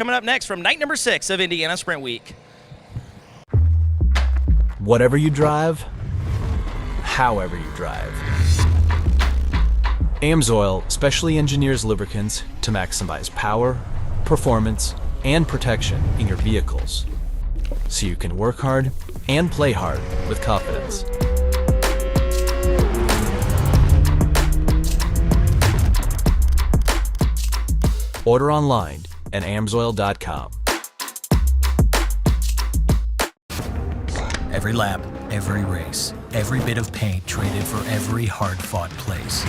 Coming up next from night number 6 of Indiana Sprint Week. Whatever you drive, however you drive. AMSOIL specially engineers lubricants to maximize power, performance, and protection in your vehicles, so you can work hard and play hard with confidence. Order online at amsoil.com. Every lap, every race, every bit of paint traded for every hard-fought place.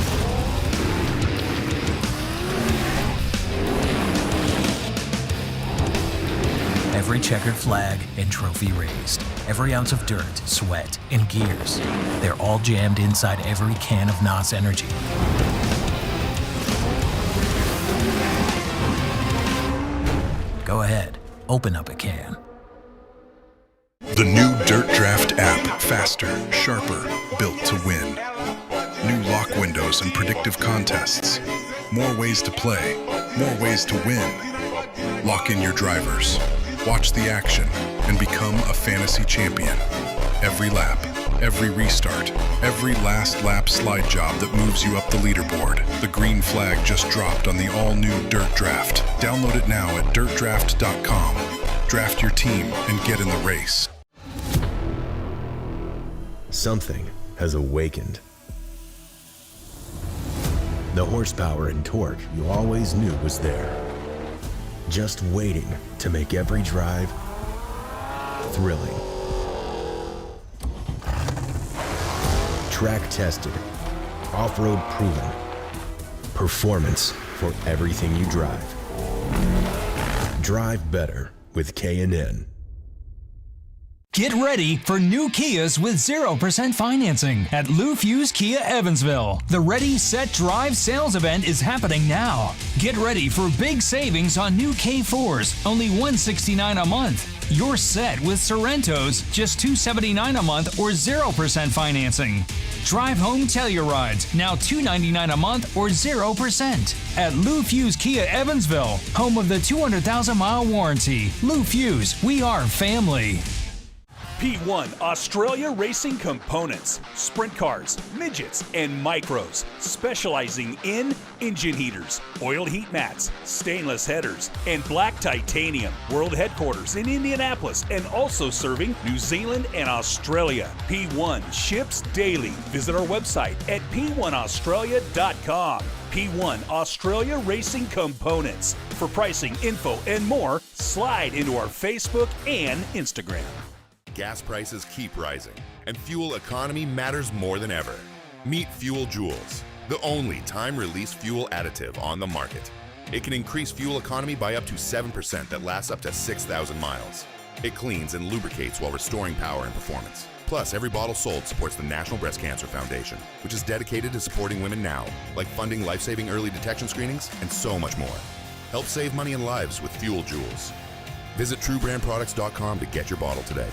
Every checkered flag and trophy raised. Every ounce of dirt, sweat, and gears. They're all jammed inside every can of NOS Energy. Go ahead, open up a can. The new Dirt Draft app, faster, sharper, built to win. New lock windows and predictive contests. More ways to play, more ways to win. Lock in your drivers, watch the action, and become a fantasy champion. Every lap, every restart, every last lap slide job that moves you up the leaderboard. The green flag just dropped on the all-new Dirt Draft. Download it now at dirtdraft.com. Draft your team and get in the race. Something has awakened. The horsepower and torque you always knew was there, just waiting to make every drive thrilling. Track tested, off-road proven, performance for everything you drive. Drive better with K&N. Get ready for new Kias with 0% financing at Lou Fuse Kia Evansville. The Ready, Set, Drive sales event is happening now. Get ready for big savings on new K4s, only $169 a month. You're set with Sorrentos, just $279 a month or 0% financing. Drive home Tellurides, now $299 a month or 0%. At Lou Fuse Kia Evansville, home of the 200,000-mile warranty. Lou Fuse, we are family. P1 Australia Racing Components, sprint cars, midgets, and micros, specializing in engine heaters, oil heat mats, stainless headers, and black titanium. World headquarters in Indianapolis and also serving New Zealand and Australia. P1 ships daily. Visit our website at p1australia.com. P1 Australia Racing Components. For pricing, info, and more, slide into our Facebook and Instagram. Gas prices keep rising, and fuel economy matters more than ever. Meet Fuel Joules, the only time-release fuel additive on the market. It can increase fuel economy by up to 7% that lasts up to 6,000 miles. It cleans and lubricates while restoring power and performance. Plus, every bottle sold supports the National Breast Cancer Foundation, which is dedicated to supporting women now, like funding life-saving early detection screenings and so much more. Help save money and lives with Fuel Joules. Visit TrueBrandProducts.com to get your bottle today.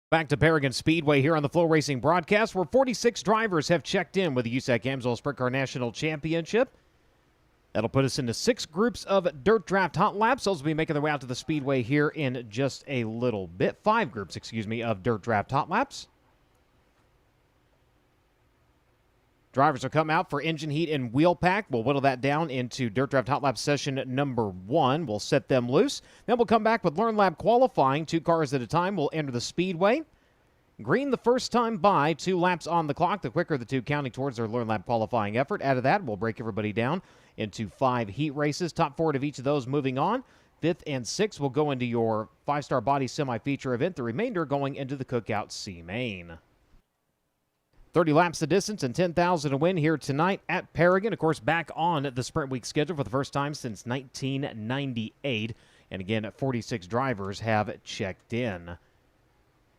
Back to Paragon Speedway here on the FloRacing broadcast, where 46 drivers have checked in with the USAC AMSOIL Sprint Car National Championship. That'll put us into 6 groups of Dirt Draft Hot Laps. Those will be making their way out to the Speedway here in just a little bit. 5 groups, of Dirt Draft Hot Laps. Drivers will come out for engine heat and wheel pack. We'll whittle that down into Dirt Draft Hot Lap session number 1. We'll set them loose. Then we'll come back with Learn Lab qualifying. 2 cars at a time will enter the Speedway. Green the first time by, 2 laps on the clock. The quicker the 2 counting towards their Learn Lab qualifying effort. Out of that, we'll break everybody down into 5 heat races. Top 4 of each of those moving on. 5th and 6th will go into your 5-star body semi-feature event. The remainder going into the Cookout C Main. 30 laps the distance and $10,000 to win here tonight at Paragon. Of course, back on the Sprint Week schedule for the first time since 1998. And again, 46 drivers have checked in.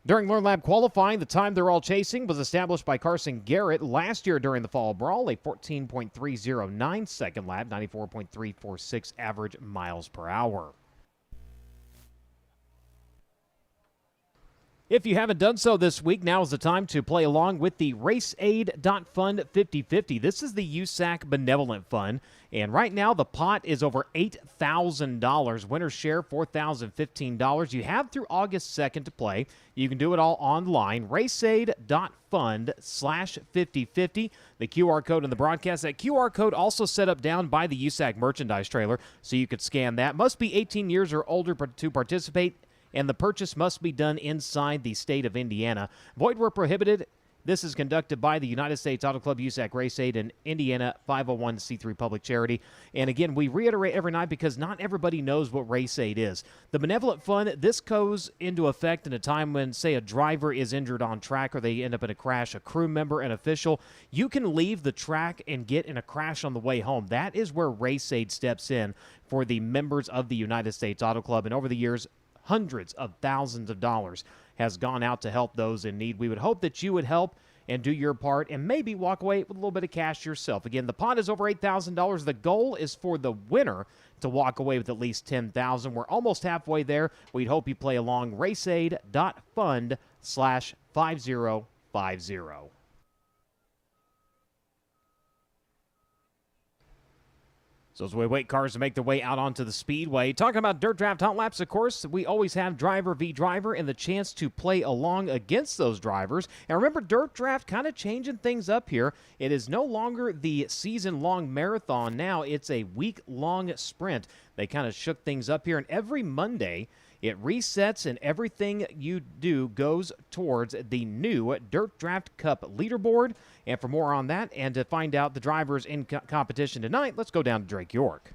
During Learn Lab qualifying, the time they're all chasing was established by Carson Garrett last year during the Fall Brawl, a 14.309 second lap, 94.346 average miles per hour. If you haven't done so this week, now is the time to play along with the RaceAid.Fund 50/50. This is the USAC Benevolent Fund, and right now the pot is over $8,000. Winner's share, $4,015. You have through August 2nd to play. You can do it all online. RaceAid.Fund/50/50. The QR code in the broadcast. That QR code also set up down by the USAC merchandise trailer, so you could scan that. Must be 18 years or older to participate, and the purchase must be done inside the state of Indiana. Void where prohibited. This is conducted by the United States Auto Club, USAC Race Aid, and Indiana 501c3 public charity. And again, we reiterate every night because not everybody knows what Race Aid is. The Benevolent Fund, this goes into effect in a time when, say, a driver is injured on track or they end up in a crash, a crew member, an official. You can leave the track and get in a crash on the way home. That is where Race Aid steps in for the members of the United States Auto Club. And over the years, hundreds of thousands of dollars has gone out to help those in need. We would hope that you would help and do your part and maybe walk away with a little bit of cash yourself. Again, the pot is over $8,000. The goal is for the winner to walk away with at least $10,000. We're almost halfway there. We'd hope you play along. RaceAid.Fund/5050. So as we wait cars to make their way out onto the Speedway, talking about Dirt Draft Hot Laps, of course, we always have driver v. driver and the chance to play along against those drivers. And remember, Dirt Draft kind of changing things up here. It is no longer the season-long marathon now. It's a week-long sprint. They kind of shook things up here. And every Monday, it resets, and everything you do goes towards the new Dirt Draft Cup leaderboard. And for more on that and to find out the drivers in competition tonight, let's go down to Drake York.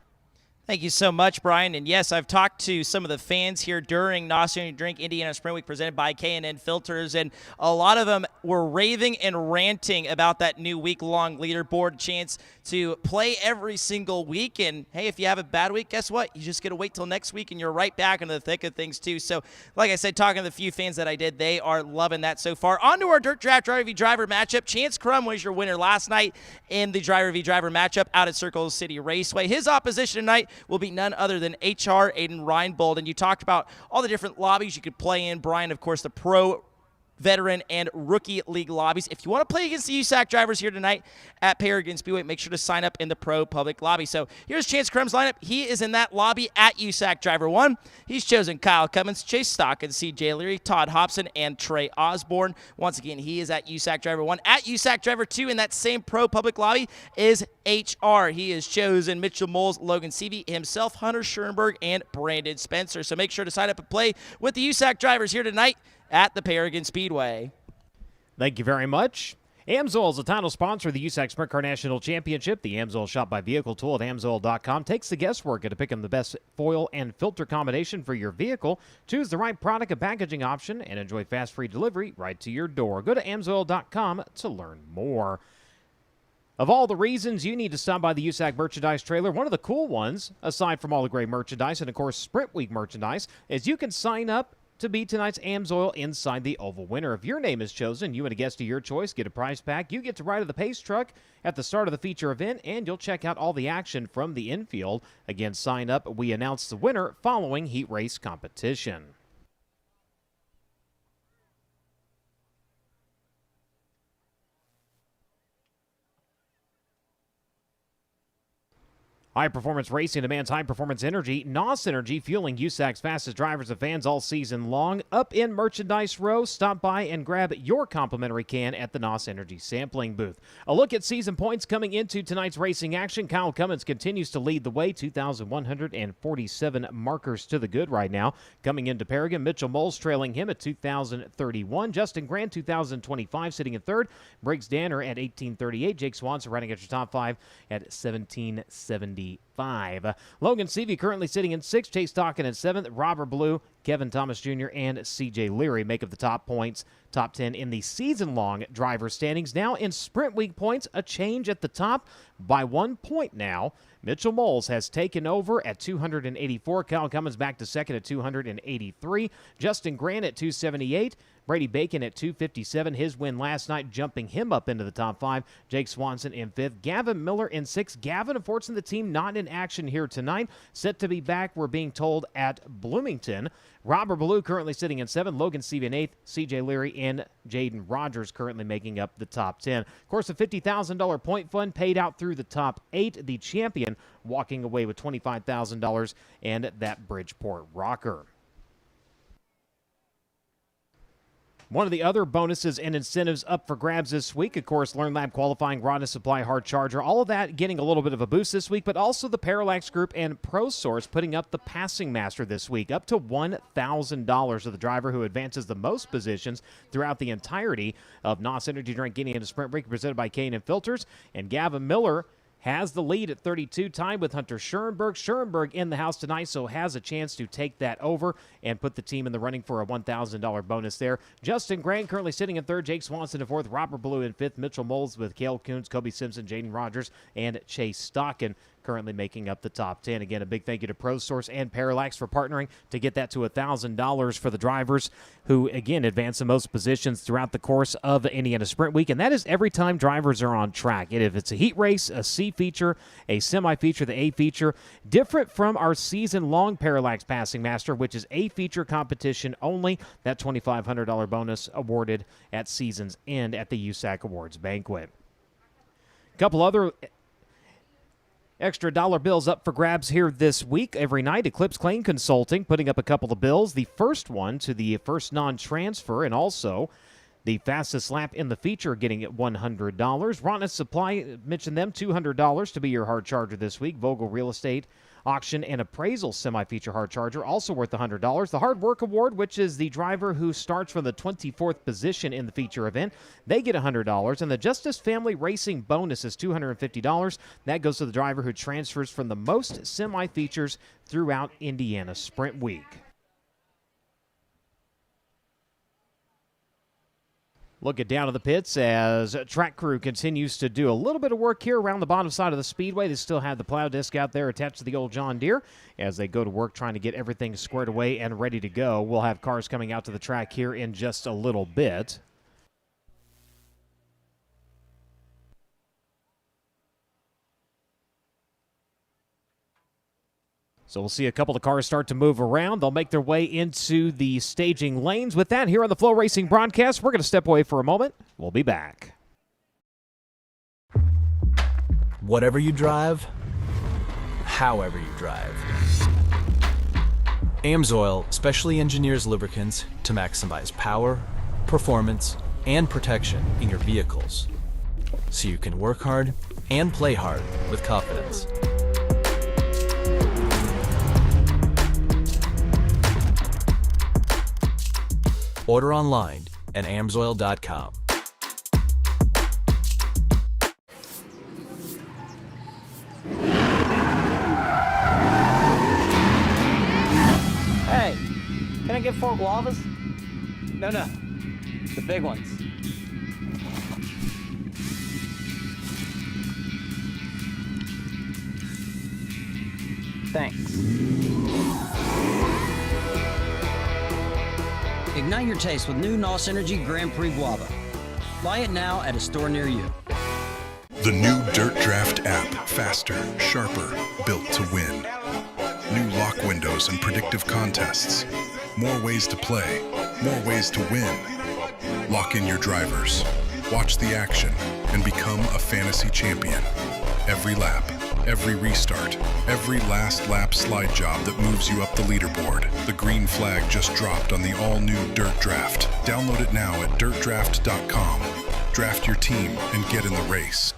Thank you so much, Brian. And yes, I've talked to some of the fans here during NOS Energy Drink Indiana Sprint Week presented by K&N Filters, and a lot of them were raving and ranting about that new week-long leaderboard chance to play every single week. And, hey, if you have a bad week, guess what? You just got to wait till next week, and you're right back into the thick of things, too. So, like I said, talking to the few fans that I did, they are loving that so far. On to our Dirt Draft Driver v. Driver matchup. Chance Crum was your winner last night in the Driver v. Driver matchup out at Circle City Raceway. His opposition tonight will be none other than HR Aiden Reinbold. And you talked about all the different lobbies you could play in. Brian, of course, the pro, veteran, and rookie league lobbies. If you want to play against the USAC drivers here tonight at Paragon Speedway, make sure to sign up in the pro public lobby. So here's Chance Crum's lineup. He is in that lobby at USAC Driver 1. He's chosen Kyle Cummins, Chase Stock, and CJ Leary, Todd Hobson, and Trey Osborne. Once again, he is at USAC Driver 1. At USAC Driver 2 in that same pro public lobby is HR. He has chosen Mitchell Moles, Logan Seavey, himself, Hunter Schoenberg, and Brandon Spencer. So make sure to sign up and play with the USAC drivers here tonight at the Paragon Speedway. Thank you very much. AMSOIL is the title sponsor of the USAC Sprint Car National Championship. The AMSOIL Shop by Vehicle Tool at AMSOIL.com takes the guesswork into picking the best foil and filter combination for your vehicle. Choose the right product and packaging option and enjoy fast free delivery right to your door. Go to AMSOIL.com to learn more. Of all the reasons you need to stop by the USAC merchandise trailer, one of the cool ones, aside from all the great merchandise and, of course, Sprint Week merchandise, is you can sign up to be tonight's AMSOIL Inside the Oval winner. If your name is chosen, you and a guest of your choice get a prize pack. You get to ride of the pace truck at the start of the feature event, and you'll check out all the action from the infield. Again, sign up. We announce the winner following heat race competition. High-performance racing demands high-performance energy. NOS Energy, fueling USAC's fastest drivers and fans all season long. Up in Merchandise Row, stop by and grab your complimentary can at the NOS Energy sampling booth. A look at season points coming into tonight's racing action. Kyle Cummins continues to lead the way, 2,147 markers to the good right now. Coming into Paragon, Mitchell Moles trailing him at 2,031. Justin Grant, 2,025, sitting in third. Briggs Danner at 1,838. Jake Swanson riding at your top five at 1,770. Logan Seavey currently sitting in 6th, Chase Stockin in 7th, Robert Blue, Kevin Thomas Jr., and C.J. Leary make up the top points. Top 10 in the season-long driver standings. Now in Sprint Week points, a change at the top by 1 point now. Mitchell Moles has taken over at 284. Kyle Cummins back to second at 283. Justin Grant at 278. Brady Bacon at 257. His win last night jumping him up into the top 5. Jake Swanson in 5th. Gavin Miller in 6th. Gavin, unfortunately, the team not in action here tonight. Set to be back, we're being told, at Bloomington. Robert Ballou currently sitting in 7th. Logan Seavey in 8th. CJ Leary and Jaden Rogers currently making up the top 10. Of course, a $50,000 point fund paid out through the top 8. The champion walking away with $25,000 and that Bridgeport rocker. One of the other bonuses and incentives up for grabs this week, of course, Learn Lab qualifying, Rod Supply, hard charger, all of that getting a little bit of a boost this week, but also the Parallax Group and ProSource putting up the Passing Master this week, up to $1,000 of the driver who advances the most positions throughout the entirety of NOS Energy Drink Indiana Sprint Week, presented by K&N Filters. And Gavin Miller has the lead at 32, tied with Hunter Schoenberg. Schoenberg in the house tonight, so has a chance to take that over and put the team in the running for a $1,000 bonus there. Justin Grant currently sitting in 3rd, Jake Swanson in 4th, Robert Ballou in 5th, Mitchell Moles with Cale Coons, Kobe Simpson, Jaden Rogers, and Chase Stockin currently making up the top 10. Again, a big thank you to ProSource and Parallax for partnering to get that to $1,000 for the drivers who, again, advance the most positions throughout the course of the Indiana Sprint Week, and that is every time drivers are on track. And if it's a heat race, a C feature, a semi-feature, the A feature, different from our season-long Parallax Passing Master, which is A feature competition only, that $2,500 bonus awarded at season's end at the USAC Awards Banquet. A couple other extra dollar bills up for grabs here this week. Every night, Eclipse Claim Consulting putting up a couple of bills. The first one to the first non-transfer, and also the fastest lap in the feature getting at $100. Rod Supply, mentioned them, $200 to be your hard charger this week. Vogel Real Estate Auction and Appraisal semi-feature hard charger, also worth $100. The Hard Work Award, which is the driver who starts from the 24th position in the feature event, they get $100. And the Justice Family Racing bonus is $250. That goes to the driver who transfers from the most semi-features throughout Indiana Sprint Week. Looking down to the pits as track crew continues to do a little bit of work here around the bottom side of the speedway. They still have the plow disc out there attached to the old John Deere as they go to work trying to get everything squared away and ready to go. We'll have cars coming out to the track here in just a little bit. So we'll see a couple of cars start to move around. They'll make their way into the staging lanes. With that, here on the FloRacing broadcast, we're going to step away for a moment. We'll be back. Whatever you drive, however you drive. AMSOIL specially engineers lubricants to maximize power, performance, and protection in your vehicles, so you can work hard and play hard with confidence. Order online at amsoil.com. Hey, can I get 4 guavas? No, the big ones. Thanks. Ignite your taste with new NOS Energy Grand Prix Guava. Buy it now at a store near you. The new Dirt Draft app, faster, sharper, built to win. New lock windows and predictive contests. More ways to play, more ways to win. Lock in your drivers, watch the action, and become a fantasy champion. Every lap, every restart, every last lap slide job that moves you up the leaderboard. The green flag just dropped on the all-new Dirt Draft. Download it now at dirtdraft.com. Draft your team and get in the race.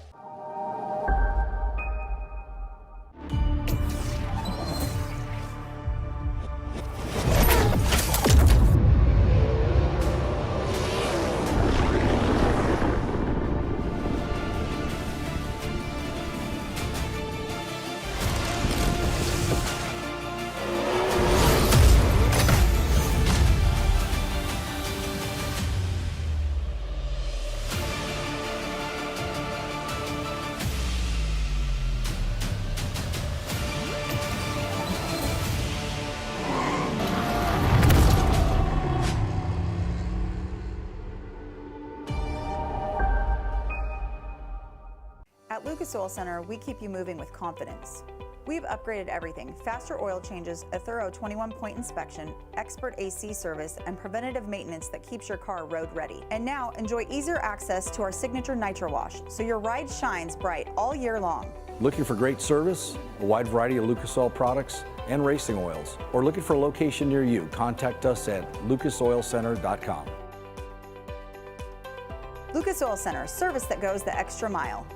At Lucas Oil Center, we keep you moving with confidence. We've upgraded everything: faster oil changes, a thorough 21-point inspection, expert AC service, and preventative maintenance that keeps your car road ready. And now enjoy easier access to our signature Nitro Wash, so your ride shines bright all year long. Looking for great service, a wide variety of Lucas Oil products, and racing oils, or looking for a location near you, contact us at lucasoilcenter.com. Lucas Oil Center, service that goes the extra mile.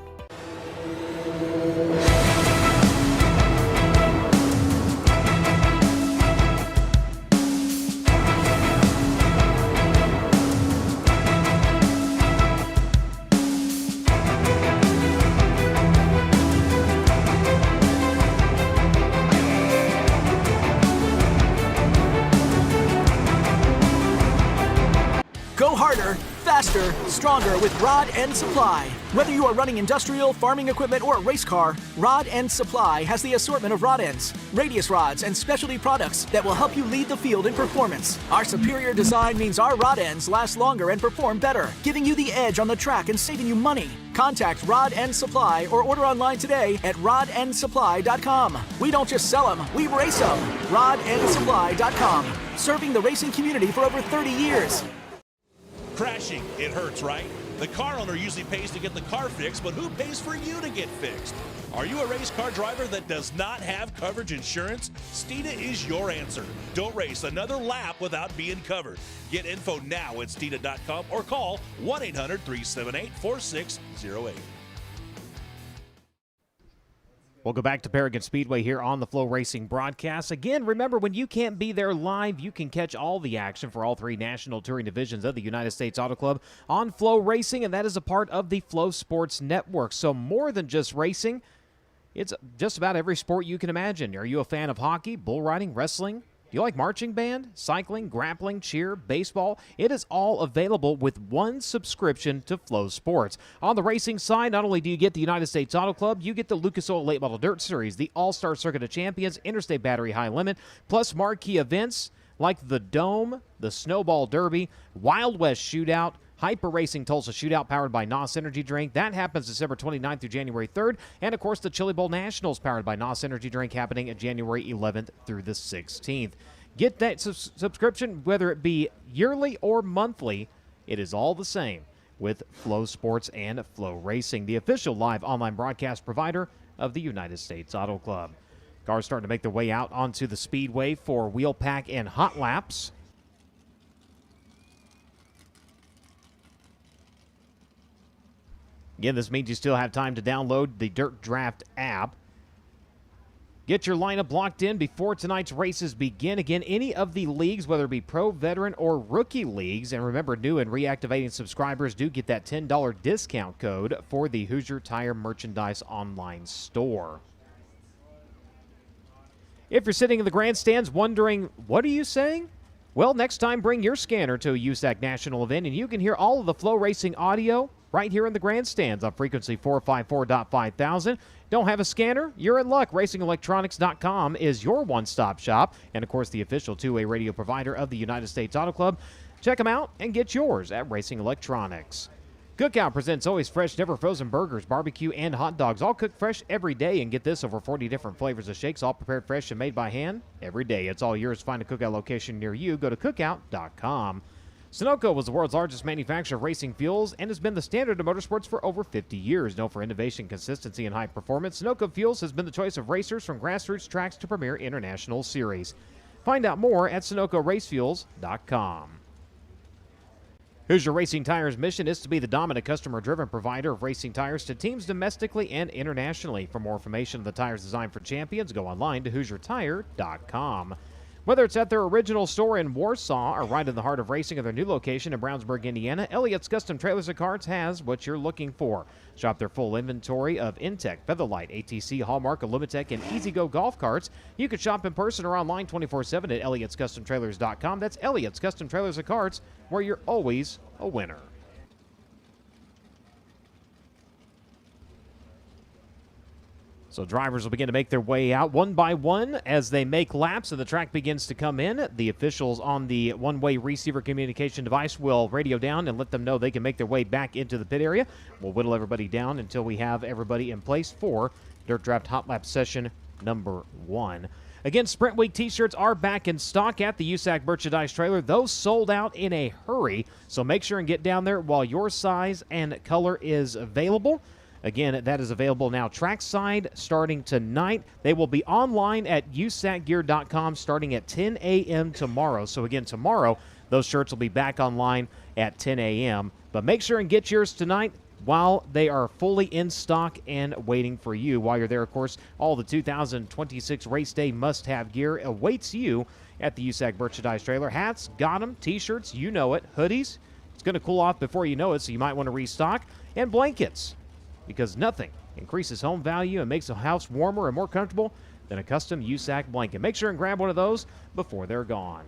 Go harder, faster, stronger with Rod End Supply. Whether you are running industrial, farming equipment, or a race car, Rod End Supply has the assortment of rod ends, radius rods, and specialty products that will help you lead the field in performance. Our superior design means our rod ends last longer and perform better, giving you the edge on the track and saving you money. Contact Rod End Supply or order online today at rodendsupply.com. We don't just sell them, we race them. rodendsupply.com. Serving the racing community for over 30 years. Crashing, it hurts, right? The car owner usually pays to get the car fixed, but who pays for you to get fixed? Are you a race car driver that does not have coverage insurance? Steeda is your answer. Don't race another lap without being covered. Get info now at steeda.com or call 1-800-378-4608. We'll go back to Paragon Speedway here on the FloRacing broadcast. Again, remember, when you can't be there live, you can catch all the action for all three national touring divisions of the United States Auto Club on FloRacing, and that is a part of the Flo Sports Network. So more than just racing, it's just about every sport you can imagine. Are you a fan of hockey, bull riding, wrestling? Do you like marching band, cycling, grappling, cheer, baseball? It is all available with one subscription to Flo Sports. On the racing side, not only do you get the United States Auto Club, you get the Lucas Oil Late Model Dirt Series, the All-Star Circuit of Champions, Interstate Battery High Limit, plus marquee events like the Dome, the Snowball Derby, Wild West Shootout, Hyper Racing Tulsa Shootout powered by NOS Energy Drink. That happens December 29th through January 3rd. And, of course, the Chili Bowl Nationals powered by NOS Energy Drink happening January 11th through the 16th. Get that subscription, whether it be yearly or monthly. It is all the same with Flo Sports and FloRacing, the official live online broadcast provider of the United States Auto Club. Cars starting to make their way out onto the Speedway for wheel pack and hot laps. Again, this means you still have time to download the Dirt Draft app. Get your lineup locked in before tonight's races begin. Again, any of the leagues, whether it be pro, veteran, or rookie leagues. And remember, new and reactivating subscribers do get that $10 discount code for the Hoosier Tire Merchandise online store. If you're sitting in the grandstands wondering, what are you saying? Well, next time, bring your scanner to a USAC national event, and you can hear all of the FloRacing audio right here in the grandstands on frequency 454.5000. Don't have a scanner? You're in luck. RacingElectronics.com is your one-stop shop, and of course the official two-way radio provider of the United States Auto Club. Check them out and get yours at Racing Electronics. Cookout presents always fresh, never frozen burgers, barbecue, and hot dogs, all cooked fresh every day. And get this, over 40 different flavors of shakes, all prepared fresh and made by hand every day. It's all yours. Find a Cookout location near you. Go to cookout.com. Sunoco was the world's largest manufacturer of racing fuels and has been the standard of motorsports for over 50 years. Known for innovation, consistency, and high performance, Sunoco Fuels has been the choice of racers from grassroots tracks to premier international series. Find out more at SunocoRacefuels.com. Hoosier Racing Tires' mission is to be the dominant customer-driven provider of racing tires to teams domestically and internationally. For more information on the tires designed for champions, go online to HoosierTire.com. Whether it's at their original store in Warsaw or right in the heart of racing at their new location in Brownsburg, Indiana, Elliott's Custom Trailers and Carts has what you're looking for. Shop their full inventory of Intech, Featherlight, ATC, Hallmark, Illumitech, and EasyGo golf carts. You can shop in person or online 24/7 at Elliott'sCustomTrailers.com. That's Elliott's Custom Trailers and Carts, where you're always a winner. So drivers will begin to make their way out one by one as they make laps and the track begins to come in. The officials on the one-way receiver communication device will radio down and let them know they can make their way back into the pit area. We'll whittle everybody down until we have everybody in place for Dirt Draft Hot Lap session number 1. Again, Sprint Week t-shirts are back in stock at the USAC merchandise trailer. Those sold out in a hurry, so make sure and get down there while your size and color is available. Again, that is available now trackside starting tonight. They will be online at usacgear.com starting at 10 a.m. tomorrow. So again, tomorrow, those shirts will be back online at 10 a.m. But make sure and get yours tonight while they are fully in stock and waiting for you. While you're there, of course, all the 2026 race day must-have gear awaits you at the USAC merchandise trailer. Hats, got 'em, t-shirts, you know it, hoodies. It's going to cool off before you know it, so you might want to restock. And blankets, because nothing increases home value and makes a house warmer and more comfortable than a custom USAC blanket. Make sure and grab one of those before they're gone.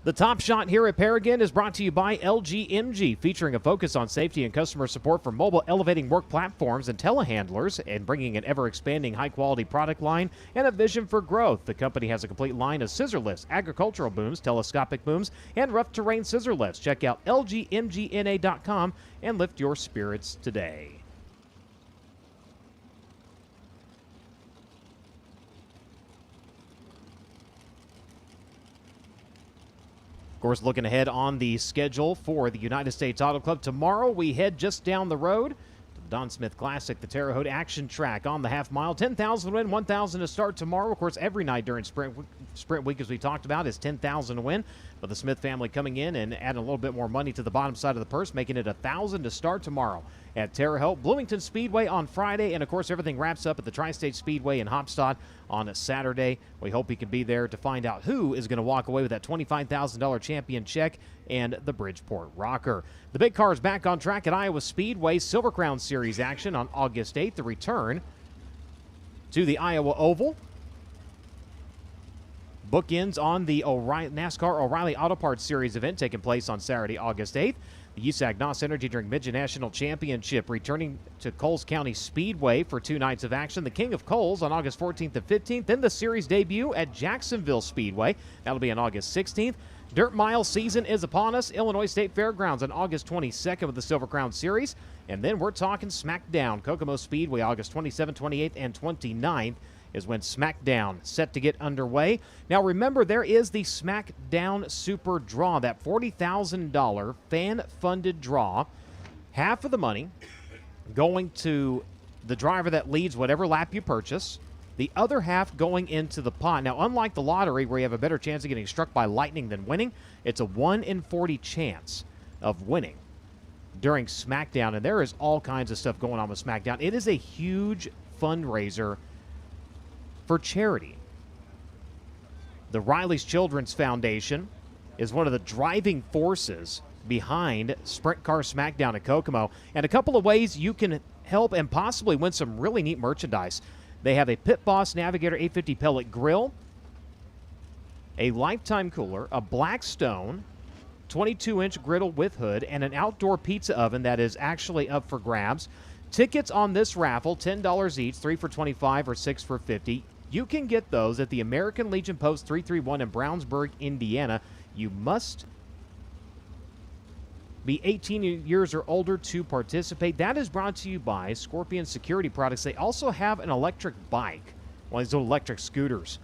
The Top Shot here at Paragon is brought to you by LGMG, featuring a focus on safety and customer support for mobile elevating work platforms and telehandlers, and bringing an ever-expanding high-quality product line and a vision for growth. The company has a complete line of scissor lifts, agricultural booms, telescopic booms, and rough terrain scissor lifts. Check out lgmgna.com and lift your spirits today. Of course, looking ahead on the schedule for the United States Auto Club. Tomorrow, we head just down the road to the Don Smith Classic, the Terre Haute Action Track on the half mile. 10,000 to win, 1,000 to start tomorrow. Of course, every night during Sprint Week, as we talked about, is 10,000 to win. But the Smith family coming in and adding a little bit more money to the bottom side of the purse, making it 1,000 to start tomorrow at Terre Haute. Bloomington Speedway on Friday, and of course, everything wraps up at the Tri-State Speedway in Hopstad on a Saturday. We hope you can be there to find out who is going to walk away with that $25,000 champion check and the Bridgeport Rocker. The big car is back on track at Iowa Speedway. Silver Crown Series action on August 8th. The return to the Iowa Oval. Bookends on the NASCAR O'Reilly Auto Parts Series event taking place on Saturday, August 8th. The USAC NOS Energy Drink Midget National Championship returning to Coles County Speedway for 2 nights of action. The King of Coles on August 14th and 15th. Then the series debut at Jacksonville Speedway. That'll be on August 16th. Dirt Mile season is upon us. Illinois State Fairgrounds on August 22nd with the Silver Crown Series. And then we're talking SmackDown. Kokomo Speedway August 27th, 28th, and 29th. Is when SmackDown set to get underway. Now remember, there is the SmackDown Super Draw, that $40,000 fan-funded draw. Half of the money going to the driver that leads whatever lap you purchase. The other half going into the pot. Now, unlike the lottery where you have a better chance of getting struck by lightning than winning, it's a 1 in 40 chance of winning during SmackDown. And there is all kinds of stuff going on with SmackDown. It is a huge fundraiser for charity. The Riley's Children's Foundation is one of the driving forces behind Sprint Car SmackDown at Kokomo, and a couple of ways you can help and possibly win some really neat merchandise. They have a Pit Boss Navigator 850 pellet grill, a Lifetime cooler, a Blackstone 22-inch griddle with hood, and an outdoor pizza oven that is actually up for grabs. Tickets on this raffle, $10 each, 3 for $25 or 6 for $50. You can get those at the American Legion Post 331 in Brownsburg, Indiana. You must be 18 years or older to participate. That is brought to you by Scorpion Security Products. They also have an electric bike, one of these little electric scooters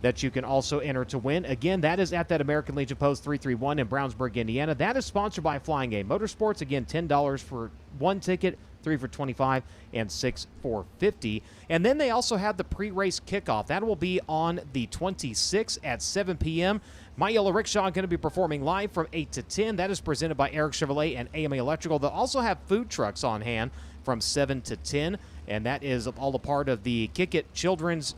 that you can also enter to win. Again, that is at that American Legion Post 331 in Brownsburg, Indiana. That is sponsored by Flying A Motorsports. Again, $10 for one ticket, 3 for $25, and 6 for $50. And then they also have the pre-race kickoff. That will be on the 26th at 7 p.m. My Yellow Rickshaw going to be performing live from 8 to 10. That is presented by Eric Chevrolet and AMA Electrical. They'll also have food trucks on hand from 7 to 10, and that is all a part of the Kick It Children's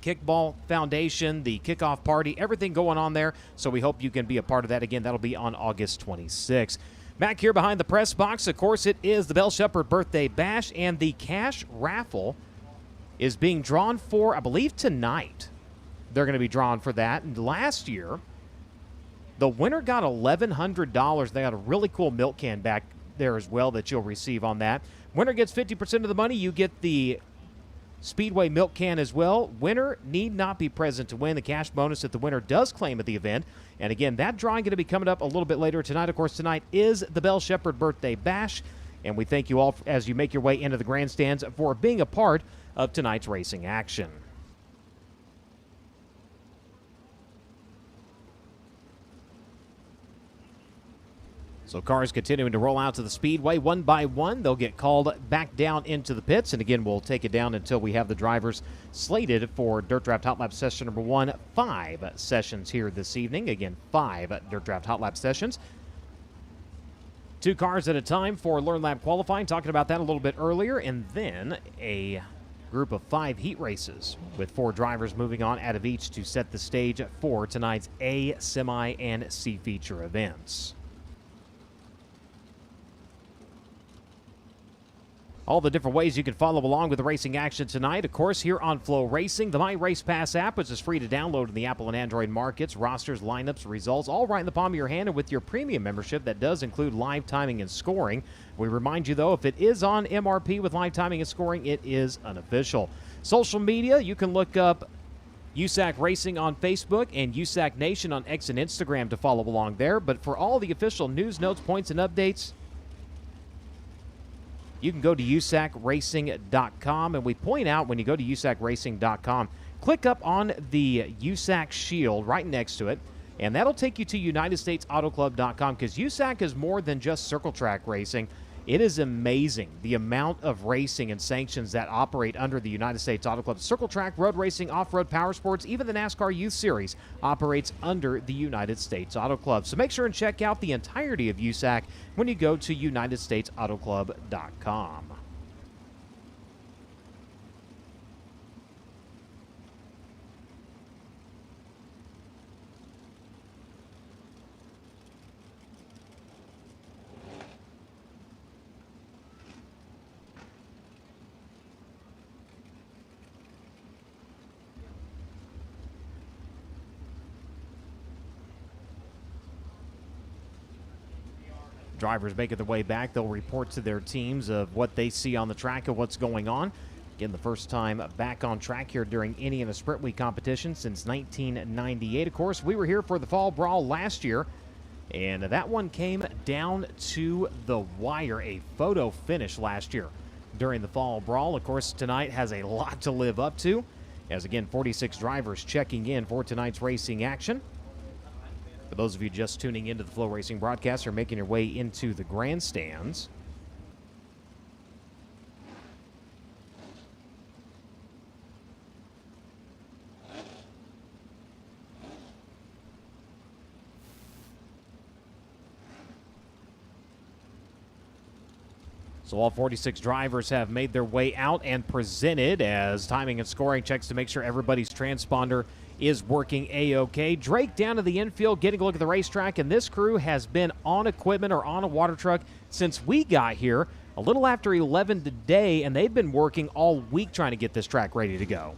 Kickball Foundation, the kickoff party, everything going on there. So we hope you can be a part of that. Again, that'll be on August 26th. Back here behind the press box, of course, it is the Bell Shepherd Birthday Bash, and the cash raffle is being drawn for, I believe, tonight. They're going to be drawn for that. And last year, the winner got $1,100. They got a really cool milk can back there as well that you'll receive on that. Winner gets 50% of the money. You get the Speedway milk can as well. Winner need not be present to win the cash bonus that the winner does claim at the event. And again, that drawing going to be coming up a little bit later tonight. Of course, tonight is the Bell Shepherd Birthday Bash. And we thank you all as you make your way into the grandstands for being a part of tonight's racing action. So cars continuing to roll out to the Speedway one by one. They'll get called back down into the pits. And again, we'll take it down until we have the drivers slated for Dirt Draft Hot Lap Session number 1. 5 sessions here this evening. Again, 5 Dirt Draft Hot Lap sessions. 2 cars at a time for Learn Lap qualifying. Talking about that a little bit earlier. And then a group of 5 heat races with 4 drivers moving on out of each to set the stage for tonight's A, Semi, and C feature events. All the different ways you can follow along with the racing action tonight. Of course, here on FloRacing, the My Race Pass app, which is free to download in the Apple and Android markets. Rosters, lineups, results, all right in the palm of your hand. And with your premium membership, that does include live timing and scoring. We remind you, though, if it is on MRP with live timing and scoring, it is unofficial. Social media, you can look up USAC Racing on Facebook and USAC Nation on X and Instagram to follow along there. But for all the official news, notes, points, and updates, you can go to USACRacing.com, and we point out when you go to USACRacing.com, click up on the USAC shield right next to it, and that'll take you to UnitedStatesAutoClub.com, because USAC is more than just circle track racing. It is amazing the amount of racing and sanctions that operate under the United States Auto Club. Circle track, road racing, off-road power sports, even the NASCAR Youth Series operates under the United States Auto Club. So make sure and check out the entirety of USAC when you go to UnitedStatesAutoClub.com. Drivers making their way back. They'll report to their teams of what they see on the track and what's going on. Again, the first time back on track here during Indiana Sprint Week competition since 1998. Of course, we were here for the Fall Brawl last year, and that one came down to the wire. A photo finish last year during the Fall Brawl. Of course, tonight has a lot to live up to, as again, 46 drivers checking in for tonight's racing action. For those of you just tuning into the FloRacing broadcast or making your way into the grandstands, so all 46 drivers have made their way out and presented as timing and scoring checks to make sure everybody's transponder is working A-OK. Drake down to the infield, getting a look at the racetrack, and this crew has been on equipment or on a water truck since we got here a little after 11 today, and they've been working all week trying to get this track ready to go.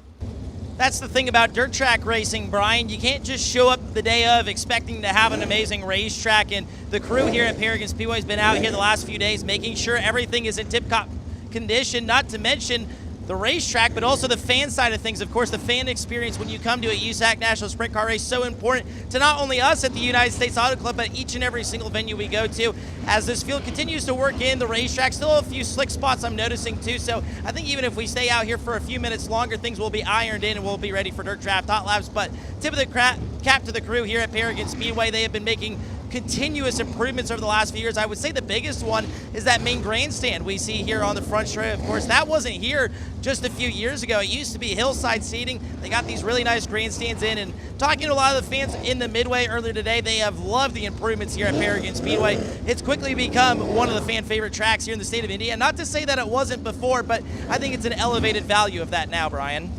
That's the thing about dirt track racing, Brian. You can't just show up the day of expecting to have an amazing racetrack, and the crew here at Paragon Speedway has been out here the last few days making sure everything is in tip-top condition, not to mention the racetrack, but also the fan side of things. Of course, the fan experience when you come to a USAC National Sprint Car Race is so important to not only us at the United States Auto Club, but each and every single venue we go to. As this field continues to work in the racetrack, still a few slick spots I'm noticing too, so I think even if we stay out here for a few minutes longer, things will be ironed in and we'll be ready for Dirt Draft Hot Laps. But tip of the cap to the crew here at Paragon Speedway. They have been making continuous improvements over the last few years. I would say the biggest one is that main grandstand we see here on the front straight. Of course, that wasn't here just a few years ago. It used to be hillside seating. They got these really nice grandstands in, and talking to a lot of the fans in the Midway earlier today, they have loved the improvements here at Paragon Speedway. It's quickly become one of the fan favorite tracks here in the state of Indiana. Not to say that it wasn't before, but I think it's an elevated value of that now, Brian.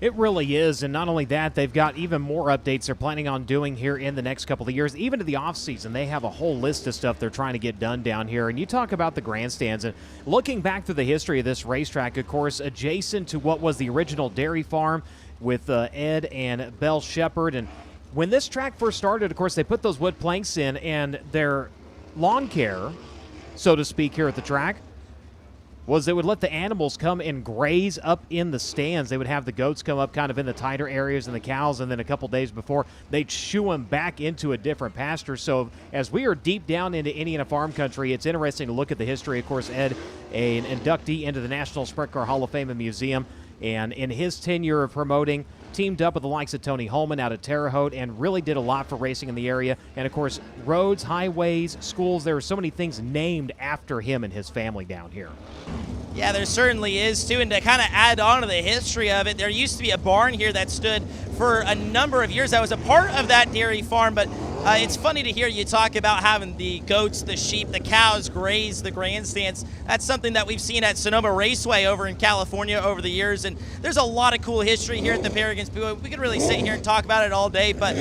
It really is, and not only that, they've got even more updates they're planning on doing here in the next couple of years. Even to the off-season, they have a whole list of stuff they're trying to get done down here. And you talk about the grandstands, and looking back through the history of this racetrack, of course, adjacent to what was the original dairy farm with Ed and Bell Shepherd. And when this track first started, of course, they put those wood planks in, and their lawn care, so to speak, here at the track was they would let the animals come and graze up in the stands. They would have the goats come up kind of in the tighter areas and the cows, and then a couple days before, they'd shoo them back into a different pasture. So as we are deep down into Indiana farm country, it's interesting to look at the history. Of course, Ed, an inductee into the National Sprint Car Hall of Fame and Museum, and in his tenure of promoting, teamed up with the likes of Tony Holman out of Terre Haute and really did a lot for racing in the area. And, of course, roads, highways, schools, there are so many things named after him and his family down here. Yeah, there certainly is, too. And to kind of add on to the history of it, there used to be a barn here that stood for a number of years. I was a part of that dairy farm, but it's funny to hear you talk about having the goats, the sheep, the cows graze the grandstands. That's something that we've seen at Sonoma Raceway over in California over the years, and there's a lot of cool history here at the Paragon Speedway. We could really sit here and talk about it all day, but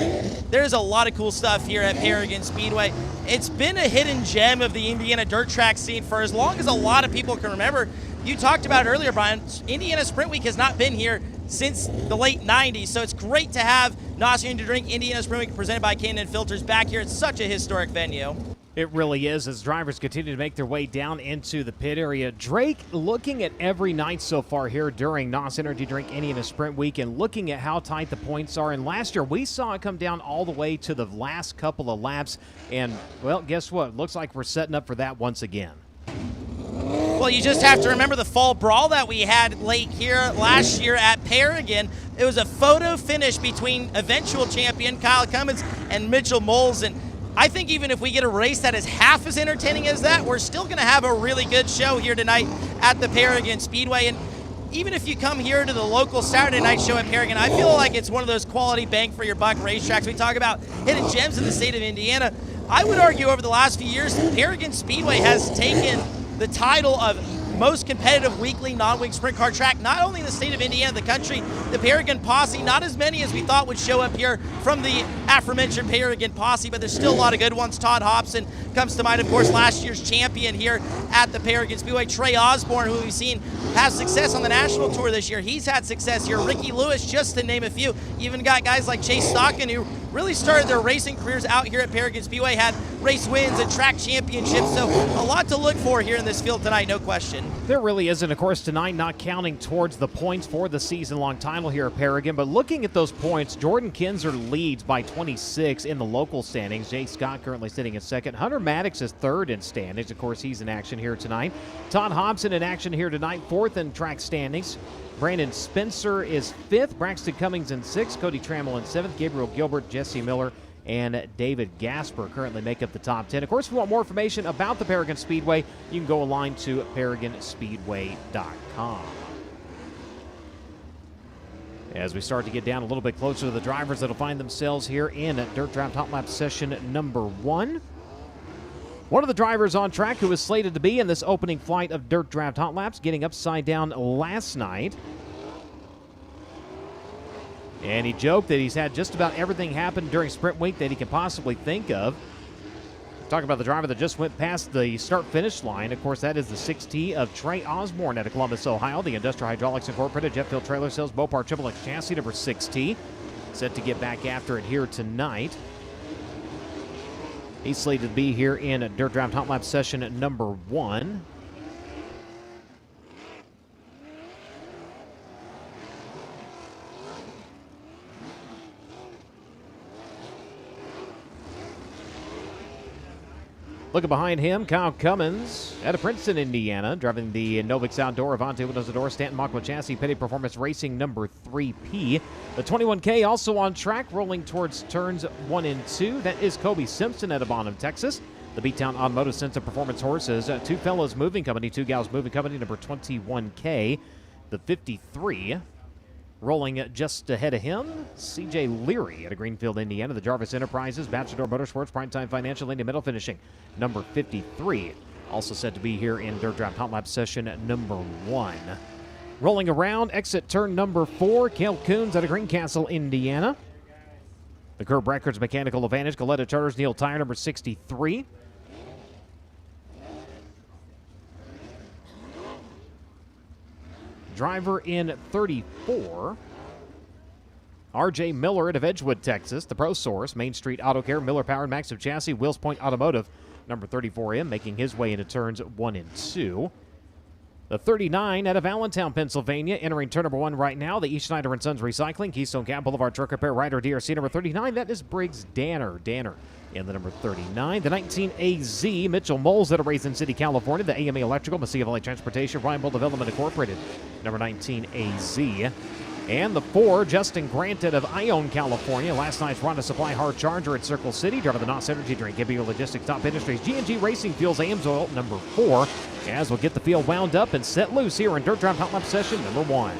there's a lot of cool stuff here at Paragon Speedway. It's been a hidden gem of the Indiana dirt track scene for as long as a lot of people can remember. You talked about it earlier, Brian. Indiana Sprint Week has not been here since the late 90s, so it's great to have NOS Energy Drink Indiana Sprint Week presented by K&N Filters back here. It's such a historic venue. It really is, as drivers continue to make their way down into the pit area. Drake looking at every night so far here during NOS Energy Drink Indiana Sprint Week and looking at how tight the points are. And last year, we saw it come down all the way to the last couple of laps. And, well, guess what? Looks like we're setting up for that once again. Well, you just have to remember the fall brawl that we had late here last year at Paragon. It was a photo finish between eventual champion Kyle Cummins and Mitchell Moles. And I think even if we get a race that is half as entertaining as that, we're still going to have a really good show here tonight at the Paragon Speedway. And even if you come here to the local Saturday night show at Paragon, I feel like it's one of those quality bang for your buck racetracks. We talk about hidden gems in the state of Indiana. I would argue over the last few years, Paragon Speedway has taken the title of most competitive weekly non-wing sprint car track, not only in the state of Indiana, the country. The Paragon Posse, not as many as we thought would show up here from the aforementioned Paragon Posse, but there's still a lot of good ones. Todd Hobson comes to mind, of course, last year's champion here at the Paragon Speedway. Trey Osborne, who we've seen have success on the national tour this year. He's had success here. Ricky Lewis, just to name a few. You even got guys like Chase Stockton, who really started their racing careers out here at Paragon Speedway, had race wins and track championships. So a lot to look for here in this field tonight, no question. There really isn't, of course, tonight, not counting towards the points for the season-long title here at Paragon. But looking at those points, Jordan Kinzer leads by 26 in the local standings. Jay Scott currently sitting in second. Hunter Maddox is third in standings. Of course, he's in action here tonight. Todd Hobson in action here tonight, fourth in track standings. Brandon Spencer is fifth. Braxton Cummings in sixth. Cody Trammell in seventh. Gabriel Gilbert, Jesse Miller, and David Gasper currently make up the top 10. Of course, if you want more information about the Paragon Speedway, you can go online to ParagonSpeedway.com. As we start to get down a little bit closer to the drivers that'll find themselves here in Dirt Draft Hot Lap session number 1. One of the drivers on track who is slated to be in this opening flight of Dirt Draft Hot Laps, getting upside down last night. And he joked that he's had just about everything happen during Sprint Week that he can possibly think of. Talking about the driver that just went past the start-finish line. Of course, that is the 6T of Trey Osborne out of Columbus, Ohio. The Industrial Hydraulics Incorporated, Jet Fuel Trailer Sales, Mopar Triple X Chassis, number 6T. Set to get back after it here tonight. He's slated to be here in Dirt Draft Hot Lap session number 1. Looking behind him, Kyle Cummins out of Princeton, Indiana, driving the Novix Outdoor, Avante Windows Door, Stanton Machwa Chassis, Petty Performance Racing number 3P. The 21K also on track, rolling towards turns 1 and 2. That is Kobe Simpson out of Bonham, Texas. The Beattown Automotive Sense of Performance Horses, Two Fellows Moving Company, Two Gals Moving Company, number 21K. The 53. Rolling just ahead of him, C.J. Leary out of Greenfield, Indiana. The Jarvis Enterprises, Bachelor Motorsports, Primetime Financial, Indy Metal Finishing, number 53. Also said to be here in Dirt Draft Hot Lap session number 1. Rolling around, exit turn number 4, Cale Coons out of Greencastle, Indiana. The Curb Records Mechanical Advantage, Goleta Charters, Neil Tire, number 63. Driver in 34, R.J. Miller out of Edgewood, Texas. The Pro Source, Main Street Auto Care, Miller Power, Maxim Chassis, Wills Point Automotive, number 34M, making his way into turns 1 and 2. The 39 out of Allentown, Pennsylvania, entering turn number 1 right now. The E. Schneider & Sons Recycling, Keystone Cap Boulevard Truck Repair, Rider DRC number 39. That is Briggs Danner. In the number 39. The 19 AZ, Mitchell Moles out of Raisin City, California. The AMA Electrical, Mesilla Valley Transportation, Ryan Bull Development Incorporated, number 19 AZ. And the 4, Justin Grant out of Ione, California. Last night's Ronda Supply Hard Charger at Circle City. Driver the NOS Energy Drink, MBO Logistics, Top Industries, G&G Racing Fuels, Amsoil, number 4. As we'll get the field wound up and set loose here in Dirt Drive Hot Lap session number 1.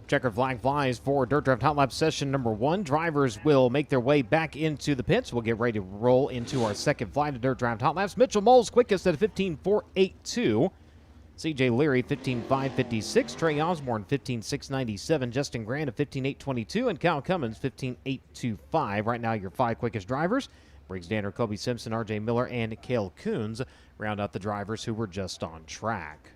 Checkered flag flies for Dirt Drive Hot Lap session number 1. Drivers will make their way back into the pits. We'll get ready to roll into our second flight of Dirt Drive Hot Laps. Mitchell Moles quickest at 15.482. CJ Leary 15.556. Trey Osborne 15.697. Justin Grant at 15.822. And Kyle Cummins 15.825. Right now your 5 quickest drivers. Briggs Danner, Kobe Simpson, RJ Miller, and Cale Coons round out the drivers who were just on track.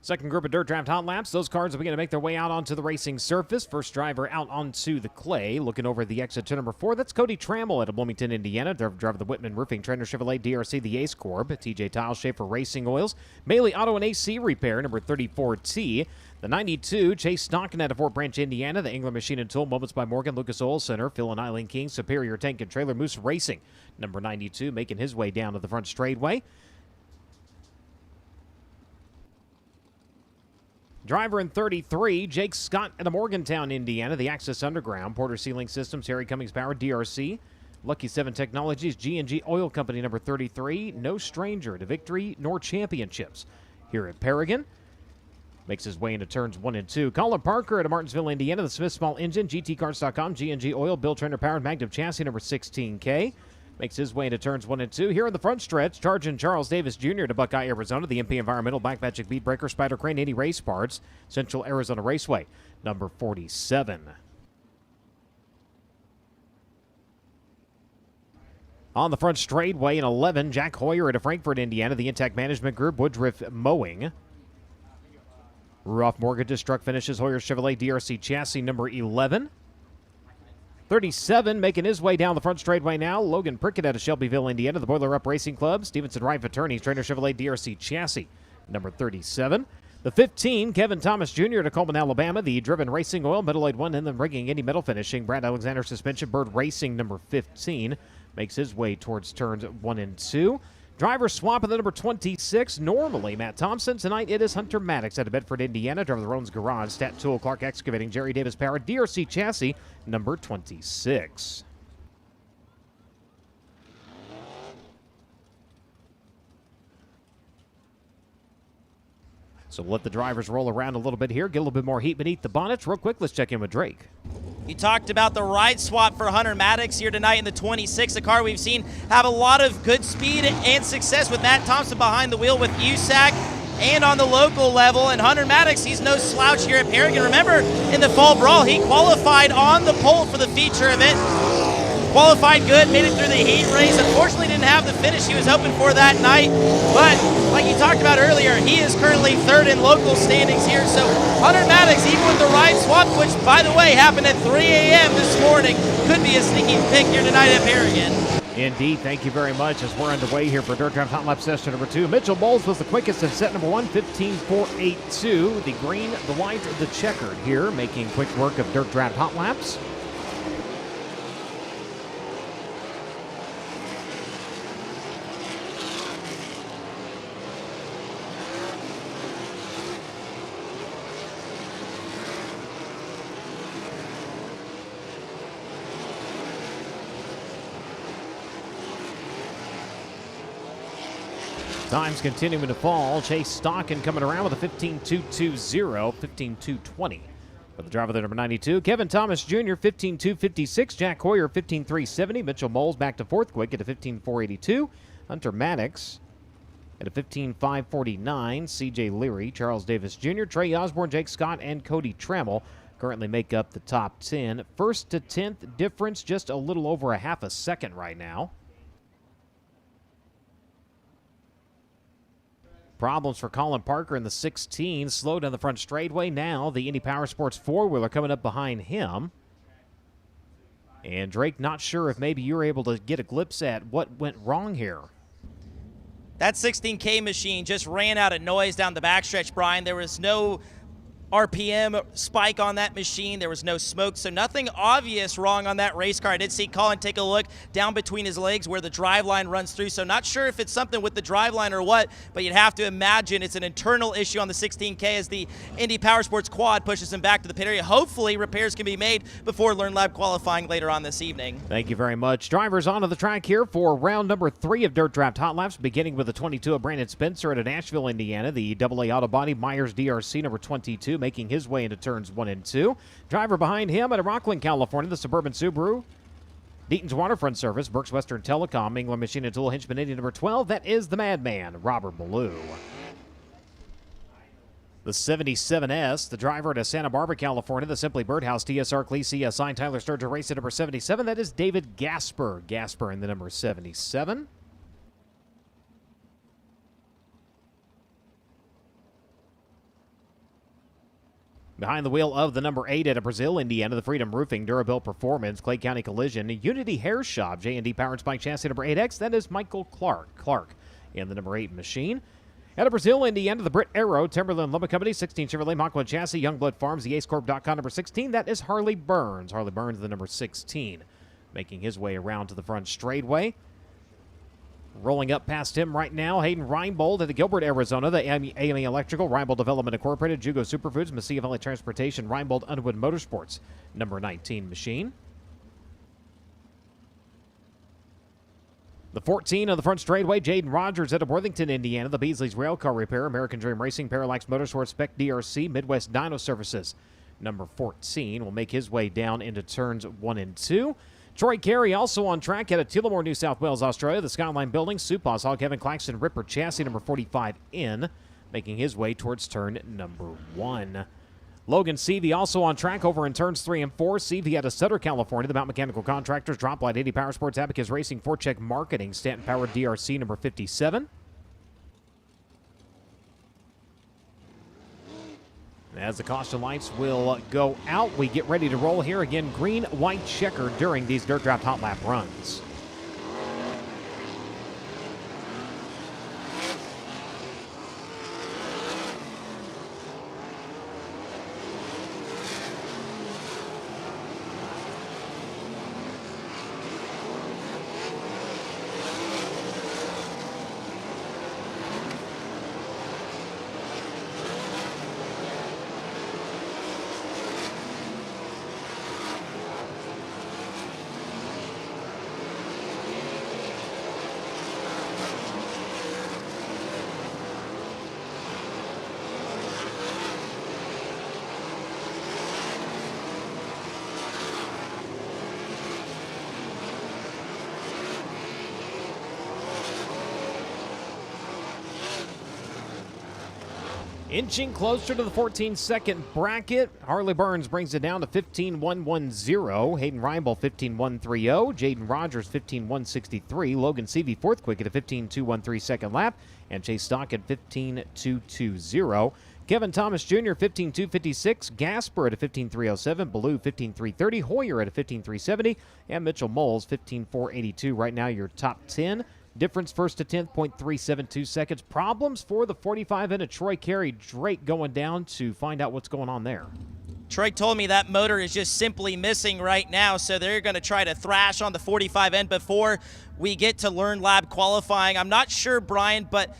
Second group of Dirt Draft Hot Laps. Those cars are beginning to make their way out onto the racing surface. First driver out onto the clay. Looking over the exit to number 4. That's Cody Trammell out of Bloomington, Indiana. Driver of the Whitman Roofing, Trainer Chevrolet, DRC, the Ace Corp. TJ Tile, Schaefer Racing Oils. Bailey Auto and AC Repair, number 34T. The 92, Chase Stockton out of Fort Branch, Indiana. The Engler Machine and Tool, Moments by Morgan, Lucas Oil Center. Phil and Eileen King, Superior Tank and Trailer, Moose Racing. Number 92, making his way down to the front straightaway. Driver in 33, Jake Scott out of Morgantown, Indiana. The Access Underground, Porter Sealing Systems, Harry Cummings Power, DRC. Lucky 7 Technologies, G&G Oil Company, number 33. No stranger to victory nor championships here at Paragon. Makes his way into turns 1 and 2. Colin Parker out of Martinsville, Indiana. The Smith Small Engine, GTCarts.com, G&G Oil, Bill Trainer Powered, Magnum Chassis, number 16K. Makes his way into turns 1 and 2. Here in the front stretch, Charging Charles Davis Jr. to Buckeye, Arizona. The MP Environmental, Black Magic Bead Breaker, Spider Crane, 80 Race Parts, Central Arizona Raceway, number 47. On the front straightway in 11, Jack Hoyer out of Frankfort, Indiana. The Intact Management Group, Woodruff Mowing. Ruoff Mortgages, Truck Finishes, Hoyer Chevrolet, DRC Chassis, number 11. 37, making his way down the front straightway now. Logan Prickett out of Shelbyville, Indiana. The Boiler Up Racing Club. Stevenson Wright Attorneys, Trainer Chevrolet, DRC Chassis, number 37. The 15, Kevin Thomas Jr. to Coleman, Alabama. The Driven Racing Oil, Middle-Aid 1, and then Rigging, Indy Metal Finishing. Brad Alexander Suspension, Bird Racing, number 15. Makes his way towards turns 1 and 2. Driver swap in the number 26. Normally, Matt Thompson. Tonight, it is Hunter Maddox out of Bedford, Indiana. Driver of the Roan's Garage. Stat Tool, Clark Excavating. Jerry Davis Power. DRC Chassis, number 26. So we'll let the drivers roll around a little bit here, get a little bit more heat beneath the bonnets. Real quick, let's check in with Drake. You talked about the ride swap for Hunter Maddox here tonight in the 26, a car we've seen have a lot of good speed and success with Matt Thompson behind the wheel with USAC and on the local level. And Hunter Maddox, he's no slouch here at Paragon. Remember, in the fall brawl, he qualified on the pole for the feature event. Qualified good, made it through the heat race. Unfortunately, didn't have the finish he was hoping for that night. But like you talked about earlier, he is currently 3rd in local standings here. So Hunter Maddox, even with the ride swap, which, by the way, happened at 3 a.m. this morning, could be a sneaky pick here tonight at Paragon. Indeed, thank you very much. As we're underway here for Dirt Draft Hot Lap session number 2. Mitchell Bowles was the quickest in set number 1, 15.482. The green, the white, the checkered here, making quick work of Dirt Draft Hot Laps. Times continuing to fall. Chase Stockin coming around with a 15.220, 15.220 for the driver, the number 92. Kevin Thomas Jr., 15.256. Jack Hoyer, 15.370. Mitchell Moles back to fourth quick at a 15.482. Hunter Maddox at a 15.549. CJ Leary, Charles Davis Jr., Trey Osborne, Jake Scott, and Cody Trammell currently make up the top 10. First to 10th difference, just a little over a half a second right now. Problems for Colin Parker in the 16. Slow down the front straightaway. Now the Indy Power Sports four-wheeler coming up behind him. And Drake, not sure if maybe you were able to get a glimpse at what went wrong here. That 16K machine just ran out of noise down the backstretch, Brian. There was no RPM spike on that machine. There was no smoke, so nothing obvious wrong on that race car. I did see Colin take a look down between his legs where the drive line runs through, so not sure if it's something with the drive line or what, but you'd have to imagine it's an internal issue on the 16K as the Indy Power Sports quad pushes him back to the pit area. Hopefully repairs can be made before Learn Lab qualifying later on this evening. Thank you very much. Drivers onto the track here for round number 3 of Dirt Draft Hot Laps, beginning with the 22 of Brandon Spencer out of Nashville, Indiana. The AA Auto Body Myers DRC number 22 making his way into turns 1 and 2. Driver behind him out of Rockland, California, the Suburban Subaru. Deaton's Waterfront Service, Berks Western Telecom, England Machine and Tool, Hinchman Indy number 12. That is the Madman, Robert Ballou. The 77S, the driver to Santa Barbara, California, the Simply Birdhouse TSR Clee CSI Tyler Sturgeon Race at number 77. That is David Gasper. Gasper in the number 77. Behind the wheel of the number 8 out of Brazil, Indiana, the Freedom Roofing, Durabill Performance, Clay County Collision, Unity Hair Shop, J&D Powered Spike Chassis number 8X. That is Michael Clark in the number 8 machine. Out of Brazil, Indiana, the Brit Aero, Timberland Lumber Company, 16 Chevrolet, Machwood Chassis, Youngblood Farms, the AceCorp.com number 16. That is Harley Burns. Harley Burns, the number 16, making his way around to the front straightaway. Rolling up past him right now, Hayden Reinbold at the Gilbert, Arizona, the AME Electrical, Reinbold Development Incorporated, Jugo Superfoods, Mesilla Valley Transportation, Reinbold Underwood Motorsports, number 19 machine. The 14 on the front straightaway, Jaden Rogers out of Worthington, Indiana, the Beasley's Railcar Repair, American Dream Racing, Parallax Motorsports, Spec DRC, Midwest Dyno Services, number 14, will make his way down into turns 1 and 2. Troy Carey also on track out of Tullamore, New South Wales, Australia. The Skyline Building, Supos, Hog Kevin Claxton, Ripper Chassis, number 45 in, making his way towards turn number 1. Logan Seavey also on track over in turns 3 and 4. Seavey out of Sutter, California. The Mount Mechanical Contractors, Droplight, 80 Power Sports, Abacus Racing, Forecheck Marketing, Stanton Powered DRC, number 57. As the caution lights will go out, we get ready to roll here. Again, green, white, checker during these Dirt Draft Hot Lap runs. Inching closer to the 14-second bracket. Harley Burns brings it down to 15.110. Hayden Reinbold 15.130. Jaden Rogers 15.163. Logan Seavey fourth quick at a 15.213 second lap. And Chase Stock at 15.220. Kevin Thomas Jr. 15.256, Gasper at a 15.307, Ballou 15.330, Hoyer at a 15.370, and Mitchell Moles 15.482. Right now, your top 10. Difference first to 10th, 0.372 seconds. Problems for the 45 in a Troy Carey. Drake going down to find out what's going on there. Troy told me that motor is just simply missing right now, so they're going to try to thrash on the 45 end before we get to Learn Lab qualifying. I'm not sure, Brian, but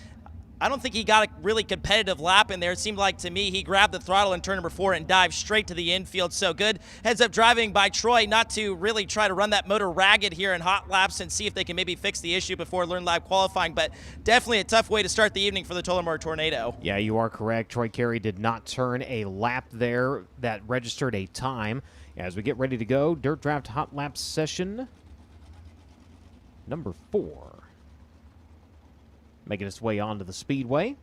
I don't think he got a really competitive lap in there. It seemed like to me he grabbed the throttle in turn number 4 and dived straight to the infield. So good heads-up driving by Troy not to really try to run that motor ragged here in hot laps and see if they can maybe fix the issue before Learn Lab qualifying. But definitely a tough way to start the evening for the Tullamore Tornado. Yeah, you are correct. Troy Carey did not turn a lap there that registered a time. As we get ready to go, Dirt Draft Hot Lap session number 4. Making its way onto the Speedway.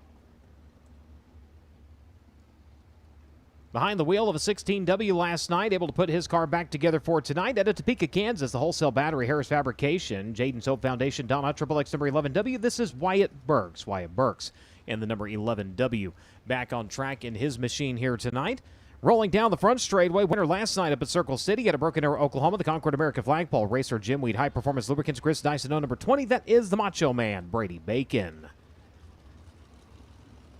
Behind the wheel of a 16W last night, able to put his car back together for tonight at Topeka, Kansas, the Wholesale Battery, Harris Fabrication, Jaden Soap Foundation, Donna, XXX number 11W. This is Wyatt Burks. Wyatt Burks in the number 11W. Back on track in his machine here tonight. Rolling down the front straightaway, winner last night up at Circle City at a Broken Arrow, Oklahoma, the Concord American Flagpole racer Jim Weed, High Performance Lubricants, Chris Dyson, number 20. That is the Macho Man, Brady Bacon.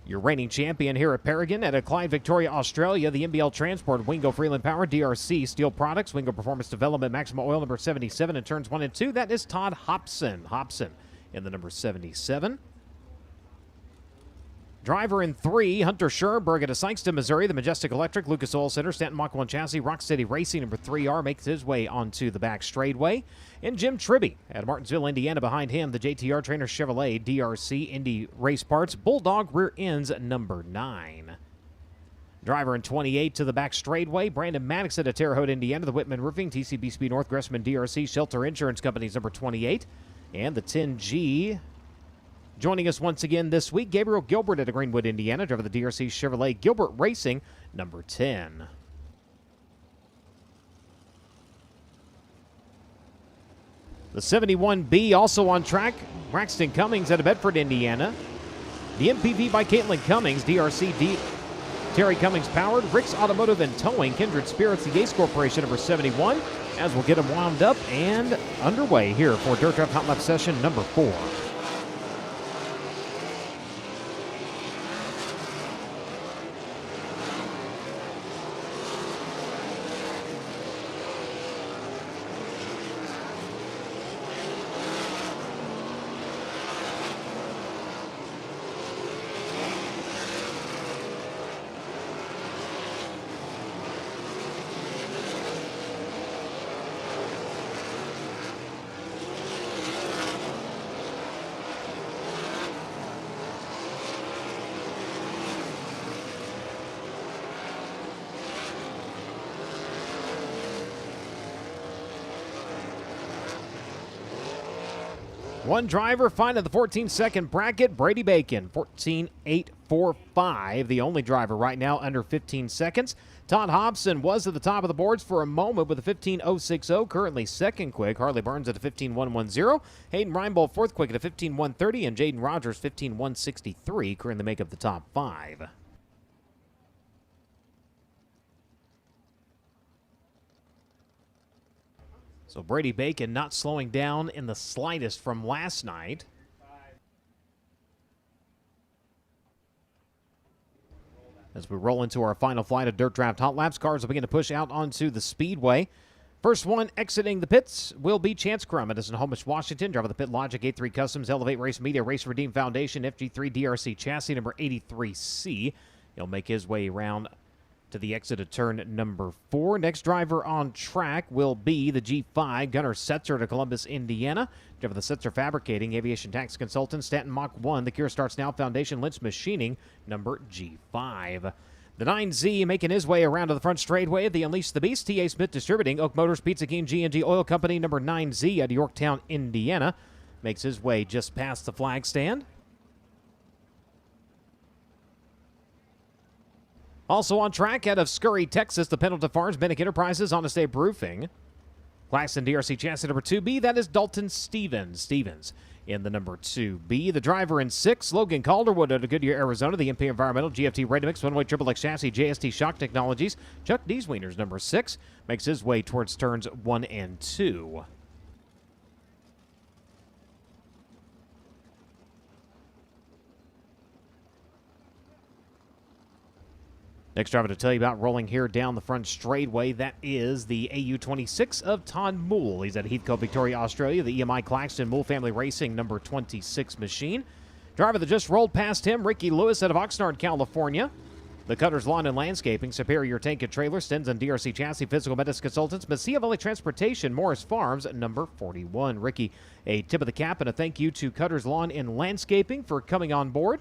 Your reigning champion here at Paragon at a Clyde, Victoria, Australia, the NBL Transport, Wingo Freeland Power, DRC, Steel Products, Wingo Performance Development, Maxima Oil, number 77 in turns 1 and 2. That is Todd Hobson. Hobson in the number 77. Driver in 3, Hunter Scherberg at a Sykeston, Missouri, the Majestic Electric, Lucas Oil Center, Stanton Mach 1 Chassis, Rock City Racing, number 3R, makes his way onto the back straightaway. And Jim Tribby at Martinsville, Indiana, behind him, the JTR Trainer Chevrolet, DRC, Indy Race Parts, Bulldog Rear Ends, number 9. Driver in 28 to the back straightaway, Brandon Maddox at a Terre Haute, Indiana, the Whitman Roofing, TCB Speed North, Gressman DRC, Shelter Insurance Company's number 28. And the 10G... Joining us once again this week, Gabriel Gilbert at Greenwood, Indiana, driver of the DRC Chevrolet Gilbert Racing, number 10. The 71B also on track, Braxton Cummings out of Bedford, Indiana. The MPV by Caitlin Cummings, DRC Terry Cummings powered, Rick's Automotive and Towing, Kindred Spirits, the Ace Corporation, number 71, as we'll get them wound up and underway here for Dirt Draft Hot Lap session number 4. One driver finding the 14-second bracket, Brady Bacon, 14.845, the only driver right now under 15 seconds. Todd Hobson was at the top of the boards for a moment with a 15.060, currently second quick. Harley Burns at a 15.110. Hayden Reinbold fourth quick at a 15.130, and Jaden Rogers 15.163 currently make up the top 5. So Brady Bacon not slowing down in the slightest from last night. As we roll into our final flight of Dirt Draft Hot Laps, cars will begin to push out onto the Speedway. First one exiting the pits will be Chance Crum. It is in Homebush, Washington. Driver of the Pit Logic, 83 Customs, Elevate Race Media, Race Redeem Foundation, FG3 DRC chassis number 83C. He'll make his way around to the exit of turn number 4. Next driver on track will be the G5, Gunnar Setzer to Columbus, Indiana. Driver the Setzer Fabricating, Aviation Tax Consultant, Stanton Mach 1, the Cure Starts Now Foundation, Lynch Machining, number G5. The 9Z making his way around to the front straightway, the Unleash the Beast, T.A. Smith Distributing, Oak Motors, Pizza King, G&G Oil Company, number 9Z out of Yorktown, Indiana. Makes his way just past the flag stand. Also on track out of Scurry, Texas, the Pendleton Farms, Bennick Enterprises, Honest Abe Roofing. Claxton DRC chassis number 2B, that is Dalton Stevens. In the number 2B, the driver in 6, Logan Calderwood out of Goodyear, Arizona. The MP Environmental GFT Ready-Mix One-Way Triple X Chassis JST Shock Technologies. Chuck Dieswiener's number 6 makes his way towards turns 1 and 2. Next driver to tell you about rolling here down the front straightaway, that is the AU26 of Todd Moole. He's at Heathcote, Victoria, Australia, the EMI Claxton Moole Family Racing number 26 machine. Driver that just rolled past him, Ricky Lewis out of Oxnard, California. The Cutters Lawn and Landscaping, Superior Tank and Trailer, Stinson DRC Chassis, Physical Medicine Consultants, Mesilla Valley Transportation, Morris Farms, number 41. Ricky, a tip of the cap and a thank you to Cutters Lawn and Landscaping for coming on board.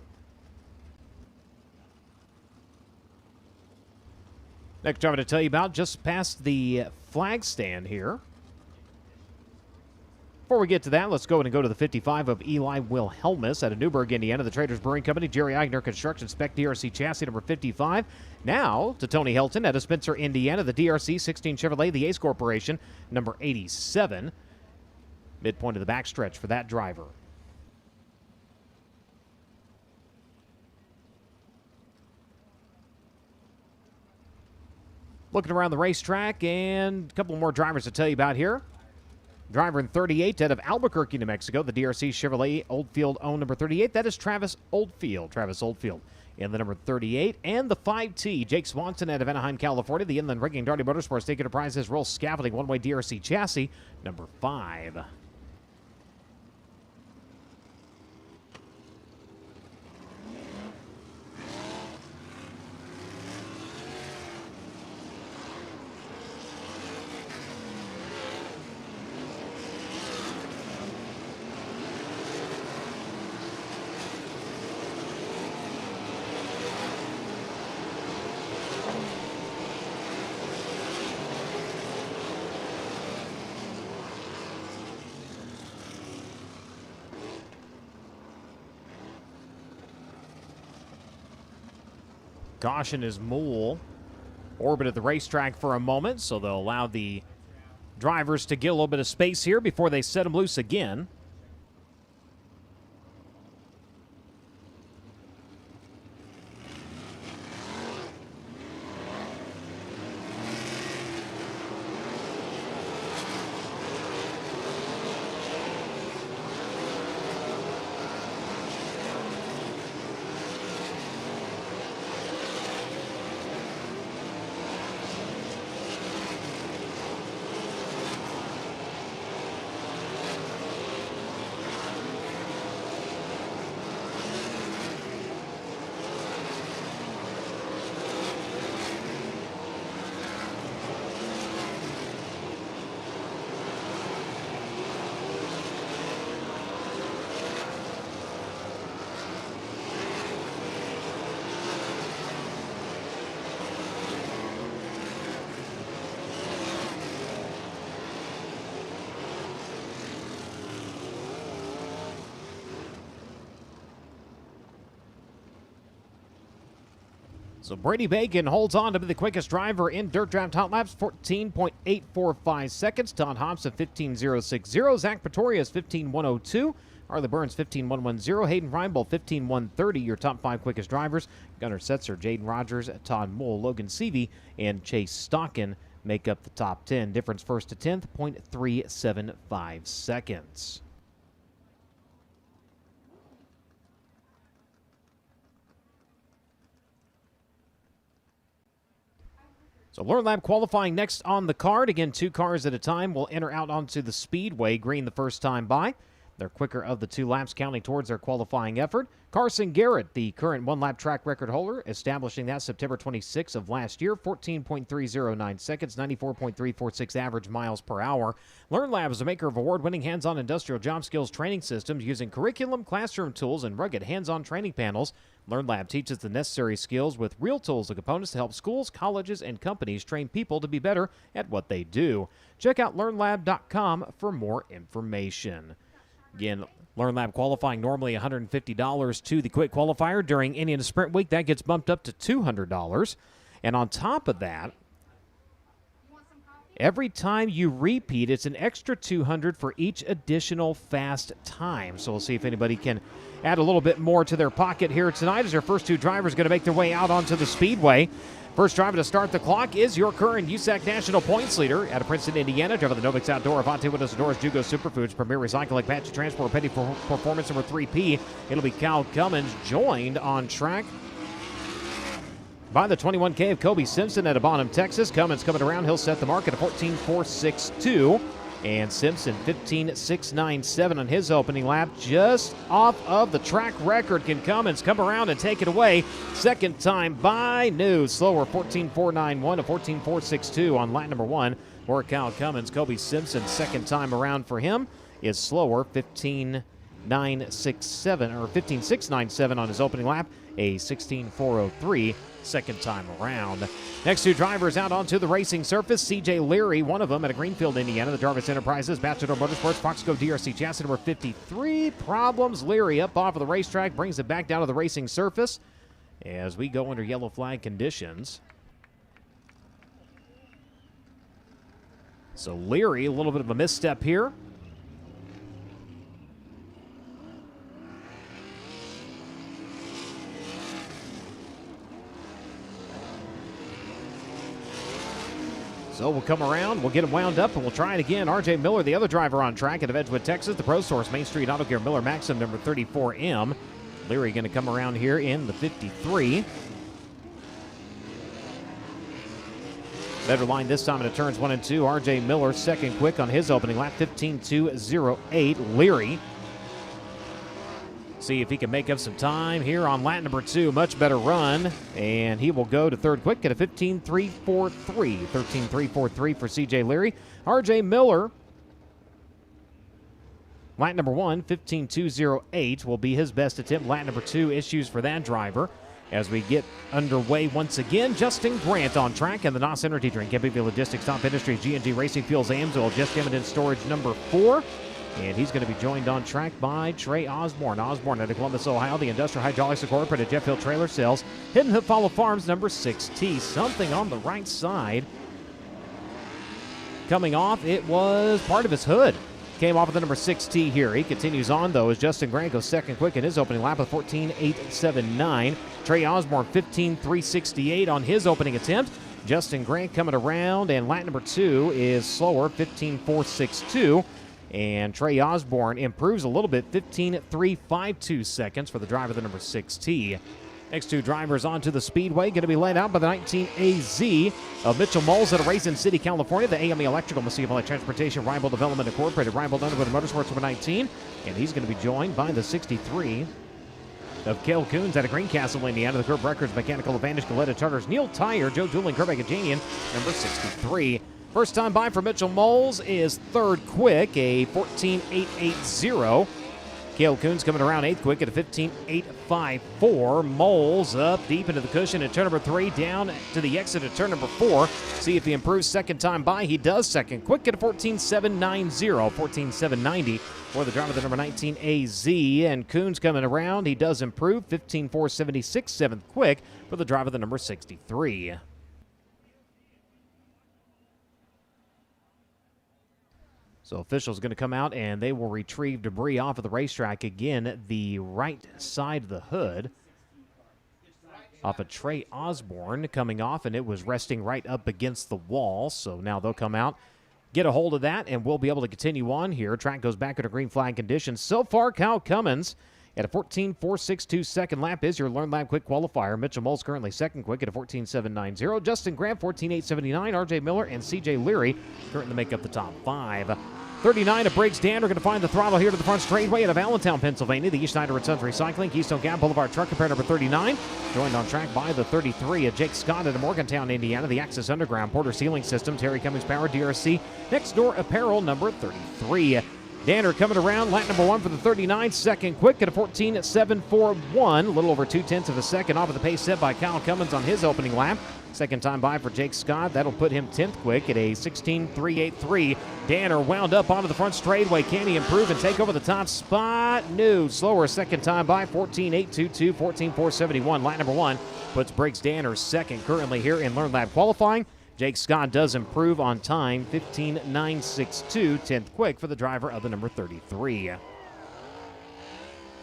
Next driver to tell you about, just past the flag stand here. Before we get to that, let's go and go to the 55 of Eli Wilhelmus out of Newburgh, Indiana. The Traders Brewing Company, Jerry Eigner Construction Spec DRC Chassis number 55. Now to Tony Hilton out of Spencer, Indiana. The DRC 16 Chevrolet, the Ace Corporation, number 87. Midpoint of the backstretch for that driver. Looking around the racetrack, and a couple more drivers to tell you about here. Driver in 38 out of Albuquerque, New Mexico, the DRC Chevrolet Oldfield owned number 38. That is Travis Oldfield. In the number 38. And the 5T, Jake Swanson out of Anaheim, California. The Inland Rigging Darty Motorsports Take Enterprises Roll Scaffolding One-Way DRC Chassis number 5. Caution is Moole orbited the racetrack for a moment, so they'll allow the drivers to get a little bit of space here before they set them loose again. So Brady Bacon holds on to be the quickest driver in Dirt Draft Hot Laps, 14.845 seconds. Todd Hobson, 15.060. Zach Pretorius, 15.102. Harley Burns, 15.110. Hayden Reinbold, 15.130. Your top 5 quickest drivers. Gunnar Setzer, Jaden Rogers, Todd Moole, Logan Seavey, and Chase Stockin make up the top 10. Difference first to 10th, 0.375 seconds. So Learn Lab qualifying next on the card. Again, 2 cars at a time will enter out onto the Speedway. Green the first time by. They're quicker of the 2 laps, counting towards their qualifying effort. Carson Garrett, the current 1-lap track record holder, establishing that September 26 of last year, 14.309 seconds, 94.346 average miles per hour. Learn Lab is a maker of award-winning hands-on industrial job skills training systems using curriculum, classroom tools, and rugged hands-on training panels. Learn Lab teaches the necessary skills with real tools and components to help schools, colleges, and companies train people to be better at what they do. Check out LearnLab.com for more information. Again, Learn Lab qualifying normally $150 to the quick qualifier. During Indiana Sprint Week, that gets bumped up to $200. And on top of that, Every time you repeat, it's an extra 200 for each additional fast time. So we'll see if anybody can add a little bit more to their pocket here tonight as our first two drivers going to make their way out onto the Speedway. First driver to start the clock is your current USAC National Points leader out of Princeton, Indiana. Driver the Novix Outdoor, Avante Windows and Doors, Jugo Superfoods, Premier Recycling, Apache Transport, Petty Performance number 3P. It'll be Cal Cummins, joined on track by the 21K of Kobe Simpson out of Bonham, Texas. Cummins coming around. He'll set the mark at a 14.462. And Simpson 15.697 on his opening lap. Just off of the track record. Can Cummins come around and take it away? Second time by new. Slower 14.491 to 14.462 on lap number 1 for Cal Cummins. Kobe Simpson, second time around for him, is slower 15.967 or 15.697 on his opening lap. A 16.403 second time around. Next two drivers out onto the racing surface. CJ Leary, one of them out of Greenfield, Indiana. The Jarvis Enterprises, Bachelor Motorsports, Foxco DRC chassis number 53. Problems. Leary up off of the racetrack, brings it back down to the racing surface as we go under yellow flag conditions. So Leary, a little bit of a misstep here. So we'll come around, we'll get him wound up, and we'll try it again. RJ Miller, the other driver on track out of Edgewood, Texas. The Pro Source Main Street Auto Gear Miller Maxim number 34M. Leary going to come around here in the 53. Better line this time into turns 1 and 2. RJ Miller second quick on his opening lap, 15.208. Leary, see if he can make up some time here on lap number 2. Much better run, and he will go to third quick at a 15.343. 13.343 for CJ Leary. RJ Miller, lap number 1, 15.208 will be his best attempt. Lap number 2, issues for that driver. As we get underway once again, Justin Grant on track and the NOS Energy Drink, MPV Logistics, Top Industries, G&G Racing Fuels, Amsoil, Just Eminent Storage number 4. And he's going to be joined on track by Trey Osborne. Osborne out of Columbus, Ohio, the Industrial Hydraulics Incorporated, Jeff Hill Trailer Sales, Hidden Hook Follow Farms, number 6T. Something on the right side. Coming off, it was part of his hood. Came off of the number 6T here. He continues on, though, as Justin Grant goes second quick in his opening lap of 14.879. Trey Osborne, 15.368 on his opening attempt. Justin Grant coming around, and lap number 2 is slower, 15.462. And Trey Osborne improves a little bit, 15.352 seconds for the driver, the number 6T. Next two drivers onto the Speedway, going to be led out by the 19AZ of Mitchell Moles out of Raisin City, California. The AME Electrical, Messiah Light Transportation, Reinbold Development Incorporated, Reinbold Underwood Motorsports number 19. And he's going to be joined by the 63 of Cale Coons out of Greencastle, Indiana. The Curb Records, Mechanical Advantage, Galetta Charters, Neil Tyer, Joe Dooling, Kerbeck Janian, number 63. First time by for Mitchell Moles is third quick, a 14.880. Cale Coons coming around 8th quick at a 15.854. Moles up deep into the cushion at turn number 3, down to the exit at turn number 4. See if he improves second time by. He does second quick at a 14.790. 14.790 for the driver, the number 19 AZ. And Coons coming around. He does improve. 15.476, 7th quick for the driver, the number 63. So officials going to come out and they will retrieve debris off of the racetrack. Again, the right side of the hood off of Trey Osborne coming off, and it was resting right up against the wall. So now they'll come out, get a hold of that, and we'll be able to continue on here. Track goes back under green flag conditions. So far, Cal Cummins at a 14.462 second lap is your Learn Lab Quick qualifier. Mitchell Moles currently second quick at a 14.790. Justin Grant, 14.879. RJ Miller and CJ Leary currently make up the top 5. 39 of Briggs Dan are going to find the throttle here to the front straightaway out of Allentown, Pennsylvania. The E. Schneider & Sons Recycling, Keystone Gap Boulevard Truck Repair number 39. Joined on track by the 33 of Jake Scott out of Morgantown, Indiana. The Axis Underground, Porter Sealing System, Terry Cummings Power, DRC. Next Door Apparel number 33. Danner coming around, lap number 1 for the 39, second quick at a 14.741, a little over 0.2 of a second off of the pace set by Kyle Cummins on his opening lap. Second time by for Jake Scott. That'll put him 10th quick at a 16.383. Danner wound up onto the front straightaway. Can he improve and take over the top spot? No. Slower second time by, 14.822, 14.471. Lap number 1 puts Briggs Danner second currently here in Learn Lab qualifying. Jake Scott does improve on time, 15.962, 10th quick for the driver of the number 33.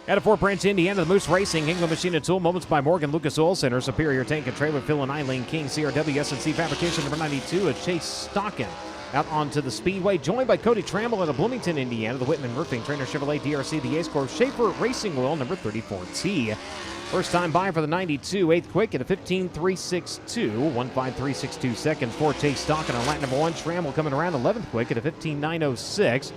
At a Fort Branch, Indiana, the Moose Racing, England Machine and Tool, Moments by Morgan, Lucas Oil Center, Superior Tank and Trailer, Phil and Eileen King, CRW, S&C Fabrication, number 92, of Chase Stockin. Out onto the Speedway, joined by Cody Trammell out of Bloomington, Indiana, the Whitman Roofing, Trainer Chevrolet, DRC, the Ace Corps, Schaefer Racing Oil, number 34T. First time by for the 92, 8th quick at a 15.362, 1.5362 seconds for Chase Stockin on lap number 1. Trammell coming around 11th quick at a 15.906.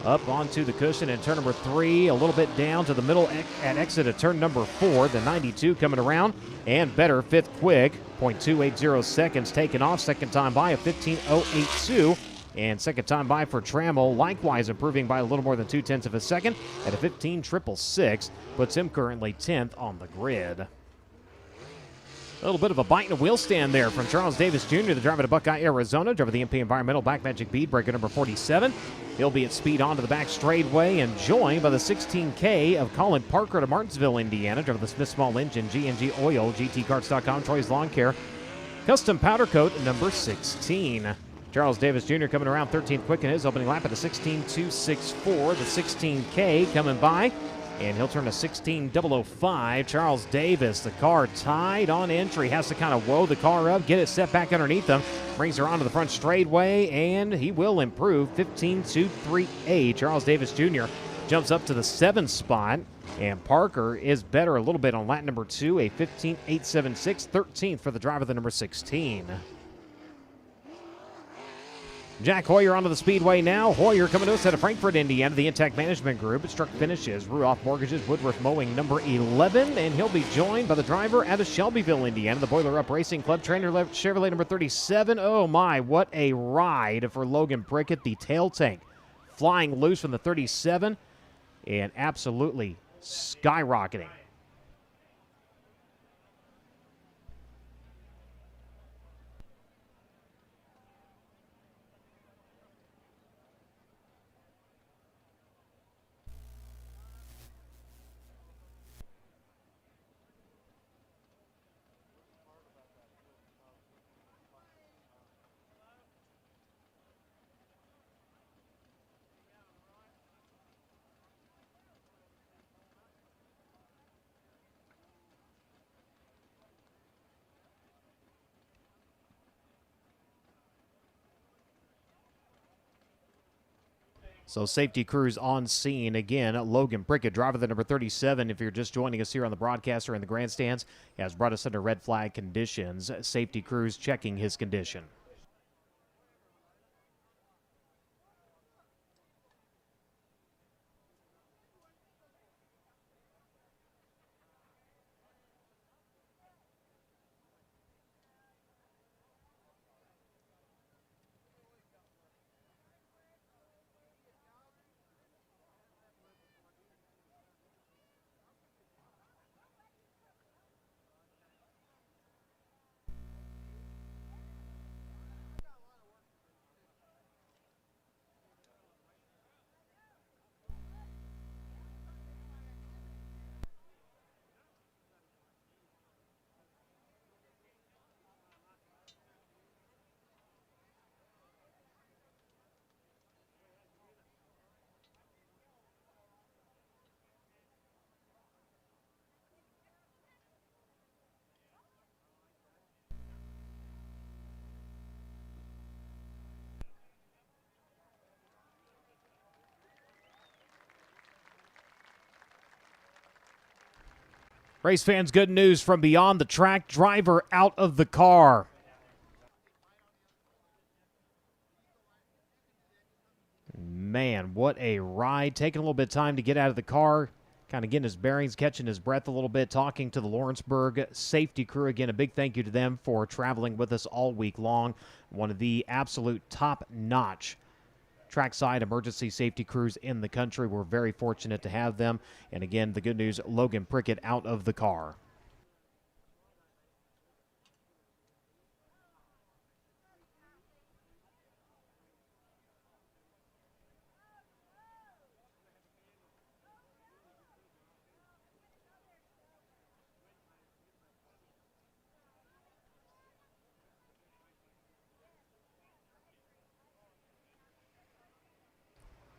Up onto the cushion in turn number 3, a little bit down to the middle at exit of turn number 4. The 92 coming around and better 5th quick, 0.280 seconds taken off. Second time by a 15.082. And second time by for Trammell, likewise improving by a little more than 0.2 of a second at a 15.666. Puts him currently 10th on the grid. A little bit of a bite and a wheel stand there from Charles Davis Jr., the driver to Buckeye, Arizona, driver of the MP Environmental Black Magic Bead, breaker number 47. He'll be at speed onto the back straightaway and joined by the 16K of Colin Parker to Martinsville, Indiana, driver of the Smith Small Engine, G&G Oil, GTCarts.com, Troy's Lawn Care, custom powder coat number 16. Charles Davis Jr. coming around 13th quick in his opening lap at a 16.264. The 16K coming by. And he'll turn a 16.005. Charles Davis, the car tied on entry, has to kind of woe the car up, get it set back underneath him, brings her onto the front straightaway, and he will improve 15.238. Charles Davis Jr. jumps up to the 7th spot, and Parker is better a little bit on lap number 2, a 15.876, 13th for the driver of the number 16. Jack Hoyer onto the Speedway now. Hoyer coming to us out of Frankfort, Indiana, the Intact Management Group. It struck finishes, Ruoff Mortgages, Woodworth Mowing, number 11, and he'll be joined by the driver out of Shelbyville, Indiana, the Boiler Up Racing Club, Trainer Chevrolet, number 37. Oh my, what a ride for Logan Prickett, the tail tank flying loose from the 37 and absolutely skyrocketing. So safety crews on scene again. Logan Prickett, driver of the number 37, if you're just joining us here on the broadcast or in the grandstands, has brought us under red flag conditions. Safety crews checking his condition. Race fans, good news from beyond the track. Driver out of the car. Man, what a ride. Taking a little bit of time to get out of the car. Kind of getting his bearings, catching his breath a little bit, talking to the Lawrenceburg safety crew. Again, a big thank you to them for traveling with us all week long. One of the absolute top-notch trackside emergency safety crews in the country. We're very fortunate to have them. And again, the good news, Logan Prickett out of the car.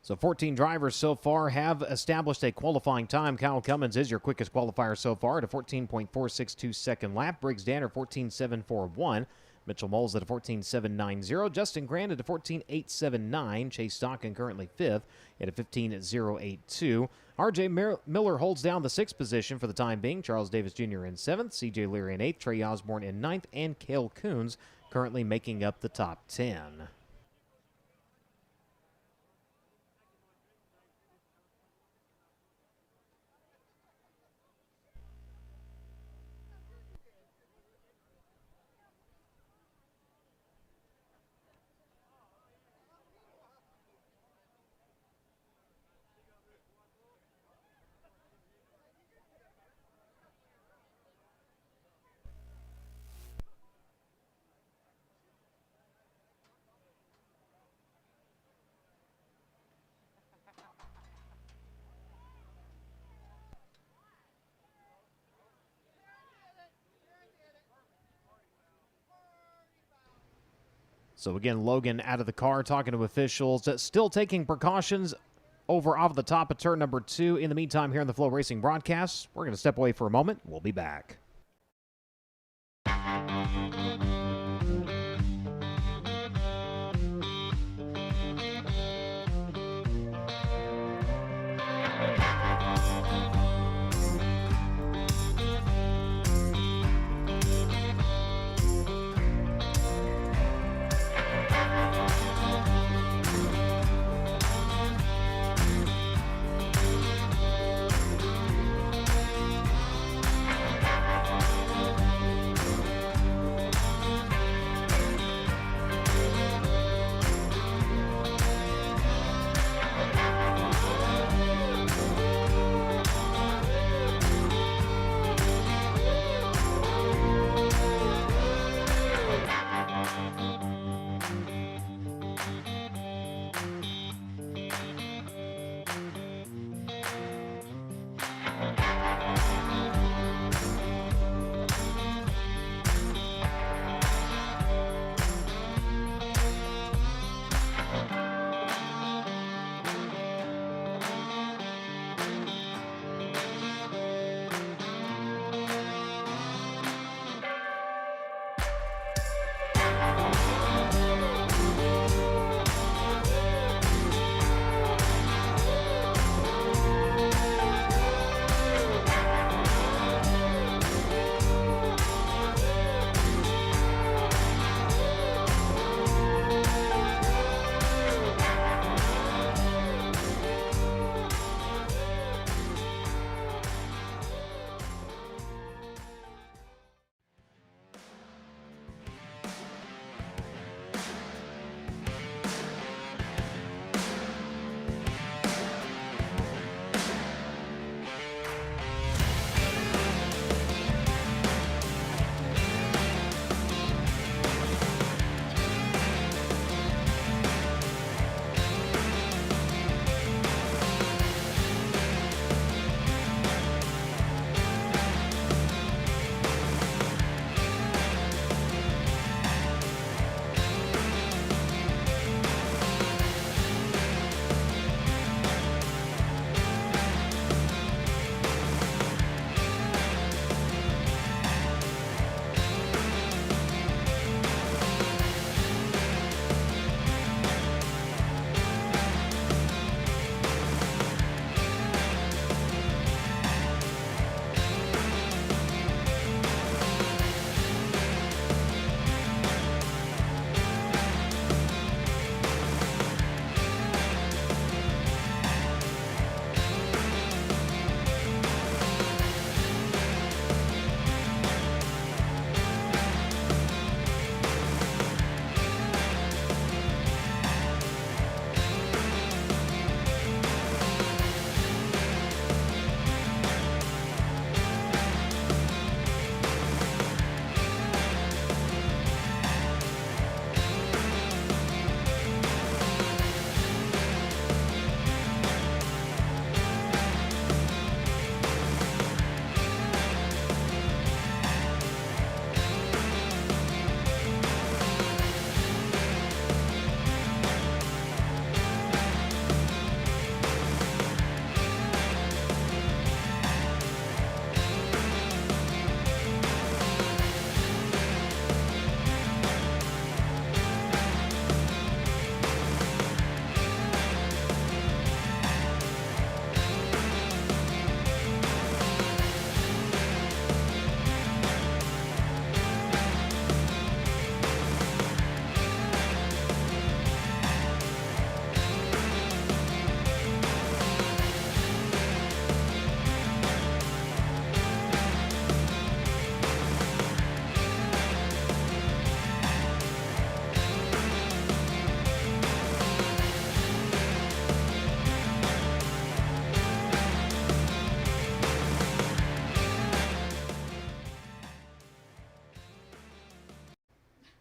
So 14 drivers so far have established a qualifying time. Kyle Cummins is your quickest qualifier so far at a 14.462 second lap. Briggs Danner 14.741. Mitchell Moles at a 14.790. Justin Grant at a 14.879. Chase Stocking currently 5th at a 15.082. R.J. Miller holds down the 6th position for the time being. Charles Davis Jr. in 7th. C.J. Leary in 8th. Trey Osborne in 9th. And Cale Coons currently making up the top 10. So again, Logan out of the car talking to officials, still taking precautions over off the top of turn number 2. In the meantime, here on the FloRacing broadcast, we're going to step away for a moment. We'll be back.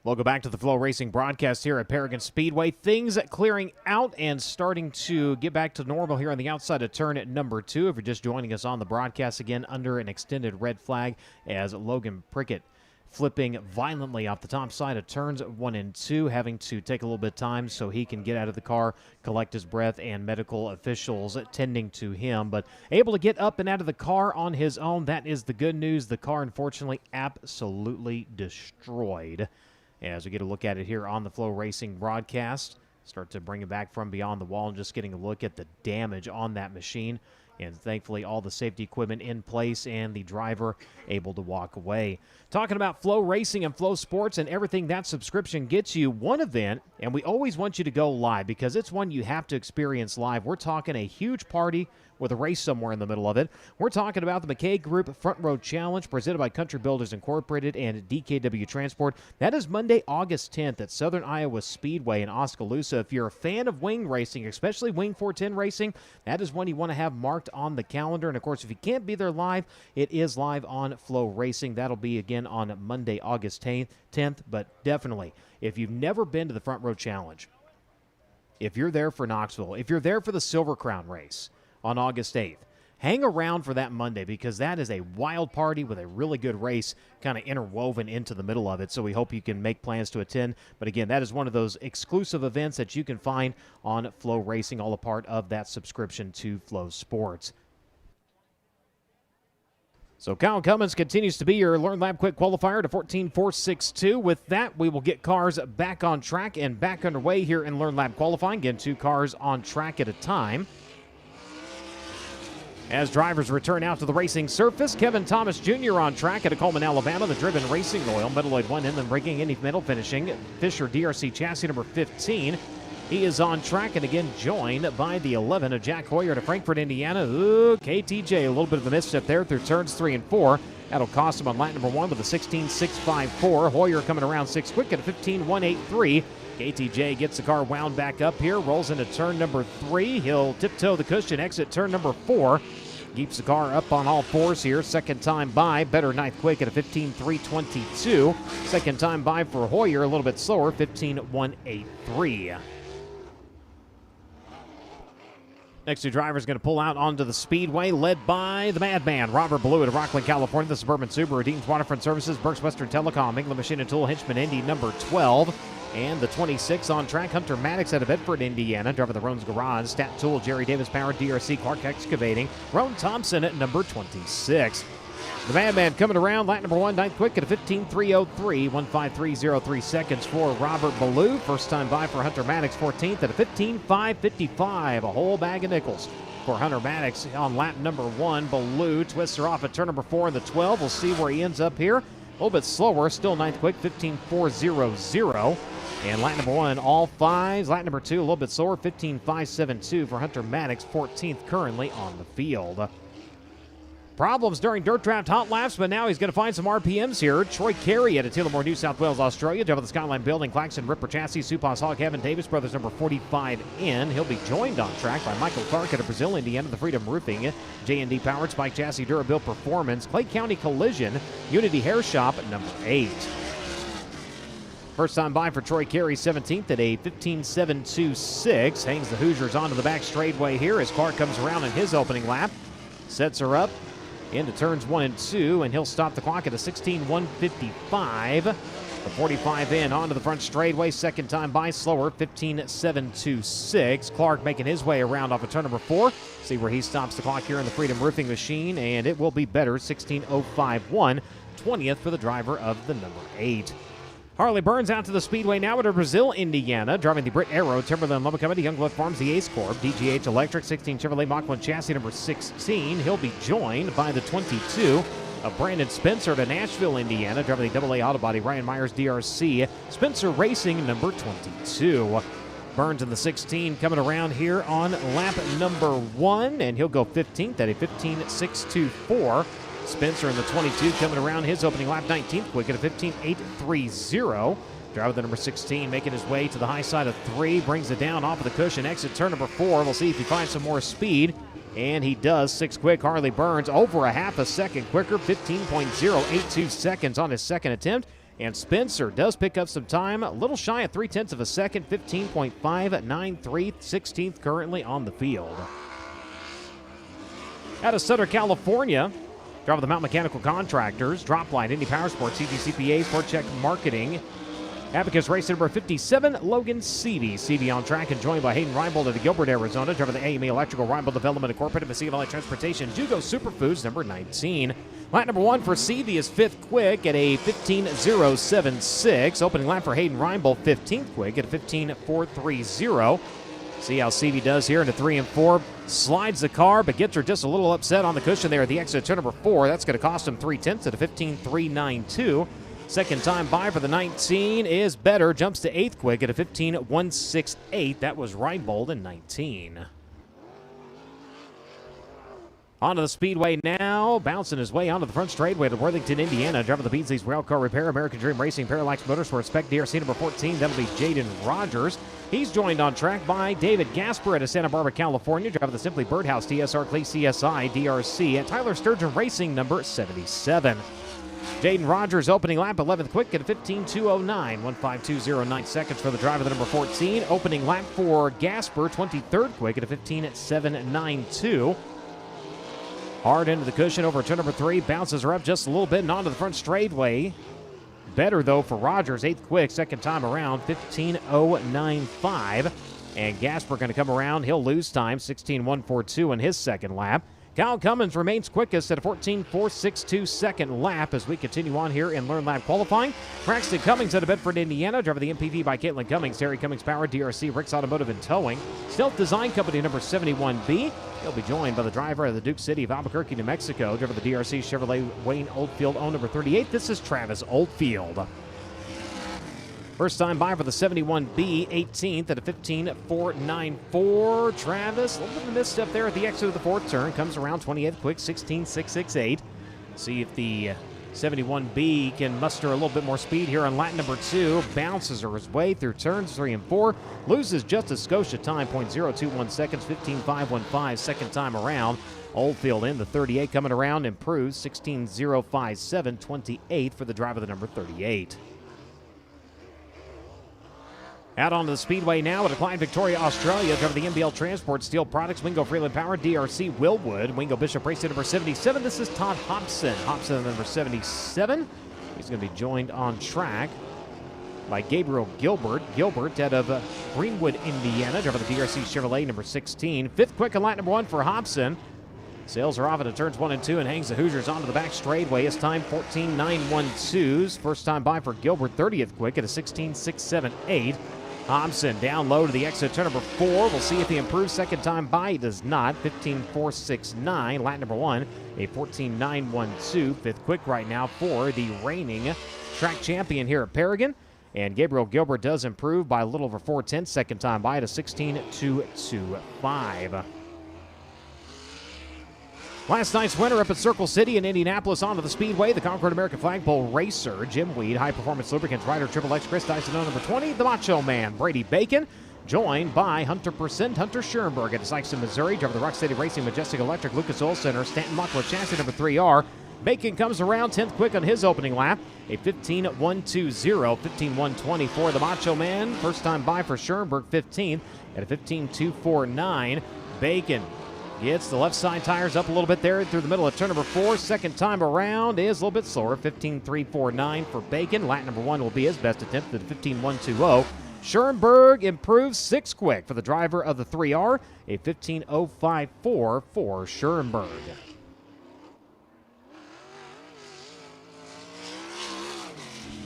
Welcome back to the FloRacing broadcast here at Paragon Speedway. Things clearing out and starting to get back to normal here on the outside of turn number 2. If you're just joining us on the broadcast again under an extended red flag as Logan Prickett flipping violently off the top side of turns 1 and 2, having to take a little bit of time so he can get out of the car, collect his breath, and medical officials tending to him. But able to get up and out of the car on his own, that is the good news. The car, unfortunately, absolutely destroyed. As we get a look at it here on the FloRacing broadcast, start to bring it back from beyond the wall and just getting a look at the damage on that machine. And thankfully, all the safety equipment in place and the driver able to walk away. Talking about FloRacing and Flow Sports and everything that subscription gets you, one event, and we always want you to go live because it's one you have to experience live. We're talking a huge party with a race somewhere in the middle of it. We're talking about the McKay Group Front Row Challenge presented by Country Builders Incorporated and DKW Transport. That is Monday, August 10th at Southern Iowa Speedway in Oskaloosa. If you're a fan of wing racing, especially Wing 410 racing, that is one you want to have marked on the calendar. And, of course, if you can't be there live, it is live on FloRacing. That'll be, again, on Monday, August 10th. But definitely, if you've never been to the Front Row Challenge, if you're there for Knoxville, if you're there for the Silver Crown race on August 8th, hang around for that Monday because that is a wild party with a really good race kind of interwoven into the middle of it. So we hope you can make plans to attend. But again, that is one of those exclusive events that you can find on FloRacing, all a part of that subscription to Flow Sports. So Kyle Cummins continues to be your Learn Lab Quick qualifier to 14.462. With that, we will get cars back on track and back underway here in Learn Lab qualifying. Again, 2 cars on track at a time. As drivers return out to the racing surface, Kevin Thomas Jr. on track at Coleman, Alabama. The Driven Racing Oil, Metalloid 1 inland breaking, any metal finishing. Fisher DRC chassis number 15. He is on track and again joined by the 11 of Jack Hoyer to Frankfort, Indiana. Ooh, KTJ, a little bit of a misstep there through turns 3 and 4. That'll cost him on lap number 1 with a 16.654. Hoyer coming around 6 quick at a 15.183. KTJ gets the car wound back up here, rolls into turn number 3. He'll tiptoe the cushion, exit turn number 4. Keeps the car up on all fours here. Second time by, better ninth quick at a 15.322. Second time by for Hoyer, a little bit slower, 15.183. Next 2 drivers going to pull out onto the speedway, led by the Madman, Robert Ballou of Rockland, California, the Suburban Subaru, Dean's Waterfront Services, Berks Western Telecom, England Machine and Tool, Hinchman Indy, number 12. And the 26 on track, Hunter Maddox out of Bedford, Indiana, driving the Roan's Garage, Stat Tool, Jerry Davis Power, DRC, Clark Excavating, Roan Thompson at number 26. The Madman coming around, lap number 1, ninth quick at a 15.303, 153.03 seconds for Robert Ballou. First time by for Hunter Maddox, 14th at a 15.555, a whole bag of nickels for Hunter Maddox on lap number 1. Ballou twists her off at turn number 4 in the 12. We'll see where he ends up here. A little bit slower, still ninth quick, 15.400. And lap number 1, all 5s. Lap number 2, a little bit slower, 15.572 for Hunter Maddox, 14th currently on the field. Problems during Dirt Draft Hot Laps, but now he's going to find some RPMs here. Troy Carey out of Tullamore, New South Wales, Australia. Driving the Skyline Building, Claxon, Ripper Chassis, Supas, Hog, Kevin Davis Brothers, number 45 in. He'll be joined on track by Michael Clark out of Brazil, Indiana, the Freedom Roofing, J&D Powered, Spike Chassis, Durabuilt Performance, Clay County Collision, Unity Hair Shop, number 8. First time by for Troy Carey, 17th at a 15.726. Hangs the Hoosiers onto the back straightaway here as Clark comes around in his opening lap. Sets her up into turns 1 and 2, and he'll stop the clock at a 16.155. The 45 in onto the front straightaway. Second time by, slower, 15.726. Clark making his way around off of turn number 4. See where he stops the clock here in the Freedom Roofing machine, and it will be better, 16.051. 20th for the driver of the number 8. Harley Burns out to the speedway now at Brazil, Indiana, driving the Brit Aero, Timberland Lumber Company, Youngblood Farms, the Ace Corp, DGH Electric, 16 Chevrolet Mach 1 chassis number 16. He'll be joined by the 22 of Brandon Spencer to Nashville, Indiana, driving the AA Auto Body, Ryan Myers, DRC, Spencer Racing number 22. Burns in the 16 coming around here on lap number 1, and he'll go 15th at a 15.624. Spencer in the 22 coming around his opening lap, 19th quick at a 15.830. Driver the number 16 making his way to the high side of 3, brings it down off of the cushion, exit turn number 4. We'll see if he finds some more speed, and he does. 6 quick, Harley Burns over a half a second quicker, 15.082 seconds on his second attempt. And Spencer does pick up some time, a little shy of 0.3 of a second, 15.593, 16th currently on the field. Out of Southern California, driver of the Mount Mechanical Contractors, Dropline, Indy Power Sports, CGCPA, SportCheck Marketing. Abacus race number 57, Logan Seavey. Seavey on track and joined by Hayden Reinbold of the Gilbert, Arizona. Driver of the AME Electrical, Reinbold Development Incorporated, Mississippi Valley Transportation, Jugo Superfoods, number 19. Lap number 1 for Seavey is 5th quick at a 15.076. Opening lap for Hayden Reinbold, 15th quick at a 15.430. See how Seavey does here into 3 and 4. Slides the car, but gets her just a little upset on the cushion there at the exit turn number 4. That's going to cost him 0.3 at a 15.392. Second time by for the 19 is better. Jumps to 8th quick at a 15.168. That was Reinbold in 19. Onto the Speedway now, bouncing his way onto the front straightaway to Worthington, Indiana. Driver of the Beasley's Railcar Repair, American Dream Racing, Parallax Motorsports, Spec DRC number 14. That'll be Jaden Rogers. He's joined on track by David Gasper out of Santa Barbara, California. Driver of the Simply Birdhouse TSR Clay CSI DRC, and Tyler Sturgeon Racing number 77. Jaden Rogers opening lap 11th quick at a 15.209, 152.09 seconds for the driver, the number 14. Opening lap for Gasper, 23rd quick at a 15.792. Hard into the cushion over turn number 3, bounces her up just a little bit and onto the front straightaway. Better though for Rogers, 8th quick, second time around, 15.095. And Gasper going to come around, he'll lose time, 16.142 in his second lap. Kyle Cummins remains quickest at a 14.462 second lap as we continue on here in Learn Lab qualifying. Braxton Cummings out of Bedford, Indiana. Driver of the MPV by Caitlin Cummings. Terry Cummings Power, DRC, Rick's Automotive and Towing. Stealth Design Company number 71B. He'll be joined by the driver of the Duke City of Albuquerque, New Mexico. Driver of the DRC Chevrolet Wayne Oldfield, O number 38. This is Travis Oldfield. First time by for the 71B, 18th at a 15.494. Travis, a little bit of a misstep there at the exit of the 4th turn. Comes around 28th quick, 16.668. See if the 71B can muster a little bit more speed here on lap number 2. Bounces her his way through turns 3 and 4. Loses just a Scotia time, 0.021 seconds, 15.515 second time around. Oldfield in the 38 coming around, improves 16.057, 28th for the driver, the number 38. Out onto the Speedway now at Klein, Victoria, Australia. Driver the NBL Transport Steel Products, Wingo Freeland Power, DRC Willwood. Wingo Bishop Racing number 77. This is Todd Hobson. Hobson number 77. He's going to be joined on track by Gabriel Gilbert. Gilbert out of Greenwood, Indiana. Driver the DRC Chevrolet number 16. 5th quick on lap number 1 for Hobson. Sails her off into turns 1 and 2 and hangs the Hoosiers onto the back straightaway. His time 14.912. First time by for Gilbert, 30th quick at a 16.678. Hobson down low to the exit turn number 4. We'll see if he improves second time by. He does not. 15.469. Lap number 1, a 14.912. 5th quick right now for the reigning track champion here at Paragon. And Gabriel Gilbert does improve by a little over 4/10 second time by at a 16.225. Last night's winner up at Circle City in Indianapolis onto the Speedway, the Concord American Flagpole racer, Jim Weed, High Performance Lubricants rider, Triple X, Chris Dyson, number 20, the Macho Man, Brady Bacon, joined by Hunter Schoenberg at Sykeston, Missouri, driver of the Rock City Racing, Majestic Electric, Lucas Oil Center, Stanton Mockler Chassis, number 3R. Bacon comes around 10th quick on his opening lap, a 15.120, 15.120 for the Macho Man. First time by for Schoenberg, 15th at a 15.249. Bacon gets the left side tires up a little bit there through the middle of turn number 4. Second time around is a little bit slower, 15.349 for Bacon. Lap number 1 will be his best attempt at 15.120. Schoenberg improves 6 quick for the driver of the 3R, a 15.054 for Schoenberg.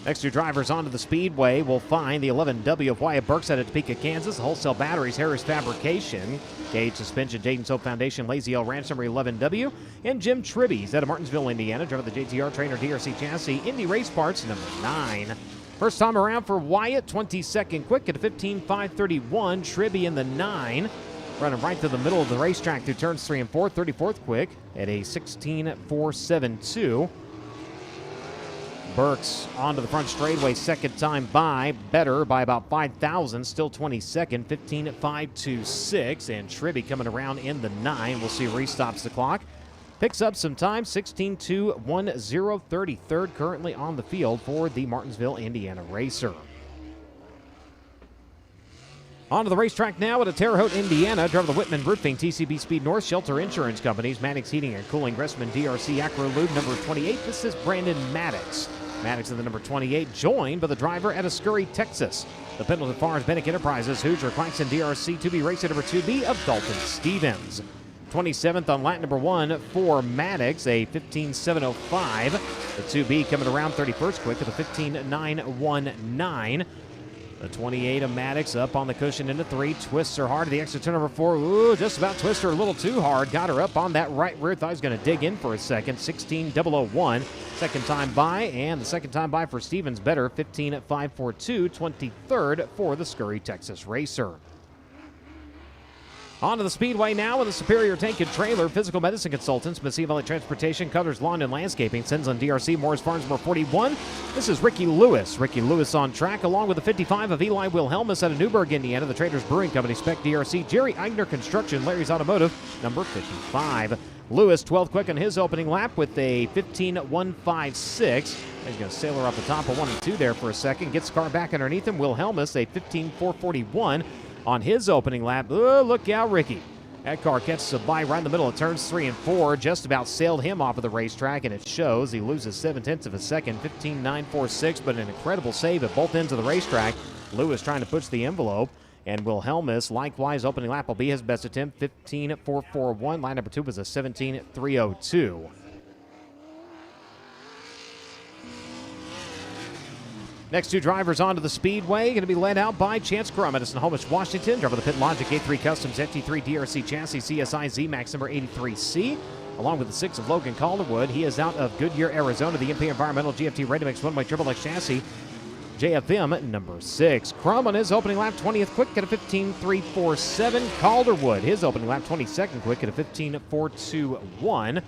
Next two drivers onto the Speedway will find the 11W of Wyatt Burks out of Topeka, Kansas. The Wholesale Batteries, Harris Fabrication. Gage Suspension, Jaden Soap Foundation, Lazy L Ranch, number 11W. And Jim Tribbies out of Martinsville, Indiana. Driver of the JTR Trainer DRC Chassis, Indy Race Parts, number 9. First time around for Wyatt, 22nd quick at a 15.531. Tribby in the 9. Running right to the middle of the racetrack through turns 3 and 4. 34th quick at a 16.472. Burks onto the front straightaway, second time by, better by about 5,000, still 22nd, 15.526, and Tribby coming around in the 9. We'll see if he stops the clock. Picks up some time, 16.210, 33rd currently on the field for the Martinsville, Indiana racer. On to the racetrack now at Terre Haute, Indiana. Driver the Whitman Roofing, TCB Speed North, Shelter Insurance Companies, Maddox Heating and Cooling, Gressman DRC, Acro Lube, number 28. This is Brandon Maddox. Maddox in the number 28, joined by the driver at Scurry, Texas. The Pendleton Farms, Bennick Enterprises, Hoosier, Claxon DRC, 2B racer number 2B of Dalton Stevens. 27th on lap number 1 for Maddox, a 15.705. The 2B coming around 31st quick with a 15.919. The 28 of Maddox up on the cushion into 3. Twists her hard to the exit turn number 4. Ooh, just about twist her a little too hard. Got her up on that right rear. Thought he was going to dig in for a second. 16.001. Second time by, and the second time by for Stevens better. 15.542. 23rd for the Scurry, Texas racer. On to the Speedway now with the Superior Tank and Trailer, Physical Medicine Consultants, Messina Valley Transportation, Cutters Lawn and Landscaping, Sends on DRC, Morris Farms, number 41. This is Ricky Lewis. Ricky Lewis on track, along with the 55 of Eli Wilhelmus out of Newburgh, Indiana, the Traders Brewing Company, Spec DRC, Jerry Eigner Construction, Larry's Automotive, number 55. Lewis, 12th quick on his opening lap with a 15.156. He's going to sail her off the top of 1 and 2 there for a second. Gets the car back underneath him. Wilhelmus, a 15.441. On his opening lap. Oh, look out, Ricky. That car catches a bite right in the middle of turns 3 and 4. Just about sailed him off of the racetrack, and it shows. He loses 7/10 of a second, 15.946, but an incredible save at both ends of the racetrack. Lewis trying to push the envelope, and Wilhelmus, likewise, opening lap will be his best attempt, 15.441. Line number 2 was a 17.302. Next two drivers onto the Speedway, going to be led out by Chance Crum, Edison Homish, Washington. Driver of the Pit Logic A3 Customs FT3 DRC Chassis CSI Z-Max number 83C. Along with the 6 of Logan Calderwood. He is out of Goodyear, Arizona. The MP Environmental GFT Ready-Mix 1x Triple X Chassis JFM number 6. Crum on his opening lap, 20th quick at a 15.347. Calderwood, his opening lap, 22nd quick at a 15.421.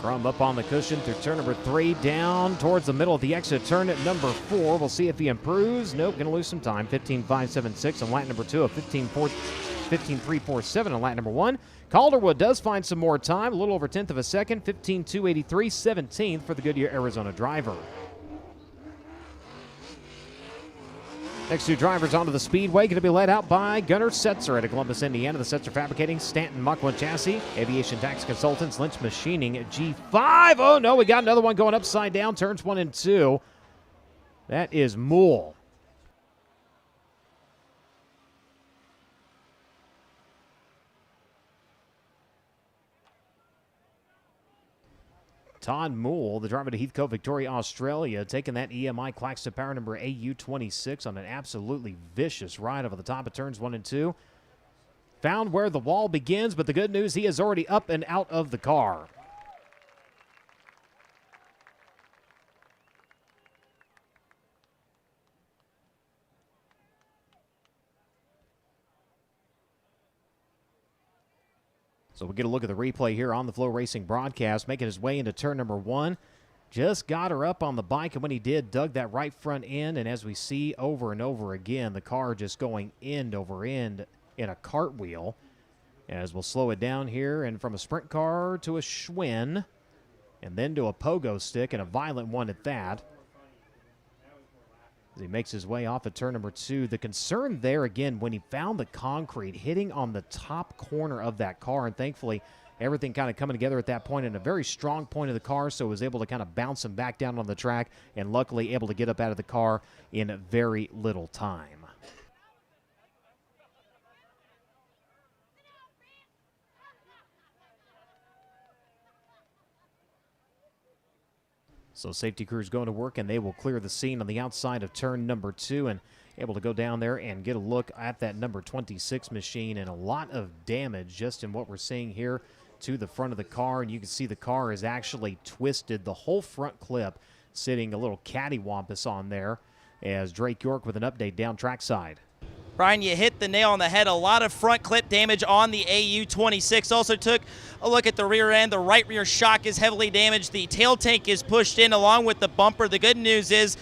Crum up on the cushion through turn number 3, down towards the middle of the exit turn at number 4. We'll see if he improves. Nope, going to lose some time. 15.576 on lap number 2, a 15.347 on lap number 1. Calderwood does find some more time, a little over 10th of a second, 15.283, 17th for the Goodyear, Arizona driver. Next two drivers onto the Speedway, going to be led out by Gunnar Setzer out of Columbus, Indiana. The Setzer Fabricating, Stanton Mach 1 Chassis, Aviation Tax Consultants, Lynch Machining, G5. Oh no, we got another one going upside down, turns 1 and 2. That is Moole. Todd Moole, the driver to Heathcote, Victoria, Australia, taking that EMI Claxton Power number AU26 on an absolutely vicious ride over the top of turns 1 and 2. Found where the wall begins, but the good news, he is already up and out of the car. So we'll get a look at the replay here on the FloRacing broadcast, making his way into turn number 1. Just got her up on the bike, and when he did, dug that right front end, and as we see over and over again, the car just going end over end in a cartwheel. As we'll slow it down here, and from a sprint car to a Schwinn, and then to a pogo stick, and a violent one at that. As he makes his way off at turn number 2. The concern there, again, when he found the concrete hitting on the top corner of that car, and thankfully everything kind of coming together at that point in a very strong point of the car, so was able to kind of bounce him back down on the track, and luckily able to get up out of the car in very little time. So safety crews going to work, and they will clear the scene on the outside of turn number 2, and able to go down there and get a look at that number 26 machine, and a lot of damage just in what we're seeing here to the front of the car. And you can see the car is actually twisted, the whole front clip sitting a little cattywampus on there, as Drake York with an update down trackside. Brian, you hit the nail on the head. A lot of front clip damage on the AU26. Also took a look at the rear end. The right rear shock is heavily damaged. The tail tank is pushed in along with the bumper. The good news is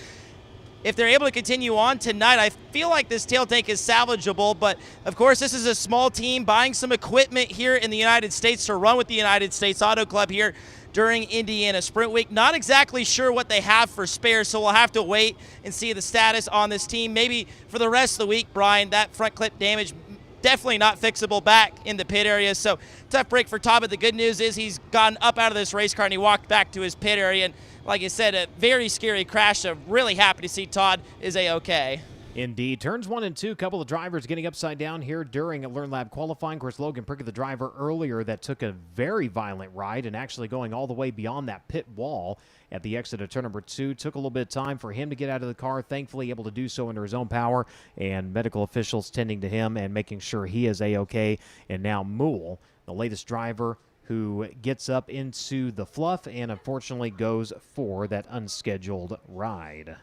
if they're able to continue on tonight, I feel like this tail tank is salvageable. But, of course, this is a small team buying some equipment here in the United States to run with the United States Auto Club here during Indiana Sprint Week. Not exactly sure what they have for spares, so we'll have to wait and see the status on this team. Maybe for the rest of the week, Brian, that front clip damage definitely not fixable back in the pit area. So tough break for Todd, but the good news is he's gotten up out of this race car and he walked back to his pit area. And like I said, a very scary crash. So really happy to see Todd is A-OK. Indeed. Turns 1 and 2, couple of drivers getting upside down here during a Learn Lab qualifying. Of course, Logan Prickett, the driver earlier, that took a very violent ride and actually going all the way beyond that pit wall at the exit of turn number 2. Took a little bit of time for him to get out of the car. Thankfully, able to do so under his own power, and medical officials tending to him and making sure he is A-OK. And now Moole, the latest driver, who gets up into the fluff and unfortunately goes for that unscheduled ride.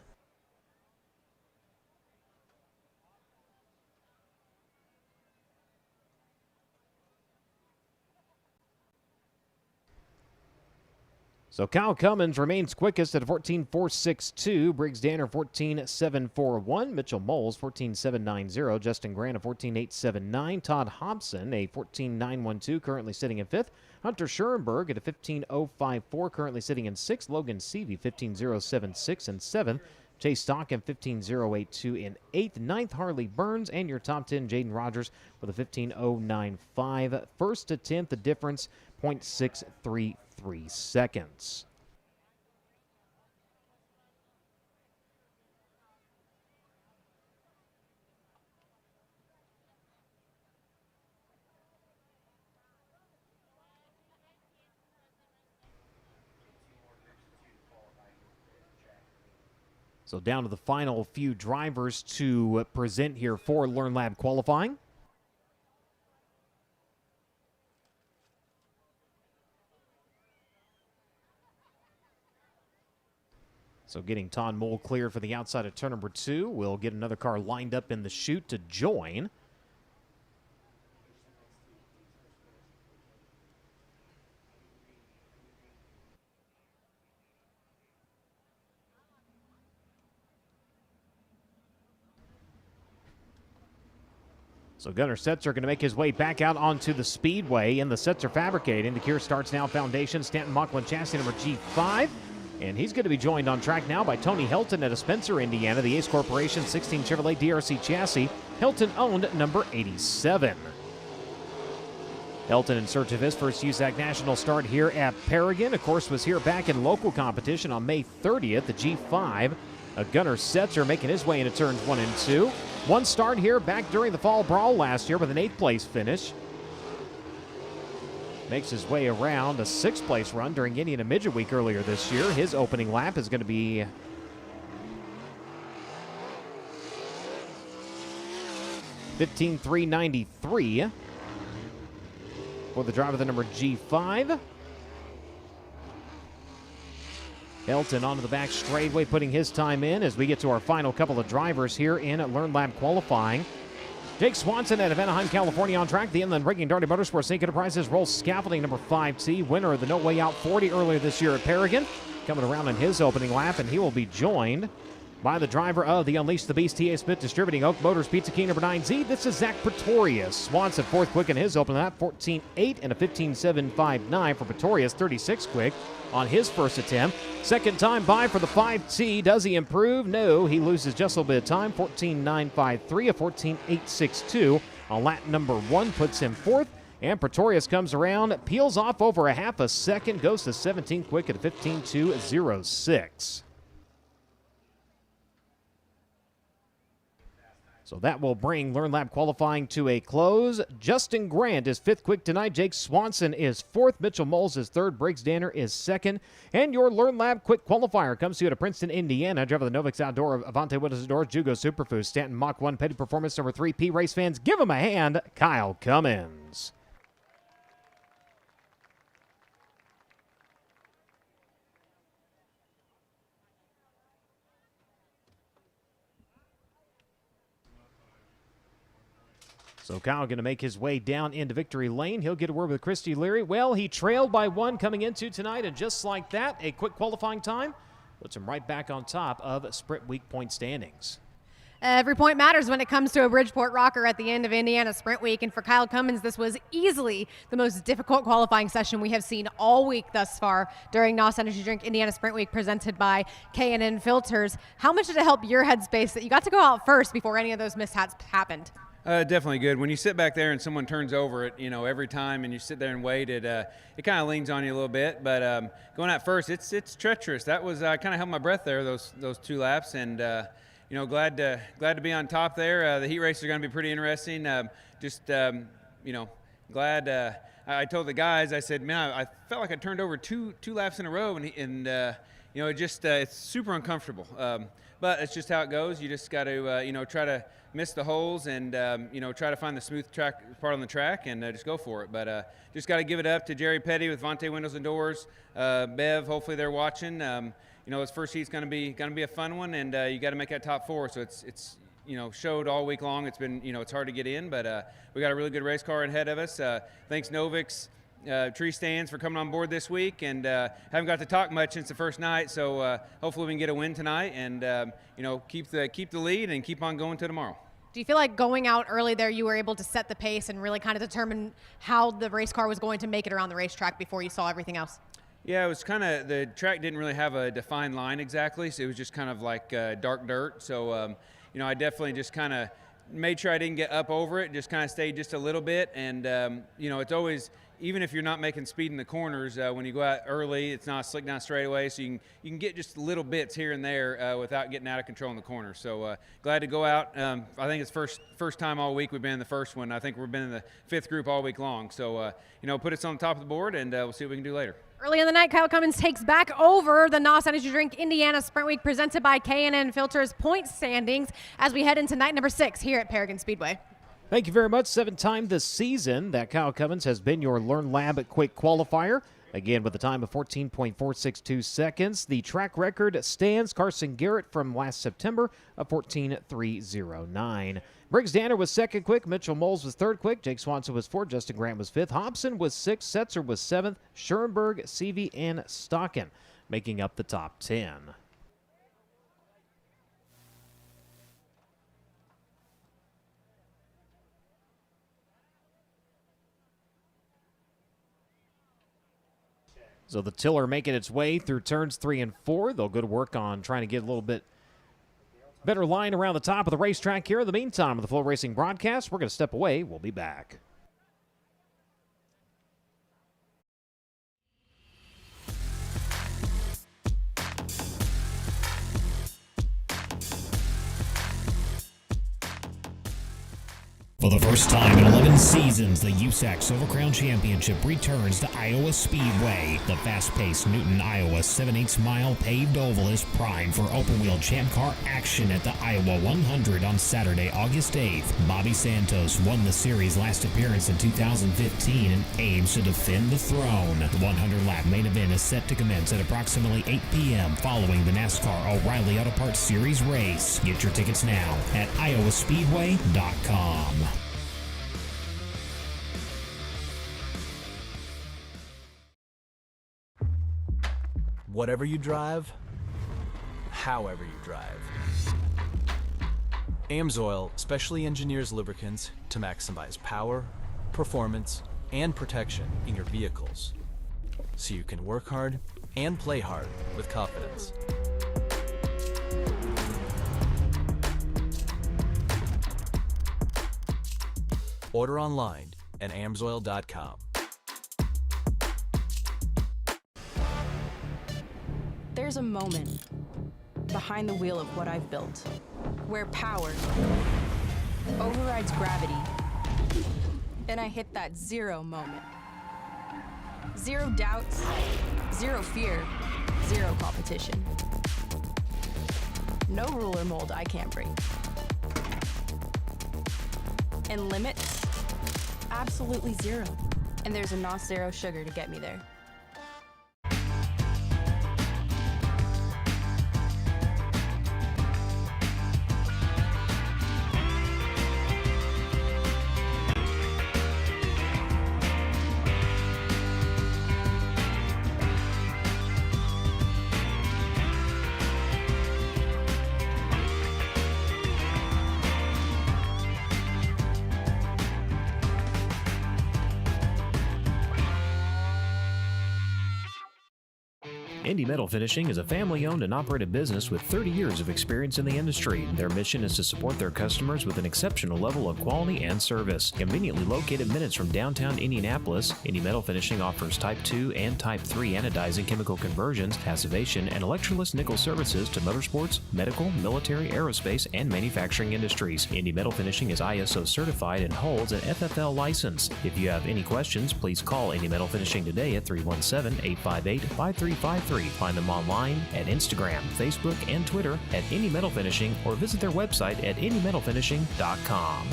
So Kyle Cummins remains quickest at a 14.462. Briggs Danner 14.741. Mitchell Moles 14.790. Justin Grant a 14.879. Todd Hobson a 14.912, currently sitting in 5th. Hunter Schoenberg at a 15.054, currently sitting in 6th. Logan Seavey 15.076 in 7th. Chase Stockham 15.082 in 8th. 9th, Harley Burns. And your top 10, Jaden Rogers with a 15.095. 1st to 10th, the difference 0.633 seconds. So down to the final few drivers to present here for Learn Lab qualifying. So getting Todd Moole cleared for the outside of turn number 2. We'll get another car lined up in the chute to join. So Gunnar Setzer going to make his way back out onto the Speedway in the Setzer Fabricating. The Cure starts now foundation. Stanton Mocklin chassis number G5. And he's going to be joined on track now by Tony Hilton out of Spencer, Indiana. The Ace Corporation 16 Chevrolet DRC chassis. Hilton owned number 87. Hilton in search of his first USAC National start here at Paragon. Of course, was here back in local competition on May 30th. The G5. Gunnar Setzer making his way into turns 1 and 2. One start here back during the Fall Brawl last year with an 8th place finish. Makes his way around a 6th place run during Indiana Midget Week earlier this year. His opening lap is going to be $15.393 for the driver, the number G5. Hilton onto the back straightaway, putting his time in as we get to our final couple of drivers here in Learn Lab qualifying. Jake Swanson out of Anaheim, California on track. The Inland Rigging Darty Motorsports Inc. Enterprises rolls scaffolding number 5T, winner of the No Way Out 40 earlier this year at Paragon. Coming around in his opening lap, and he will be joined by the driver of the Unleash the Beast T.A. Smith Distributing Oak Motors Pizza King number 9Z. This is Zach Pretorius. Swanson 4th quick in his opening lap, 14.8 and a 15.759 for Pretorius, 36 quick on his first attempt. Second time by for the 5T. Does he improve? No, he loses just a little bit of time. 14.953, a 14.862 on lap number 1 puts him 4th. And Pretorius comes around, peels off over a half a second, goes to 17th quick at a 15.206. So that will bring Learn Lab qualifying to a close. Justin Grant is 5th quick tonight. Jake Swanson is 4th. Mitchell Moles is 3rd. Briggs Danner is 2nd. And your Learn Lab quick qualifier comes to you to Princeton, Indiana. Driver of the Novix Outdoor, Avante Windows and Doors, Jugo Superfoods, Stanton Mach 1, Petty Performance number 3. P Race fans, give him a hand. Kyle Cummins. So Kyle going to make his way down into victory lane. He'll get a word with Christy Leary. Well, he trailed by 1 coming into tonight, and just like that, a quick qualifying time puts him right back on top of Sprint Week point standings. Every point matters when it comes to a Bridgeport rocker at the end of Indiana Sprint Week. And for Kyle Cummins, this was easily the most difficult qualifying session we have seen all week thus far during NOS Energy Drink Indiana Sprint Week presented by K&N Filters. How much did it help your headspace that you got to go out first before any of those mishaps happened? Definitely good. When you sit back there and someone turns over it, every time, and you sit there and wait, it kind of leans on you a little bit. But going out first, it's treacherous. That was kind of held my breath there those 2 laps, and glad to be on top there. The heat races are going to be pretty interesting. Glad. I told the guys, I said, man, I felt like I turned over two laps in a row, and it's super uncomfortable. But it's just how it goes. You just got to try to miss the holes and try to find the smooth track part on the track and just go for it. But just got to give it up to Jerry Petty with Vontae Windows and Doors, Bev. Hopefully they're watching. His first heat's going to be a fun one, and you got to make that top 4. So it's showed all week long. It's been it's hard to get in, but we got a really good race car ahead of us. Thanks Novix, Tree Stands for coming on board this week, and haven't got to talk much since the first night. So hopefully we can get a win tonight, and keep the lead and keep on going to tomorrow. Do you feel like going out early there, you were able to set the pace and really kind of determine how the race car was going to make it around the racetrack before you saw everything else? Yeah, it was kind of, the track didn't really have a defined line exactly, so it was just kind of like dark dirt. So, I definitely just kind of made sure I didn't get up over it, just kind of stayed just a little bit. And, it's always, even if you're not making speed in the corners, when you go out early, it's not slick down straightaway, so you can get just little bits here and there without getting out of control in the corner. So glad to go out. I think it's first time all week we've been in the first one. I think we've been in the 5th group all week long. So, put us on the top of the board, and we'll see what we can do later. Early in the night, Kyle Cummins takes back over the NOS Energy Drink Indiana Sprint Week presented by K&N Filters point standings as we head into night number 6 here at Paragon Speedway. Thank you very much. 7th time this season that Kyle Cummins has been your Learn Lab Quick Qualifier. Again, with a time of 14.462 seconds. The track record stands Carson Garrett from last September of 14.309. Briggs Danner was 2nd quick. Mitchell Moles was 3rd quick. Jake Swanson was 4th. Justin Grant was 5th. Hobson was 6th. Setzer was 7th. Schoenberg, Seavey, and Stocken making up the top 10. So the tiller making its way through turns 3 and 4. They'll go to work on trying to get a little bit better line around the top of the racetrack here. In the meantime, with the FloRacing broadcast, we're going to step away. We'll be back. For the first time in 11 seasons, the USAC Silver Crown Championship returns to Iowa Speedway. The fast-paced Newton, Iowa 7/8 mile paved oval is primed for open-wheel champ car action at the Iowa 100 on Saturday, August 8th. Bobby Santos won the series' last appearance in 2015 and aims to defend the throne. The 100-lap main event is set to commence at approximately 8 p.m. following the NASCAR O'Reilly Auto Parts Series race. Get your tickets now at iowaspeedway.com. Whatever you drive, however you drive. AMSOIL specially engineers lubricants to maximize power, performance, and protection in your vehicles, so you can work hard and play hard with confidence. Order online at amsoil.com. There's a moment behind the wheel of what I've built, where power overrides gravity, and I hit that zero moment. Zero doubts, zero fear, zero competition. No rule or mold I can't break. And limits, absolutely zero. And there's a NOS Zero sugar to get me there. Indy Metal Finishing is a family-owned and operated business with 30 years of experience in the industry. Their mission is to support their customers with an exceptional level of quality and service. Conveniently located minutes from downtown Indianapolis, Indy Metal Finishing offers Type 2 and Type 3 anodizing chemical conversions, passivation, and electroless nickel services to motorsports, medical, military, aerospace, and manufacturing industries. Indy Metal Finishing is ISO certified and holds an FFL license. If you have any questions, please call Indy Metal Finishing today at 317-858-5353. Find them online at Instagram, Facebook, and Twitter at Indy Metal Finishing, or visit their website at indymetalfinishing.com.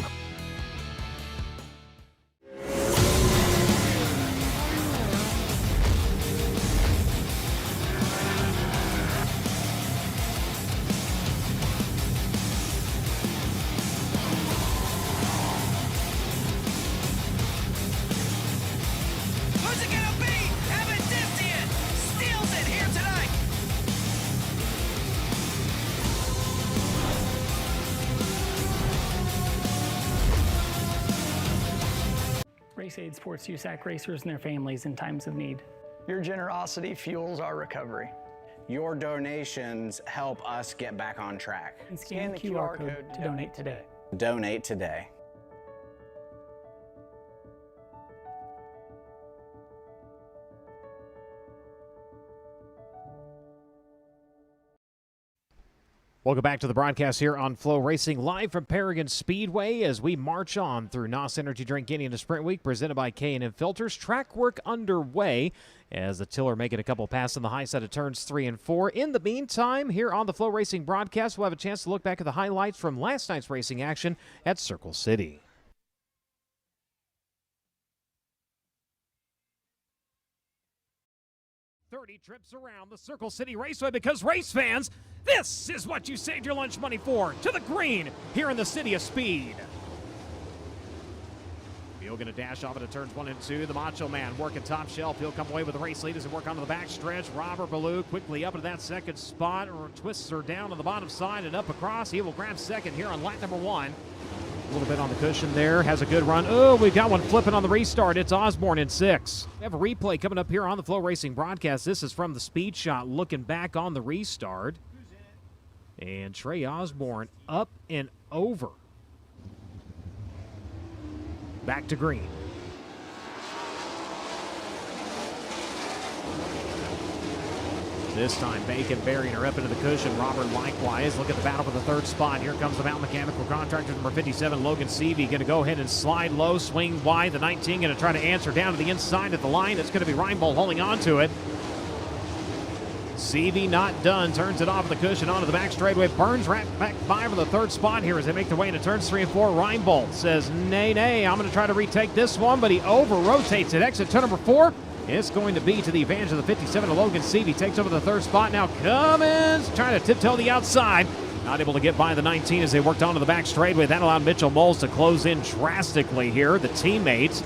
Race Aid supports USAC racers and their families in times of need. Your generosity fuels our recovery. Your donations help us get back on track. And scan the QR code to donate today. Donate today. Welcome back to the broadcast here on FloRacing, live from Paragon Speedway as we march on through NOS Energy Drink Indiana Sprint Week, presented by K&N Filters. Track work underway as the tiller making a couple passes on the high side of turns 3 and 4. In the meantime, here on the FloRacing broadcast, we'll have a chance to look back at the highlights from last night's racing action at Circle City. Trips around the Circle City Raceway, because race fans, this is what you saved your lunch money for. To the green here in the city of Speed. He'll going to dash off into turns 1 and 2. The Macho Man working top shelf. He'll come away with the race lead as they work onto the back stretch. Robert Ballou quickly up into that second spot, or twists her down on the bottom side and up across. He will grab second here on lap number 1. A little bit on the cushion there, has a good run. Oh, we've got one flipping on the restart. It's Osborne in 6. We have a replay coming up here on the FloRacing broadcast. This is from the speed shot, looking back on the restart. And Trey Osborne up and over. Back to green. This time, Bacon burying her up into the cushion. Robert likewise. Look at the battle for the third spot. Here comes the Mountain Mechanical Contractor, number 57, Logan Seavey. Going to go ahead and slide low, swing wide. The 19 going to try to answer down to the inside at the line. It's going to be Reinbold holding on to it. Seavey not done. Turns it off the cushion onto the back straightaway. Burns right back by for the third spot here as they make their way into turns 3 and 4. Reinbold says, nay, nay, I'm going to try to retake this one, but he over-rotates it. Exit turn number 4. It's going to be to the advantage of the 57 of Logan Seavey. Takes over the third spot. Now Cummins trying to tiptoe the outside. Not able to get by the 19 as they worked onto the back straightaway. That allowed Mitchell Moles to close in drastically here. The teammates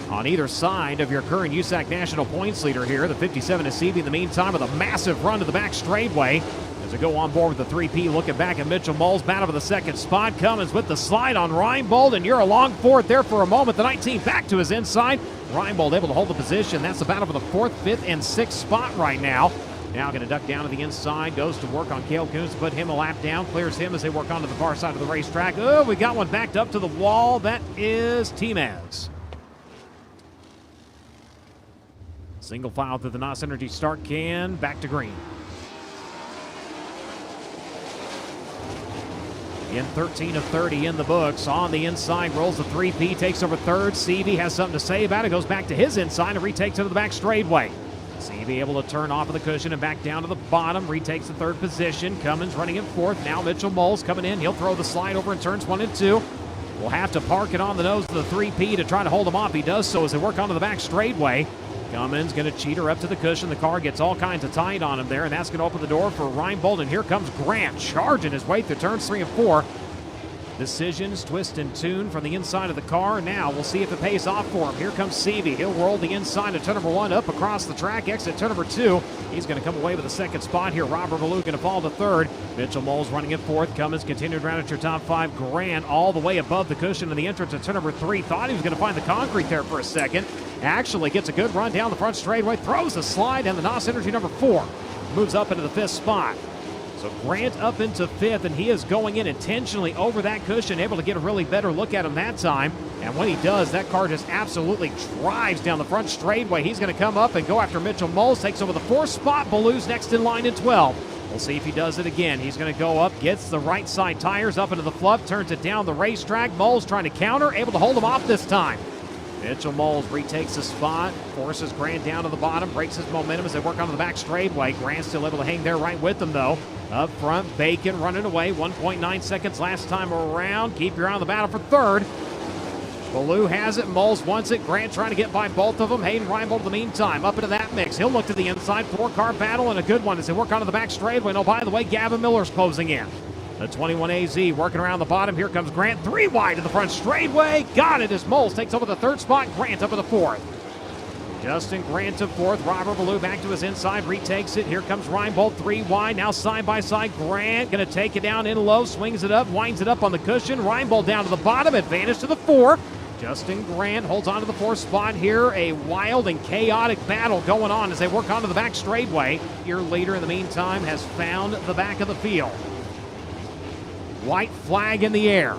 on either side of your current USAC national points leader here. The 57 is Seavey in the meantime with a massive run to the back straightaway. As they go on board with the 3P, looking back at Mitchell Moles, battle for the second spot. Cummins with the slide on Reinbold, and you're along fourth there for a moment. The 19 back to his inside. Reinbold able to hold the position. That's the battle for the 4th, 5th, and 6th spot right now. Now going to duck down to the inside, goes to work on Cale Coons, put him a lap down, clears him as they work onto the far side of the racetrack. Oh, we got one backed up to the wall. That is T-Maz. Single file through the NOS Energy start can, back to green. In 13 of 30 in the books. On the inside, rolls the 3P, takes over third. Seavey has something to say about it, goes back to his inside and retakes it to the back straightaway. Seavey able to turn off of the cushion and back down to the bottom, retakes the third position. Cummins running in fourth. Now Mitchell Moles coming in. He'll throw the slide over in turns 1 and 2. We'll have to park it on the nose of the 3P to try to hold him off. He does so as they work onto the back straightaway. Cummins going to cheat her up to the cushion. The car gets all kinds of tight on him there, and that's going to open the door for Reinbold. And here comes Grant charging his way through turns 3 and 4. Decisions, twist and tune from the inside of the car. Now we'll see if it pays off for him. Here comes Seavey. He'll roll the inside of turn number 1 up across the track. Exit turn number 2. He's going to come away with the second spot here. Robert Ballou going to fall to third. Mitchell Moles running in fourth. Cummins continued around at your top 5. Grant all the way above the cushion in the entrance at turn number 3. Thought he was going to find the concrete there for a second. Actually gets a good run down the front straightaway, throws a slide, and the NOS Energy number 4 moves up into the 5th spot. So Grant up into 5th, and he is going in intentionally over that cushion, able to get a really better look at him that time. And when he does, that car just absolutely drives down the front straightaway. He's going to come up and go after Mitchell Moles, takes over the 4th spot. Ballou's next in line in 12. We'll see if he does it again. He's going to go up, gets the right side tires up into the fluff, turns it down the racetrack. Moles trying to counter, able to hold him off this time. Mitchell Moles retakes the spot, forces Grant down to the bottom, breaks his momentum as they work onto the back straightaway. Grant still able to hang there right with them, though. Up front, Bacon running away. 1.9 seconds last time around. Keep your eye on the battle for 3rd. Ballou has it. Moles wants it. Grant trying to get by both of them. Hayden Reinbold in the meantime up into that mix. He'll look to the inside. 4-car battle and a good one as they work onto the back straightaway. Oh, by the way, Gavin Miller's closing in. The 21 AZ working around the bottom. Here comes Grant. 3 wide to the front straightaway. Got it as Moles takes over the 3rd spot. Grant up in the 4th. Justin Grant to 4th. Robert Ballou back to his inside. Retakes it. Here comes Reinbold. 3 wide. Now side by side. Grant going to take it down in low. Swings it up. Winds it up on the cushion. Reinbold down to the bottom. Advantage to the 4. Justin Grant holds on to the 4th spot here. A wild and chaotic battle going on as they work onto the back straightaway. Your leader in the meantime has found the back of the field. White flag in the air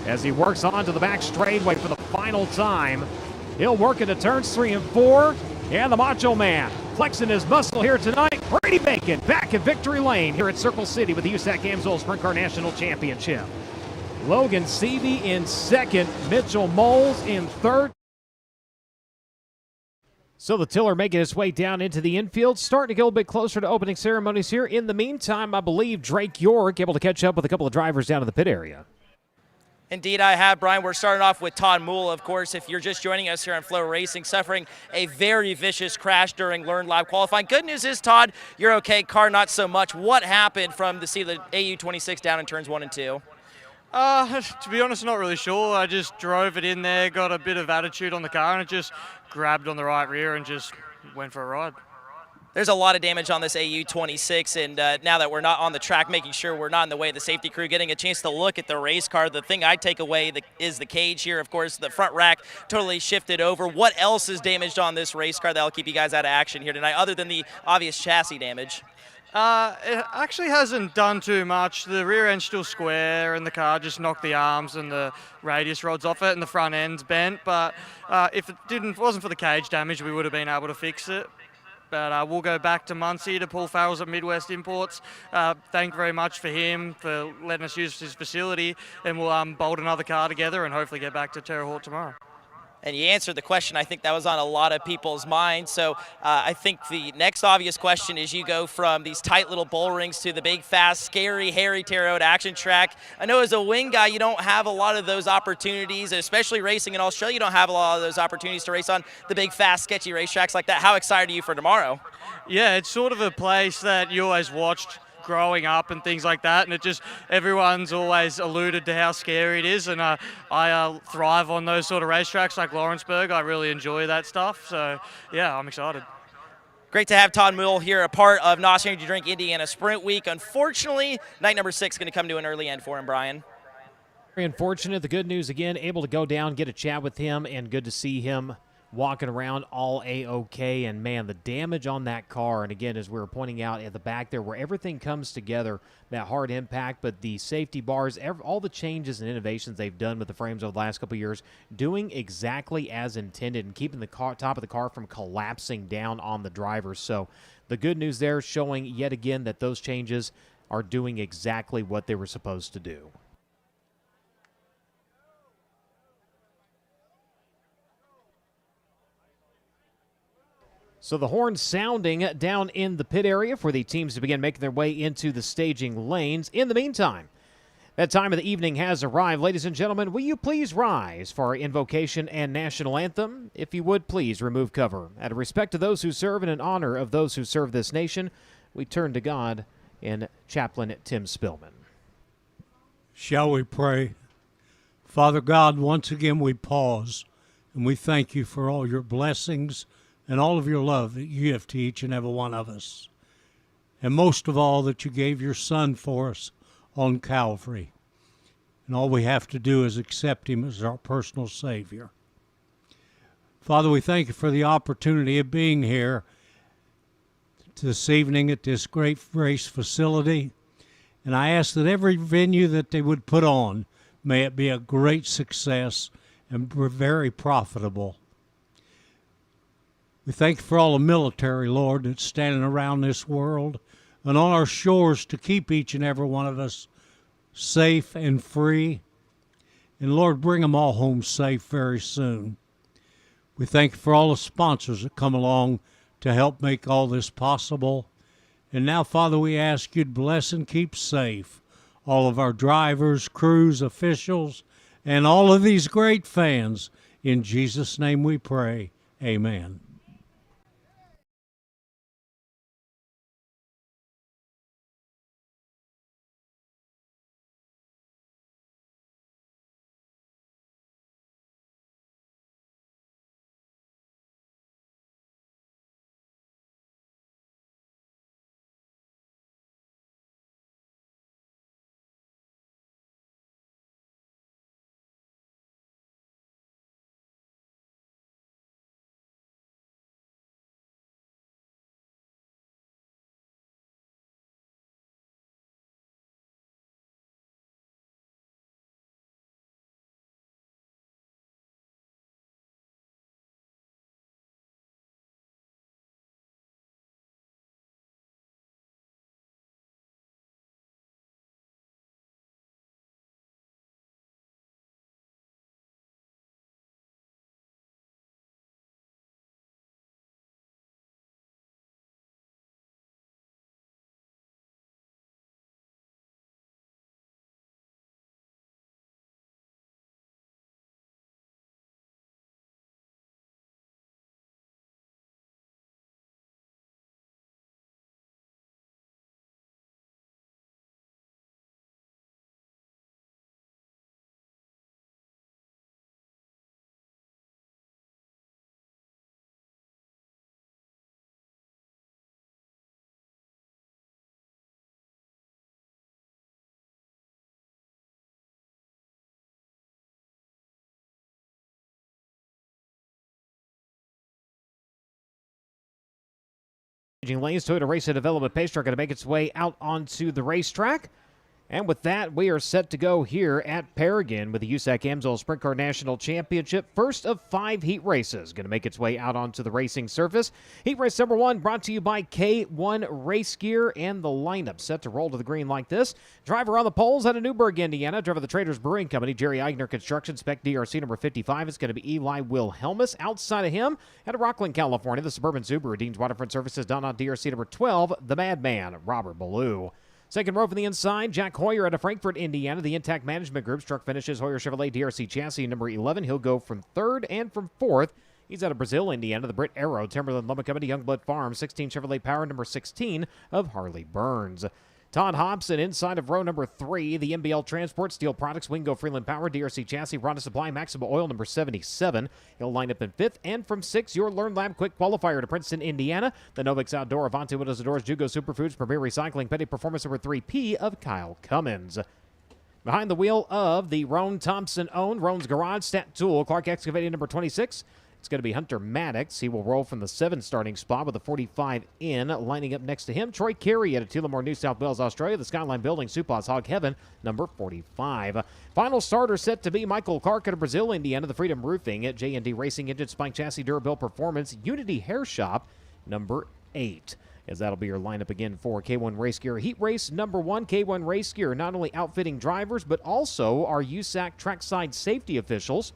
as he works on to the back straightaway for the final time. He'll work into turns 3 and 4. And the Macho Man flexing his muscle here tonight. Brady Bacon back in victory lane here at Circle City with the USAC AMSOIL Sprint Car National Championship. Logan Seavey in 2nd. Mitchell Moles in 3rd. So the tiller making its way down into the infield, starting to get a little bit closer to opening ceremonies here. In the meantime, I believe Drake York able to catch up with a couple of drivers down in the pit area. Indeed, I have, Brian. We're starting off with Todd Moole, of course. If you're just joining us here on FloRacing, suffering a very vicious crash during Learn Lab qualifying. Good news is, Todd, you're okay. Car, not so much. What happened from the AU26 down in turns 1 and 2? To be honest, not really sure. I just drove it in there, got a bit of attitude on the car, and it just grabbed on the right rear and just went for a ride. There's a lot of damage on this AU26, and now that we're not on the track, making sure we're not in the way of the safety crew, getting a chance to look at the race car. The thing I take away is the cage here. Of course, the front rack totally shifted over. What else is damaged on this race car that'll keep you guys out of action here tonight, other than the obvious chassis damage? It actually hasn't done too much. The rear end's still square, and the car just knocked the arms and the radius rods off it, and the front end's bent. But if it wasn't for the cage damage, we would have been able to fix it. But we'll go back to Muncie to Paul Farrell's at Midwest Imports. Thank very much for him for letting us use his facility, and we'll bolt another car together and hopefully get back to Terre Haute tomorrow. And you answered the question. I think that was on a lot of people's minds. So I think the next obvious question is you go from these tight little bull rings to the big, fast, scary, hairy Terre Haute action track. I know as a wing guy, you don't have a lot of those opportunities, especially racing in Australia. You don't have a lot of those opportunities to race on the big, fast, sketchy racetracks like that. How excited are you for tomorrow? Yeah, it's sort of a place that you always watched growing up and things like that, and it just everyone's always alluded to how scary it is, and I thrive on those sort of racetracks like Lawrenceburg. I really enjoy that stuff, so yeah, I'm excited. Great to have Todd Moole here, a part of NOS Energy Drink Indiana Sprint Week. Unfortunately, night number 6 going to come to an early end for him, Brian. Very unfortunate. The good news again, able to go down, get a chat with him, and good to see him walking around all A-OK. And, man, the damage on that car, and, again, as we were pointing out at the back there where everything comes together, that hard impact, but the safety bars, all the changes and innovations they've done with the frames over the last couple of years, doing exactly as intended and keeping the top of the car from collapsing down on the drivers. So the good news there, showing yet again that those changes are doing exactly what they were supposed to do. So the horn sounding down in the pit area for the teams to begin making their way into the staging lanes. In the meantime, that time of the evening has arrived. Ladies and gentlemen, will you please rise for our invocation and national anthem? If you would, please remove cover. Out of respect to those who serve and in honor of those who serve this nation, we turn to God and Chaplain Tim Spillman. Shall we pray? Father God, once again we pause, and we thank you for all your blessings and all of your love that you give to each and every one of us. And most of all, that you gave your Son for us on Calvary. And all we have to do is accept him as our personal Savior. Father, we thank you for the opportunity of being here this evening at this great race facility. And I ask that every venue that they would put on, may it be a great success and very profitable. We thank you for all the military, Lord, that's standing around this world and on our shores to keep each and every one of us safe and free. And Lord, bring them all home safe very soon. We thank you for all the sponsors that come along to help make all this possible. And now, Father, we ask you to bless and keep safe all of our drivers, crews, officials, and all of these great fans. In Jesus' name we pray. Amen. Lanes, Toyota Racing Development pace truck going to make its way out onto the racetrack. And with that, we are set to go here at Paragon with the USAC Amsoil Sprint Car National Championship. First of 5 heat races going to make its way out onto the racing surface. Heat race number 1 brought to you by K1 Race Gear, and the lineup set to roll to the green like this. Driver on the poles out of Newburgh, Indiana. Driver of the Traders Brewing Company, Jerry Eigner Construction, Spec DRC number 55. It's going to be Eli Wilhelmus. Outside of him, out of Rockland, California, the Suburban Subaru, Dean's Waterfront Services, done on DRC number 12, the Madman, Robert Ballou. Second row from the inside, Jack Hoyer out of Frankfort, Indiana. The Intact Management Group's truck finishes Hoyer Chevrolet DRC chassis number 11. He'll go from 3rd and from 4th. He's out of Brazil, Indiana. The Britt Arrow, Timberland Lumber Company, Youngblood Farm, 16 Chevrolet Power number 16 of Harley Burns. Todd Hobson inside of row number 3, the MBL Transport, Steel Products, Wingo Freeland Power, DRC Chassis, Ronda Supply, Maxima Oil number 77. He'll line up in 5th, and from 6th, your Learn Lab Quick Qualifier to Princeton, Indiana. The Novix Outdoor, Avante Windows and Doors, Jugo Superfoods, Premier Recycling, Petty Performance number 3P of Kyle Cummins. Behind the wheel of the Roan Thompson-owned Roan's Garage Stat Tool, Clark Excavating number 26. It's going to be Hunter Maddox. He will roll from the 7th starting spot with a 45 in. Lining up next to him, Troy Carey out of Tullamore, New South Wales, Australia. The Skyline Building, Supos Hog Heaven, number 45. Final starter set to be Michael Clark out of Brazil, Indiana. The Freedom Roofing at J&D Racing Engine, Spike Chassis, Durable Performance, Unity Hair Shop, number 8. As that'll be your lineup again for K1 Race Gear. Heat race number 1, K1 Race Gear, not only outfitting drivers, but also our USAC trackside safety officials.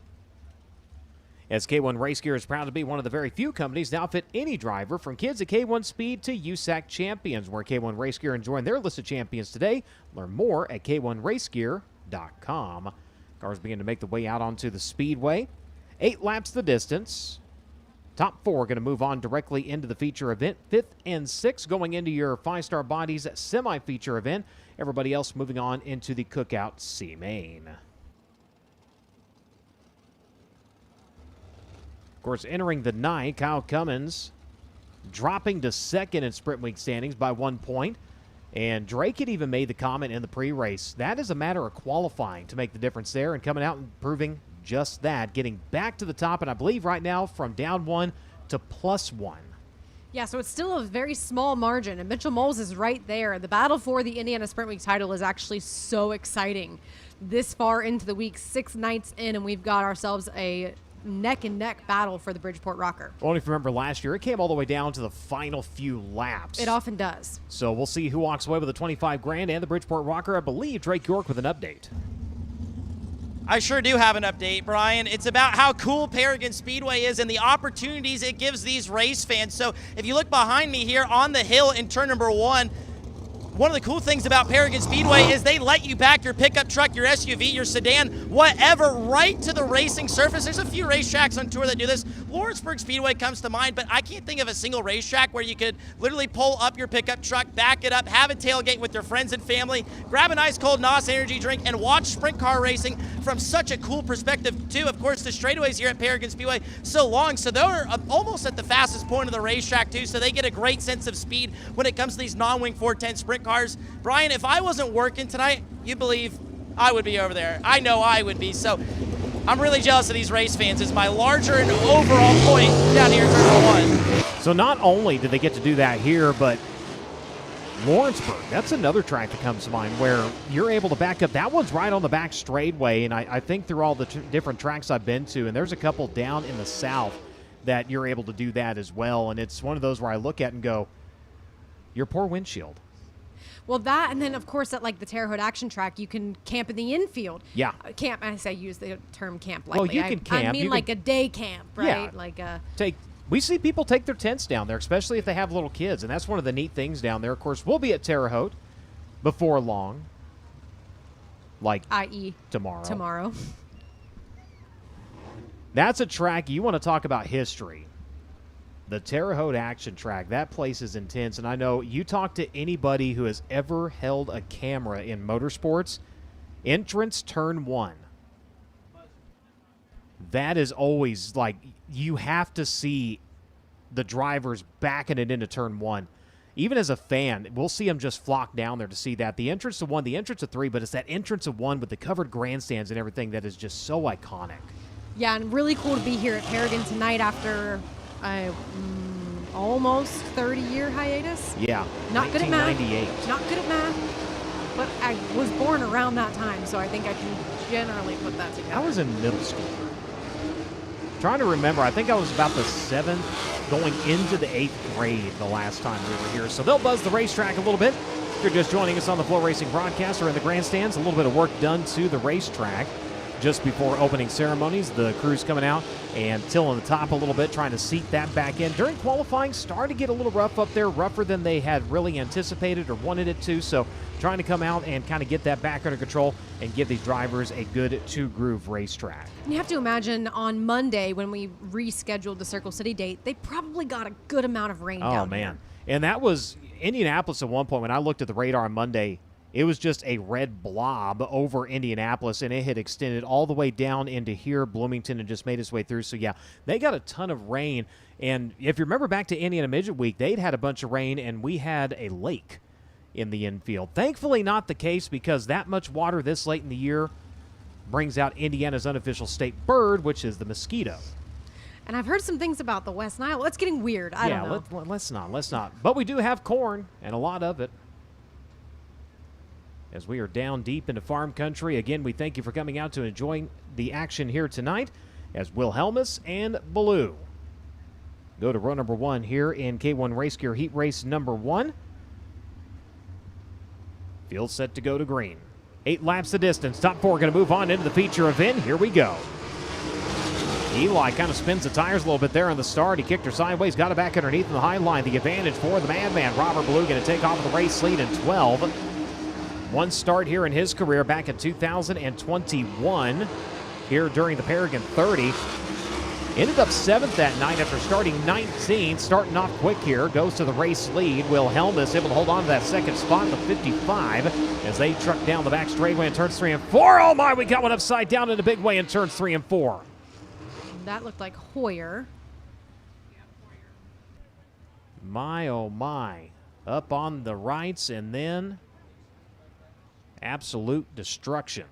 As K1 Race Gear is proud to be one of the very few companies to outfit any driver, from kids at K1 Speed to USAC champions, where K1 Race Gear and join their list of champions today. Learn more at K1RaceGear.com. Cars begin to make the way out onto the Speedway. 8 laps the distance. Top 4 going to move on directly into the feature event. 5th and 6th going into your 5-Star Bodies semi-feature event. Everybody else moving on into the Cookout C-Main. Of course, entering the night, Kyle Cummins dropping to 2nd in Sprint Week standings by 1 point. And Drake had even made the comment in the pre-race. That is a matter of qualifying to make the difference there, and coming out and proving just that, getting back to the top, and I believe right now from down 1 to +1. Yeah, so it's still a very small margin, and Mitchell Moles is right there. The battle for the Indiana Sprint Week title is actually so exciting. This far into the week, 6 nights in, and we've got ourselves a neck-and-neck battle for the Bridgeport Rocker. Well, if you remember last year, it came all the way down to the final few laps. It often does. So we'll see who walks away with the 25 grand and the Bridgeport Rocker. I believe Drake York with an update. I sure do have an update, Brian. It's about how cool Paragon Speedway is and the opportunities it gives these race fans. So if you look behind me here on the hill in turn number 1, one of the cool things about Paragon Speedway is they let you back your pickup truck, your SUV, your sedan, whatever, right to the racing surface. There's a few racetracks on tour that do this. Lawrenceburg Speedway comes to mind, but I can't think of a single racetrack where you could literally pull up your pickup truck, back it up, have a tailgate with your friends and family, grab a nice cold NOS energy drink, and watch sprint car racing from such a cool perspective, too. Of course, the straightaways here at Paragon Speedway so long, so they're almost at the fastest point of the racetrack, too, so they get a great sense of speed when it comes to these non-wing 410 sprint cars. Brian, if I wasn't working tonight, you believe I would be over there. I know I would be. So I'm really jealous of these race fans. It's my larger and overall point down here in turn 1. So not only did they get to do that here, but Lawrenceburg, that's another track that comes to mind where you're able to back up. That one's right on the back straightaway, and I think through all the different tracks I've been to, and there's a couple down in the south that you're able to do that as well. And it's one of those where I look at and go, your poor windshield. Well, that, and then, of course, at, like, the Terre Haute Action Track, you can camp in the infield. Yeah. Camp, I say use the term camp lightly. Well, you can camp. I mean, like a day camp, right? Yeah. Like we see people take their tents down there, especially if they have little kids, and that's one of the neat things down there. Of course, we'll be at Terre Haute before long, like i.e. tomorrow. That's a track you want to talk about history. The Terre Haute Action Track, that place is intense, and I know you talk to anybody who has ever held a camera in motorsports, entrance turn 1. That is always like, you have to see the drivers backing it into turn 1. Even as a fan, we'll see them just flock down there to see that. The entrance to 1, the entrance to 3, but it's that entrance of 1 with the covered grandstands and everything that is just so iconic. Yeah, and really cool to be here at Paragon tonight after almost 30-year hiatus. Yeah. Not good at math. 1998. Not good at math, but I was born around that time, so I think I can generally put that together. I was in middle school. Trying to remember, I think I was about the 7th going into the 8th grade the last time we were here. So they'll buzz the racetrack a little bit. If you're just joining us on the FloRacing broadcast or in the grandstands, a little bit of work done to the racetrack. Just before opening ceremonies, the crew's coming out and tilling the top a little bit, trying to seat that back in. During qualifying, started to get a little rough up there, rougher than they had really anticipated or wanted it to. So trying to come out and kind of get that back under control and give these drivers a good two-groove racetrack. You have to imagine on Monday when we rescheduled the Circle City date, they probably got a good amount of rain down Oh, man. And that was Indianapolis at one point. When I looked at the radar on Monday, it was just a red blob over Indianapolis, and it had extended all the way down into here, Bloomington, and just made its way through. So, yeah, they got a ton of rain. And if you remember back to Indiana Midget Week, they'd had a bunch of rain, and we had a lake in the infield. Thankfully not the case, because that much water this late in the year brings out Indiana's unofficial state bird, which is the mosquito. And I've heard some things about the West Nile. It's getting weird. I don't know. Let's not. But we do have corn, and a lot of it. As we are down deep into farm country, again, we thank you for coming out to enjoying the action here tonight as Wilhelmus and Baloo go to row number 1 here in K1 Race Gear Heat Race number 1. Field set to go to green. 8 laps the distance. Top 4 going to move on into the feature event. Here we go. Eli kind of spins the tires a little bit there on the start. He kicked her sideways, got it back underneath in the high line. The advantage for the Madman. Robert Baloo going to take off the race lead in 12. One start here in his career back in 2021 here during the Paragon 30. Ended up 7th that night after starting 19th. Starting off quick here. Goes to the race lead. Wilhelmus able to hold on to that second spot, the 55, as they truck down the back straightaway in turns 3 and 4. Oh my, we got one upside down in a big way in turns 3 and 4. That looked like Hoyer. My, oh my. Up on the rights and then absolute destruction.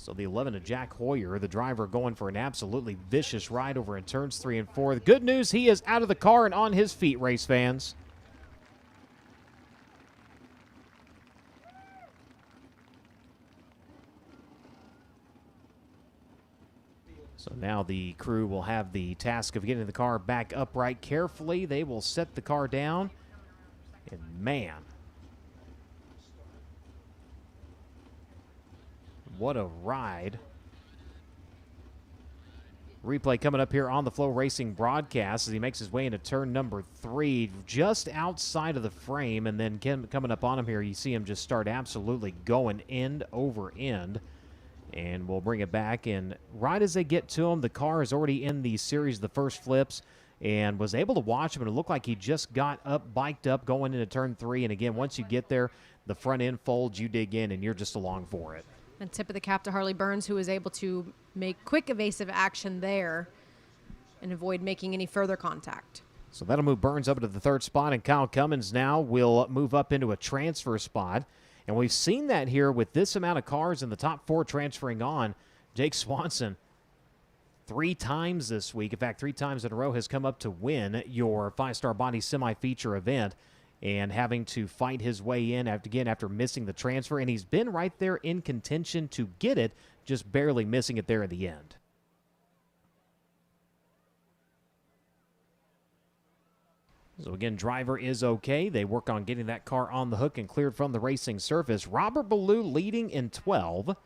So the 11 of Jack Hoyer, the driver, going for an absolutely vicious ride over in turns 3 and 4. The good news, he is out of the car and on his feet, race fans. So now the crew will have the task of getting the car back upright carefully. They will set the car down. And man, what a ride. Replay coming up here on the FloRacing broadcast as he makes his way into turn number 3, just outside of the frame, and then coming up on him here, you see him just start absolutely going end over end. And we'll bring it back, and right as they get to him, the car is already in the series of the first flips, and was able to watch him, and it looked like he just got up, biked up, going into turn 3. And again, once you get there, the front end folds, you dig in, and you're just along for it. And tip of the cap to Harley Burns, who was able to make quick evasive action there and avoid making any further contact. So that'll move Burns up into the 3rd spot, and Kyle Cummins now will move up into a transfer spot. And we've seen that here with this amount of cars in the top 4 transferring on. Jake Swanson, 3 times this week, in fact, 3 times in a row, has come up to win your 5-star body semi-feature event, and having to fight his way in after missing the transfer. And he's been right there in contention to get it, just barely missing it there at the end. So again, driver is okay. They work on getting that car on the hook and cleared from the racing surface. Robert Ballou leading in 12.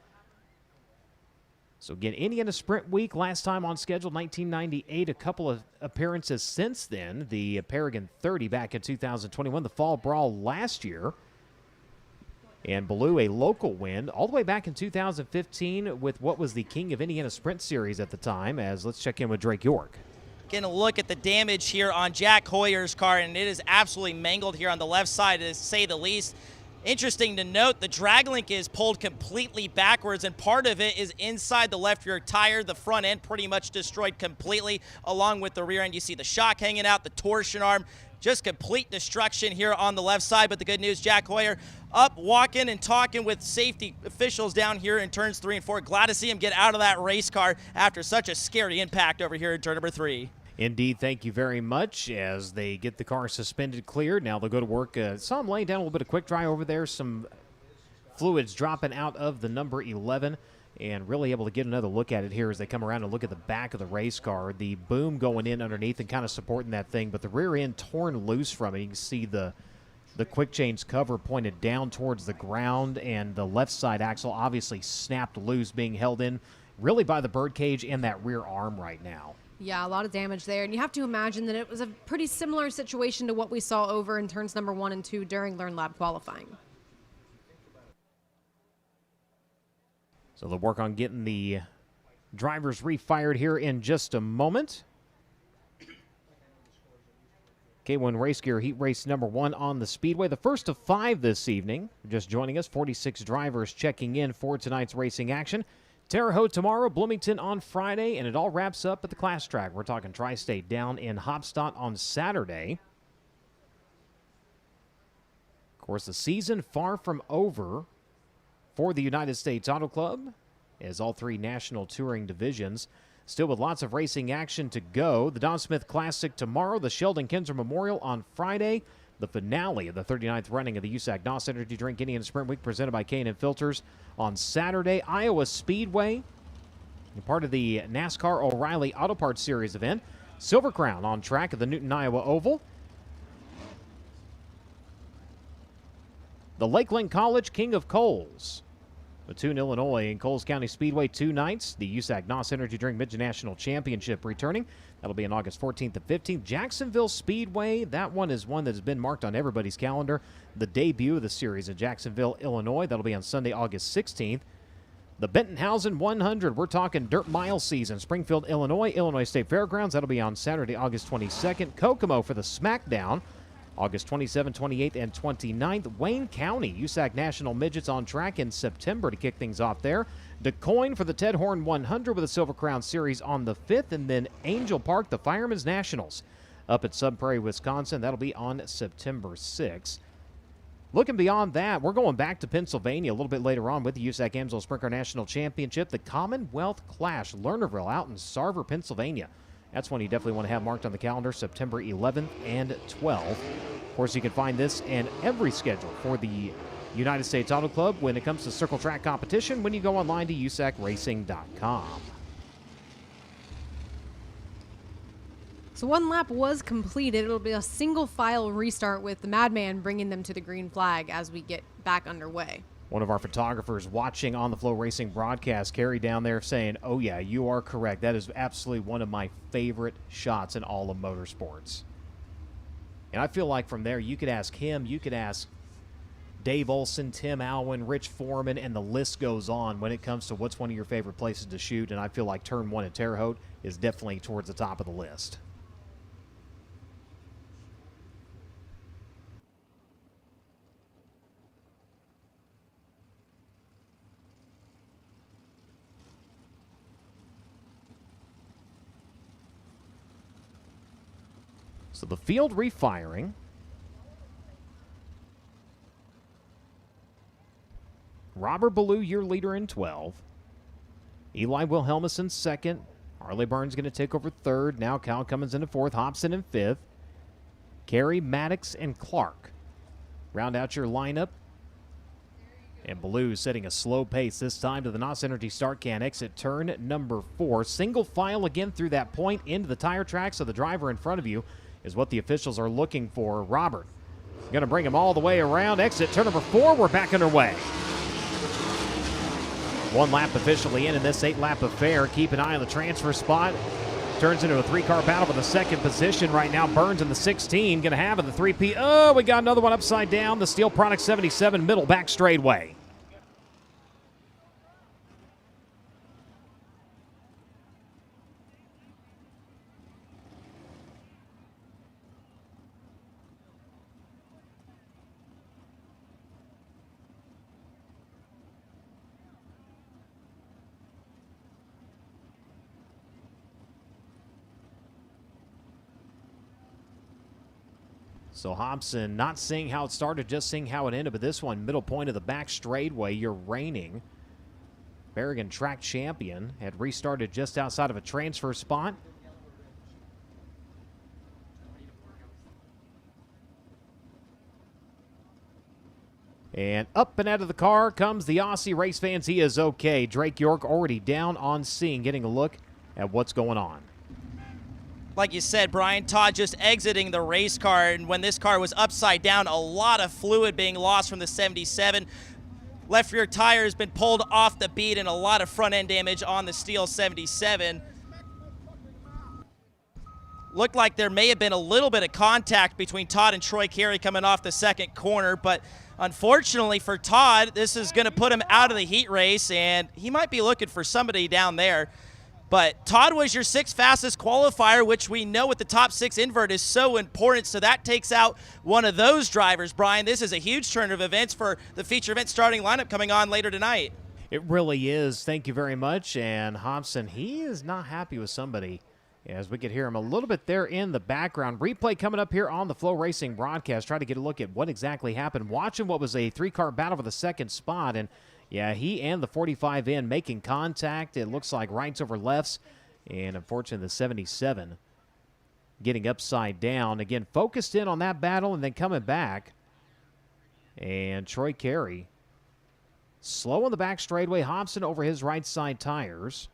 So again, Indiana Sprint Week, last time on schedule, 1998. A couple of appearances since then. The Paragon 30 back in 2021. The Fall Brawl last year. And Ballou, a local win all the way back in 2015 with what was the King of Indiana Sprint Series at the time. As let's check in with Drake York. Getting a look at the damage here on Jack Hoyer's car, and it is absolutely mangled here on the left side, to say the least. Interesting to note, the drag link is pulled completely backwards, and part of it is inside the left rear tire. The front end pretty much destroyed completely, along with the rear end. You see the shock hanging out, the torsion arm, just complete destruction here on the left side. But the good news, Jack Hoyer up, walking and talking with safety officials down here in turns 3 and 4. Glad to see him get out of that race car after such a scary impact over here in turn number 3. Indeed, thank you very much. As they get the car suspended, cleared, now they'll go to work. Saw him laying down a little bit of quick dry over there. Some fluids dropping out of the number 11, and really able to get another look at it here as they come around and look at the back of the race car. The boom going in underneath and kind of supporting that thing, but the rear end torn loose from it. You can see the quick change cover pointed down towards the ground, and the left side axle obviously snapped loose, being held in really by the birdcage and that rear arm right now. Yeah, a lot of damage there. And you have to imagine that it was a pretty similar situation to what we saw over in turns number 1 and 2 during Learn Lab qualifying. So they'll work on getting the drivers refired here in just a moment. K1 Race Gear Heat Race number 1 on the Speedway. The first of 5 this evening. Just joining us, 46 drivers checking in for tonight's racing action. Terre Haute tomorrow, Bloomington on Friday, and it all wraps up at the class track. We're talking Tri-State down in Hopstadt on Saturday. Of course, the season far from over for the United States Auto Club, as all 3 national touring divisions still with lots of racing action to go. The Don Smith Classic tomorrow, the Sheldon Kinzer Memorial on Friday, the finale of the 39th running of the USAC NOS Energy Drink Indiana Sprint Week presented by K&N Filters on Saturday. Iowa Speedway, part of the NASCAR O'Reilly Auto Parts Series event. Silver Crown on track at the Newton, Iowa Oval. The Lakeland College King of Coals, Mattoon, Illinois, and Coles County Speedway 2 nights. The USAC NOS Energy Drink Mid-National Championship returning. That'll be on August 14th and 15th. Jacksonville Speedway, that one is one that has been marked on everybody's calendar. The debut of the series in Jacksonville, Illinois. That'll be on Sunday, August 16th. The Bentonhausen 100, we're talking dirt mile season. Springfield, Illinois, Illinois State Fairgrounds. That'll be on Saturday, August 22nd. Kokomo for the SmackDown, August 27th, 28th, and 29th. Wayne County, USAC National Midgets on track in September to kick things off there. DeCoin for the Ted Horn 100 with a Silver Crown Series on the 5th. And then Angel Park, the Fireman's Nationals up at Sud Prairie, Wisconsin. That'll be on September 6th. Looking beyond that, we're going back to Pennsylvania a little bit later on with the USAC Amsoil Sprint Car National Championship, the Commonwealth Clash, Lernerville out in Sarver, Pennsylvania. That's one you definitely want to have marked on the calendar, September 11th and 12th. Of course, you can find this and every schedule for the United States Auto Club when it comes to circle track competition when you go online to usacracing.com. So one lap was completed. It'll be a single file restart with the Madman bringing them to the green flag as we get back underway. One of our photographers watching on the FloRacing broadcast, Carrie down there saying, oh yeah, you are correct. That is absolutely one of my favorite shots in all of motorsports. And I feel like from there, you could ask him, you could ask Dave Olson, Tim Alwyn, Rich Foreman, and the list goes on when it comes to what's one of your favorite places to shoot. And I feel like Turn 1 at Terre Haute is definitely towards the top of the list. So the field refiring. Robert Ballou, your leader in 12. Eli Wilhelmussen second. Harley Burns going to take over third. Now Kyle Cummins into fourth. Hobson in fifth. Carey, Maddox, and Clark round out your lineup. And Ballou setting a slow pace this time to the NOS Energy start can. Exit turn number 4. Single file again through that point into the tire track, so the driver in front of you is what the officials are looking for. Robert going to bring him all the way around. Exit turn number 4. We're back underway. One lap officially in this 8-lap affair. Keep an eye on the transfer spot. Turns into a 3-car battle for the second position right now. Burns in the 16. Going to have in the 3P. Oh, we got another one upside down. The Steel Product 77 middle back straightaway. So Hobson not seeing how it started, just seeing how it ended. But this one, middle point of the back straightaway, your reigning Paragon track champion had restarted just outside of a transfer spot. And up and out of the car comes the Aussie. Race fans, he is okay. Drake York already down on scene, getting a look at what's going on. Like you said, Brian, Todd just exiting the race car, and when this car was upside down, a lot of fluid being lost from the 77. Left rear tire has been pulled off the bead and a lot of front end damage on the steel 77. Looked like there may have been a little bit of contact between Todd and Troy Carey coming off the second corner, but unfortunately for Todd, this is going to put him out of the heat race, and he might be looking for somebody down there. But Todd was your 6th fastest qualifier, which we know with the top 6 invert is so important. So that takes out one of those drivers, Brian. This is a huge turn of events for the feature event starting lineup coming on later tonight. It really is. Thank you very much. And Hobson, he is not happy with somebody. As we could hear him a little bit there in the background. Replay coming up here on the FloRacing broadcast. Try to get a look at what exactly happened. Watching what was a 3-car battle for the second spot. And yeah, he and the 45 in making contact. It looks like rights over lefts. And unfortunately, the 77 getting upside down. Again, focused in on that battle and then coming back. And Troy Carey slow on the back straightaway. Hobson over his right side tires.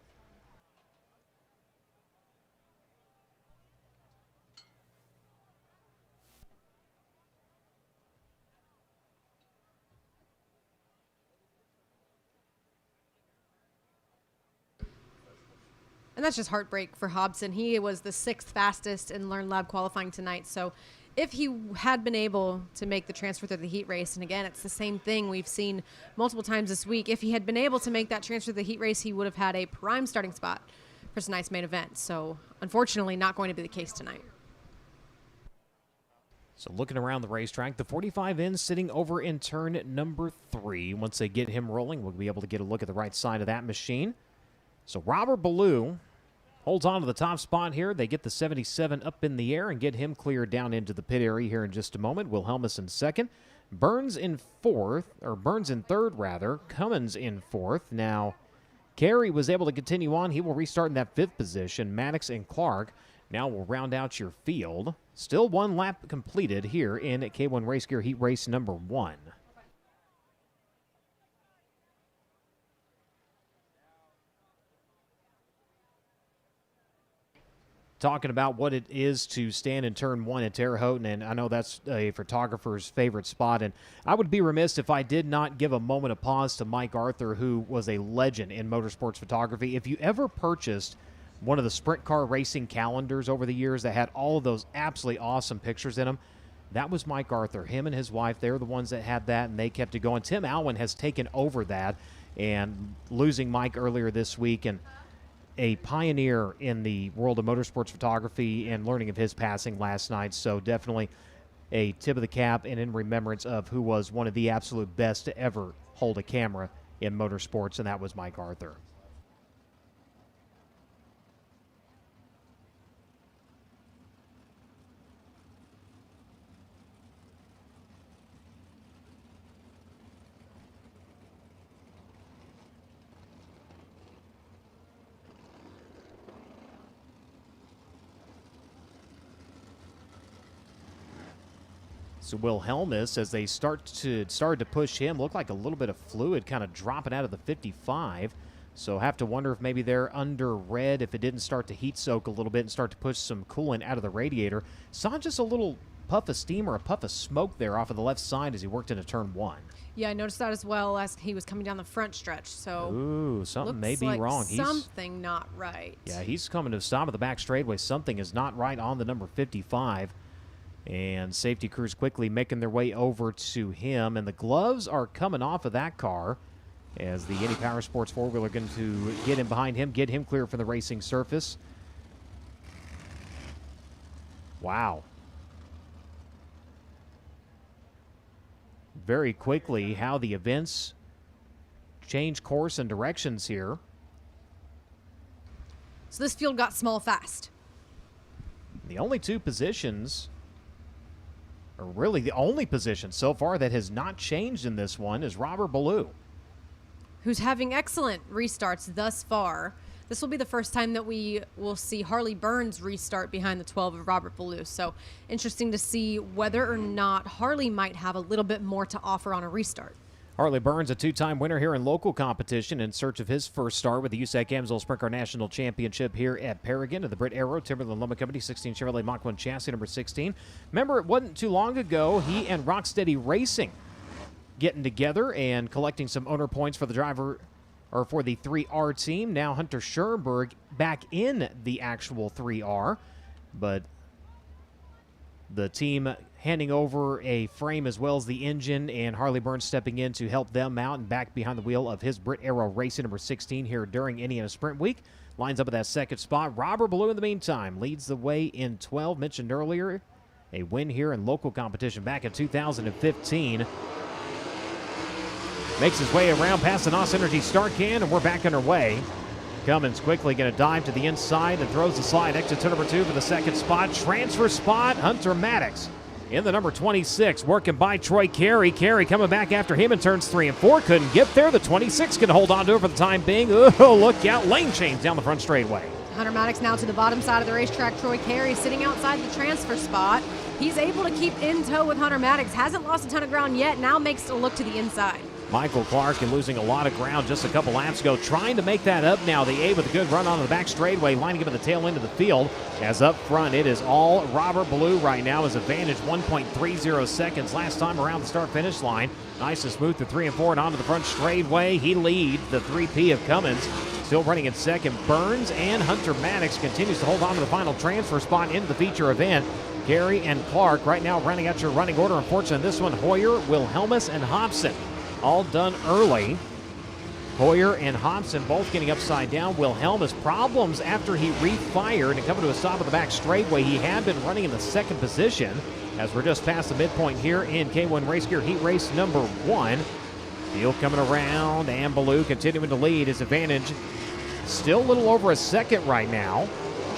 And that's just heartbreak for Hobson. He was the 6th fastest in Learn Lab qualifying tonight. So if he had been able to make the transfer through the heat race, and again, it's the same thing we've seen multiple times this week. If he had been able to make that transfer to the heat race, he would have had a prime starting spot for tonight's main event. So unfortunately, not going to be the case tonight. So looking around the racetrack, the 45 in sitting over in turn number 3. Once they get him rolling, we'll be able to get a look at the right side of that machine. So Robert Ballou holds on to the top spot here. They get the 77 up in the air and get him cleared down into the pit area here in just a moment. Wilhelmussen second. Burns in third rather. Cummins in fourth. Now, Carey was able to continue on. He will restart in that fifth position. Maddox and Clark now will round out your field. Still one lap completed here in K1 Race Gear Heat Race number 1. Talking about what it is to stand in turn 1 at Terre Haute, and I know that's a photographer's favorite spot, and I would be remiss if I did not give a moment of pause to Mike Arthur, who was a legend in motorsports photography. If you ever purchased one of the sprint car racing calendars over the years that had all of those absolutely awesome pictures in them, that was Mike Arthur. Him and his wife, they're the ones that had that, and they kept it going. Tim Alwyn has taken over that, and losing Mike earlier this week, and a pioneer in the world of motorsports photography, and learning of his passing last night. So definitely a tip of the cap and in remembrance of who was one of the absolute best to ever hold a camera in motorsports, and that was Mike Arthur. So Will Helmus, as they started to push him, looked like a little bit of fluid kind of dropping out of the 55. So have to wonder if maybe they're under red, if it didn't start to heat soak a little bit and start to push some coolant out of the radiator. Saw just a little puff of steam or a puff of smoke there off of the left side as he worked into turn 1. Yeah, I noticed that as well as he was coming down the front stretch. So ooh, something may be wrong. Something not right. Yeah, he's coming to a stop at the back straightaway. Something is not right on the number 55. And safety crews quickly making their way over to him. And the gloves are coming off of that car as the Indy Power Sports four-wheeler going to get in behind him, get him clear from the racing surface. Wow. Very quickly how the events change course and directions here. So this field got small fast. The only two positions, or really the only position so far that has not changed in this one, is Robert Ballou, who's having excellent restarts thus far. This will be the first time that we will see Harley Burns restart behind the 12 of Robert Ballou. So interesting to see whether or not Harley might have a little bit more to offer on a restart. Harley Burns, a two-time winner here in local competition, in search of his first start with the USAC Amsoil Sprint Car National Championship here at Paragon of the Britt Aero Timberland Lumber Company 16 Chevrolet Mach 1 chassis number 16. Remember, it wasn't too long ago, he and Rocksteady Racing getting together and collecting some owner points for the driver, or for the 3R team. Now Hunter Schoenberg back in the actual 3R, but the team handing over a frame as well as the engine, and Harley Burns stepping in to help them out and back behind the wheel of his Britt Aero Racing number 16 here during Indiana Sprint Week. Lines up at that second spot. Robert Ballou, in the meantime, leads the way in 12. Mentioned earlier, a win here in local competition back in 2015. Makes his way around past the NOS Energy start can, and we're back underway. Cummins quickly going to dive to the inside and throws the slide. Exit to number 2 for the second spot. Transfer spot, Hunter Maddox in the number 26, working by Troy Carey. Carey coming back after him in turns 3 and 4. Couldn't get there. The 26 can hold on to it for the time being. Oh, look out. Lane change down the front straightaway. Hunter Maddox now to the bottom side of the racetrack. Troy Carey sitting outside the transfer spot. He's able to keep in tow with Hunter Maddox. Hasn't lost a ton of ground yet. Now makes a look to the inside. Michael Clark and losing a lot of ground just a couple laps ago, trying to make that up now. The A with a good run on the back straightaway, lining up at the tail end of the field. As up front, it is all Robert Ballou right now. His advantage 1.30 seconds last time around the start-finish line. Nice and smooth to 3 and 4 and onto the front straightaway. He leads the 3P of Cummins. Still running in second, Burns, and Hunter Maddox continues to hold on to the final transfer spot into the feature event. Carey and Clark right now running out your running order. Unfortunately, this one, Hoyer, Wilhelmus, and Hobson. All done early. Hoyer and Hobson both getting upside down. Wilhelmus problems after he refired and coming to a stop at the back straightaway. He had been running in the second position as we're just past the midpoint here in K1 Race Gear Heat Race number 1. Field coming around, and Ballou continuing to lead. His advantage still a little over a second right now.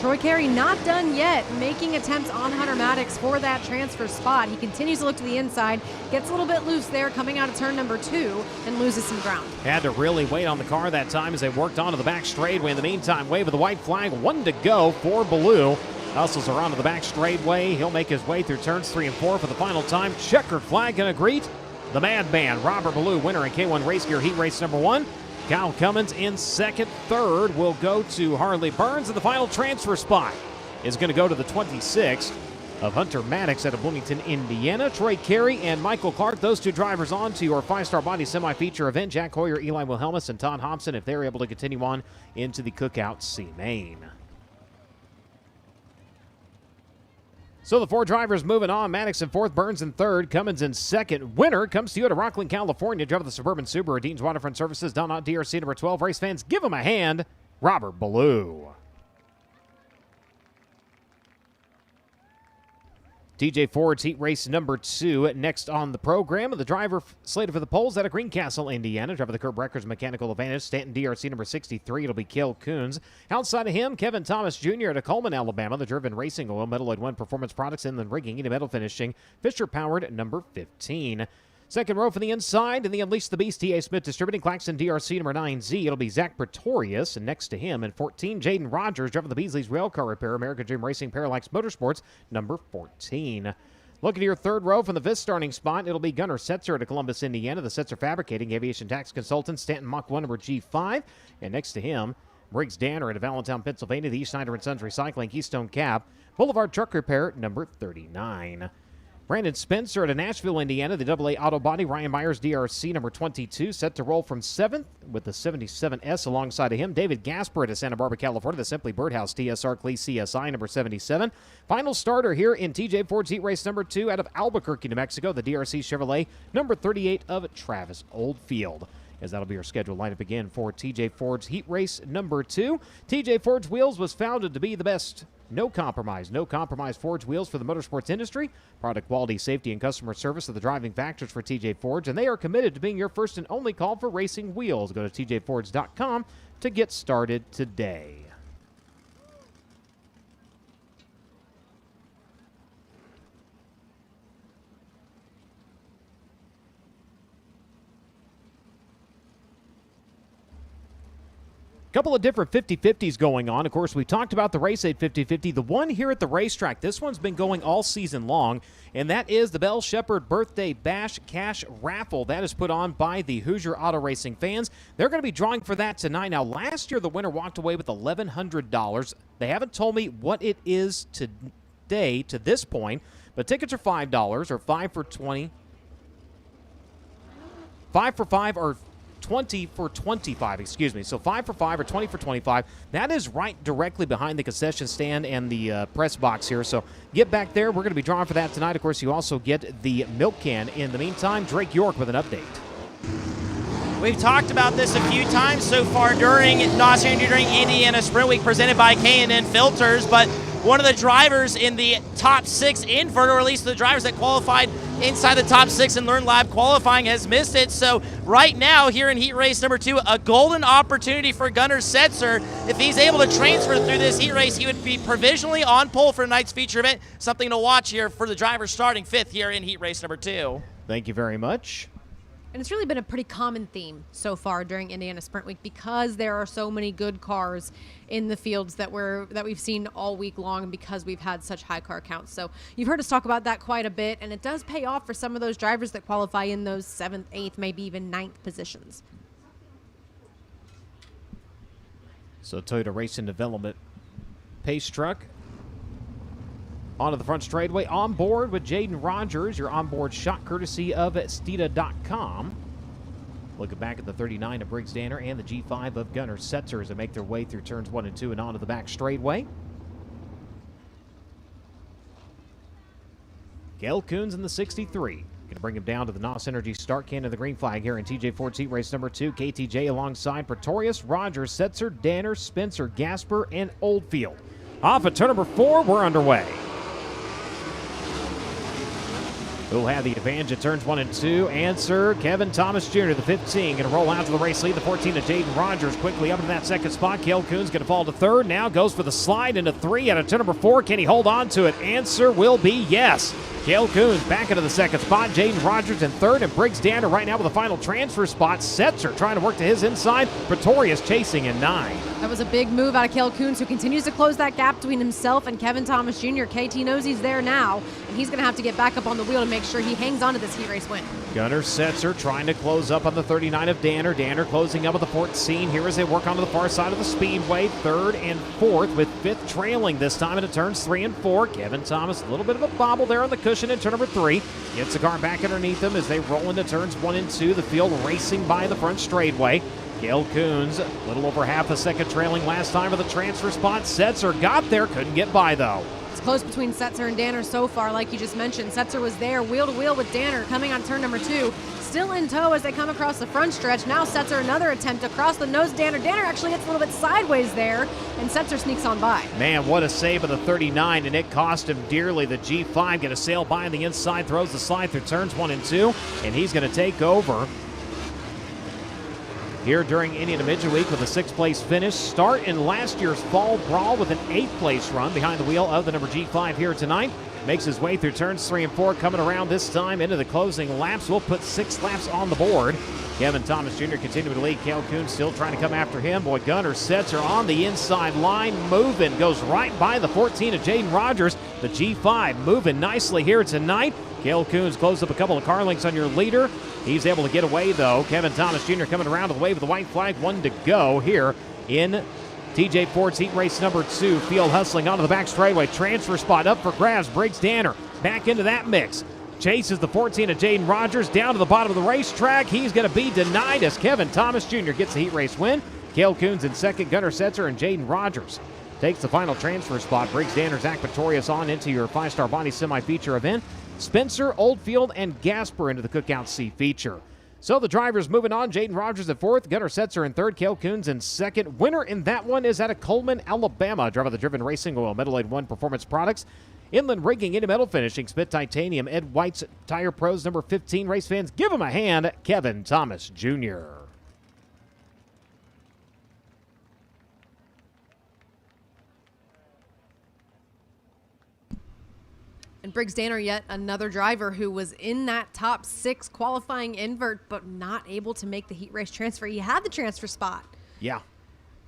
Troy Carey not done yet, making attempts on Hunter Maddox for that transfer spot. He continues to look to the inside, gets a little bit loose there coming out of turn number 2 and loses some ground. Had to really wait on the car that time as they worked onto the back straightaway. In the meantime, wave of the white flag, 1 to go for Ballou. Hustles around to the back straightaway. He'll make his way through turns 3 and 4 for the final time. Checkered flag gonna greet the madman, Robert Ballou, winner in K1 Race Gear Heat Race number 1. Kyle Cummins in second. Third will go to Harley Burns, and the final transfer spot is going to go to the 26 of Hunter Maddox out of Bloomington, Indiana. Troy Carey and Michael Clark, those 2 drivers on to your 5-star body semi-feature event. Jack Hoyer, Eli Wilhelmus, and Todd Hobson, if they're able to continue on into the Cookout C Main. So the 4 drivers moving on. Maddox in 4th, Burns in 3rd, Cummins in 2nd. Winner comes to you out of Rockland, California. Driver of the Suburban Subaru, Dean's Waterfront Services, Don Ott DRC number 12. Race fans, give him a hand. Robert Ballou. TJ Ford's Heat Race number 2 next on the program. The driver slated for the poles out of Greencastle, Indiana. Driver of the Curb Records Mechanical Advantage, Stanton DRC number 63. It'll be Cale Coons. Outside of him, Kevin Thomas Jr. out of Coleman, Alabama. The Driven Racing Oil, Metalloid 1 Performance Products, Inland Rigging, and Metal Finishing. Fisher Powered number 15. Second row from the inside, and the Unleash the Beast, T.A. Smith Distributing, Claxton DRC number 9Z. It'll be Zach Pretorius, and next to him in 14, Jaden Rogers, driver of the Beasley's Railcar Repair, American Dream Racing, Parallax Motorsports, number 14. Looking to your third row from the 5th starting spot, it'll be Gunnar Setzer out of Columbus, Indiana. The Setzer Fabricating, Aviation Tax Consultant, Stanton Mach 1 number G5, and next to him, Briggs Danner out of Allentown, Pennsylvania. The East Snyder & Sons Recycling, Keystone Cab, Boulevard Truck Repair, number 39. Brandon Spencer out of Nashville, Indiana. The AA Auto Body, Ryan Myers, DRC, number 22, set to roll from 7th with the 77S alongside of him. David Gasper out of Santa Barbara, California. The Simply Birdhouse TSR Clee CSI, number 77. Final starter here in TJ Ford's Heat Race number 2 out of Albuquerque, New Mexico. The DRC Chevrolet, number 38 of Travis Oldfield. As that'll be our scheduled lineup again for TJ Ford's Heat Race number 2. TJ Ford's Wheels was founded to be the best no compromise Ford's wheels for the motorsports industry. Product quality, safety, and customer service are the driving factors for TJ Ford's, and they are committed to being your first and only call for racing wheels. Go to tjfords.com to get started today. Couple of different 50-50s going on. Of course, we talked about the Race 8 50-50. The one here at the racetrack, this one's been going all season long, and that is the Bell Shepherd Birthday Bash Cash Raffle. That is put on by the Hoosier Auto Racing fans. They're going to be drawing for that tonight. Now, last year, the winner walked away with $1,100. They haven't told me what it is today to this point, but tickets are $5 or 5 for 20. 5 for 5 or 20 for 25, excuse me. So 5 for 5 or 20 for 25. That is right directly behind the concession stand and the press box here. So get back there. We're going to be drawing for that tonight. Of course, you also get the milk can. In the meantime, Drake York with an update. We've talked about this a few times so far during NOS Energy Drink Indiana Sprint Week presented by K&N Filters, but one of the drivers in the top 6 inverter, or at least the drivers that qualified inside the top 6 in Learn Lab qualifying, has missed it. So right now here in heat race number 2, a golden opportunity for Gunnar Setzer. If he's able to transfer through this heat race, he would be provisionally on pole for tonight's feature event. Something to watch here for the driver starting 5th here in heat race number 2. Thank you very much. And it's really been a pretty common theme so far during Indiana Sprint Week because there are so many good cars in the fields that we've seen all week long because we've had such high car counts. So you've heard us talk about that quite a bit, and it does pay off for some of those drivers that qualify in those 7th, 8th, maybe even 9th positions. So Toyota Racing Development pace truck onto the front straightaway, on board with Jaden Rogers, your onboard shot courtesy of Steeda.com. Looking back at the 39 of Briggs Danner and the G5 of Gunnar Setzer as they make their way through turns 1 and 2 and onto the back straightaway. Gail Coons in the 63. Going to bring him down to the NOS Energy start can of the green flag here in TJ Ford's heat race number 2. KTJ alongside Pretorius, Rogers, Setzer, Danner, Spencer, Gasper, and Oldfield. Off at turn number 4, we're underway. who'll have the advantage at turns 1 and 2. Answer, Kevin Thomas Jr., the 15, going to roll out to the race lead. The 14 of Jaden Rogers quickly up into that second spot. Cale Coons going to fall to third. Now goes for the slide into 3 out of turn number 4. Can he hold on to it? Answer will be yes. Cale Coons back into the second spot. Jaden Rogers in third, and Briggs Danner right now with the final transfer spot. Setzer trying to work to his inside. Pretorius chasing in 9. That was a big move out of Cale Coons, who continues to close that gap between himself and Kevin Thomas Jr. KT knows he's there now, and he's going to have to get back up on the wheel to make sure he hangs on to this heat race win. Gunnar Setzer trying to close up on the 39 of Danner. Danner closing up at the 14 here as they work onto the far side of the Speedway. Third and fourth, with fifth trailing this time into turns 3 and 4. Kevin Thomas, a little bit of a bobble there on the cushion in turn number 3. Gets the car back underneath them as they roll into turns 1 and 2. The field racing by the front straightaway. Cale Coons, a little over half a second trailing last time with the transfer spot. Setzer got there, couldn't get by though. It's close between Setzer and Danner so far, like you just mentioned. Setzer was there wheel to wheel with Danner coming on turn number 2. Still in tow as they come across the front stretch. Now Setzer another attempt across the nose. Danner actually gets a little bit sideways there, and Setzer sneaks on by. Man, what a save of the 39, and it cost him dearly. The G5 going to sail by on the inside, throws the slide through turns 1 and 2, and he's going to take over here during Indiana Midweek with a 6th place finish. Start in last year's fall brawl with an 8th place run behind the wheel of the number G5 here tonight. Makes his way through turns 3 and 4, coming around this time into the closing laps. We'll put 6 laps on the board. Kevin Thomas Jr. continuing to lead. Cale Coons still trying to come after him. Boy, Gunnar Setzer on the inside line, moving, goes right by the 14 of Jaden Rogers. The G5 moving nicely here tonight. Cale Coons closed up a couple of car links on your leader. He's able to get away, though. Kevin Thomas Jr. coming around to the wave of the white flag. 1 to go here in TJ Ford's heat race number 2. Field hustling onto the back straightaway. Transfer spot up for grabs. Briggs Danner back into that mix. Chases the 14 of Jaden Rogers down to the bottom of the racetrack. He's going to be denied as Kevin Thomas Jr. gets the heat race win. Cale Coons in second. Gunnar Setzer and Jaden Rogers takes the final transfer spot. Briggs Danner, Zach Pretorius on into your 5-star body semi-feature event. Spencer, Oldfield, and Gasper into the Cookout C feature. So the drivers moving on. Jaden Rogers at 4th, Gunnar Setzer in 3rd, Cale Coons in 2nd. Winner in that one is out of Coleman, Alabama. Driver of the Driven Racing Oil, Metal Aid 1 Performance Products. Inland Rigging, Indy Metal Finishing, Spit Titanium, Ed White's Tire Pros, number 15. Race fans, give him a hand, Kevin Thomas Jr. And Briggs Danner, yet another driver who was in that top 6 qualifying invert, but not able to make the heat race transfer. He had the transfer spot. Yeah.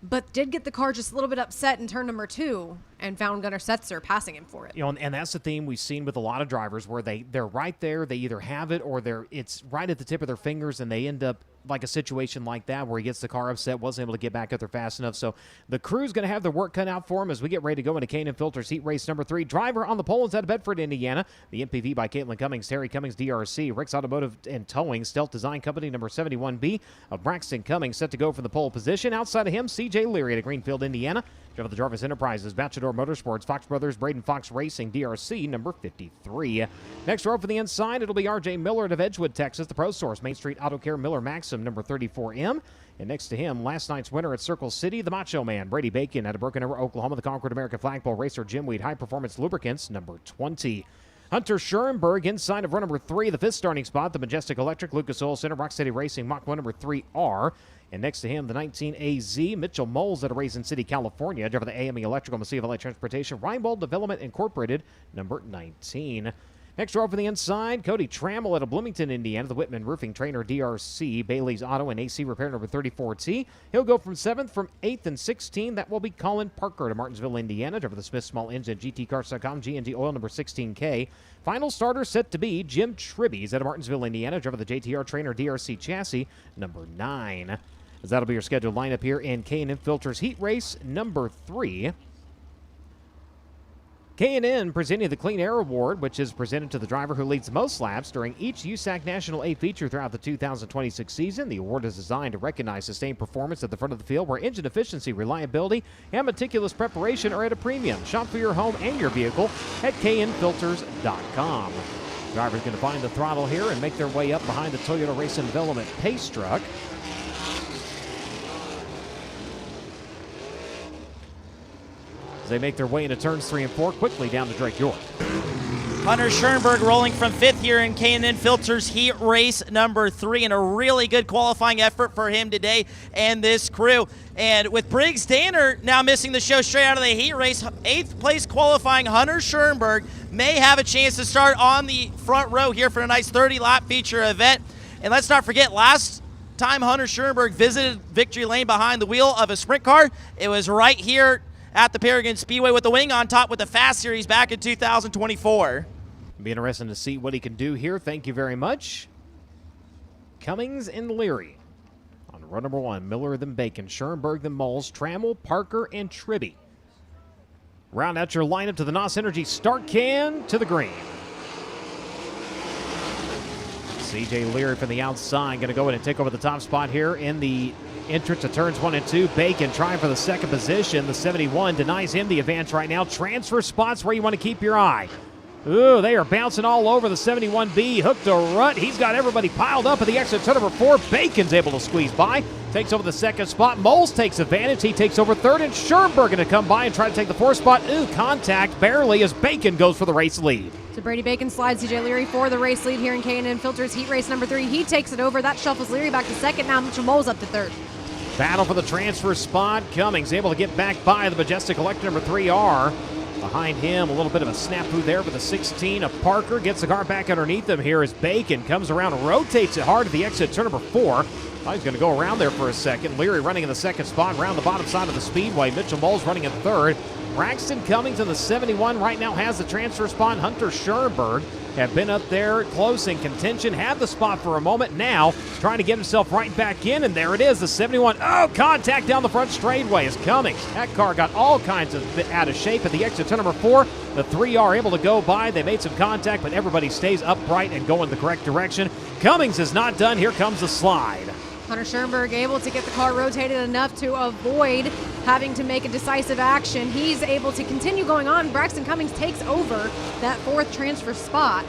But did get the car just a little bit upset in turn number 2 and found Gunnar Setzer passing him for it. You know, and that's the theme we've seen with a lot of drivers where they're right there, they either have it or it's right at the tip of their fingers, and they end up like a situation like that where he gets the car upset, wasn't able to get back up there fast enough. So the crew's going to have their work cut out for him as we get ready to go into K&N Filters heat race number 3. Driver on the pole is out of Bedford, Indiana. The MPV by Caitlin Cummings, Terry Cummings, DRC. Rick's Automotive and Towing, Stealth Design Company, number 71B of Braxton Cummings, set to go for the pole position. Outside of him, CJ Leary at Greenfield, Indiana. Driver of the Jarvis Enterprises, Bachelor Motorsports, Fox Brothers, Braden Fox Racing, DRC, number 53. Next row for the inside, it'll be RJ Miller of Edgewood, Texas, the Pro Source, Main Street Auto Care, Miller Maxim, number 34M. And next to him, last night's winner at Circle City, the Macho Man, Brady Bacon out of Broken Arrow, Oklahoma, the Concord American Flagpole Racer, Jim Weed, High Performance Lubricants, number 20. Hunter Schoenberg inside of row number 3, the 5th starting spot, the Majestic Electric, Lucas Oil Center, Rock City Racing, Mach 1 number 3R. And next to him, the 19AZ, Mitchell Moles out of Raisin City, California. Driver the AME Electrical, Messiah Light Transportation, Reinbold Development Incorporated, number 19. Next row for the inside, Cody Trammell out of Bloomington, Indiana, the Whitman Roofing Trainer, DRC, Bailey's Auto and AC Repair, number 34T. He'll go from 7th, from 8th and 16. That will be Colin Parker to Martinsville, Indiana. Driver the Smith Small Engine, GTCars.com, G&D Oil, number 16K. Final starter set to be Jim Tribbies out of Martinsville, Indiana. Driver the JTR Trainer, DRC Chassis, number 9. As that'll be your scheduled lineup here in K&N Filters Heat Race number 3. K&N presenting the Clean Air Award, which is presented to the driver who leads the most laps during each USAC National A feature throughout the 2026 season. The award is designed to recognize sustained performance at the front of the field where engine efficiency, reliability, and meticulous preparation are at a premium. Shop for your home and your vehicle at knfilters.com. Driver's going to find the throttle here and make their way up behind the Toyota Racing Development pace truck. As they make their way into turns 3 and 4, quickly down to Drake York. Hunter Schoenberg rolling from 5th here in K&N Filters Heat Race number 3, and a really good qualifying effort for him today and this crew. And with Briggs Danner now missing the show straight out of the heat race, 8th place qualifying Hunter Schoenberg may have a chance to start on the front row here for tonight's 30-lap feature event. And let's not forget, last time Hunter Schoenberg visited victory lane behind the wheel of a sprint car, it was right here at the Paragon Speedway with the wing on top with the Fast Series back in 2024. Be interesting to see what he can do here. Thank you very much. Cummings and Leary on row number 1. Miller then Bacon, Schoenberg then Moles, Trammell, Parker, and Tribby. Round out your lineup to the NOS Energy start can to the green. CJ Leary from the outside going to go in and take over the top spot here in the entrance to turns 1 and 2. Bacon trying for the second position. The 71 denies him the advance right now. Transfer spots where you want to keep your eye. Ooh, they are bouncing all over the 71B. Hooked a rut. He's got everybody piled up at the exit turn number 4. Bacon's able to squeeze by. Takes over the second spot. Moles takes advantage. He takes over third, and Schoenberg going to come by and try to take the 4th spot. Ooh, contact barely as Bacon goes for the race lead. So Brady Bacon slides CJ Leary for the race lead here in K&N Filters Heat Race number 3. He takes it over. That shuffles Leary back to second. Now Mitchell Moles up to third. Battle for the transfer spot. Cummings able to get back by the Majestic Electra number 3R. Behind him, a little bit of a snafu there with the 16 of Parker. Gets the car back underneath him here as Bacon comes around, rotates it hard at the exit turn number 4. He's going to go around there for a second. Leary running in the second spot, around the bottom side of the speedway. Mitchell Moles running in third. Braxton Cummings in the 71 right now has the transfer spot. Hunter Schoenberg have been up there close in contention, had the spot for a moment. Now trying to get himself right back in, and there it is, the 71. Oh, contact down the front straightaway as Cummings. That car got all kinds of out of shape at the exit turn number 4. The 3 are able to go by. They made some contact, but everybody stays upright and going the correct direction. Cummings is not done. Here comes the slide. Hunter Schoenberg able to get the car rotated enough to avoid having to make a decisive action. He's able to continue going on. Braxton Cummings takes over that 4th transfer spot.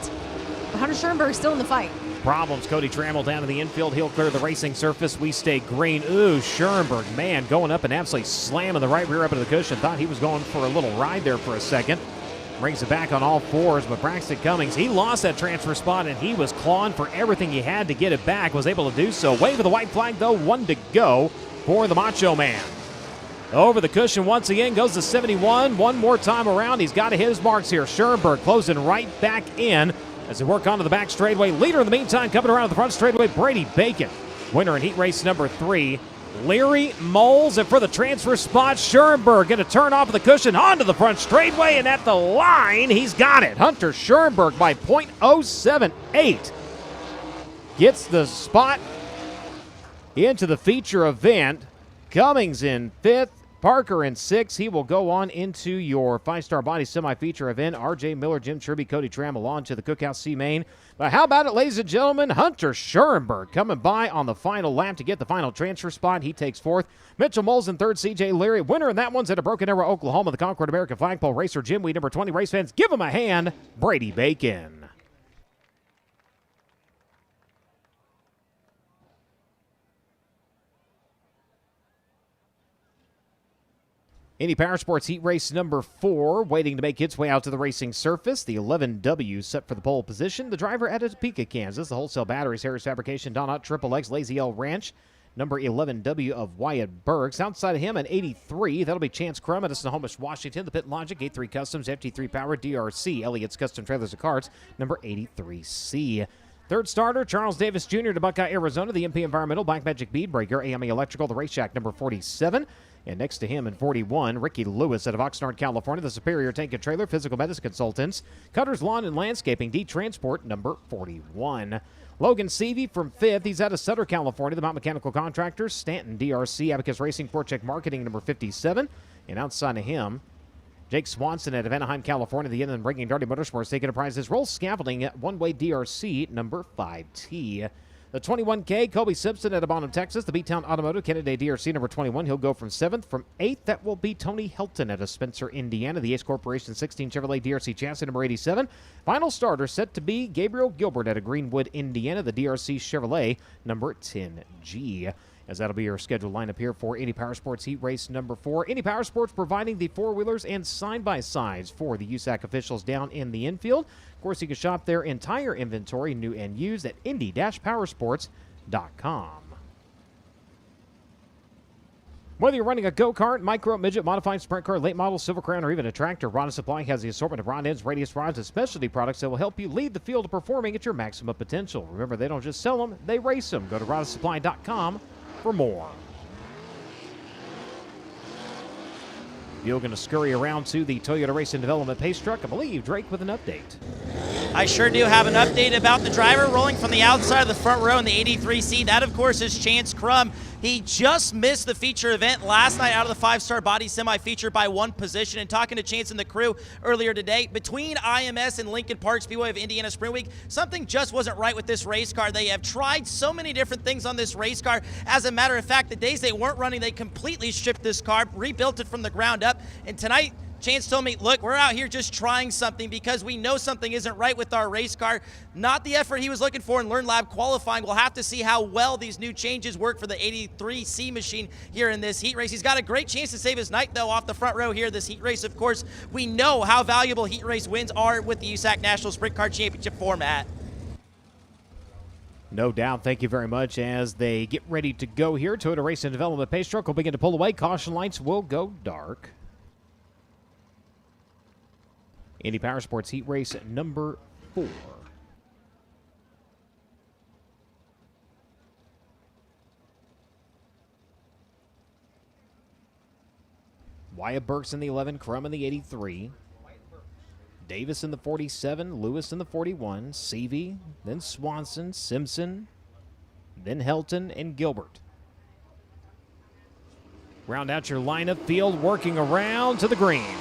But Hunter Schoenberg still in the fight. Problems. Cody Trammell down in the infield. He'll clear the racing surface. We stay green. Ooh, Schoenberg, man, going up and absolutely slamming the right rear up into the cushion. Thought he was going for a little ride there for a second. Brings it back on all 4s, but Braxton Cummings, he lost that transfer spot, and he was clawing for everything he had to get it back. Was able to do so. Wave of the white flag, though. 1 to go for the Macho Man. Over the cushion once again goes the 71. One more time around. He's got to hit his marks here. Schoenberg closing right back in as they work onto the back straightaway. Leader in the meantime coming around the front straightaway, Brady Bacon. Winner in heat race number 3. Leary, Moles, and for the transfer spot, Schoenberg going to turn off the cushion onto the front straightaway, and at the line, he's got it. Hunter Schoenberg by .078 gets the spot into the feature event. Cummings in 5th, Parker in 6th. He will go on into your 5-star body semi-feature event. R.J. Miller, Jim Tribby, Cody Trammell on to the Cookhouse C Main. But how about it, ladies and gentlemen? Hunter Schoenberg coming by on the final lap to get the final transfer spot. He takes 4th. Mitchell Moles in 3rd. C.J. Leary. Winner in that one's at a Broken Arrow, Oklahoma. The Concord American Flagpole Racer, Jim Weed, number 20. Race fans, give him a hand. Brady Bacon. Indy Power Sports Heat Race number 4, waiting to make its way out to the racing surface. The 11W set for the pole position. The driver at Topeka, Kansas. The wholesale batteries, Harris Fabrication, Donut, Triple X, Lazy L Ranch. Number 11W of Wyatt Burks. Outside of him at 83, that'll be Chance Crum at Snohomish, Washington. The Pit Logic, 83 Customs, FT3 Power, DRC. Elliott's Custom Trailers and Carts, number 83C. Third starter, Charles Davis Jr. to Buckeye, Arizona. The MP Environmental, Black Magic Bead Breaker, AME Electrical, the Race Shack, number 47. And next to him in 41, Ricky Lewis out of Oxnard, California. The Superior Tank and Trailer, Physical Medicine Consultants. Cutters Lawn and Landscaping, D-Transport, number 41. Logan Seavey from 5th. He's out of Sutter, California. The Mount Mechanical Contractors, Stanton, DRC. Abacus Racing, Forcheck Marketing, number 57. And outside of him, Jake Swanson out of Anaheim, California. The Inland Rigging Darty Motorsports taking a prize. His roll scaffolding at One Way DRC, number 5T. The 21K, Kobe Simpson out of Bonham, Texas. The B-Town Automotive, Kennedy DRC, number 21. He'll go from 7th. From 8th, that will be Tony Helton out of Spencer, Indiana. The Ace Corporation 16 Chevrolet DRC chassis, number 87. Final starter set to be Gabriel Gilbert out of Greenwood, Indiana. The DRC Chevrolet, number 10G. as that'll be your scheduled lineup here for Indy Power Sports Heat Race number 4. Indy Power Sports providing the four-wheelers and side-by-sides for the USAC officials down in the infield. Of course, you can shop their entire inventory, new and used, at indy-powersports.com. Whether you're running a go-kart, micro, midget, modified sprint car, late model, Silver Crown, or even a tractor, Rod & Supply has the assortment of rod ends, radius rods, and specialty products that will help you lead the field of performing at your maximum potential. Remember, they don't just sell them, they race them. Go to rodandsupply.com for more. You're going to scurry around to the Toyota Racing Development Pace Truck. I believe Drake with an update. I sure do have an update about the driver rolling from the outside of the front row in the 83C. That, of course, is Chance Crum. He just missed the feature event last night out of the 5-star body semi-feature by 1 position. And talking to Chance and the crew earlier today, between IMS and Lincoln Park Speedway of Indiana Sprint Week, something just wasn't right with this race car. They have tried so many different things on this race car. As a matter of fact, the days they weren't running, they completely stripped this car, rebuilt it from the ground up. And tonight, Chance told me, look, we're out here just trying something because we know something isn't right with our race car. Not the effort he was looking for in Learn Lab qualifying. We'll have to see how well these new changes work for the 83C machine here in this heat race. He's got a great chance to save his night, though, off the front row here this heat race. Of course, we know how valuable heat race wins are with the USAC National Sprint Car Championship format. No doubt. Thank you very much. As they get ready to go here, Toyota Racing Development Pace Truck will begin to pull away. Caution lights will go dark. Indy Power Sports Heat Race number 4. Wyatt Burks in the 11, Crum in the 83. Davis in the 47, Lewis in the 41, Seavey, then Swanson, Simpson, then Helton and Gilbert. Round out your lineup, field working around to the green.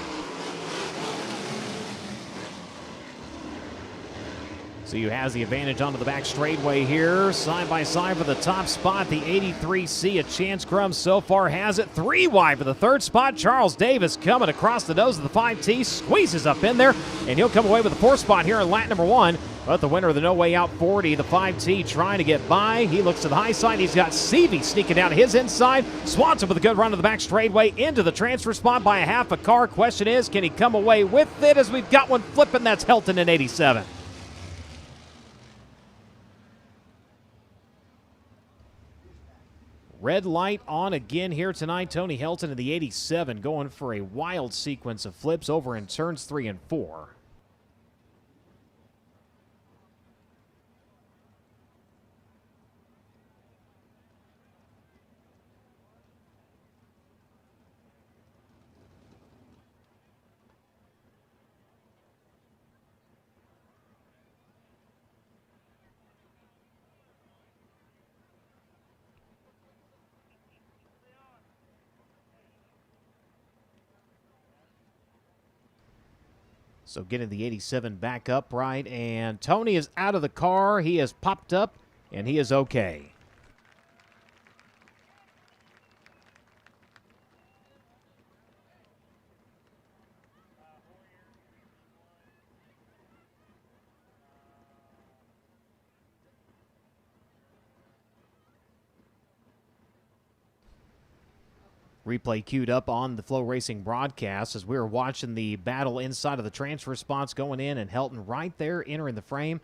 So you has the advantage onto the back straightaway here. Side by side for the top spot. The 83C, a Chance Crum so far has it. 3 wide for the third spot. Charles Davis coming across the nose of the 5T. Squeezes up in there, and he'll come away with the 4th spot here in lap number 1. But the winner of the No Way Out 40, the 5T, trying to get by. He looks to the high side. He's got Seavey sneaking down his inside. Swanson with a good run to the back straightaway into the transfer spot by a half a car. Question is, can he come away with it as we've got one flipping? That's Helton in 87. Red light on again here tonight. Tony Helton in the 87 going for a wild sequence of flips over in turns 3 and 4. So getting the 87 back upright, and Tony is out of the car. He has popped up, and he is okay. Replay queued up on the FloRacing broadcast as we were watching the battle inside of the transfer spots going in, and Helton right there entering the frame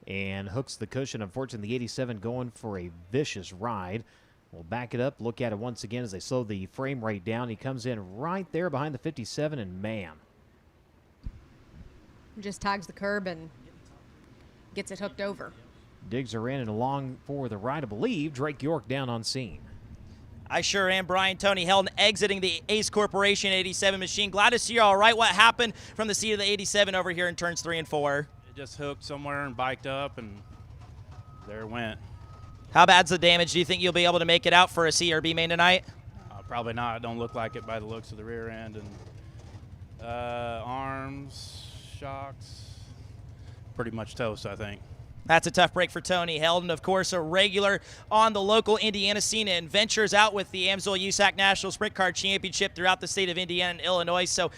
and hooks the cushion. Unfortunately, the 87 going for a vicious ride. We'll back it up, look at it once again as they slow the frame rate down. He comes in right there behind the 57, and man. Just tags the curb and gets it hooked over. Digs her in and along for the ride. I believe Drake York down on scene. I sure am, Brian. Tony Helton exiting the Ace Corporation 87 machine. Glad to see you all right. What happened from the seat of the 87 over here in turns 3 and 4? It just hooked somewhere and biked up, and there it went. How bad's the damage? Do you think you'll be able to make it out for a CRB main tonight? Probably not. It don't look like it by the looks of the rear end. And arms, shocks, pretty much toast, I think. That's a tough break for Tony Helton, of course, a regular on the local Indiana scene and ventures out with the Amsoil USAC National Sprint Car Championship throughout the state of Indiana and Illinois. So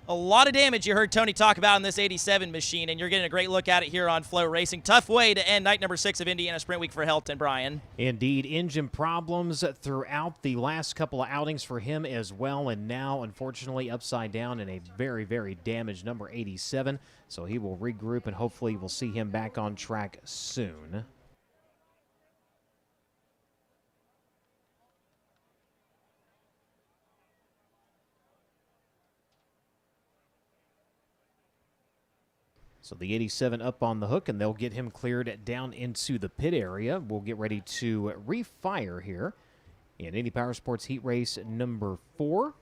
A lot of damage you heard Tony talk about in this 87 machine, and you're getting a great look at it here on FloRacing. Tough way to end night number 6 of Indiana Sprint Week for Helton, Brian. Indeed, engine problems throughout the last couple of outings for him as well, and now, unfortunately, upside down in a very, very damaged number 87. So he will regroup, and hopefully we'll see him back on track soon. So the 87 up on the hook, and they'll get him cleared down into the pit area. We'll get ready to refire here in Indy Power Sports Heat Race number 4.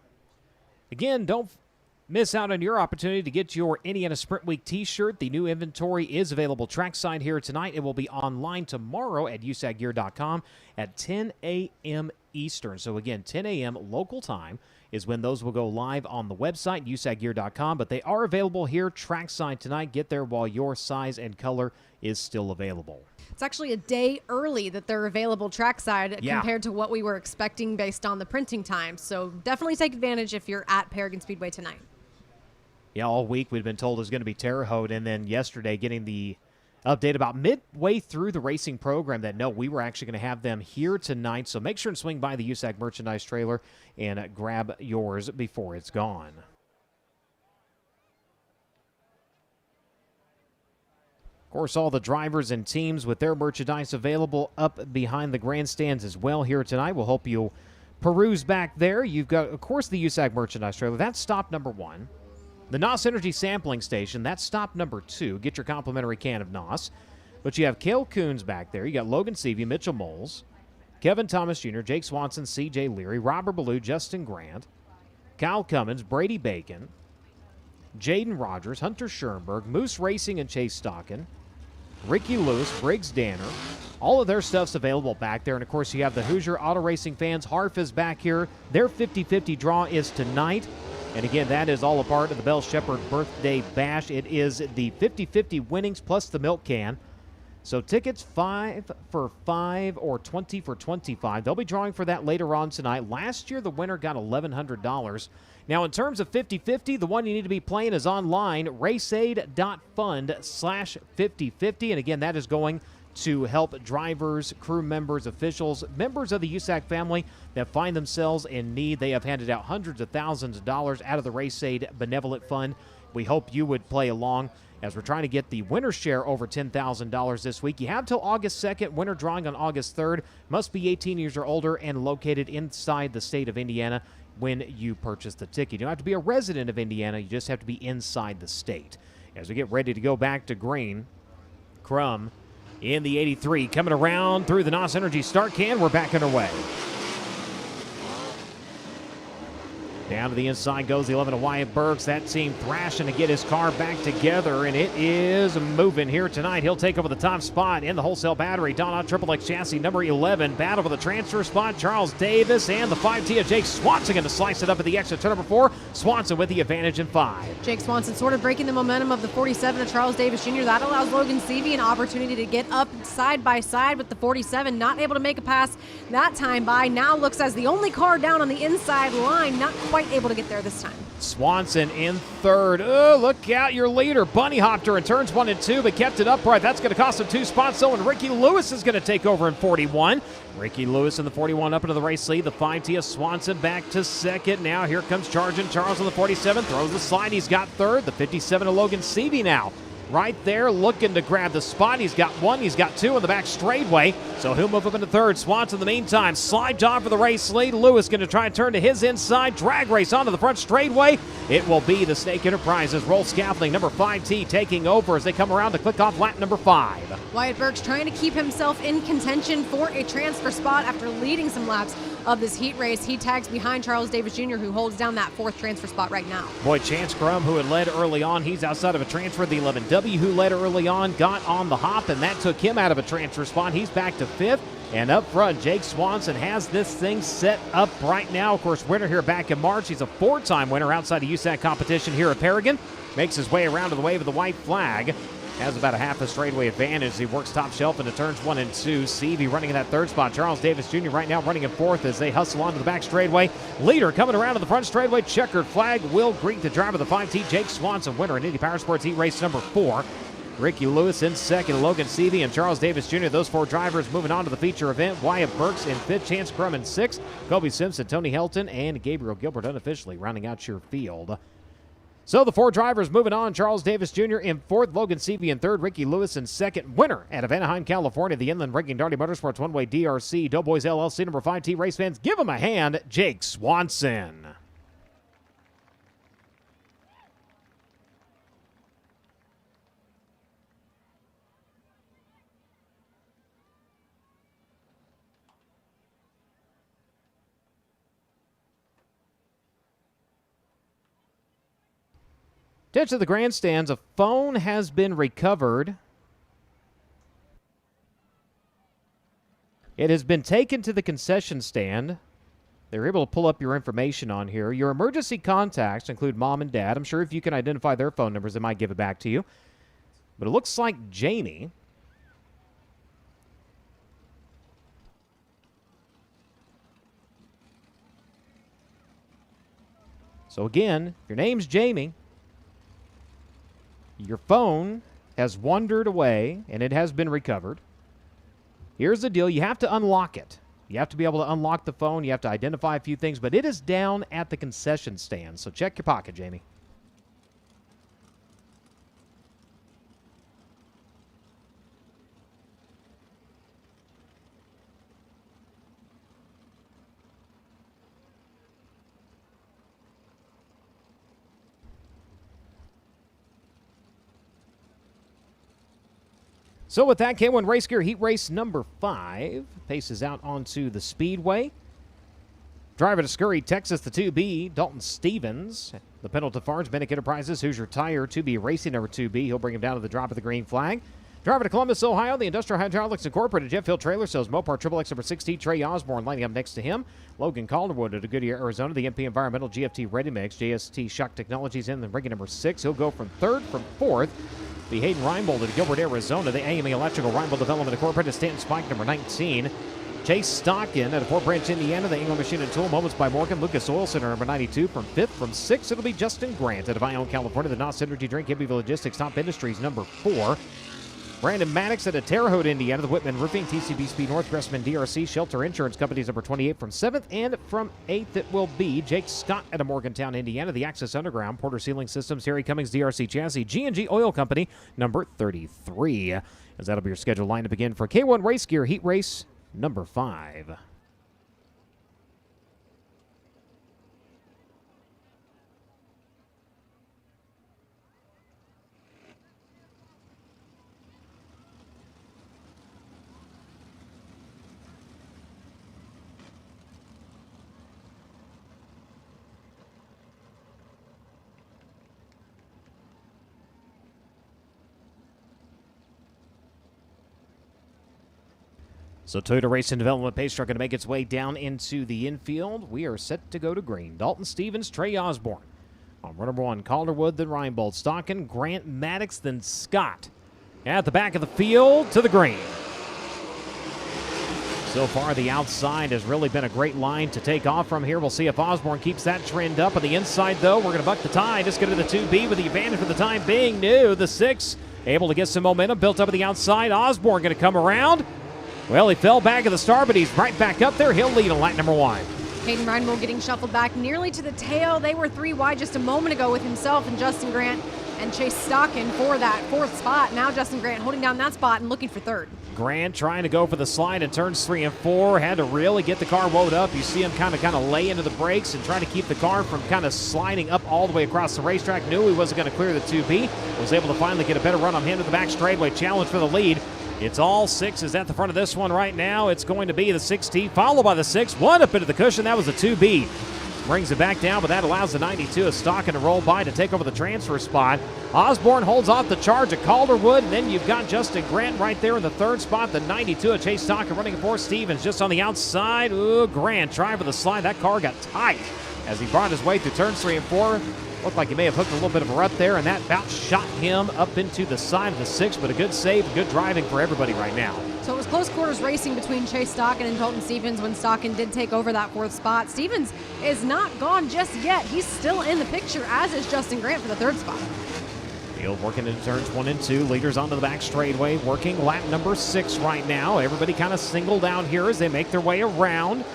Again, don't miss out on your opportunity to get your Indiana Sprint Week t-shirt. The new inventory is available trackside here tonight. It will be online tomorrow at usacgear.com at 10 a.m. Eastern. So again, 10 a.m. local time is when those will go live on the website, usacgear.com, but they are available here trackside tonight. Get there while your size and color is still available. It's actually a day early that they're available trackside compared to what we were expecting based on the printing time. So definitely take advantage if you're at Paragon Speedway tonight. Yeah, all week we've been told it's going to be Terre Haute, and then yesterday getting the update about midway through the racing program that, no, we were actually going to have them here tonight. So make sure and swing by the USAC merchandise trailer and grab yours before it's gone. Of course, all the drivers and teams with their merchandise available up behind the grandstands as well here tonight. We'll hope you'll peruse back there. You've got, of course, the USAC merchandise trailer. That's stop number 1. The NOS Energy Sampling Station, that's stop number 2. Get your complimentary can of NOS. But you have Cale Coons back there. You got Logan Seavey, Mitchell Moles, Kevin Thomas Jr., Jake Swanson, C.J. Leary, Robert Ballou, Justin Grant, Kyle Cummins, Brady Bacon, Jaden Rogers, Hunter Schoenberg, Moose Racing and Chase Stockin, Ricky Lewis, Briggs Danner. All of their stuff's available back there. And, of course, you have the Hoosier Auto Racing fans. Harf is back here. Their 50-50 draw is tonight. And again, that is all a part of the Bell Shepherd Birthday Bash. It is the 50-50 winnings plus the milk can. So tickets 5 for 5 or 20 for 25. They'll be drawing for that later on tonight. Last year, the winner got $1,100. Now, in terms of 50-50, the one you need to be playing is online, raceaid.fund/5050. And again, that is going to help drivers, crew members, officials, members of the USAC family that find themselves in need. They have handed out hundreds of thousands of dollars out of the Race Aid Benevolent Fund. We hope you would play along as we're trying to get the winner's share over $10,000 this week. You have till August 2nd. Winner drawing on August 3rd. Must be 18 years or older and located inside the state of Indiana when you purchase the ticket. You don't have to be a resident of Indiana. You just have to be inside the state. As we get ready to go back to green, Crum in the 83, coming around through the NOS Energy start can. We're back underway. Down to the inside goes the 11 of Wyatt Burks. That team thrashing to get his car back together, and it is moving here tonight. He'll take over the top spot in the wholesale battery. Donna Triple X chassis number 11. Battle for the transfer spot. Charles Davis and the 5T of Jake Swanson going to slice it up at the exit. Turn number 4. Swanson with the advantage in 5. Jake Swanson sort of breaking the momentum of the 47 of Charles Davis Jr. That allows Logan Seavey an opportunity to get up side by side with the 47. Not able to make a pass that time by. Now looks as the only car down on the inside line. Not quite able to get there this time. Swanson in 3rd. Oh, look out, your leader. Bunny hopped her in turns 1 and 2, but kept it upright. That's going to cost him 2 spots, though, and Ricky Lewis is going to take over in 41. Ricky Lewis in the 41 up into the race lead. The 5T of Swanson back to 2nd. Now here comes Charging Charles on the 47. Throws the slide. He's got 3rd. The 57 of Logan Seavey now right there looking to grab the spot. He's got 1, he's got 2 in the back straightaway, so he'll move up into 3rd. Swanson in the meantime, slide job for the race lead. Lewis going to try and turn to his inside, drag race onto the front straightaway. It will be the Snake Enterprises roll scaffolding number 5T taking over as they come around to click off lap number 5. Wyatt Burks trying to keep himself in contention for a transfer spot after leading some laps of this heat race. He tags behind Charles Davis Jr., who holds down that 4th transfer spot right now. Boy, Chance Crum, who had led early on, he's outside of a transfer. The 11W, who led early on, got on the hop, and that took him out of a transfer spot. He's back to 5th. And up front, Jake Swanson has this thing set up right now. Of course, winner here back in March. He's a 4-time winner outside of USAC competition here at Paragon. Makes his way around to the wave of the white flag. has about a half a straightaway advantage. He works top shelf into turns 1 and 2. Seavey running in that third spot. Charles Davis Jr. right now running in fourth as they hustle onto the back straightaway. Leader coming around to the front straightaway. Checkered flag will greet the driver of the 5T, Jake Swanson, winner in Indy Power Sports Heat Race number 4. Ricky Lewis in second, Logan Seavey and Charles Davis Jr. Those 4 drivers moving on to the feature event. Wyatt Burks in fifth, Chance Crum in sixth, Kobe Simpson, Tony Helton, and Gabriel Gilbert unofficially rounding out your field. So the 4 drivers moving on. Charles Davis Jr. in fourth, Logan Seavey in third, Ricky Lewis in second. Winner out of Anaheim, California, the Inland Ranking Darty Motorsports One-Way DRC Doughboys LLC number 5T race fans. Give him a hand, Jake Swanson. Attention to the grandstands. A phone has been recovered. It has been taken to the concession stand. They're able to pull up your information on here. Your emergency contacts include mom and dad. I'm sure if you can identify their phone numbers, they might give it back to you. But it looks like Jamie. So again, if your name's Jamie, your phone has wandered away, and it has been recovered. Here's the deal. You have to unlock it. You have to be able to unlock the phone. You have to identify a few things, but it is down at the concession stand. So check your pocket, Jamie. So with that, K1 Race Gear Heat Race number 5 paces out onto the Speedway. Driver to Scurry, Texas, the 2B, Dalton Stevens. The Pendleton Farms, Bennick Enterprises, Hoosier Tire, 2B Racing number 2B. He'll bring him down to the drop of the green flag. Driver to Columbus, Ohio, the Industrial Hydraulics Incorporated, Jet Fuel Trailer Sales, Mopar XXX number 16, Trey Osborne lining up next to him. Logan Calderwood at Goodyear, Arizona, the MP Environmental, GFT Ready Mix, JST Shock Technologies in the ring number 6. He'll go from third, from fourth. The Hayden Reinbold at Gilbert, Arizona, the AME Electrical Reinbold Development Incorporated, Stanton Spike number 19. Chase Stockin at Fort Branch, Indiana, the England Machine and Tool, Moments by Morgan, Lucas Oil Center number 92. From 5th, from 6th, it'll be Justin Grant at Ione, California, the NOS Energy Drink, Hippie Logistics, Top Industries number 4. Brandon Maddox at Terre Haute, Indiana, the Whitman Roofing, TCB Speed North, Gressman DRC, Shelter Insurance Companies number 28 from 7th, and from 8th it will be Jake Scott at Morgantown, Indiana, the Access Underground, Porter Sealing Systems, Harry Cummings DRC Chassis, G&G Oil Company number 33. As that'll be your scheduled lineup again for K1 Race Gear Heat Race number 5. So Toyota Racing Development pace truck going to make its way down into the infield. We are set to go to green. Dalton Stevens, Trey Osborne. On run number 1, Calderwood, then Reinbold. Stockin, Grant, Maddox, then Scott. At the back of the field to the green. So far, the outside has really been a great line to take off from here. We'll see if Osborne keeps that trend up. On the inside, though, we're going to buck the tide. Just go to the 2B with the advantage for the time being. New, the 6, able to get some momentum built up at the outside. Osborne going to come around. Well, he fell back at the start, but he's right back up there. He'll lead on lap number 1. Hayden Reinbold getting shuffled back nearly to the tail. They were 3 wide just a moment ago with himself and Justin Grant and Chase Stockin for that 4th spot. Now Justin Grant holding down that spot and looking for 3rd. Grant trying to go for the slide in turns 3 and 4. Had to really get the car wound up. You see him kind of lay into the brakes and try to keep the car from kind of sliding up all the way across the racetrack. Knew he wasn't going to clear the 2B. Was able to finally get a better run on him to the back straightaway. Challenge for the lead. It's all 6s at the front of this one right now. It's going to be the 6T, followed by the 6. 1 up into the cushion. That was the 2B. Brings it back down, but that allows the 92 of Stockin to roll by to take over the transfer spot. Osborne holds off the charge of Calderwood, and then you've got Justin Grant right there in the 3rd spot. The 92 of Chase Stockin running for Stevens just on the outside. Ooh, Grant trying for the slide. That car got tight as he brought his way through turns 3 and 4. Looked like he may have hooked a little bit of a rut there, and that about shot him up into the side of the 6, but a good save, good driving for everybody right now. So it was close quarters racing between Chase Stockin and Colton Stevens when Stockin did take over that 4th spot. Stevens is not gone just yet. He's still in the picture, as is Justin Grant for the 3rd spot. Field working into turns 1 and 2. Leaders onto the back straightaway, working lap number 6 right now. Everybody kind of singled out here as they make their way around.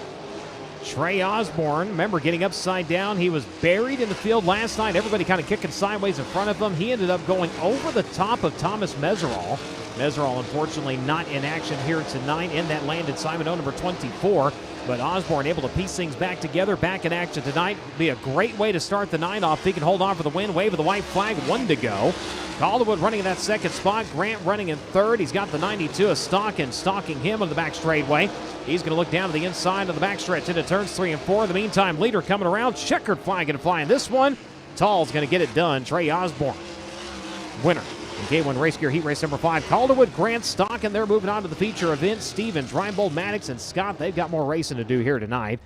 Trey Osborne, remember, getting upside down. He was buried in the field last night. Everybody kind of kicking sideways in front of him. He ended up going over the top of Thomas Meserol. Meserol, unfortunately, not in action here tonight in that landed Simon O number 24. But Osborne able to piece things back together, back in action tonight. Be a great way to start the 9 off. He can hold on for the win. Wave of the white flag, 1 to go. Calderwood running in that 2nd spot. Grant running in 3rd. He's got the 92 of Stockin stalking him on the back straightaway. He's going to look down to the inside of the backstretch into turns 3 and 4. In the meantime, leader coming around. Checkered flag going to fly in this one. Tall's going to get it done. Trey Osborne, winner. In K1 Race Gear Heat Race number 5, Calderwood, Grant, Stockin. They're moving on to the feature event. Stevens, Reinbold, Maddox, and Scott. They've got more racing to do here tonight.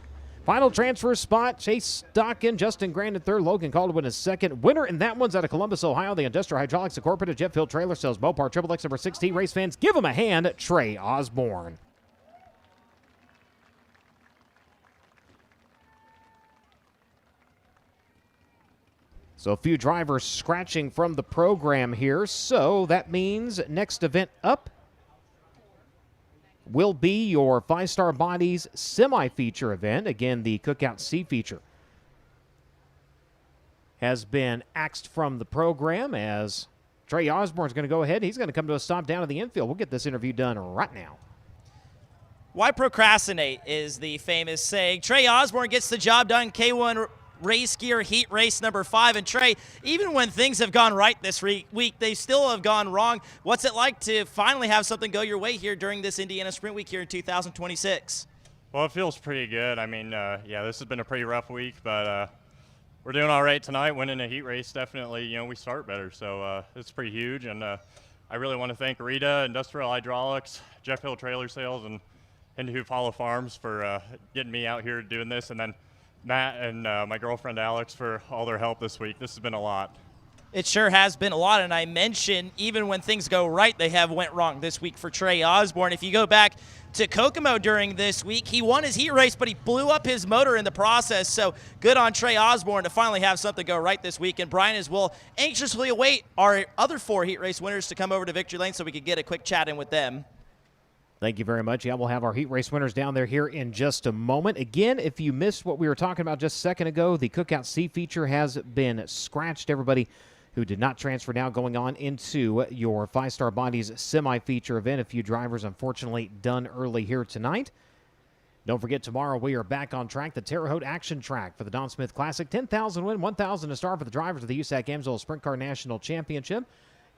Final transfer spot, Chase Stockin, Justin Grant in 3rd, Logan Calderwood in 2nd. Winner, and that one's out of Columbus, Ohio. The Industrial Hydraulics Incorporated Jet Field Trailer Sales Mopar Triple X number 16. Race fans, give him a hand. Trey Osborne. So a few drivers scratching from the program here. So that means next event up will be your 5-Star Bodies semi-feature event. Again, the Cookout C feature has been axed from the program as Trey Osborne's going to go ahead. He's going to come to a stop down in the infield. We'll get this interview done right now. Why procrastinate is the famous saying. Trey Osborne gets the job done. K1 Race Gear Heat Race number 5. And Trey, even when things have gone right this week, they still have gone wrong. What's it like to finally have something go your way here during this Indiana Sprint Week here in 2026? Well, it feels pretty good. I mean, yeah, this has been a pretty rough week, but we're doing all right tonight. Winning a heat race, definitely, we start better. So it's pretty huge. And I really want to thank Rita, Industrial Hydraulics, Jet Field Trailer Sales, and Hindu Follow Farms for getting me out here doing this. And then Matt and my girlfriend Alex for all their help this week. This has been a lot. It sure has been a lot, and I mentioned even when things go right, they have went wrong this week for Trey Osborne. If you go back to Kokomo during this week, he won his heat race, but he blew up his motor in the process. So good on Trey Osborne to finally have something go right this week. And Brian, as we'll anxiously await our other 4 heat race winners to come over to Victory Lane so we could get a quick chat in with them. Thank you very much. Yeah, we'll have our heat race winners down there here in just a moment. Again, if you missed what we were talking about just a second ago, the Cookout C feature has been scratched. Everybody who did not transfer now going on into your 5-Star Bodies semi-feature event. A few drivers, unfortunately, done early here tonight. Don't forget, tomorrow we are back on track. The Terre Haute Action Track for the Don Smith Classic. 10,000 win, 1,000 a star for the drivers of the USAC Amsoil Sprint Car National Championship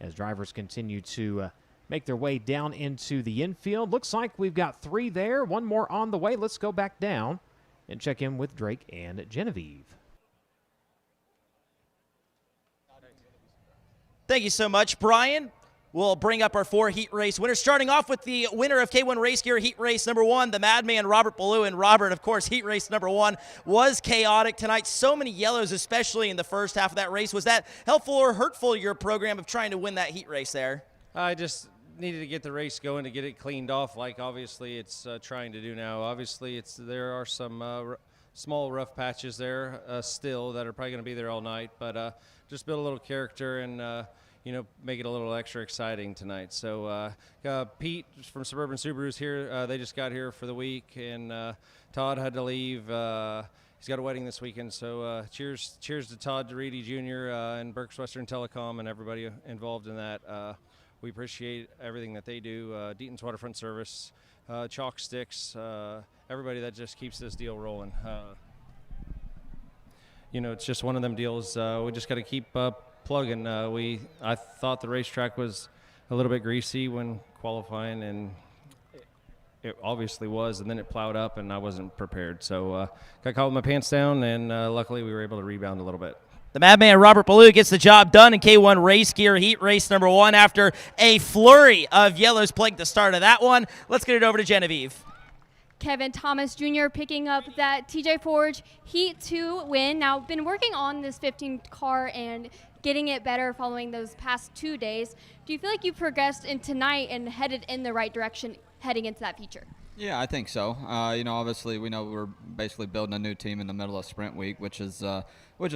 as drivers continue to make their way down into the infield. Looks like we've got 3 there, 1 more on the way. Let's go back down and check in with Drake and Genevieve. Thank you so much, Brian. We'll bring up our 4 heat race winners, starting off with the winner of K1 Race Gear Heat Race number 1, the Madman Robert Ballou. And Robert, of course, heat race number 1 was chaotic tonight. So many yellows, especially in the first half of that race. Was that helpful or hurtful, your program of trying to win that heat race there? I just needed to get the race going to get it cleaned off like obviously it's trying to do now. Obviously there are some small rough patches there still that are probably going to be there all night, but just build a little character and make it a little extra exciting tonight. So Pete from Suburban Subarus here, they just got here for the week, and Todd had to leave. He's got a wedding this weekend, so cheers to Todd DeReedy Jr. And Berks Western Telecom and everybody involved in that. We appreciate everything that they do. Deaton's Waterfront Service, Chalk Sticks, everybody that just keeps this deal rolling. It's just one of them deals. We just got to keep plugging. I thought the racetrack was a little bit greasy when qualifying, and it obviously was, and then it plowed up, and I wasn't prepared. So got caught with my pants down, and luckily we were able to rebound a little bit. The Madman Robert Ballou gets the job done in K1 Race Gear Heat Race number 1 after a flurry of yellows plagued the start of that one. Let's get it over to Genevieve. Kevin Thomas Jr. picking up that TJ Forge Heat 2 win. Now, been working on this 15 car and getting it better following those past 2 days. Do you feel like you progressed in tonight and headed in the right direction heading into that feature? Yeah, I think so. Obviously, we know we're basically building a new team in the middle of sprint week, which is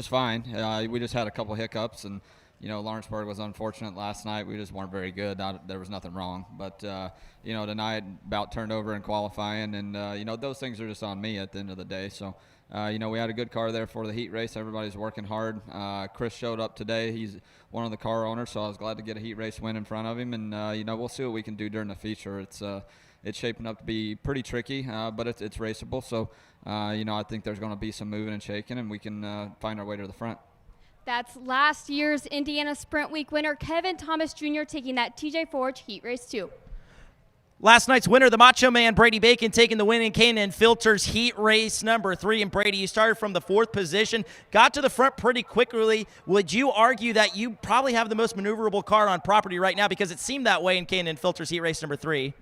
fine. We just had a couple hiccups, and Lawrenceburg was unfortunate last night. We just weren't very good. There was nothing wrong, but tonight about turned over in qualifying, and those things are just on me at the end of the day. So. We had a good car there for the heat race. Everybody's working hard. Chris showed up today. He's one of the car owners, so I was glad to get a heat race win in front of him. And we'll see what we can do during the feature. It's shaping up to be pretty tricky, but it's raceable. So I think there's going to be some moving and shaking, and we can find our way to the front. That's last year's Indiana Sprint Week winner Kevin Thomas Jr. taking that TJ Forge Heat Race 2. Last night's winner, the Macho Man, Brady Bacon, taking the win in K&N Filters Heat Race number 3. And Brady, you started from the 4th position, got to the front pretty quickly. Would you argue that you probably have the most maneuverable car on property right now, because it seemed that way in K&N Filters Heat Race number 3?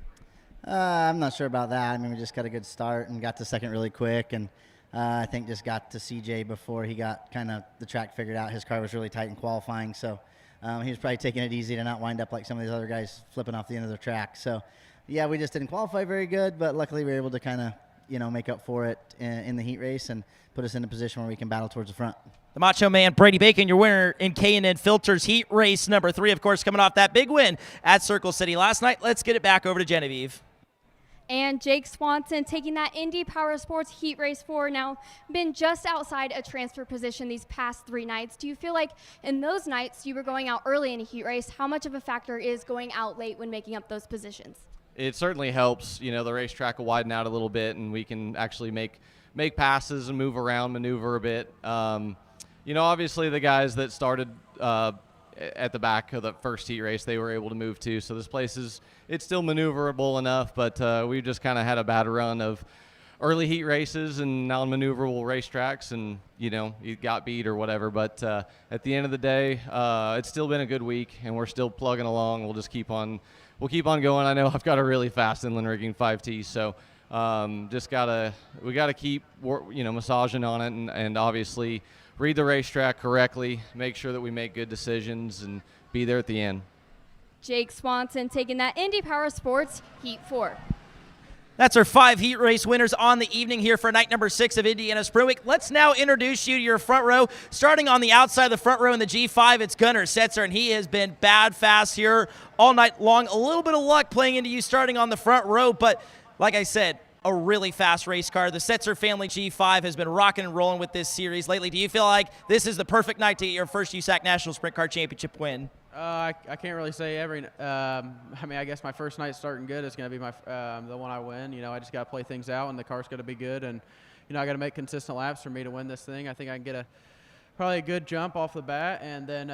I'm not sure about that. I mean, we just got a good start and got to second really quick, and I think just got to CJ before he got kind of the track figured out. His car was really tight in qualifying, so he was probably taking it easy to not wind up like some of these other guys flipping off the end of the track. So. Yeah, we just didn't qualify very good, but luckily we were able to kind of, make up for it in the heat race and put us in a position where we can battle towards the front. The Macho Man, Brady Bacon, your winner in K&N Filters Heat Race number 3, of course, coming off that big win at Circle City last night. Let's get it back over to Genevieve. And Jake Swanson taking that Indy Power Sports Heat Race 4. Now, been just outside a transfer position these past 3 nights. Do you feel like in those nights you were going out early in a heat race? How much of a factor is going out late when making up those positions? It certainly helps. The racetrack will widen out a little bit, and we can actually make passes and move around, maneuver a bit. Obviously the guys that started at the back of the first heat race, they were able to move too. So this place it's still maneuverable enough, but we just kind of had a bad run of early heat races and non-maneuverable racetracks, and you got beat or whatever. But at the end of the day, it's still been a good week, and we're still plugging along. We'll just keep on going. I know I've got a really fast inland rigging 5T, so we gotta keep massaging on it, and obviously read the racetrack correctly, make sure that we make good decisions, and be there at the end. Jake Swanson taking that Indy Power Sports Heat 4. That's our 5 heat race winners on the evening here for night number 6 of Indiana Sprint Week. Let's now introduce you to your front row. Starting on the outside of the front row in the G5, it's Gunnar Setzer, and he has been bad fast here all night long. A little bit of luck playing into you starting on the front row, but like I said, a really fast race car. The Setzer family G5 has been rocking and rolling with this series lately. Do you feel like this is the perfect night to get your first USAC National Sprint Car Championship win? I can't really say I guess my first night starting good is going to be the one I win. I just got to play things out, and the car's got to be good, and I got to make consistent laps for me to win this thing. I think I can get probably a good jump off the bat, and then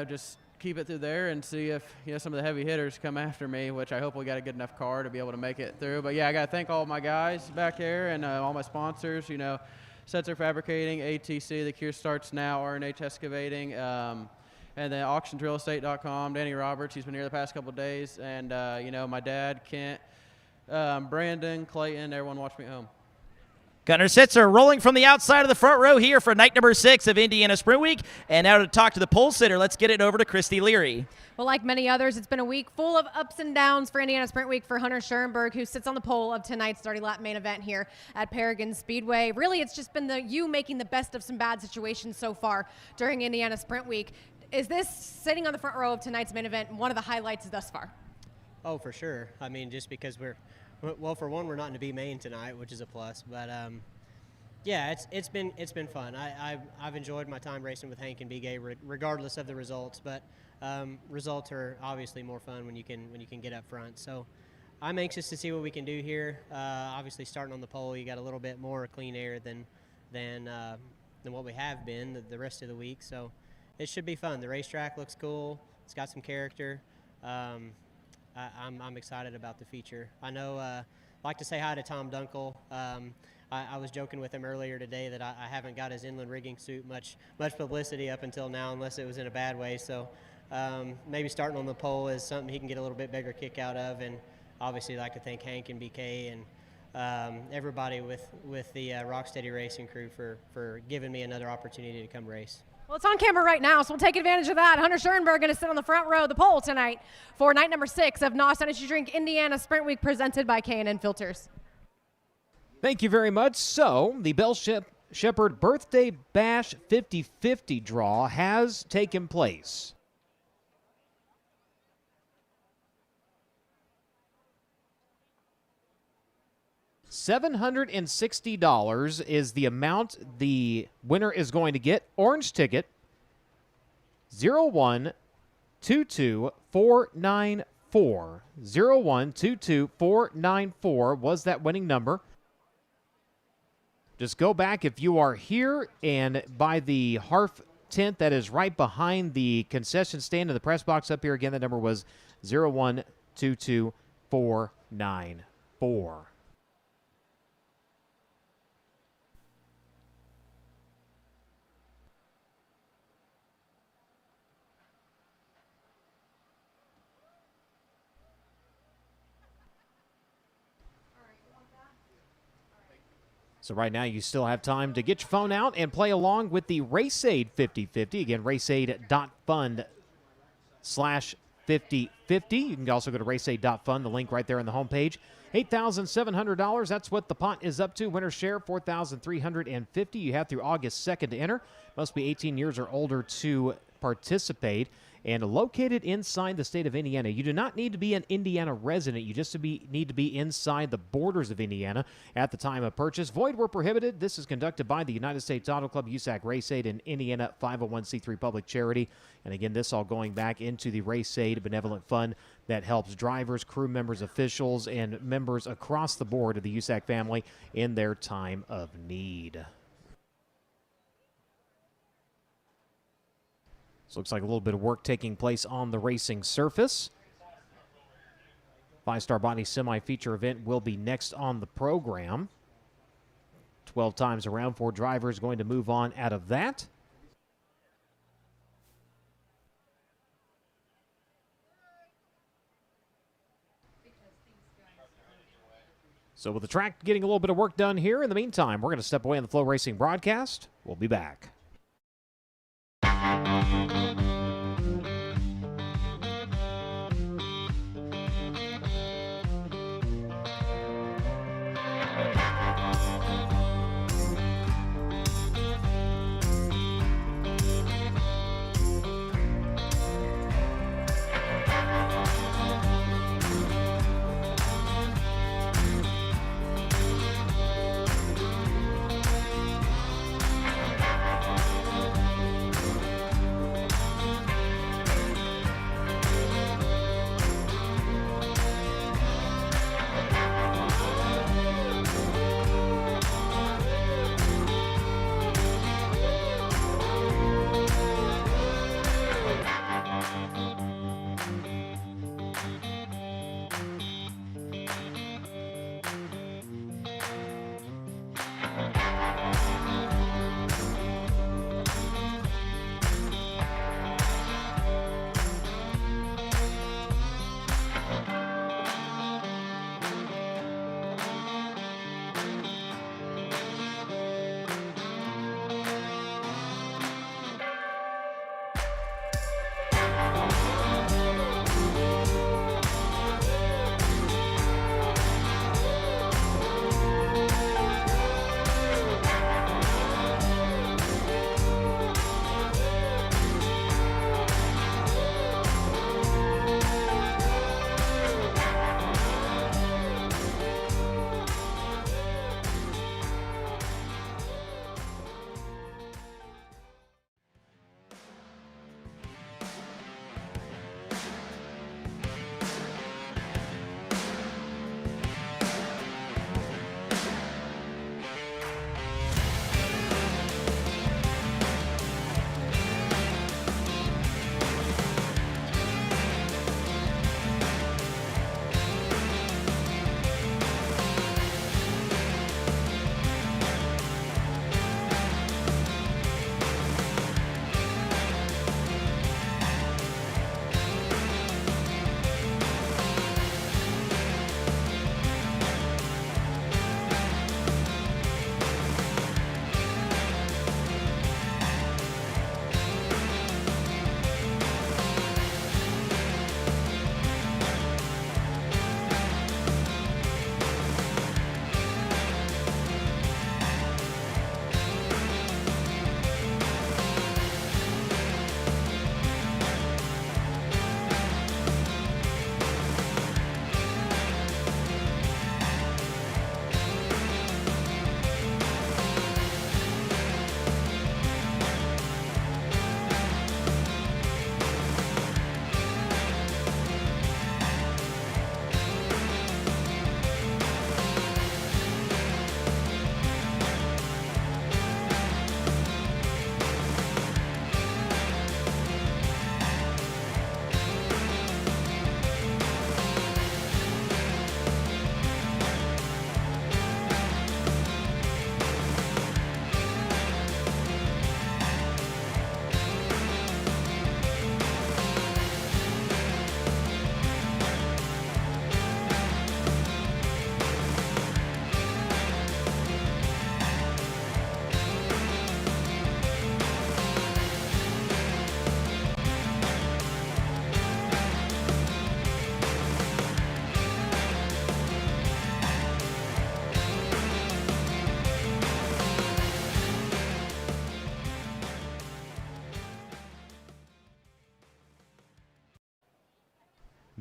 just keep it through there and see if some of the heavy hitters come after me, which I hope we got a good enough car to be able to make it through. But yeah, I got to thank all my guys back there and all my sponsors. Setzer Fabricating, ATC, the Cure Starts Now, R&H Excavating. And then auctionsrealestate.com, Danny Roberts, he's been here the past couple of days. And, my dad, Kent, Brandon, Clayton, everyone watch me home. Gunnar Setzer rolling from the outside of the front row here for night number 6 of Indiana Sprint Week. And now to talk to the pole sitter, let's get it over to Christy Leary. Well, like many others, it's been a week full of ups and downs for Indiana Sprint Week for Hunter Schoenberg, who sits on the pole of tonight's 30-lap main event here at Paragon Speedway. Really, it's just been you making the best of some bad situations so far during Indiana Sprint Week. Is this sitting on the front row of tonight's main event one of the highlights thus far? Oh, for sure. I mean, just because for one, we're not in the B main tonight, which is a plus. But yeah, it's been fun. I've enjoyed my time racing with Hank and B-Gay regardless of the results. But results are obviously more fun when you can get up front. So I'm anxious to see what we can do here. Obviously, starting on the pole, you got a little bit more clean air than what we have been the rest of the week. So it should be fun. The racetrack looks cool. It's got some character. I'm excited about the feature. I know, like to say hi to Tom Dunkel. I was joking with him earlier today that I haven't got his inland rigging suit much publicity up until now, unless it was in a bad way. So maybe starting on the pole is something he can get a little bit bigger kick out of. And obviously, I'd like to thank Hank and BK and everybody with the Rocksteady Racing crew for giving me another opportunity to come race. Well, it's on camera right now, so we'll take advantage of that. Hunter Schoenberg going to sit on the front row of the pole tonight for night number 6 of NOS Energy Drink Indiana Sprint Week presented by K&N Filters. Thank you very much. So, the Bell Shepherd Birthday Bash 50/50 draw has taken place. $760 is the amount the winner is going to get. Orange ticket 0122494. 0122494 was that winning number. Just go back if you are here and by the Harf tent that is right behind the concession stand in the press box up here. Again, the number was 0122494. So right now you still have time to get your phone out and play along with the RaceAid 50/50. Again, raceaid.fund/50/50. You can also go to raceaid.fund, the link right there on the homepage. $8,700, that's what the pot is up to. Winner's share, $4,350. You have through August 2nd to enter. Must be 18 years or older to participate. And located inside the state of Indiana. You do not need to be an Indiana resident. You just need to be inside the borders of Indiana at the time of purchase. Void where prohibited. This is conducted by the United States Auto Club, USAC RaceAid, and Indiana 501c3 public charity. And again, this all going back into the RaceAid Benevolent Fund that helps drivers, crew members, officials, and members across the board of the USAC family in their time of need. So looks like a little bit of work taking place on the racing surface. 5-star body semi-feature event will be next on the program. 12 times around, 4 drivers going to move on out of that. So with the track getting a little bit of work done here, in the meantime, we're going to step away on the FloRacing broadcast. We'll be back.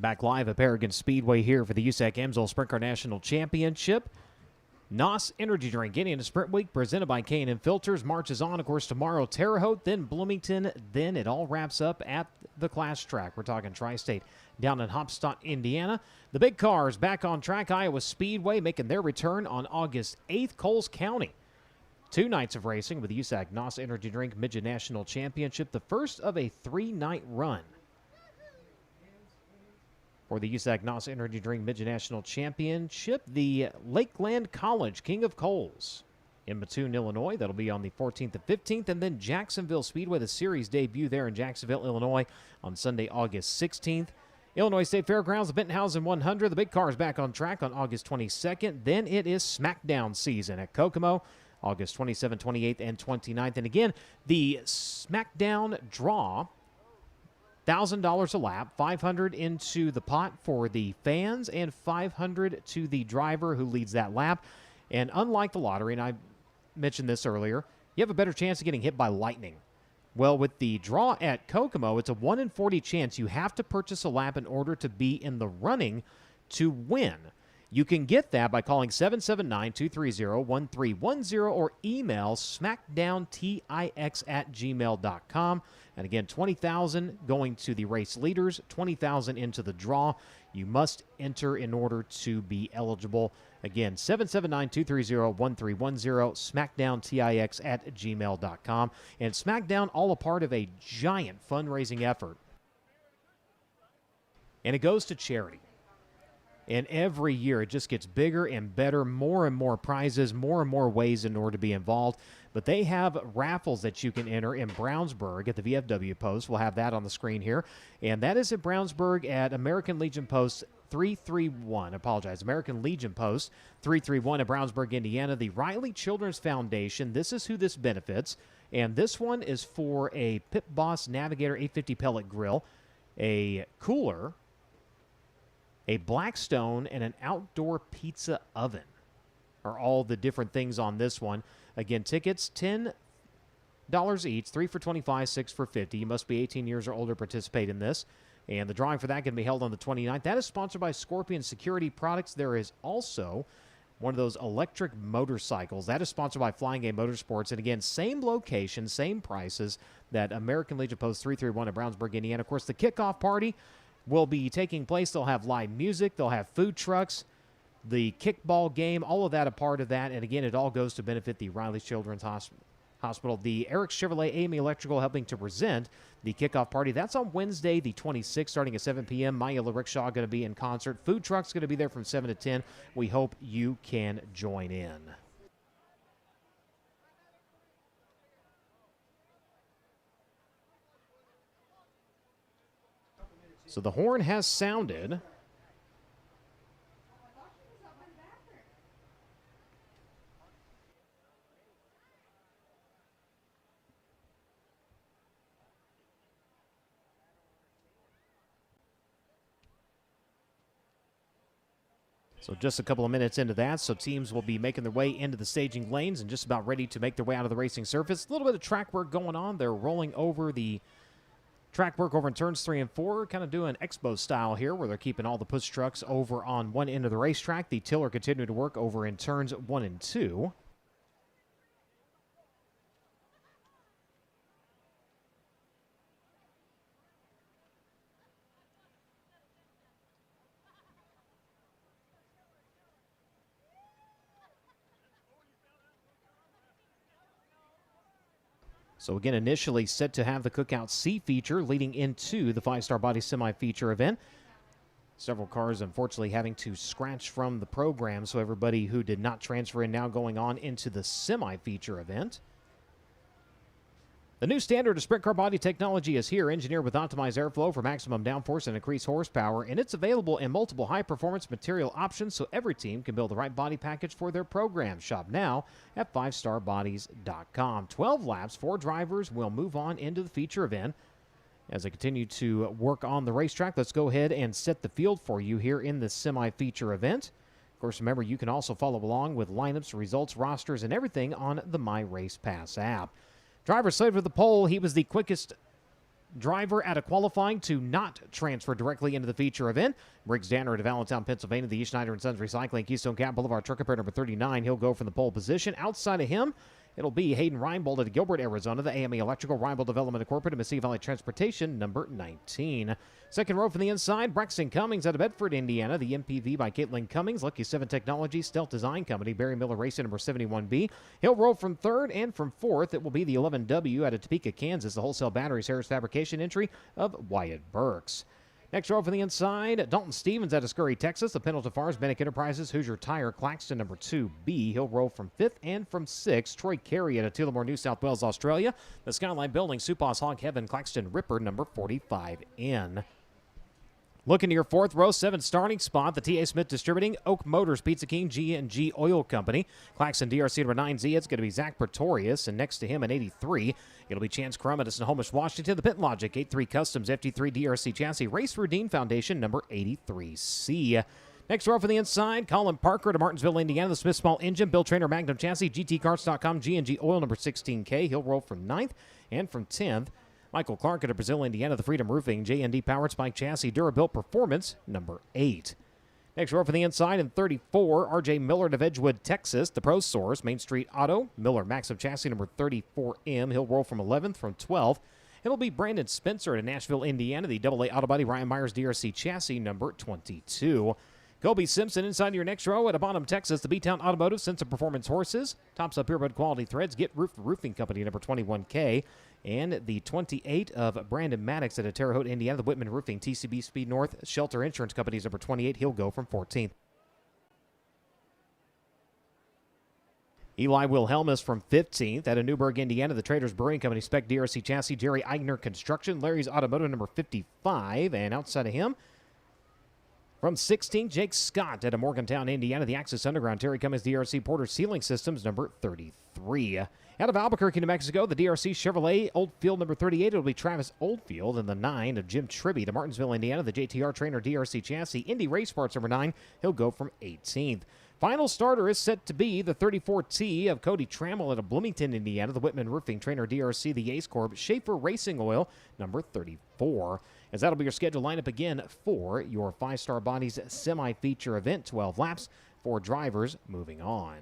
Back live at Paragon Speedway here for the USAC Amsoil Sprint Car National Championship. NOS Energy Drink Indiana Sprint Week presented by K&N Filters marches on, of course, tomorrow Terre Haute, then Bloomington, then it all wraps up at the class track. We're talking Tri-State down in Hopstock, Indiana. The big cars back on track. Iowa Speedway making their return on August 8th. Coles County. 2 nights of racing with the USAC NOS Energy Drink Midget National Championship, the first of a 3-night run for the USAC NOS Energy Drink Midget National Championship. The Lakeland College King of Coals in Mattoon, Illinois. That'll be on the 14th and 15th. And then Jacksonville Speedway, the series debut there in Jacksonville, Illinois on Sunday, August 16th. Illinois State Fairgrounds, the Bentonhausen 100. The big cars back on track on August 22nd. Then it is SmackDown season at Kokomo, August 27th, 28th, and 29th. And again, the SmackDown draw, $1,000 a lap, $500 into the pot for the fans, and $500 to the driver who leads that lap. And unlike the lottery, and I mentioned this earlier, you have a better chance of getting hit by lightning. Well, with the draw at Kokomo, it's a 1 in 40 chance you have to purchase a lap in order to be in the running to win. You can get that by calling 779-230-1310 or email smackdowntix@gmail.com. And again, $20,000 going to the race leaders, $20,000 into the draw. You must enter in order to be eligible. Again, 779-230-1310, smackdowntix@gmail.com. And SmackDown, all a part of a giant fundraising effort. And it goes to charity. And every year it just gets bigger and better, more and more prizes, more and more ways in order to be involved. But they have raffles that you can enter in Brownsburg at the VFW Post. We'll have that on the screen here. And that is at Brownsburg at American Legion Post 331. American Legion Post 331 at Brownsburg, Indiana. The Riley Children's Foundation. This is who this benefits. And this one is for a Pit Boss Navigator 850 pellet grill, a cooler, a Blackstone, and an outdoor pizza oven are all the different things on this one. Again, tickets, $10 each, 3 for $25, 6 for $50. You must be 18 years or older to participate in this. And the drawing for that can be held on the 29th. That is sponsored by Scorpion Security Products. There is also one of those electric motorcycles. That is sponsored by Flying Game Motorsports. And again, same location, same prices that American Legion Post 331 in Brownsburg, Indiana. Of course, the kickoff party will be taking place. They'll have live music. They'll have food trucks, the kickball game, all of that a part of that. And again, it all goes to benefit the Riley Children's Hospital. The Eric Chevrolet AME Electrical helping to present the kickoff party. That's on Wednesday, the 26th, starting at 7 p.m. Maya LaRickshaw going to be in concert. Food truck's going to be there from 7 to 10. We hope you can join in. So the horn has sounded. So just a couple of minutes into that, so teams will be making their way into the staging lanes and just about ready to make their way out of the racing surface. A little bit of track work going on. They're rolling over the track work over in turns 3 and 4, kind of doing expo style here where they're keeping all the push trucks over on one end of the racetrack. The tiller continuing to work over in turns 1 and 2. So again, initially set to have the Cookout C feature leading into the 5-star body semi-feature event. Several cars, unfortunately, having to scratch from the program, so everybody who did not transfer in now going on into the semi-feature event. The new standard of sprint car body technology is here, engineered with optimized airflow for maximum downforce and increased horsepower, and it's available in multiple high-performance material options so every team can build the right body package for their program. Shop now at 5starbodies.com. 12 laps, 4 drivers will move on into the feature event. As I continue to work on the racetrack, let's go ahead and set the field for you here in the semi-feature event. Of course, remember, you can also follow along with lineups, results, rosters, and everything on the My Race Pass app. Driver slated for the pole. He was the quickest driver out of qualifying to not transfer directly into the feature event. Briggs Danner out of Allentown, Pennsylvania, the E. Schneider & Sons Recycling, Keystone Cap Boulevard truck repair number 39. He'll go from the pole position. Outside of him, it'll be Hayden Reinbold at Gilbert, Arizona, the AME Electrical Reinbold Development Incorporated, Mississippi Valley Transportation, number 19. Second row from the inside, Braxton Cummings out of Bedford, Indiana, the MPV by Caitlin Cummings, Lucky 7 Technologies, Stealth Design Company, Barry Miller Racing, number 71B. He'll roll from third, and from fourth, it will be the 11W out of Topeka, Kansas, the Wholesale Batteries Harris Fabrication entry of Wyatt Burks. Next row from the inside, Dalton Stevens out of Scurry, Texas, the Pendleton Farms, Bennick Enterprises, Hoosier Tire, Claxton, number 2B. He'll roll from 5th and from 6th. Troy Carey out of Tullamore, New South Wales, Australia. The Skyline Building, Supos, Hog Heaven, Claxton Ripper, number 45N. Looking to your fourth row, 7th starting spot, the T.A. Smith Distributing, Oak Motors, Pizza King, G&G Oil Company. Claxton DRC number 9Z, it's going to be Zach Pretorius, and next to him an 83, it'll be Chance Crum at Snohomish, Washington. The Pit Logic, 83 Customs, FT3 DRC Chassis, Race for Dean Foundation, number 83C. Next row for the inside, Colin Parker to Martinsville, Indiana, the Smith Small Engine, Bill Trainer, Magnum Chassis, GTCarts.com, G&G Oil, number 16K. He'll roll from 9th, and from 10th, Michael Clark out of Brazil, Indiana, the Freedom Roofing, J&D Powered Spike Chassis, Durabuilt Performance, number 8. Next row for the inside in 34, R.J. Miller of Edgewood, Texas, the Pro Source, Main Street Auto, Miller Maxim Chassis, number 34M. He'll roll from 11th, from 12th. It'll be Brandon Spencer at Nashville, Indiana, the AA Auto Body, Ryan Myers DRC Chassis, number 22. Kobe Simpson inside your next row at Bonham, Texas, the B-Town Automotive, Sense of Performance Horses, Tops Up Purebred Quality Threads, Get Roof Roofing Company, number 21K, and the 28 of Brandon Maddox at Terre Haute, Indiana, the Whitman Roofing, TCB Speed North, Shelter Insurance Company's number 28. He'll go from 14th. Eli Wilhelmus from 15th out of Newburgh, Indiana, the Traders Brewing Company, Spec DRC Chassis, Jerry Eigner Construction, Larry's Automotive, number 55, and outside of him, from 16, Jake Scott out of Morgantown, Indiana, the Axis Underground, Terry Cummings, DRC Porter Sealing Systems, number 33. Out of Albuquerque, New Mexico, the DRC Chevrolet Oldfield, number 38. It'll be Travis Oldfield, and the 9 of Jim Tribby to Martinsville, Indiana, the JTR Trainer DRC Chassis, Indy Race Parts, number 9. He'll go from 18th. Final starter is set to be the 34T of Cody Trammell out of Bloomington, Indiana, the Whitman Roofing Trainer DRC, the Ace Corp, Schaefer Racing Oil, number 34. As that'll be your scheduled lineup again for your 5-Star Bodies semi-feature event, 12 laps for drivers moving on.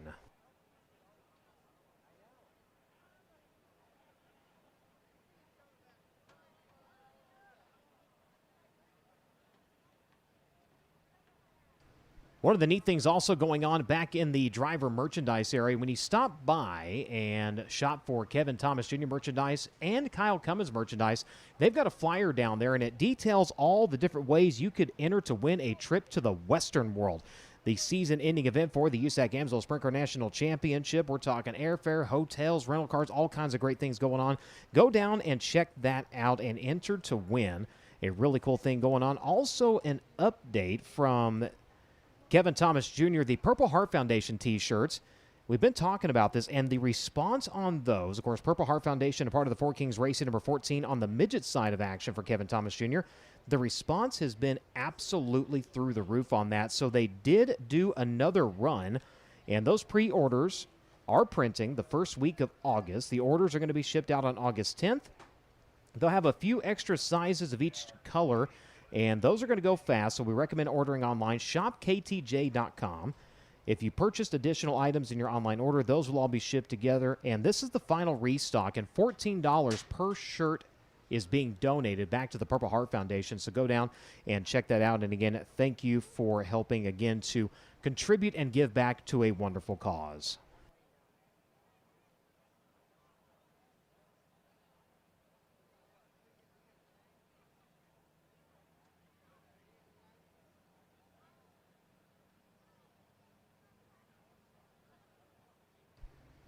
One of the neat things also going on back in the driver merchandise area, when you stop by and shop for Kevin Thomas Jr. merchandise and Kyle Cummins merchandise, they've got a flyer down there, and it details all the different ways you could enter to win a trip to the Western World. The season-ending event for the USAC Amsoil Sprinter National Championship. We're talking airfare, hotels, rental cars, all kinds of great things going on. Go down and check that out and enter to win. A really cool thing going on. Also an update from Kevin Thomas Jr., the Purple Heart Foundation t-shirts. We've been talking about this, and the response on those, of course, Purple Heart Foundation, a part of the Four Kings Racing, number 14, on the midget side of action for Kevin Thomas Jr., the response has been absolutely through the roof on that. So they did do another run, and those pre-orders are printing the first week of August. The orders are going to be shipped out on August 10th. They'll have a few extra sizes of each color, and those are going to go fast, so we recommend ordering online. ShopKTJ.com. If you purchased additional items in your online order, those will all be shipped together. And this is the final restock, and $14 per shirt is being donated back to the Purple Heart Foundation. So go down and check that out. And again, thank you for helping, again, to contribute and give back to a wonderful cause.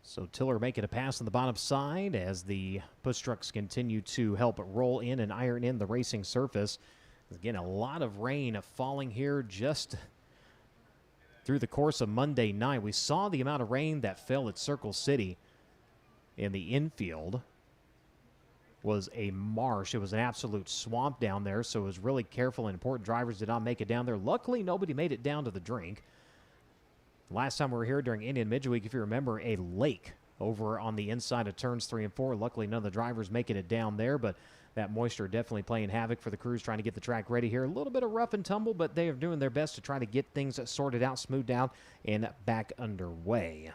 So Tiller making a pass on the bottom side as the push trucks continue to help roll in and iron in the racing surface. Again, a lot of rain falling here just through the course of Monday night. We saw the amount of rain that fell at Circle City in the infield. Was a marsh. It was an absolute swamp down there, so it was really careful and important. Drivers did not make it down there. Luckily, nobody made it down to the drink. Last time we were here during Indian Midweek, if you remember, a lake over on the inside of turns 3 and 4. Luckily, none of the drivers making it down there, but that moisture definitely playing havoc for the crews trying to get the track ready here. A little bit of rough and tumble, but they are doing their best to try to get things sorted out, smoothed out, and back underway.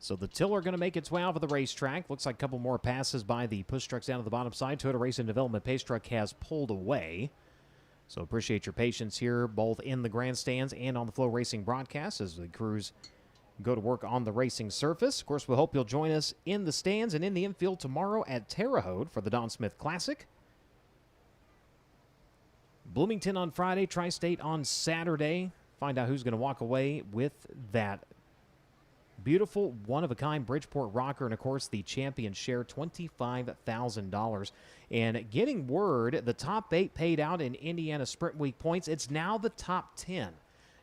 So the tiller going to make its way out of the racetrack. Looks like a couple more passes by the push trucks down to the bottom side. Toyota Racing Development pace truck has pulled away. So appreciate your patience here, both in the grandstands and on the FloRacing broadcast as the crews go to work on the racing surface. Of course, we hope you'll join us in the stands and in the infield tomorrow at Terre Haute for the Don Smith Classic. Bloomington on Friday, Tri-State on Saturday. Find out who's going to walk away with that beautiful, one-of-a-kind Bridgeport rocker, and, of course, the champion share, $25,000. And getting word, the top 8 paid out in Indiana Sprint Week points. It's now the top 10.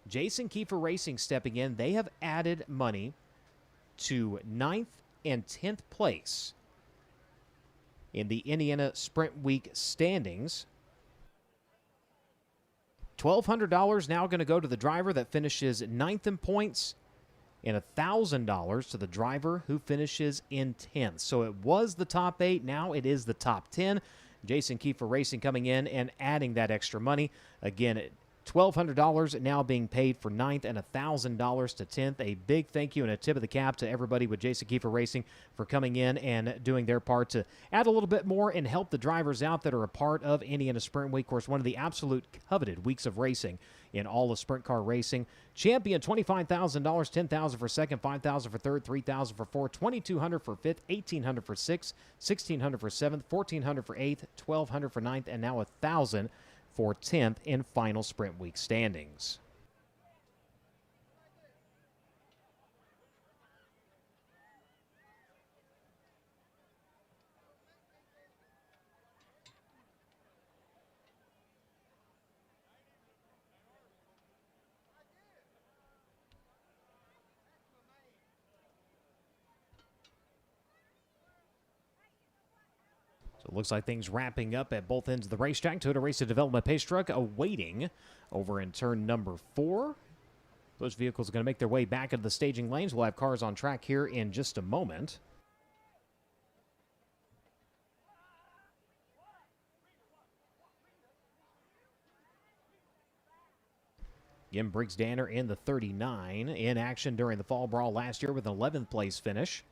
Jason Kiefer Racing stepping in. They have added money to 9th and 10th place in the Indiana Sprint Week standings. $1,200 now going to go to the driver that finishes 9th in points, and $1,000 to the driver who finishes in 10th. So it was the top 8. Now it is the top 10. Jason Kiefer Racing coming in and adding that extra money. Again, $1,200 now being paid for 9th and $1,000 to 10th. A big thank you and a tip of the cap to everybody with Jason Kiefer Racing for coming in and doing their part to add a little bit more and help the drivers out that are a part of Indiana Sprint Week. Of course, one of the absolute coveted weeks of racing in all of sprint car racing. Champion, $25,000, $10,000 for second, $5,000 for third, $3,000 for fourth, $2,200 for fifth, $1,800 for sixth, $1,600 for seventh, $1,400 for eighth, $1,200 for ninth, and now $1,000 for 10th in final sprint week standings. So it looks like things wrapping up at both ends of the racetrack. Toyota Racing Development pace truck awaiting over in turn number 4. Those vehicles are going to make their way back into the staging lanes. We'll have cars on track here in just a moment. Again, Briggs Danner in the 39 in action during the fall brawl last year with an 11th place finish.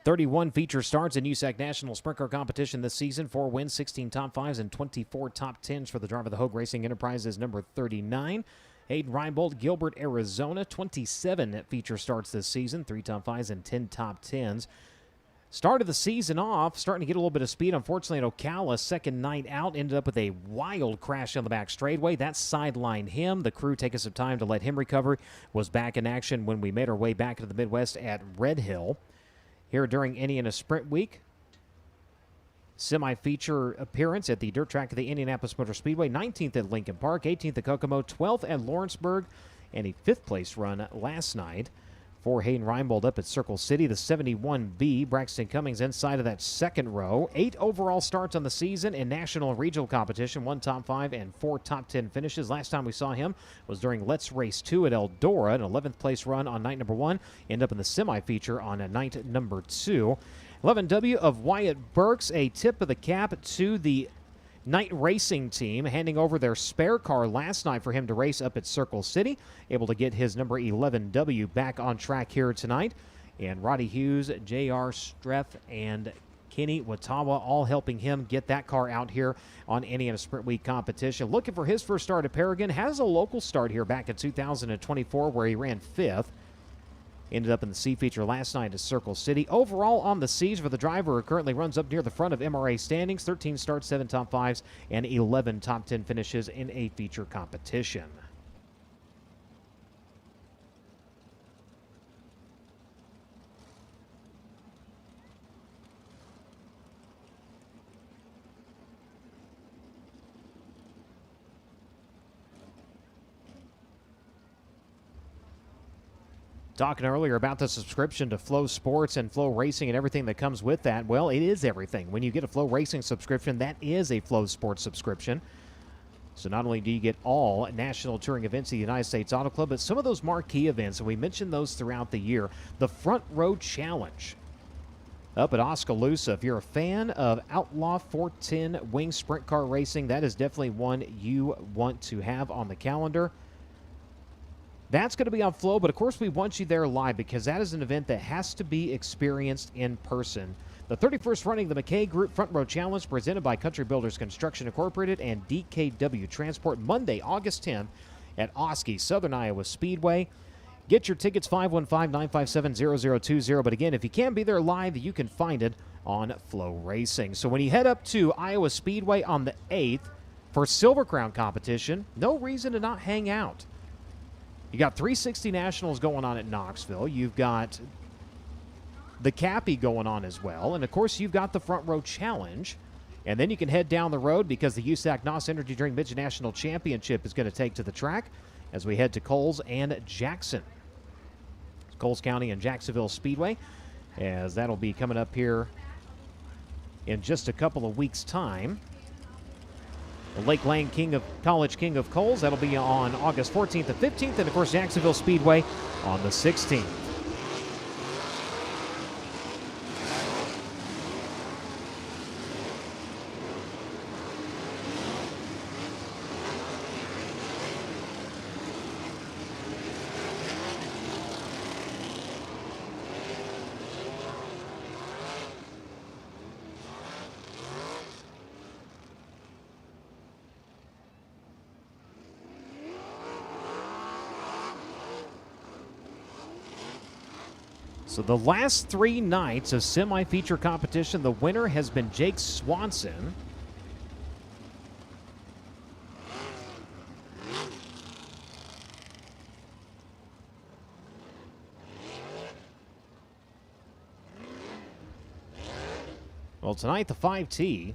31 feature starts in USAC National Sprint Car Competition this season. 4 wins, 16 top 5s, and 24 top 10s for the driver of the Hogue Racing Enterprises, number 39. Hayden Reinbold, Gilbert, Arizona. 27 feature starts this season. 3 top 5s and 10 top 10s. Started the season off, starting to get a little bit of speed. Unfortunately, at Ocala, second night out, ended up with a wild crash on the back straightaway. That sidelined him. The crew taking some time to let him recover. Was back in action when we made our way back into the Midwest at Red Hill. Here during Indiana Sprint Week, semi-feature appearance at the dirt track of the Indianapolis Motor Speedway, 19th at Lincoln Park, 18th at Kokomo, 12th at Lawrenceburg, and a 5th place run last night for Hayden Reinbold up at Circle City. The 71B, Braxton Cummings inside of that second row. 8 overall starts on the season in national and regional competition, 1 top 5 and 4 top 10 finishes. Last time we saw him was during Let's Race 2 at Eldora, an 11th place run on night number 1. End up in the semi-feature on night number 2. 11W of Wyatt Burks, a tip of the cap to the Night Racing team, handing over their spare car last night for him to race up at Circle City. Able to get his number 11W back on track here tonight. And Roddy Hughes, J.R. Streff, and Kenny Watawa all helping him get that car out here on Indiana Sprint Week competition. Looking for his first start at Paragon. Has a local start here back in 2024 where he ran 5th. Ended up in the C feature last night at Circle City. Overall on the C's for the driver who currently runs up near the front of MRA standings. 13 starts, 7 top 5s, and 11 top 10 finishes in a feature competition. Talking earlier about the subscription to Flow Sports and Flow Racing and everything that comes with that. Well, it is everything. When you get a Flow Racing subscription, that is a Flow Sports subscription. So not only do you get all national touring events of the United States Auto Club, but some of those marquee events, and we mentioned those throughout the year. The Front Row Challenge up at Oskaloosa. If you're a fan of Outlaw 410 wing sprint car racing, that is definitely one you want to have on the calendar. That's going to be on Flow, but of course we want you there live because that is an event that has to be experienced in person. The 31st running of the McKay Group Front Row Challenge presented by Country Builders Construction Incorporated and DKW Transport, Monday, August 10th at Oski, Southern Iowa Speedway. Get your tickets 515-957-0020. But again, if you can't be there live, you can find it on Flow Racing. So when you head up to Iowa Speedway on the 8th for Silver Crown competition, no reason to not hang out. You got 360 Nationals going on at Knoxville. You've got the Cappy going on as well. And, of course, you've got the Front Row Challenge. And then you can head down the road because the USAC NOS Energy Drink Midget National Championship is going to take to the track as we head to Coles and Jackson. Coles County and Jacksonville Speedway, as that'll be coming up here in just a couple of weeks' time. The Lake Lang College King of Coles, that'll be on August 14th and 15th, and of course Jacksonville Speedway on the 16th. So the last 3 nights of semi-feature competition, the winner has been Jake Swanson. Well, tonight the 5T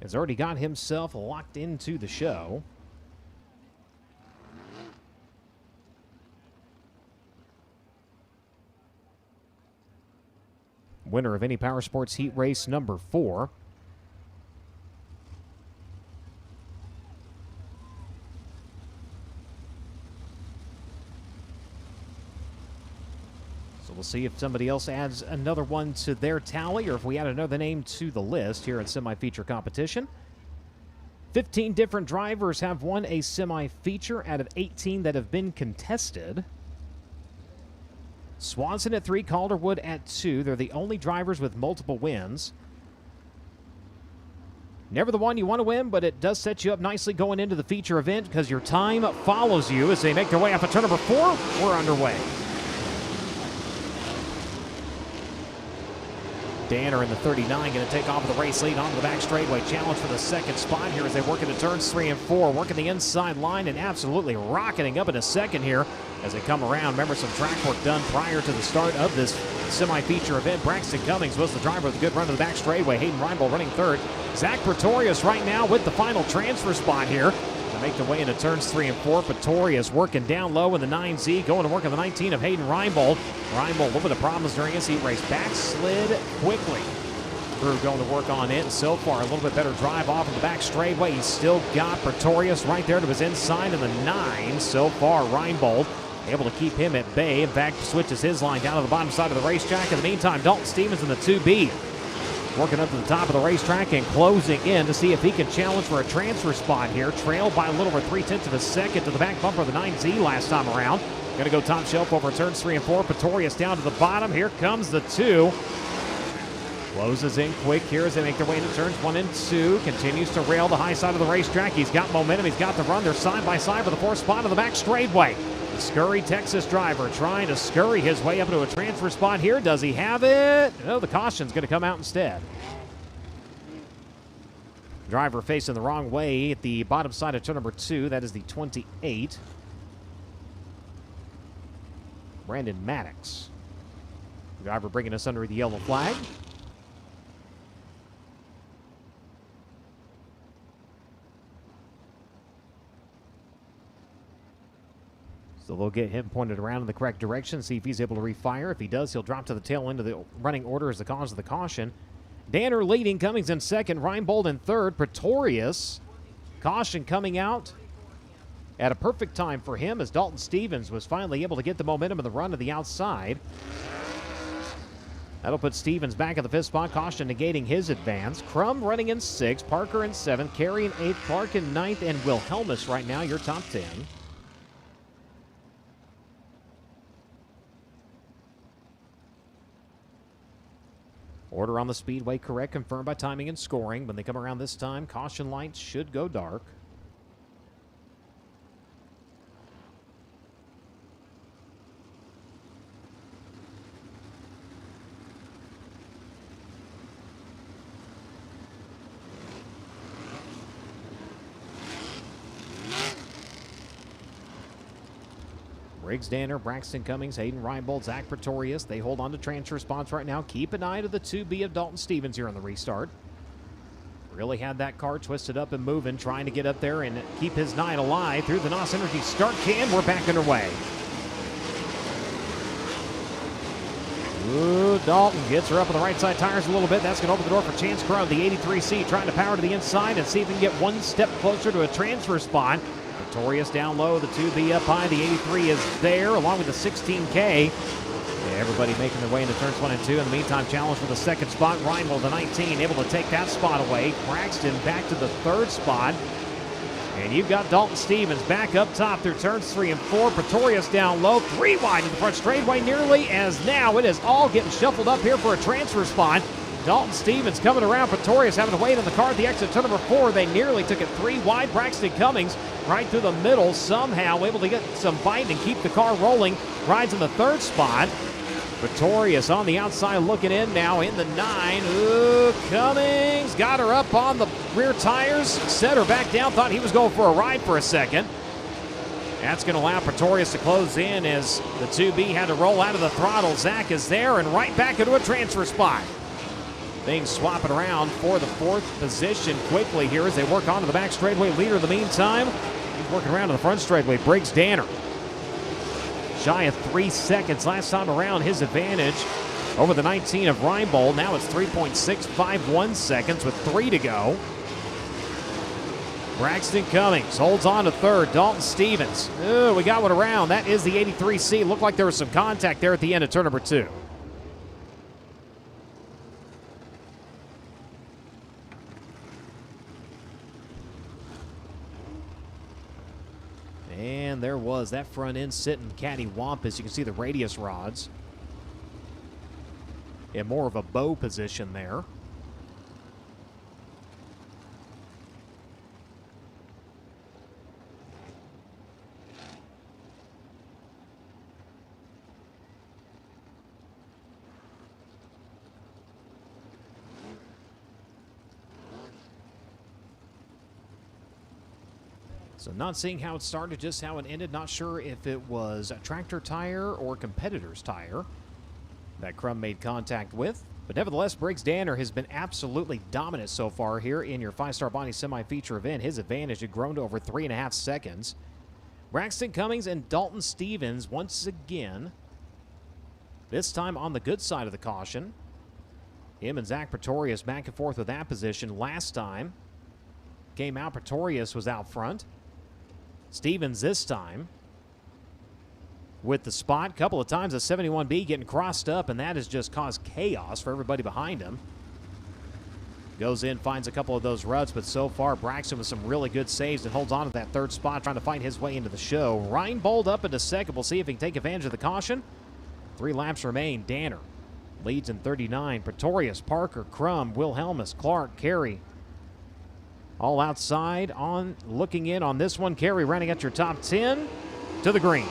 has already got himself locked into the show. Winner of any Power Sports Heat Race number 4. So we'll see if somebody else adds another one to their tally or if we add another name to the list here in semi-feature competition. 15 different drivers have won a semi-feature out of 18 that have been contested. Swanson at 3, Calderwood at 2. They're the only drivers with multiple wins. Never the one you want to win, but it does set you up nicely going into the feature event because your time follows you as they make their way up to turn number 4. We're underway. Danner in the 39 going to take off with the race lead onto the back straightaway. Challenge for the second spot here as they work into turns 3 and 4. Working the inside line and absolutely rocketing up in a second here as they come around. Remember, some track work done prior to the start of this semi-feature event. Braxton Cummings was the driver with a good run to the back straightaway. Hayden Reinbold running third. Zach Pretorius right now with the final transfer spot here to make their way into turns 3 and 4. Pretorius working down low in the 9Z, going to work on the 19 of Hayden Reinbold. Reinbold, a little bit of problems during his heat race. Backslid quickly. Crew going to work on it. So far, a little bit better drive off of the back straightaway. He's still got Pretorius right there to his inside in the 9. So far, Reinbold able to keep him at bay. In fact, switches his line down to the bottom side of the racetrack. In the meantime, Dalton Stevens in the 2B. Working up to the top of the racetrack and closing in to see if he can challenge for a transfer spot here. Trailed by a little over 0.3 of a second to the back bumper of the 9Z last time around. Going to go top shelf over turns 3 and 4. Pretorius down to the bottom. Here comes the 2. Closes in quick here as they make their way into turns 1 and 2. Continues to rail the high side of the racetrack. He's got momentum. He's got the run. They're side by side for the 4th spot of the back straightaway. The scurry Texas driver trying to scurry his way up into a transfer spot here. Does he have it? No, the caution's going to come out instead. Driver facing the wrong way at the bottom side of turn number 2. That is the 28. Brandon Maddox. Driver bringing us under the yellow flag. So they'll get him pointed around in the correct direction, see if he's able to refire. If he does, he'll drop to the tail end of the running order as the cause of the caution. Danner leading, Cummings in second, Reinbold in third, Pretorius. Caution coming out at a perfect time for him as Dalton Stevens was finally able to get the momentum of the run to the outside. That'll put Stevens back in the fifth spot, caution negating his advance. Crum running in sixth, Parker in seventh, Carey in eighth, Clark in ninth, and Wilhelmus right now your top 10. Order on the Speedway correct, confirmed by timing and scoring. When they come around this time, caution lights should go dark. Briggs Danner, Braxton Cummings, Hayden Reinbold, Zach Pretorius. They hold on to transfer spots right now. Keep an eye to the 2B of Dalton Stevens here on the restart. Really had that car twisted up and moving, trying to get up there and keep his 9 alive through the NOS Energy start can. We're back underway. Ooh, Dalton gets her up on the right side tires a little bit. That's going to open the door for Chance Crum, the 83C, trying to power to the inside and see if he can get one step closer to a transfer spot. Pretorius down low, the 2B up high, the 83 is there, along with the 16K. Everybody making their way into turns 1 and 2. In the meantime, challenge for the second spot. Reinbold, the 19, able to take that spot away. Braxton back to the third spot. And you've got Dalton Stevens back up top through turns 3 and 4. Pretorius down low, 3 wide in the front straightaway nearly, as now it is all getting shuffled up here for a transfer spot. Dalton Stevens coming around, Pretorius having to wait on the car at the exit, turn number 4. They nearly took it 3 wide. Braxton Cummings right through the middle, somehow able to get some bite and keep the car rolling. Rides in the third spot. Pretorius on the outside looking in now in the 9. Ooh, Cummings got her up on the rear tires, set her back down, thought he was going for a ride for a second. That's going to allow Pretorius to close in as the 2B had to roll out of the throttle. Zach is there and right back into a transfer spot. Things swapping around for the 4th position quickly here as they work onto the back straightaway. Leader in the meantime, he's working around to the front straightaway. Briggs Danner. Shy of 3 seconds last time around, his advantage over the 19 of Reinbold. Now it's 3.651 seconds with 3 to go. Braxton Cummings holds on to third. Dalton Stevens. Oh, we got one around. That is the 83C. Looked like there was some contact there at the end of turn number 2. And there was that front end sitting catty-wampus. You can see the radius rods in more of a bow position there. So not seeing how it started, just how it ended. Not sure if it was a tractor tire or competitor's tire that Crum made contact with. But nevertheless, Briggs Danner has been absolutely dominant so far here in your 5-star body semi-feature event. His advantage had grown to over 3.5 seconds. Braxton Cummings and Dalton Stevens once again, this time on the good side of the caution. Him and Zach Pretorius back and forth with that position. Last time came out, Pretorius was out front. Stevens this time with the spot. Couple of times the 71B getting crossed up, and that has just caused chaos for everybody behind him. Goes in, finds a couple of those ruts, but so far Braxton with some really good saves and holds on to that third spot, trying to fight his way into the show. Reinbold up into second. We'll see if he can take advantage of the caution. 3 laps remain. Danner leads in 39. Pretorius, Parker, Crum, Wilhelmus, Clark, Carey. All outside on looking in on this one. Carey running at your top 10 to the green.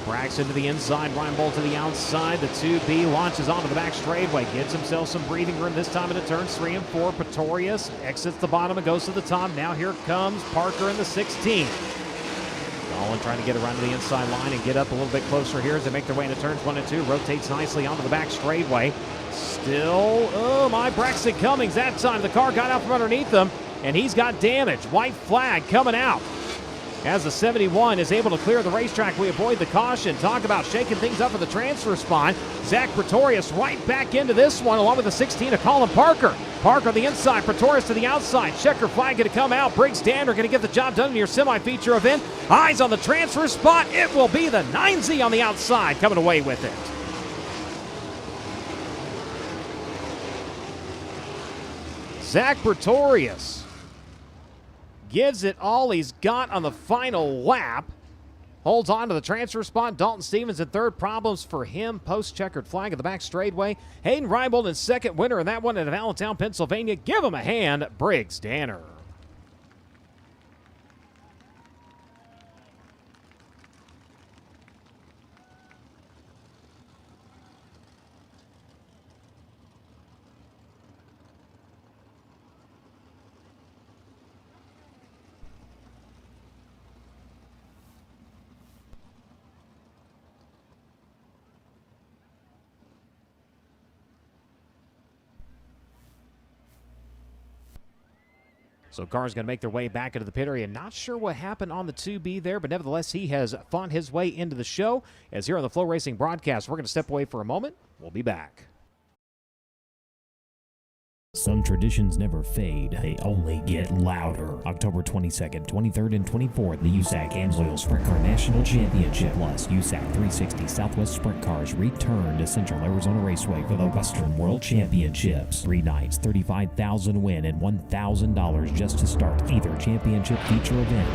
Braxton to the inside, Reinbold to the outside. The 2B launches onto the back straightaway. Gets himself some breathing room this time into turns 3 and 4. Pretorius exits the bottom and goes to the top. Now here comes Parker in the 16. Colin trying to get around to the inside line and get up a little bit closer here as they make their way into turns 1 and 2. Rotates nicely onto the back straightaway. Still, oh my, Braxton Cummings that time. The car got out from underneath them. and he's got damage. White flag coming out. As the 71 is able to clear the racetrack, we avoid the caution. Talk about shaking things up in the transfer spot. Zach Pretorius right back into this one, along with the 16 of Colin Parker. Parker on the inside, Pretorius to the outside. Checker flag going to come out. Briggs Danner going to get the job done in your semi-feature event. Eyes on the transfer spot. It will be the 9Z on the outside coming away with it. Zach Pretorius gives it all he's got on the final lap. Holds on to the transfer spot. Dalton Stevens in third. Problems for him. Post-checkered flag at the back straightaway. Hayden Reibold in second. Winner in that one in Allentown, Pennsylvania. Give him a hand, Briggs Danner. So cars going to make their way back into the pit area. Not sure what happened on the 2B there, but nevertheless, he has fought his way into the show. As here on the FloRacing broadcast, we're going to step away for a moment. We'll be back. Some traditions never fade, they only get louder. October 22nd, 23rd, and 24th, the USAC Amsoil Sprint Car National Championship plus USAC 360 Southwest Sprint Cars return to Central Arizona Raceway for the Western World Championships. 3 nights, $35,000 win, and $1,000 just to start either championship feature event.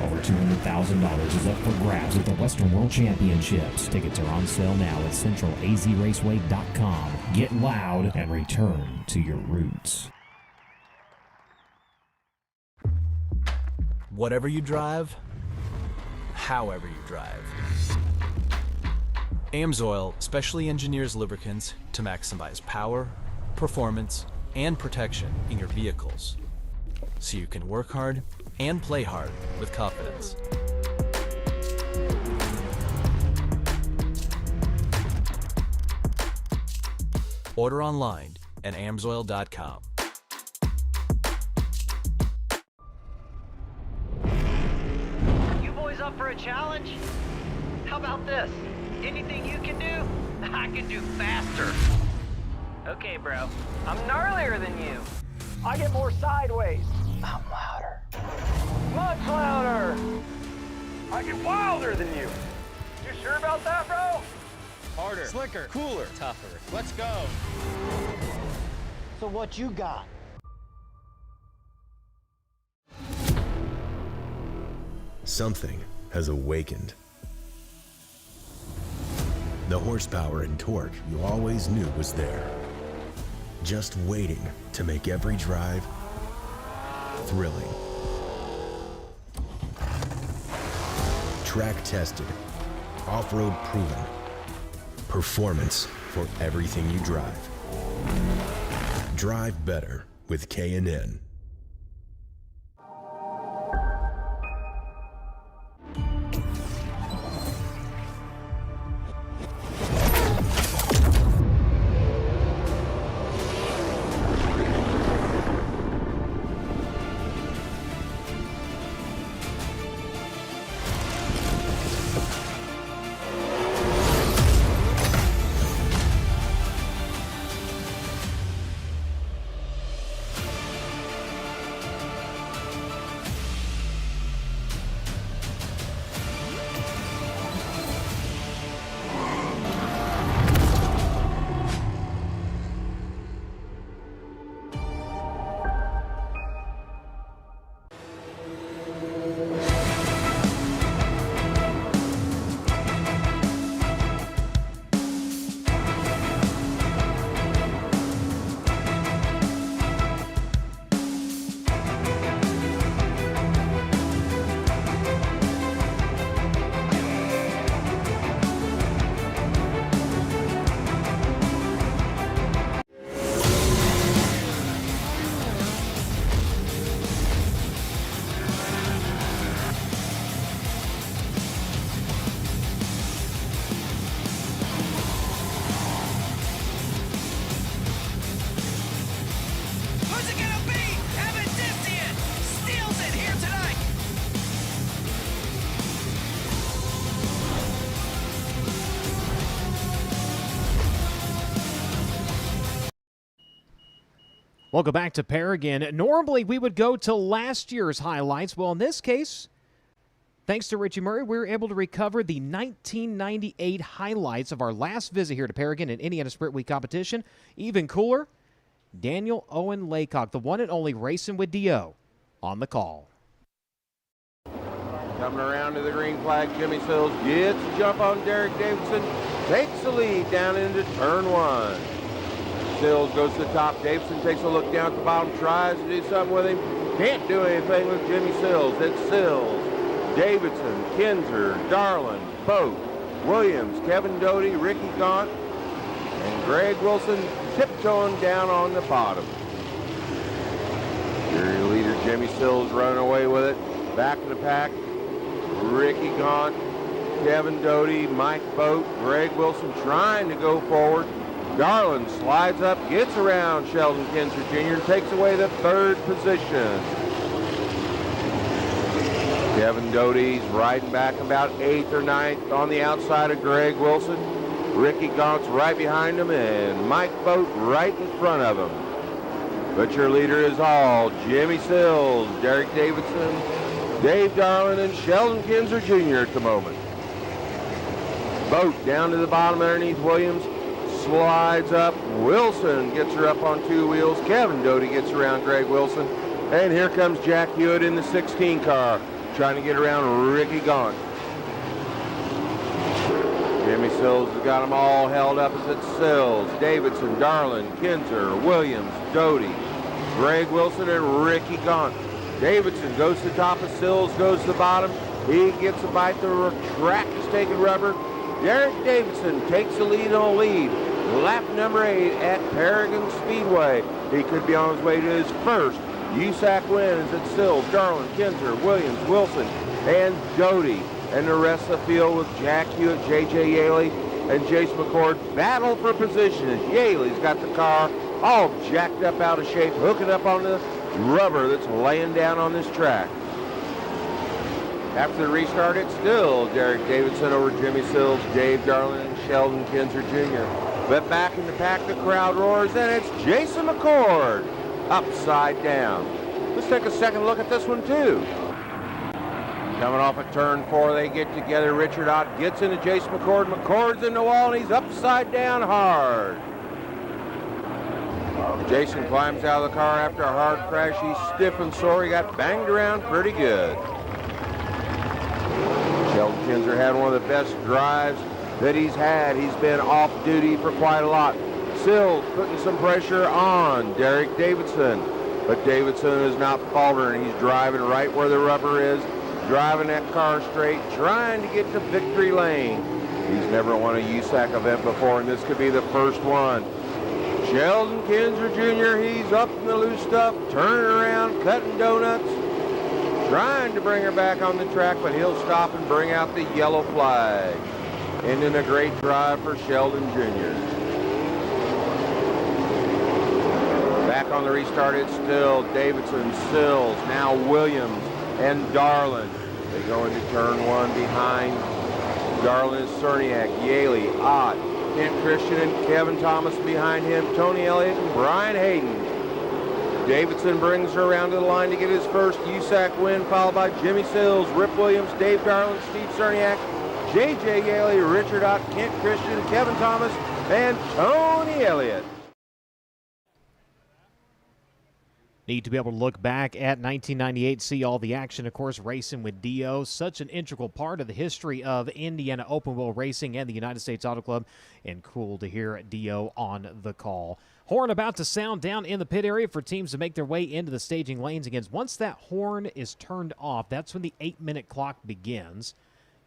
Over $200,000 is up for grabs at the Western World Championships. Tickets are on sale now at centralazraceway.com. Get loud and return to your roots. Whatever you drive, however you drive. Amsoil specially engineers lubricants to maximize power, performance, and protection in your vehicles, so you can work hard and play hard with confidence. Order online at amsoil.com. You boys up for a challenge? How about this? Anything you can do, I can do faster. Okay, bro. I'm gnarlier than you. I get more sideways. I'm louder. Much louder. I get wilder than you. You sure about that, bro? Harder. Slicker. Cooler. Tougher. Let's go. So what you got? Something has awakened. The horsepower and torque you always knew was there, just waiting to make every drive thrilling. Track tested, off-road proven, performance for everything you drive. Drive better with K&N. Who's it gonna be? Evan Distian steals it here tonight. Welcome back to Paragon. Normally, we would go to last year's highlights. Well, in this case, thanks to Richie Murray, we were able to recover the 1998 highlights of our last visit here to Paragon in Indiana Sprint Week competition. Even cooler, Daniel Owen Laycock, the one and only Racing with D.O., on the call. Coming around to the green flag, Jimmy Sills gets a jump on Derek Davidson, takes the lead down into turn one. Sills goes to the top. Davidson takes a look down at the bottom, tries to do something with him. Can't do anything with Jimmy Sills. It's Sills, Davidson, Kinzer, Darlin, Boat, Williams, Kevin Doty, Ricky Gaunt, and Greg Wilson tiptoeing down on the bottom. Your leader Jimmy Sills running away with it. Back in the pack, Ricky Gaunt, Kevin Doty, Mike Boat, Greg Wilson trying to go forward. Darlin slides up, gets around Sheldon Kinzer Jr. and takes away the third position. Kevin Doty's riding back about 8th or 9th on the outside of Greg Wilson. Ricky Gaunt's right behind him, and Mike Boat right in front of him. But your leader is all Jimmy Sills, Derek Davidson, Dave Darlin, and Sheldon Kinzer Jr. at the moment. Boat down to the bottom underneath Williams. Slides up. Wilson gets her up on two wheels. Kevin Doty gets around Greg Wilson. And here comes Jack Hewitt in the 16 car, trying to get around Ricky Gaunt. Jimmy Sills has got them all held up as it's Sills, Davidson, Darlin, Kinzer, Williams, Doty, Greg Wilson, and Ricky Gaunt. Davidson goes to the top of Sills, goes to the bottom. He gets a bite. The track is taking rubber. Derek Davidson takes the lead on a lead. Lap number 8 at Paragon Speedway. He could be on his way to his first USAC win as it's Sills, Darlin, Kinzer, Williams, Wilson, and Doty. And the rest of the field with Jack Hewitt, J.J. Yaley, and Jace McCord battle for position as Yaley's got the car all jacked up out of shape, hooking up on the rubber that's laying down on this track. After the restart, it's still Derek Davidson over Jimmy Sills, Dave Darlin, and Sheldon Kinzer Jr. But back in the pack, the crowd roars, and it's Jason McCord upside down. Let's take a second look at this one, too. Coming off of turn 4, they get together. Richard Ott gets into Jason McCord. McCord's in the wall, and he's upside down hard. Jason climbs out of the car after a hard crash. He's stiff and sore. He got banged around pretty good. Sheldon Kinzer had one of the best drives that he's had. He's been off duty for quite a lot. Sills putting some pressure on Derek Davidson, but Davidson is not faltering. He's driving right where the rubber is, driving that car straight, trying to get to victory lane. He's never won a USAC event before, and this could be the first one. Sheldon Kinzer Jr., he's up in the loose stuff, turning around, cutting donuts, trying to bring her back on the track, but he'll stop and bring out the yellow flag. Ending a great drive for Sheldon Jr. Back on the restart, it's still Davidson, Sills, now Williams and Darlin. They go into turn 1 behind Darlin, Cerniak, Yaley, Ott, Kent Christian, and Kevin Thomas behind him, Tony Elliott and Brian Hayden. Davidson brings her around to the line to get his first USAC win, followed by Jimmy Sills, Rip Williams, Dave Darlin, Steve Cerniak, J.J. Yaley, Richard Ott, Kent Christian, Kevin Thomas, and Tony Elliott. Need to be able to look back at 1998, see all the action, of course, racing with D.O., such an integral part of the history of Indiana open wheel racing and the United States Auto Club, and cool to hear D.O. on the call. Horn about to sound down in the pit area for teams to make their way into the staging lanes. Again, once that horn is turned off, that's when the 8-minute clock begins,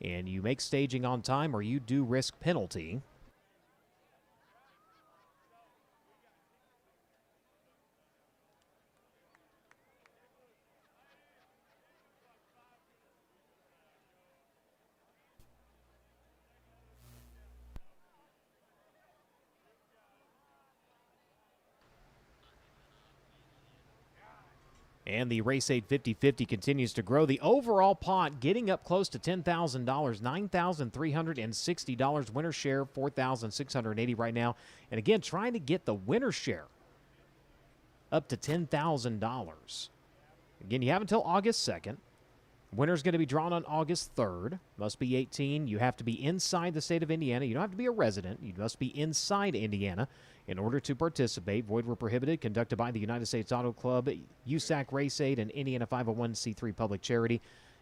and you make staging on time or you do risk penalty. And the Race 8 50-50 continues to grow. The overall pot getting up close to $10,000, $9,360. Winner share, $4,680 right now. And again, trying to get the winner share up to $10,000. Again, you have until August 2nd. Winner's going to be drawn on August 3rd. Must be 18. You have to be inside the state of Indiana. You don't have to be a resident. You must be inside Indiana in order to participate. Void where prohibited. Conducted by the United States Auto Club, USAC Race Aid, and Indiana 501c3 public charity.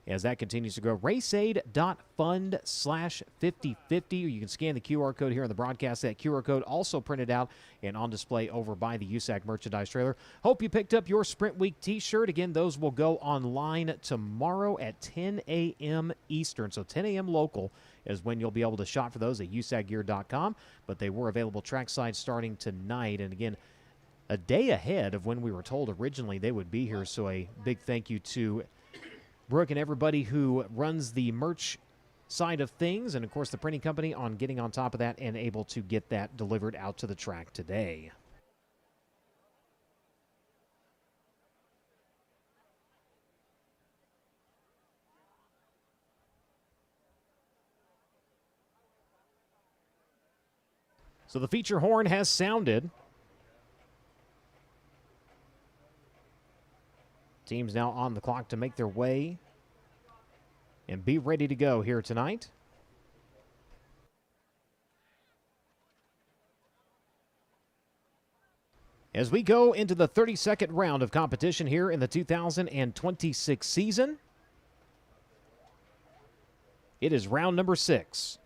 As that continues to grow, raceaid.fund/5050. You can scan the QR code here on the broadcast. That QR code also printed out and on display over by the USAC merchandise trailer. Hope you picked up your Sprint Week t-shirt. Again, those will go online tomorrow at 10 a.m. Eastern. So 10 a.m. local is when you'll be able to shop for those at usacgear.com. But they were available trackside starting tonight. And again, a day ahead of when we were told originally they would be here. So a big thank you to Brooke and everybody who runs the merch side of things, and of course the printing company, on getting on top of that and able to get that delivered out to the track today. So the feature horn has sounded. Teams now on the clock to make their way and be ready to go here tonight. As we go into the 32nd round of competition here in the 2026 season, it is round number 6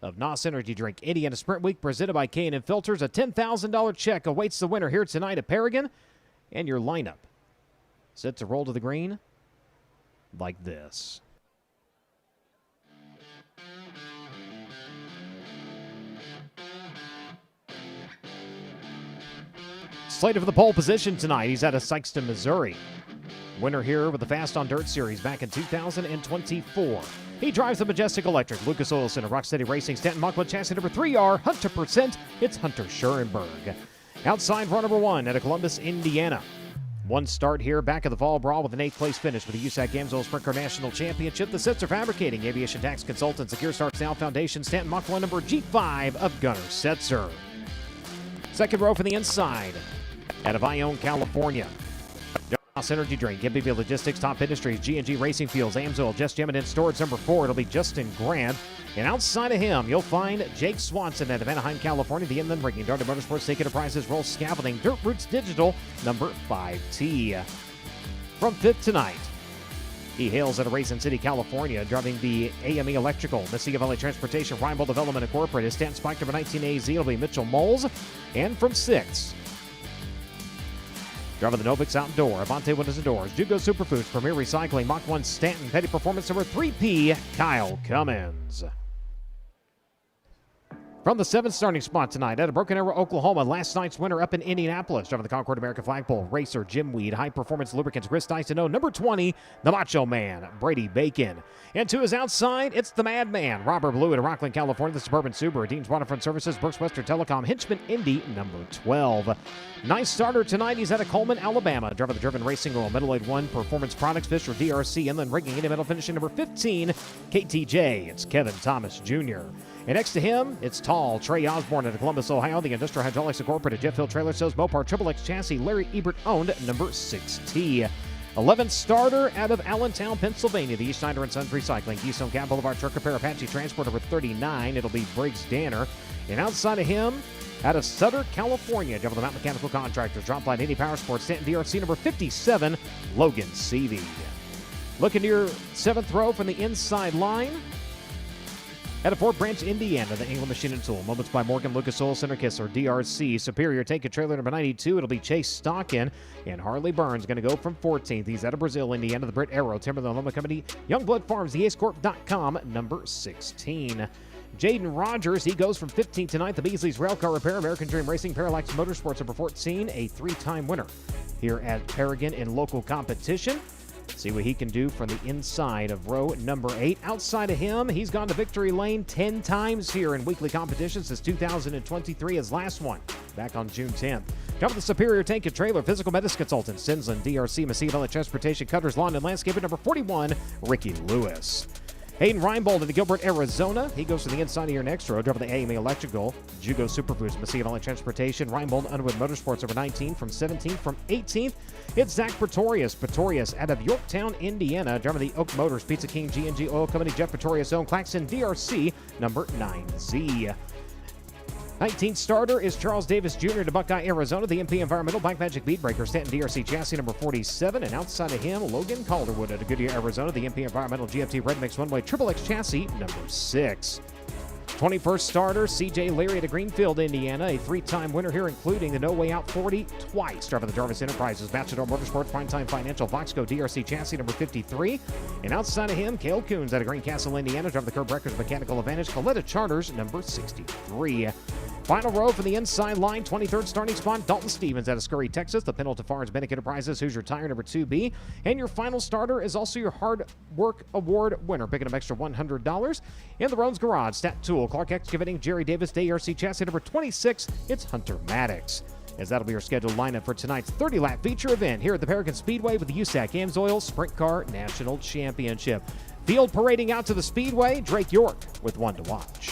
of NOS Energy Drink Indiana Sprint Week, presented by K&N Filters. A $10,000 check awaits the winner here tonight at Paragon, and your lineup set to roll to the green like this. Slated for the pole position tonight, he's out of Sykeston, Missouri. Winner here with the Fast on Dirt Series back in 2024. He drives the Majestic Electric. Lucas Oilson of Rock Steady Racing, Stanton Muckwood, chassis number 3R, Hunter%. It's Hunter Schurenberg. Outside row number 1 out of Columbus, Indiana. One start here back of the fall brawl with an 8th place finish with the USAC Amsoil Sprint Car National Championship. The sets are fabricating. Aviation Tax Consultants, Secure Start South Foundation, Stanton Muckwood, number G5 of Gunnar Setzer. Second row from the inside out of Ione, California. NOS Energy Drink, MBB Logistics, Top Industries, G&G Racing Fuels, Amsoil, Just Gem, and Storage number 4. It'll be Justin Grant. And outside of him, you'll find Jake Swanson out of Anaheim, California. The Inland Rigging, Darden Motorsports, Take Enterprises, Roll Scaffolding, Dirt Roots Digital, number 5T. From 5th tonight, he hails out of Racing City, California, driving the AME Electrical, Mississippi Valley Transportation, Rhinegold Development Incorporated, Stanton Spike number 19AZ. It'll be Mitchell Moles. And from 6th, driving the Novix Outdoor, Avante Windows and Doors, Jugo Superfoods, Premier Recycling, Mach 1 Stanton, Petty Performance number 3P, Kyle Cummins. From the 7th starting spot tonight out of Broken Arrow, Oklahoma, last night's winner up in Indianapolis, driving the Concord American Flagpole, Racer Jim Weed, High Performance Lubricants, Chris Dyson, number 20, the Macho Man, Brady Bacon. And to his outside, it's the Madman, Robert Blue in Rockland, California, the Suburban Subaru, Dean's Waterfront Services, Brooks Western Telecom, Hinchman Indy, number 12. Nice starter tonight. He's out of Coleman, Alabama, driving the Driven Racing Oil, Middle Aid 1, Performance Products, Fisher DRC, Inland Rigging, Indian Metal Finishing, number 15, KTJ. It's Kevin Thomas Jr. And next to him, it's tall Trey Osborne out of Columbus, Ohio, the Industrial Hydraulics Incorporated, Jeff Hill Trailer Sales, Mopar, Triple X Chassis, Larry Ebert owned, number 6T. 11th starter out of Allentown, Pennsylvania, the East Snyder & Sons Recycling, Keystone Cab Boulevard Truck Repair, Apache Transport, number 39. It'll be Briggs Danner. And outside of him, out of Sutter, California, driving the Mount Mechanical Contractors, Drop Line 80 Power Sports, Stanton DRC, number 57, Logan Seavey. Looking to your 7th row from the inside line. Out of Fort Branch, Indiana, the England Machine and Tool. Moments by Morgan, Lucas Oil, Center Kissler, DRC. Superior Tank and Trailer number 92. It'll be Chase Stockin. And Harley Burns going to go from 14th. He's out of Brazil, Indiana, the Brit Arrow, Timberland Loma Company, Youngblood Farms, theacecorp.com, number 16. Jaden Rogers, he goes from 15th tonight. The Beasley's Railcar Repair, American Dream Racing, Parallax Motorsports, number 14. A 3-time winner here at Paragon in local competition. See what he can do from the inside of row number 8. Outside of him, he's gone to victory lane 10 times here in weekly competitions since 2023, his last one back on June 10th. Driving the Superior Tank and Trailer, Physical Medicine Consultant, Sinsland, DRC, Massive Valley Transportation, Cutters, Lawn, and Landscaping, number 41, Ricky Lewis. Hayden Reinbold in Gilbert, Arizona. He goes to the inside of your next row. Driving the AMA Electrical, Jugo Superfoods, Massive Valley Transportation, Reinbold, Underwood Motorsports, number 19 from 17th. From 18th, it's Zach Pretorius out of Yorktown, Indiana. Driving the Oak Motors, Pizza King, G&G Oil Company, Jeff Pretorius, own Claxon, DRC, number 9Z. 19th starter is Charles Davis Jr. to Buckeye, Arizona. The MP Environmental Black Magic Beatbreaker, Stanton DRC chassis number 47. And outside of him, Logan Calderwood at Goodyear, Arizona. The MP Environmental GFT Red Mix One-Way Triple X chassis number 6. 21st starter, CJ Leary at Greenfield, Indiana. A 3-time winner here, including the No Way Out 40 twice. Driving the Jarvis Enterprises, Matador Motorsports, Primetime Financial, Voxco DRC chassis number 53. And outside of him, Cale Coons out of Greencastle, Indiana. Driving the Curb Breakers Mechanical Advantage, Coletta Charters number 63. Final row for the inside line, 23rd starting spot, Dalton Stevens out of Scurry, Texas. The Pendleton Farms Bennick Enterprises, Hoosier Tire number 2B. And your final starter is also your Hard Work Award winner, picking up extra $100. In the Roans Garage, Stat Tool, Clark Excavating, Jerry Davis, DRC chassis number 26. It's Hunter Maddox. As that'll be your scheduled lineup for tonight's 30-lap feature event here at the Paragon Speedway with the USAC AMSOIL Sprint Car National Championship. Field parading out to the Speedway, Drake York with one to watch.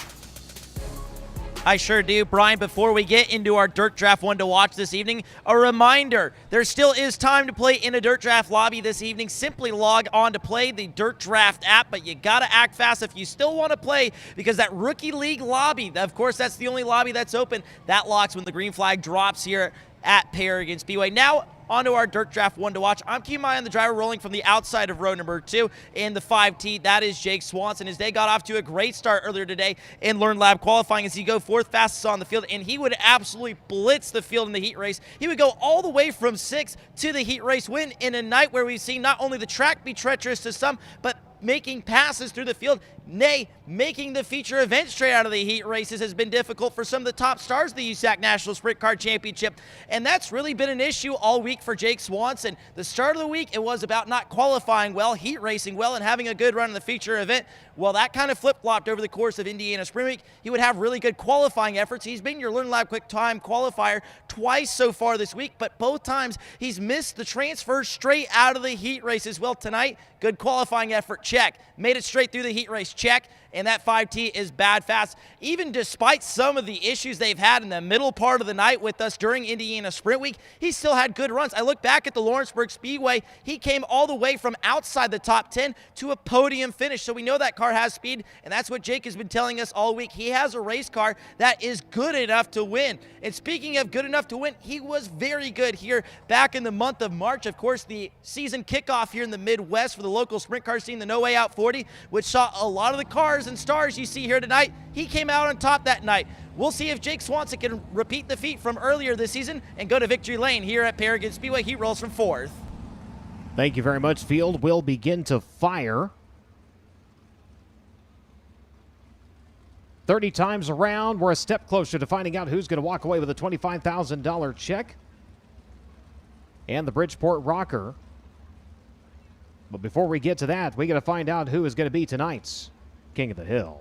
I sure do. Brian, before we get into our Dirt Draft one to watch this evening, a reminder, there still is time to play in a Dirt Draft lobby this evening. Simply log on to play the Dirt Draft app, but you got to act fast if you still want to play, because that Rookie League lobby, of course, that's the only lobby that's open. That locks when the green flag drops here at Paragon Speedway. Now, onto our Dirt Draft one to watch. I'm keeping my eye on the driver rolling from the outside of row number 2 in the 5T. That is Jake Swanson. His day got off to a great start earlier today in Learn Lab qualifying as he go 4th fastest on the field, and he would absolutely blitz the field in the heat race. He would go all the way from 6th to the heat race win in a night where we've seen not only the track be treacherous to some, but making passes through the field, nay, making the feature event straight out of the heat races has been difficult for some of the top stars of the USAC National Sprint Car Championship, and that's really been an issue all week for Jake Swanson. The start of the week, it was about not qualifying well, heat racing well, and having a good run in the feature event. Well, that kind of flip-flopped over the course of Indiana Sprint Week. He would have really good qualifying efforts. He's been your Learn Lab Quick Time qualifier twice so far this week, but both times he's missed the transfer straight out of the heat races. Well, tonight, good qualifying effort, check. Made it straight through the heat race, check. And that 5T is bad fast. Even despite some of the issues they've had in the middle part of the night with us during Indiana Sprint Week, he still had good runs. I look back at the Lawrenceburg Speedway. He came all the way from outside the top 10 to a podium finish. So we know that car has speed, and that's what Jake has been telling us all week. He has a race car that is good enough to win. And speaking of good enough to win, he was very good here back in the month of March. Of course, the season kickoff here in the Midwest for the local sprint car scene, the No Way Out 40, which saw a lot of the cars and stars you see here tonight. He came out on top that night. We'll see if Jake Swanson can repeat the feat from earlier this season and go to victory lane here at Paragon Speedway. He rolls from 4th. Thank you very much. Field will begin to fire. 30 times around. We're a step closer to finding out who's going to walk away with a $25,000 check and the Bridgeport Rocker. But before we get to that, we got to find out who is going to be tonight's King of the Hill.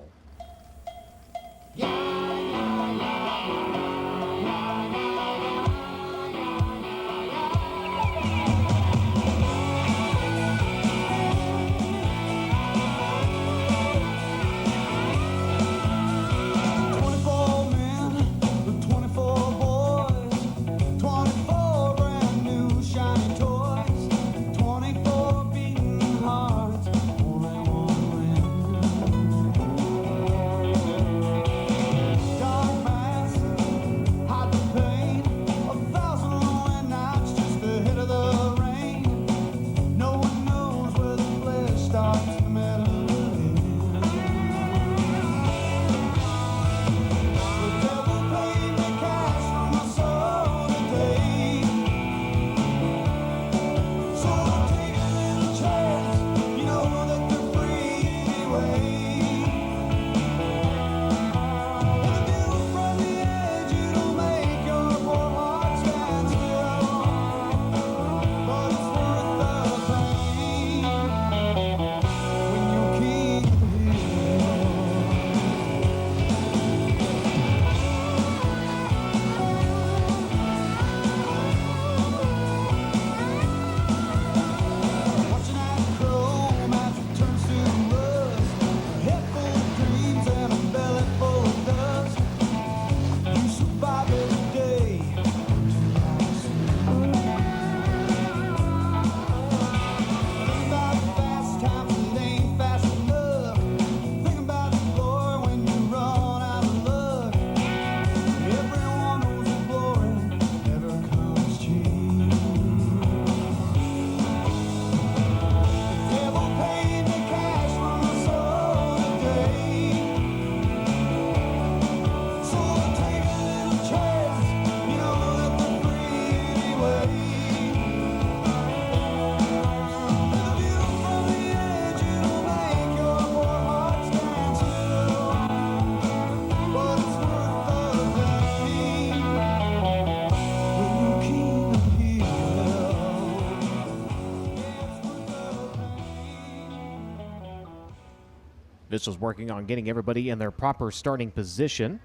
Officials working on getting everybody in their proper starting position.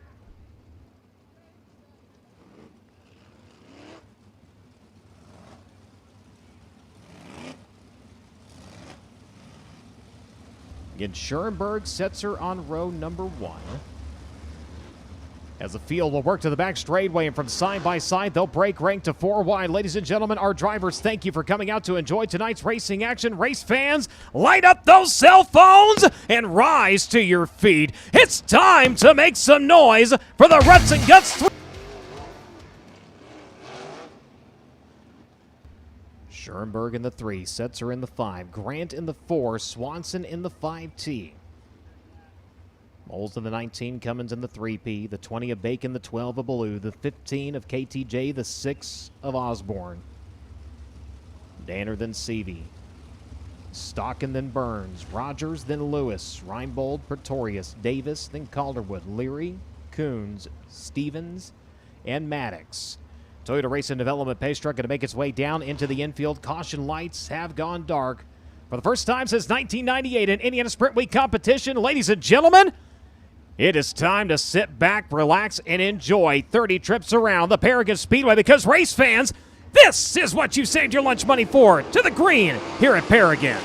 Again, Schoenberg sets her on row number 1. As the field will work to the back straightaway, and from side by side, they'll break rank to 4 wide. Ladies and gentlemen, our drivers, thank you for coming out to enjoy tonight's racing action. Race fans, light up those cell phones and rise to your feet. It's time to make some noise for the Ruts and Guts. Schoenberg in the 3, Setzer in the 5, Grant in the 4, Swanson in the 5T. Moles in the 19, Cummins in the 3P, the 20 of Bacon, the 12 of Ballou, the 15 of KTJ, the 6 of Osborne. Danner, then Seavey. Stockin, then Burns. Rogers, then Lewis. Reinbold, Pretorius. Davis, then Calderwood. Leary, Coons, Stevens, and Maddox. Toyota Racing Development pace truck going to make its way down into the infield. Caution lights have gone dark. For the first time since 1998 in Indiana Sprint Week competition, ladies and gentlemen, it is time to sit back, relax, and enjoy 30 trips around the Paragon Speedway, because race fans, this is what you saved your lunch money for. To the green here at Paragon.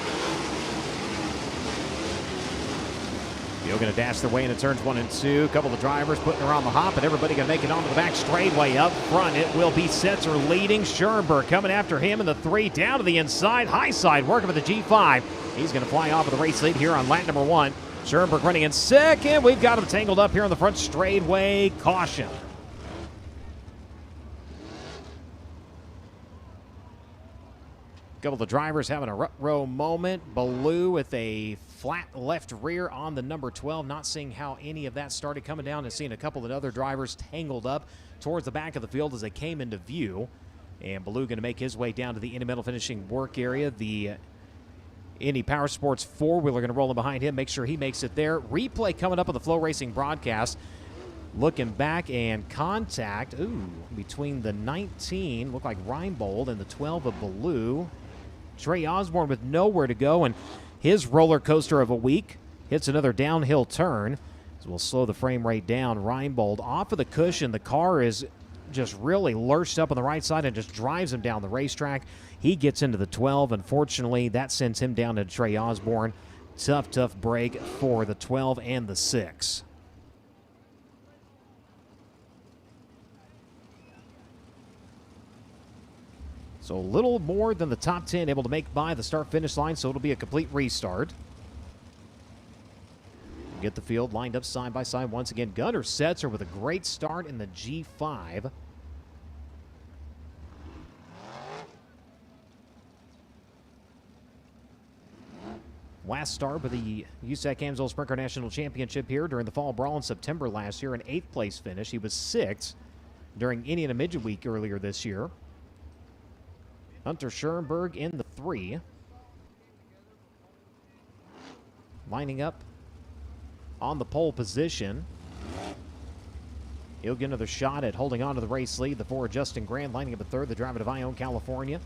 You're going to dash their way into turns 1 and 2. A couple of drivers putting her on the hop, and everybody going to make it onto the back straightaway. Up front, it will be Setzer leading. Schoenberg coming after him in the 3, down to the inside. High side working with the G5. He's going to fly off with the race lead here on lap number 1. Schoenberg running in second. We've got him tangled up here on the front straightaway. Caution. A couple of the drivers having a rut row moment. Ballou with a flat left rear on the number 12. Not seeing how any of that started coming down, and seeing a couple of other drivers tangled up towards the back of the field as they came into view. And Ballou going to make his way down to the Indy Metal finishing work area. The Indy Power Sports 4-wheeler going to roll in behind him. Make sure he makes it there. Replay coming up on the FloRacing broadcast. Looking back, and contact, between the 19, looked like Reinbold, and the 12 of Ballou. Trey Osborne with nowhere to go, and his roller coaster of a week hits another downhill turn. So we'll slow the frame rate down. Reinbold off of the cushion. The car is just really lurched up on the right side and just drives him down the racetrack. He gets into the 12. Unfortunately, that sends him down to Trey Osborne. Tough break for the 12 and the 6. So a little more than the top 10 able to make by the start-finish line, so it'll be a complete restart. Get the field lined up side by side once again. Gunnar Setzer with a great start in the G5. Last start with the USAC Amsoil Sprint Car National Championship here during the Fall Brawl in September last year. An 8th place finish. He was 6th during Indiana Midweek earlier this year. Hunter Schoenberg in the 3. Lining up on the pole position. He'll get another shot at holding on to the race lead. The 4, Justin Grant, lining up a 3rd, the driver of Ione, California.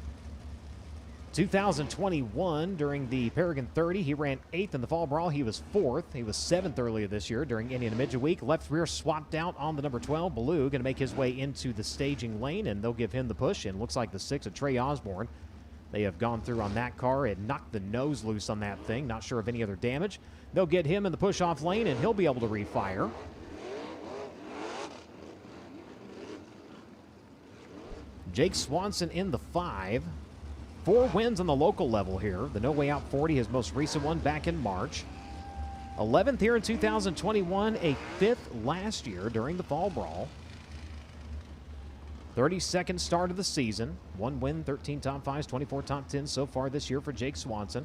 2021, during the Paragon 30, he ran 8th in the Fall Brawl. He was 4th. He was 7th earlier this year during Indiana Midweek. Left rear swapped out on the number 12. Ballou going to make his way into the staging lane, and they'll give him the push. And looks like the 6 of Trey Osborne. They have gone through on that car and knocked the nose loose on that thing. Not sure of any other damage. They'll get him in the push-off lane, and he'll be able to refire. Jake Swanson in the 5. 4 wins on the local level here. The No Way Out 40, his most recent one back in March. 11th here in 2021, a 5th last year during the Fall Brawl. 32nd start of the season. 1 win, 13 top 5s, 24 top 10s so far this year for Jake Swanson.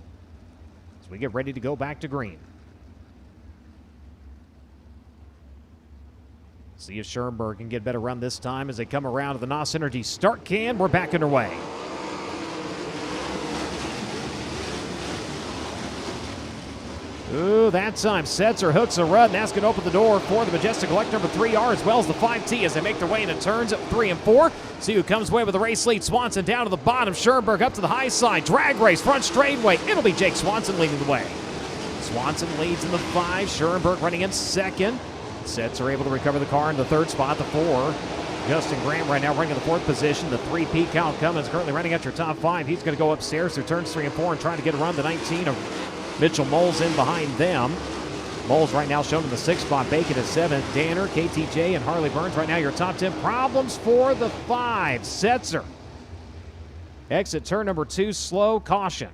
As we get ready to go back to green. See if Schoenberg can get a better run this time as they come around to the NOS Energy start can. We're back underway. Ooh, that time Setzer hooks a run. That's going to open the door for the Majestic Elect number 3R, as well as the 5T as they make their way into turns 3 and 4. See who comes away with the race lead. Swanson down to the bottom. Schoenberg up to the high side. Drag race, front straightaway. It'll be Jake Swanson leading the way. Swanson leads in the 5. Schoenberg running in second. Sets are able to recover the car in the 3rd spot. The 4. Justin Graham right now running in the 4th position. The 3 Pete Kyle Cummins currently running at your top 5. He's going to go upstairs through turns 3 and 4 and trying to get around the 19 of Mitchell Moles in behind them. Moles right now shown in the 6th spot. Bacon at 7th. Danner, KTJ, and Harley Burns right now your top 10. Problems for the 5. Setzer. Exit turn number 2, slow, caution.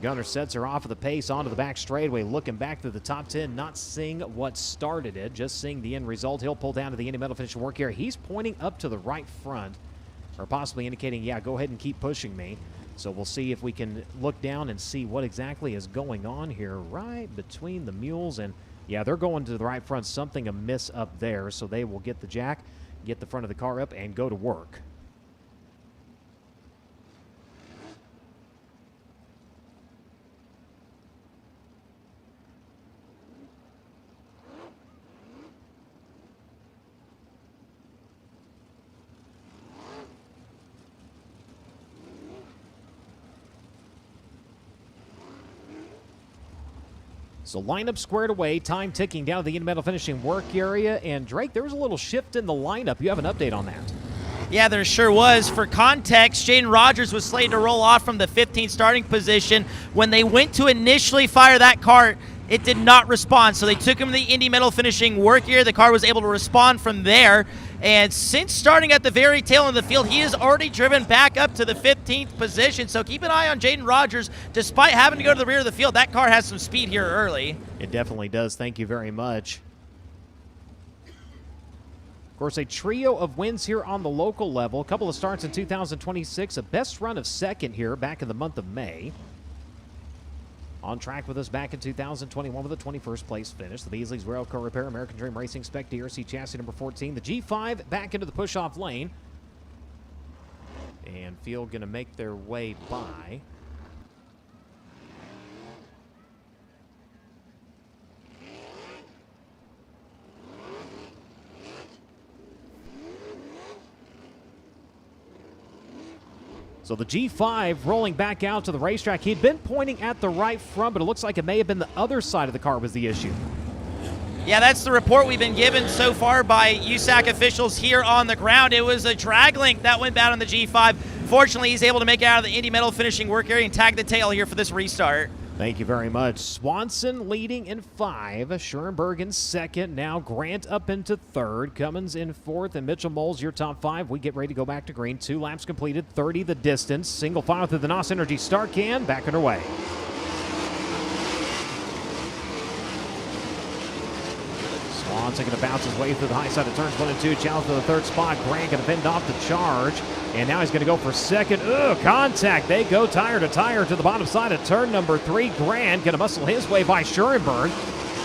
Gunnar Setzer off of the pace onto the back straightaway, looking back to the top 10, not seeing what started it, just seeing the end result. He'll pull down to the Indy Metal Finishing Work area. He's pointing up to the right front, or possibly indicating, yeah, go ahead and keep pushing me. So we'll see if we can look down and see what exactly is going on here right between the mules. And, yeah, they're going to the right front. Something amiss up there, so they will get the jack, get the front of the car up, and go to work. So lineup squared away, time ticking down to the Indy Metal Finishing Work area. And Drake, there was a little shift in the lineup. You have an update on that. Yeah, there sure was. For context, Jaden Rogers was slated to roll off from the 15th starting position. When they went to initially fire that car, it did not respond. So they took him to the Indy Metal Finishing Work area. The car was able to respond from there. And since starting at the very tail end of the field, he has already driven back up to the 15th position. So keep an eye on Jaden Rogers. Despite having to go to the rear of the field, that car has some speed here early. It definitely does. Thank you very much. Of course, a trio of wins here on the local level. A couple of starts in 2026. A best run of second here back in the month of May. On track with us back in 2021 with a 21st place finish. The Beasley's Railcar Repair, American Dream Racing Spec DRC chassis number 14. The G5 back into the push-off lane. And Field going to make their way by. So the G5 rolling back out to the racetrack. He'd been pointing at the right front, but it looks like it may have been the other side of the car was the issue. Yeah, that's the report we've been given so far by USAC officials here on the ground. It was a drag link that went bad on the G5. Fortunately, he's able to make it out of the Indy Metal Finishing Work area and tag the tail here for this restart. Thank you very much. Swanson leading in 5. Schoenberg in 2nd. Now Grant up into 3rd. Cummins in 4th. And Mitchell Moles, your top 5. We get ready to go back to green. 2 laps completed. 30 the distance. Single file through the NOS Energy start can. Back underway. Swanson going to bounce his way through the high side of turns 1 and 2. Challenge to the 3rd spot. Grant going to fend off the charge. And now he's going to go for 2nd. Ugh, contact. They go tire to tire to the bottom side of turn number 3. Grant going to muscle his way by Schoenberg.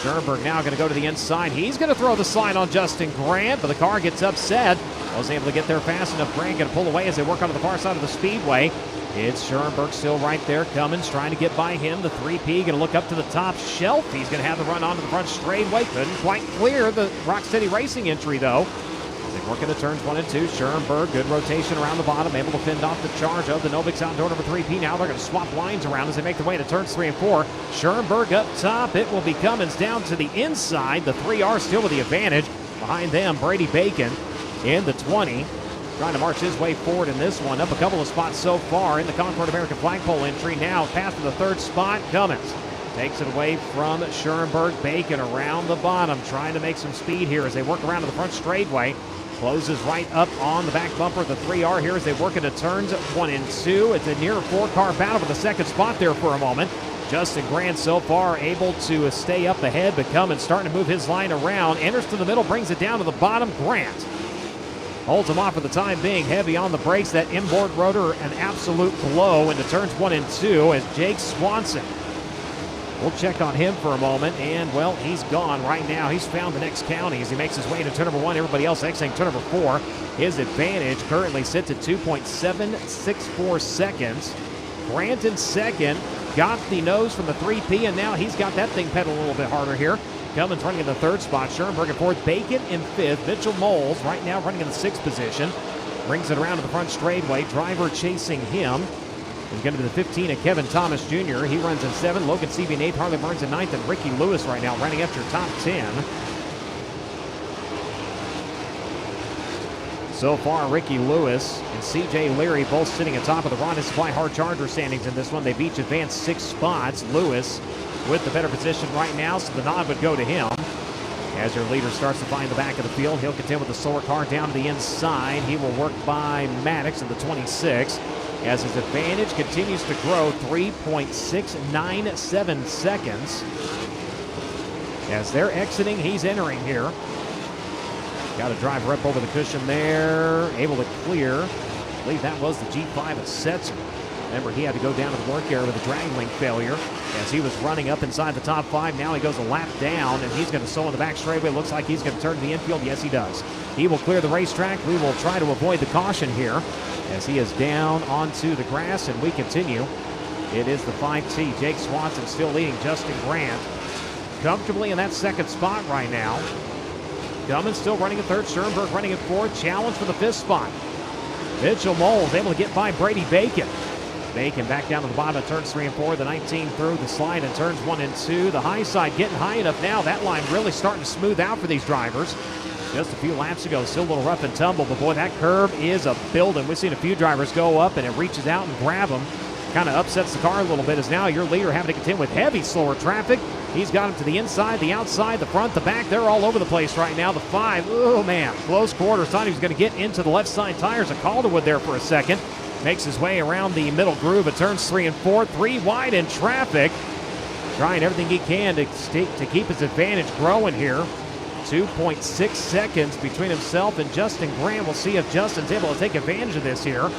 Schoenberg now going to go to the inside. He's going to throw the slide on Justin Grant, but the car gets upset. Wasn't able to get there fast enough. Grant going to pull away as they work onto the far side of the speedway. It's Schoenberg still right there. Cummins trying to get by him. The 3P going to look up to the top shelf. He's going to have the run onto the front straightaway. Couldn't quite clear the Rocksteady Racing entry, though. They work into turns 1 and 2. Schoenberg, good rotation around the bottom, able to fend off the charge of the Novix outdoor number 3P. Now they're going to swap lines around as they make their way to turns 3 and 4. Schoenberg up top. It will be Cummins down to the inside. The 3R still with the advantage. Behind them, Brady Bacon in the 20. Trying to march his way forward in this one. Up a couple of spots so far in the Concord American flagpole entry. Now past to the 3rd spot. Cummins takes it away from Schoenberg. Bacon around the bottom, trying to make some speed here as they work around to the front straightway. Closes right up on the back bumper of the 3R here as they work into turns 1 and 2. It's a near 4-car battle for the 2nd spot there for a moment. Justin Grant so far able to stay up ahead, but Cummins starting to move his line around. Enters to the middle, brings it down to the bottom. Grant holds him off for the time being. Heavy on the brakes. That inboard rotor an absolute blow into turns 1 and 2 as Jake Swanson. We'll check on him for a moment, and, well, he's gone right now. He's found the next county as he makes his way into turn number 1. Everybody else exiting turn number 4. His advantage currently sits at 2.764 seconds. Grant in 2nd, got the nose from the 3P, and now he's got that thing pedaled a little bit harder here. Cummins running in the 3rd spot. Schoenberg in 4th. Bacon in 5th. Mitchell Moles right now running in the 6th position. Brings it around to the front straightaway. Driver chasing him is going to be the 15 of Kevin Thomas Jr. He runs in 7. Logan Seavey in 8th. Harley Burns in 9th. And Ricky Lewis right now running after top 10. So far, Ricky Lewis and C.J. Leary both sitting atop of the Ronda Supply Hard Charger standings in this one. They've each advanced 6 spots. Lewis with the better position right now, so the nod would go to him. As your leader starts to find the back of the field, he'll contend with the slower car down to the inside. He will work by Maddox in the 26. As his advantage continues to grow, 3.697 seconds. As they're exiting, he's entering here. Got a driver up over the cushion there, able to clear. I believe that was the G5 of Setzer. Remember, he had to go down to the work area with a drag link failure as he was running up inside the top 5. Now he goes a lap down, and he's going to slow in the back straightaway. Looks like he's going to turn to the infield. Yes, he does. He will clear the racetrack. We will try to avoid the caution here as he is down onto the grass, and we continue. It is the 5T. Jake Swanson still leading Justin Grant comfortably in that second spot right now. Cummins still running in 3rd. Schoenberg running in 4th. Challenge for the 5th spot. Mitchell Moles able to get by Brady Bacon. Bacon back down to the bottom of turns 3 and 4. The 19 through the slide in turns 1 and 2. The high side getting high enough now. That line really starting to smooth out for these drivers. Just a few laps ago, still a little rough and tumble, but boy, that curve is a building. We've seen a few drivers go up and it reaches out and grab them. Kind of upsets the car a little bit as now your leader having to contend with heavy slower traffic. He's got him to the inside, the outside, the front, the back. They're all over the place right now. The 5, oh man, close quarters. Thought he was going to get into the left side tires of Calderwood there for a second. Makes his way around the middle groove of turns 3 and 4. 3 wide in traffic. Trying everything he can to keep his advantage growing here. 2.6 seconds between himself and Justin Grant. We'll see if Justin's able to take advantage of this here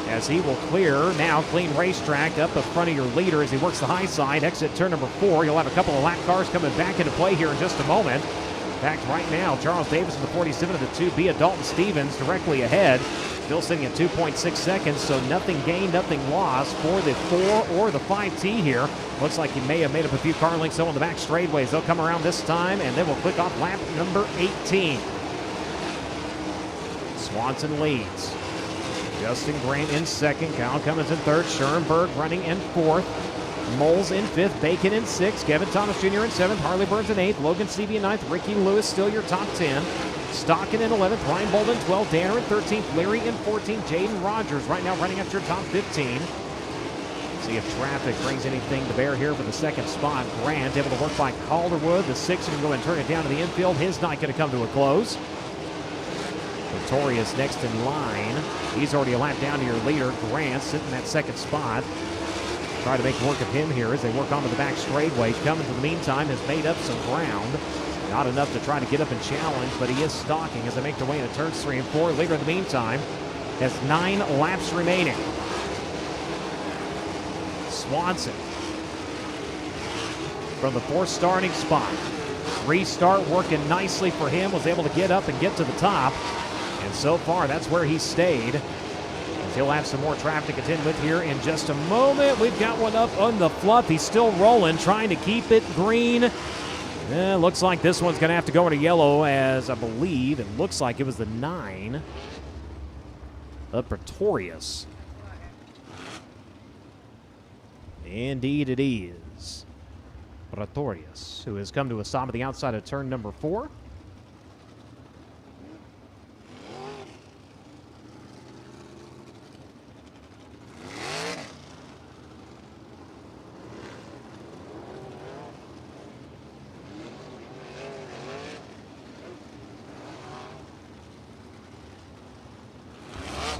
as he will clear now. Clean racetrack up in front of your leader as he works the high side. Exit turn number 4. You'll have a couple of lap cars coming back into play here in just a moment. In fact, right now, Charles Davis in the 47 of the 2B of Dalton Stevens directly ahead. Still sitting at 2.6 seconds, so nothing gained, nothing lost for the 4 or the 5T here. Looks like he may have made up a few car lengths on the back straightaways. They'll come around this time, and then we'll click off lap number 18. Swanson leads. Justin Grant in 2nd. Kyle Cummins in 3rd. Schoenberg running in 4th. Moles in 5th. Bacon in 6th. Kevin Thomas Jr. in 7th. Harley Burns in 8th. Logan Seavey in 9th. Ricky Lewis still your top 10. Stockton in 11th. Ryan Bolden 12th. Danner in 13th. Leary in 14th. Jaden Rogers right now running up to your top 15. See if traffic brings anything to bear here for the 2nd spot. Grant able to work by Calderwood. The 6th can go and turn it down to the infield. His not going to come to a close. Pretorius next in line. He's already a lap down to your leader. Grant sitting in that 2nd spot. Try to make work of him here as they work onto the back straightaway. Cummins in the meantime has made up some ground. Not enough to try to get up and challenge, but he is stalking as they make their way into turns 3 and 4. Leader in the meantime has 9 laps remaining. Swanson from the 4th starting spot. Restart working nicely for him. Was able to get up and get to the top. And so far, that's where he stayed. As he'll have some more traffic to contend with here in just a moment. We've got one up on the fluff. He's still rolling, trying to keep it green. Looks like this one's going to have to go into yellow, as I believe it looks like it was the 9 of Pretorius. Indeed it is. Pretorius, who has come to a stop at the outside of turn number 4.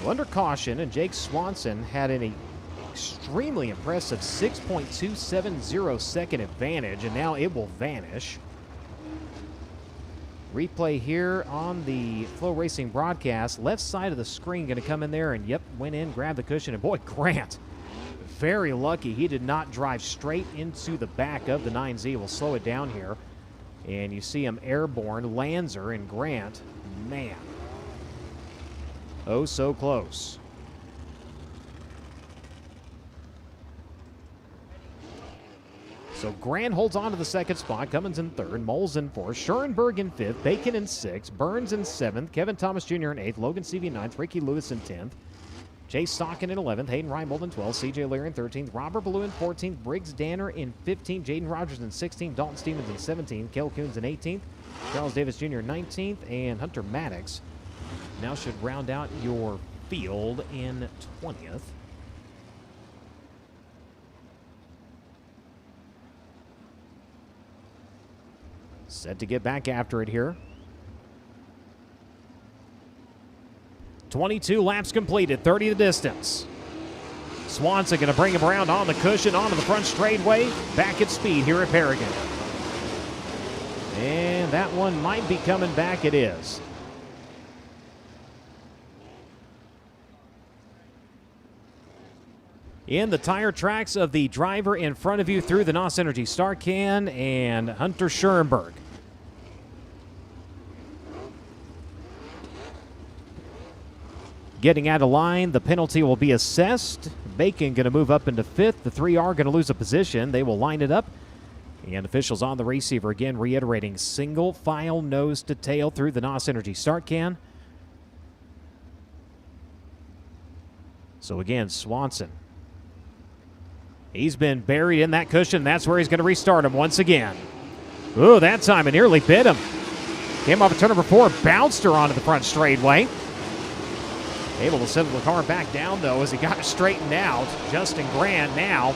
Under caution, and Jake Swanson had an extremely impressive 6.270 second advantage, and now it will vanish. Replay here on the FloRacing broadcast. Left side of the screen going to come in there, and yep, went in, grabbed the cushion, and boy, Grant, very lucky he did not drive straight into the back of the 9Z. We'll slow it down here, and you see him airborne. Lanzer and Grant, man. Oh, so close. So Grant holds on to the second spot. Cummins in third. Moles in fourth. Schoenberg in fifth. Bacon in sixth. Burns in seventh. Kevin Thomas Jr. in eighth. Logan Seavey in ninth. Ricky Lewis in 10th. Chase Stockin in 11th. Hayden Reinbold in 12th. CJ Leary in 13th. Robert Ballou in 14th. Briggs Danner in 15th. Jaden Rogers in 16th. Dalton Stevens in 17th. Kel Coons in 18th. Charles Davis Jr. in 19th. And Hunter Maddox now should round out your field in 20th. Set to get back after it here. 22 laps completed, 30 the distance. Swanson going to bring him around on the cushion, onto the front straightaway, back at speed here at Paragon. And that one might be coming back, it is. In the tire tracks of the driver in front of you through the NOS Energy Start Can and Hunter Schoenberg. Getting out of line, the penalty will be assessed. Bacon going to move up into fifth. The 3R going to lose a position. They will line it up. And officials on the receiver again reiterating single file nose to tail through the NOS Energy Start Can. So again, Swanson. He's been buried in that cushion. That's where he's going to restart him once again. Ooh, that time it nearly bit him. Came off of turn number 4, bounced her onto the front straightaway. Able to settle the car back down, though, as he got it straightened out. Justin Grant now.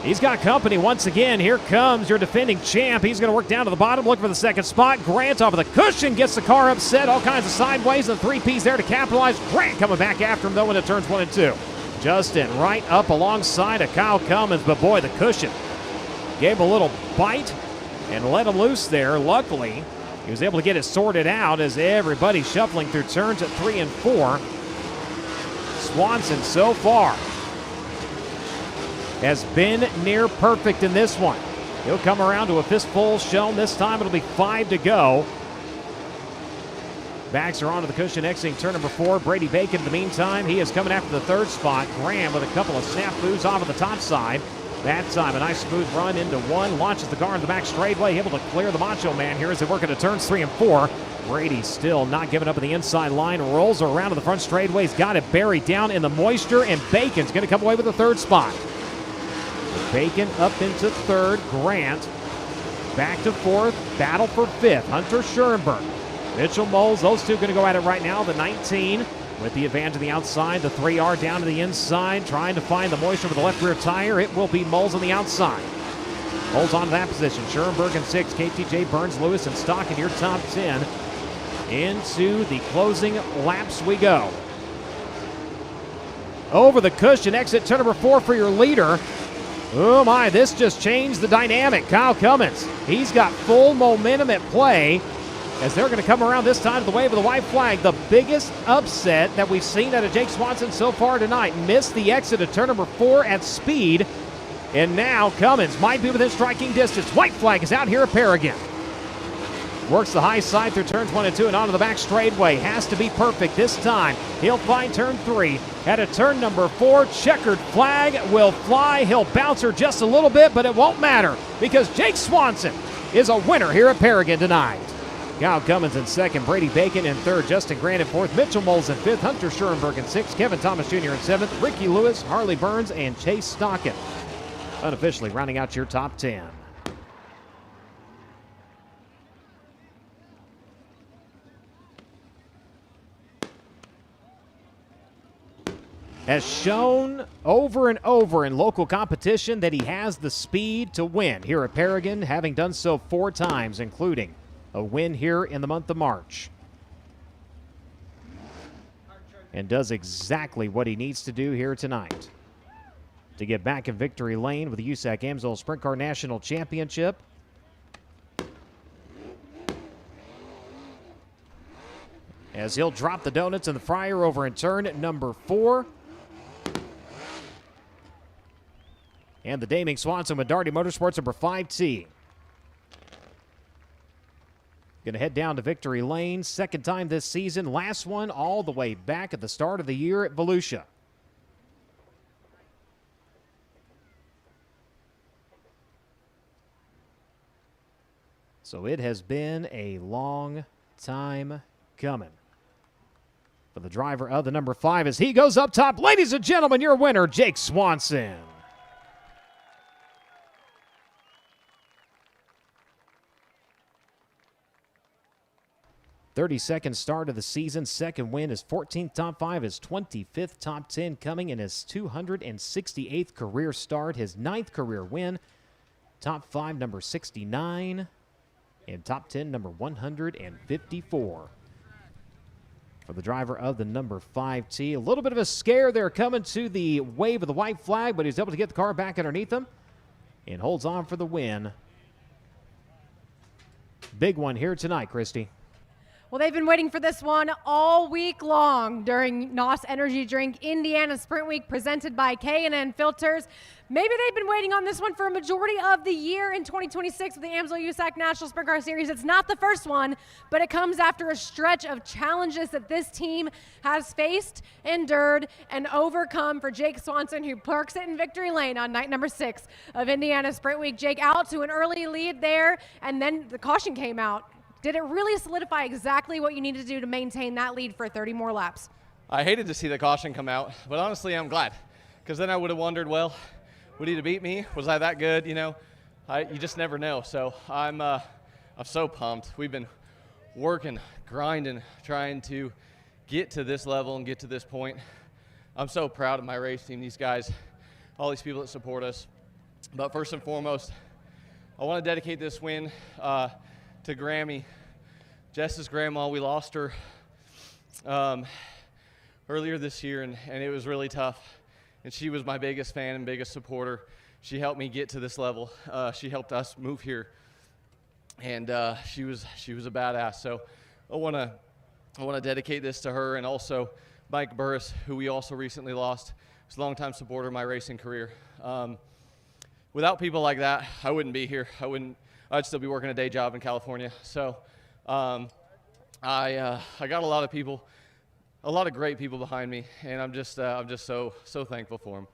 He's got company once again. Here comes your defending champ. He's going to work down to the bottom, looking for the second spot. Grant off of the cushion, gets the car upset, all kinds of sideways, and 3Ps there to capitalize. Grant coming back after him, though, into turns 1 and 2. Justin right up alongside of Kyle Cummins, but boy, the cushion gave a little bite and let him loose there. Luckily, he was able to get it sorted out as everybody shuffling through turns at 3 and 4. Swanson so far has been near perfect in this one. He'll come around to a fistful shown. This time it'll be 5 to go. Backs are onto the cushion, exiting turn number 4. Brady Bacon in the meantime, he is coming after the third spot. Graham with a couple of snafus off of the top side. That time a nice smooth run into 1, launches the car in the back straightaway, able to clear the Macho Man here as they work into turns 3 and 4. Brady still not giving up on the inside line, rolls around to the front straightaway. He's got it buried down in the moisture, and Bacon's going to come away with the third spot. Bacon up into third. Grant back to fourth. Battle for fifth. Hunter Schoenberg. Mitchell Moles, those two going to go at it right now. The 19 with the advantage on the outside. The 3R down to the inside, trying to find the moisture with the left rear tire. It will be Moles on the outside. Holds on to that position. Schoenberg in 6. KTJ, Burns, Lewis, and Stock in your top 10. Into the closing laps we go. Over the cushion, exit turn number 4 for your leader. Oh my, this just changed the dynamic. Kyle Cummins, he's got full momentum at play as they're going to come around this time to the wave of the white flag. The biggest upset that we've seen out of Jake Swanson so far tonight. Missed the exit of turn number 4 at speed. And now Cummins might be within striking distance. White flag is out here at Paragon. Works the high side through turns 1 and 2 and onto the back straightaway. Has to be perfect this time. He'll find turn 3. At a turn number 4, checkered flag will fly. He'll bounce her just a little bit, but it won't matter because Jake Swanson is a winner here at Paragon tonight. Kyle Cummins in second, Brady Bacon in third, Justin Grant in fourth, Mitchell Moles in fifth, Hunter Schoenberg in sixth, Kevin Thomas Jr. in seventh, Ricky Lewis, Harley Burns, and Chase Stockin. Unofficially rounding out your top 10. Has shown over and over in local competition that he has the speed to win here at Paragon, having done so 4 times, including a win here in the month of March. And does exactly what he needs to do here tonight to get back in victory lane with the USAC Amsoil Sprint Car National Championship. As he'll drop the donuts and the fryer over in turn number 4. And the Daming Swanson with Darty Motorsports number 5T. Going to head down to victory lane. Second time this season. Last one all the way back at the start of the year at Volusia. So it has been a long time coming for the driver of the number 5 as he goes up top. Ladies and gentlemen, your winner, Jake Swanson. 32nd start of the season, second win, his 14th top 5, his 25th top 10 coming in his 268th career start, his 9th career win, top 5 number 69, and top 10 number 154. For the driver of the number 5T, a little bit of a scare there coming to the wave of the white flag, but he's able to get the car back underneath him and holds on for the win. Big one here tonight, Christy. Well, they've been waiting for this one all week long during NOS Energy Drink Indiana Sprint Week presented by K&N Filters. Maybe they've been waiting on this one for a majority of the year in 2026 with the AMSL USAC National Sprint Car Series. It's not the first one, but it comes after a stretch of challenges that this team has faced, endured, and overcome for Jake Swanson, who parks it in victory lane on night number 6 of Indiana Sprint Week. Jake out to an early lead there, and then the caution came out. Did it really solidify exactly what you needed to do to maintain that lead for 30 more laps? I hated to see the caution come out, but honestly, I'm glad, because then I would have wondered, well, would he have beat me? Was I that good? You know, you just never know. So I'm so pumped. We've been working, grinding, trying to get to this level and get to this point. I'm so proud of my race team, these guys, all these people that support us. But first and foremost, I want to dedicate this win to Grammy, Jess's grandma. We lost her earlier this year, and it was really tough. And she was my biggest fan and biggest supporter. She helped me get to this level. She helped us move here, and she was a badass. So I want to dedicate this to her, and also Mike Burris, who we also recently lost. He's a longtime supporter of my racing career. Without people like that, I wouldn't be here. I'd still be working a day job in California. So I got a lot of people, a lot of great people behind me, and I'm just so thankful for them.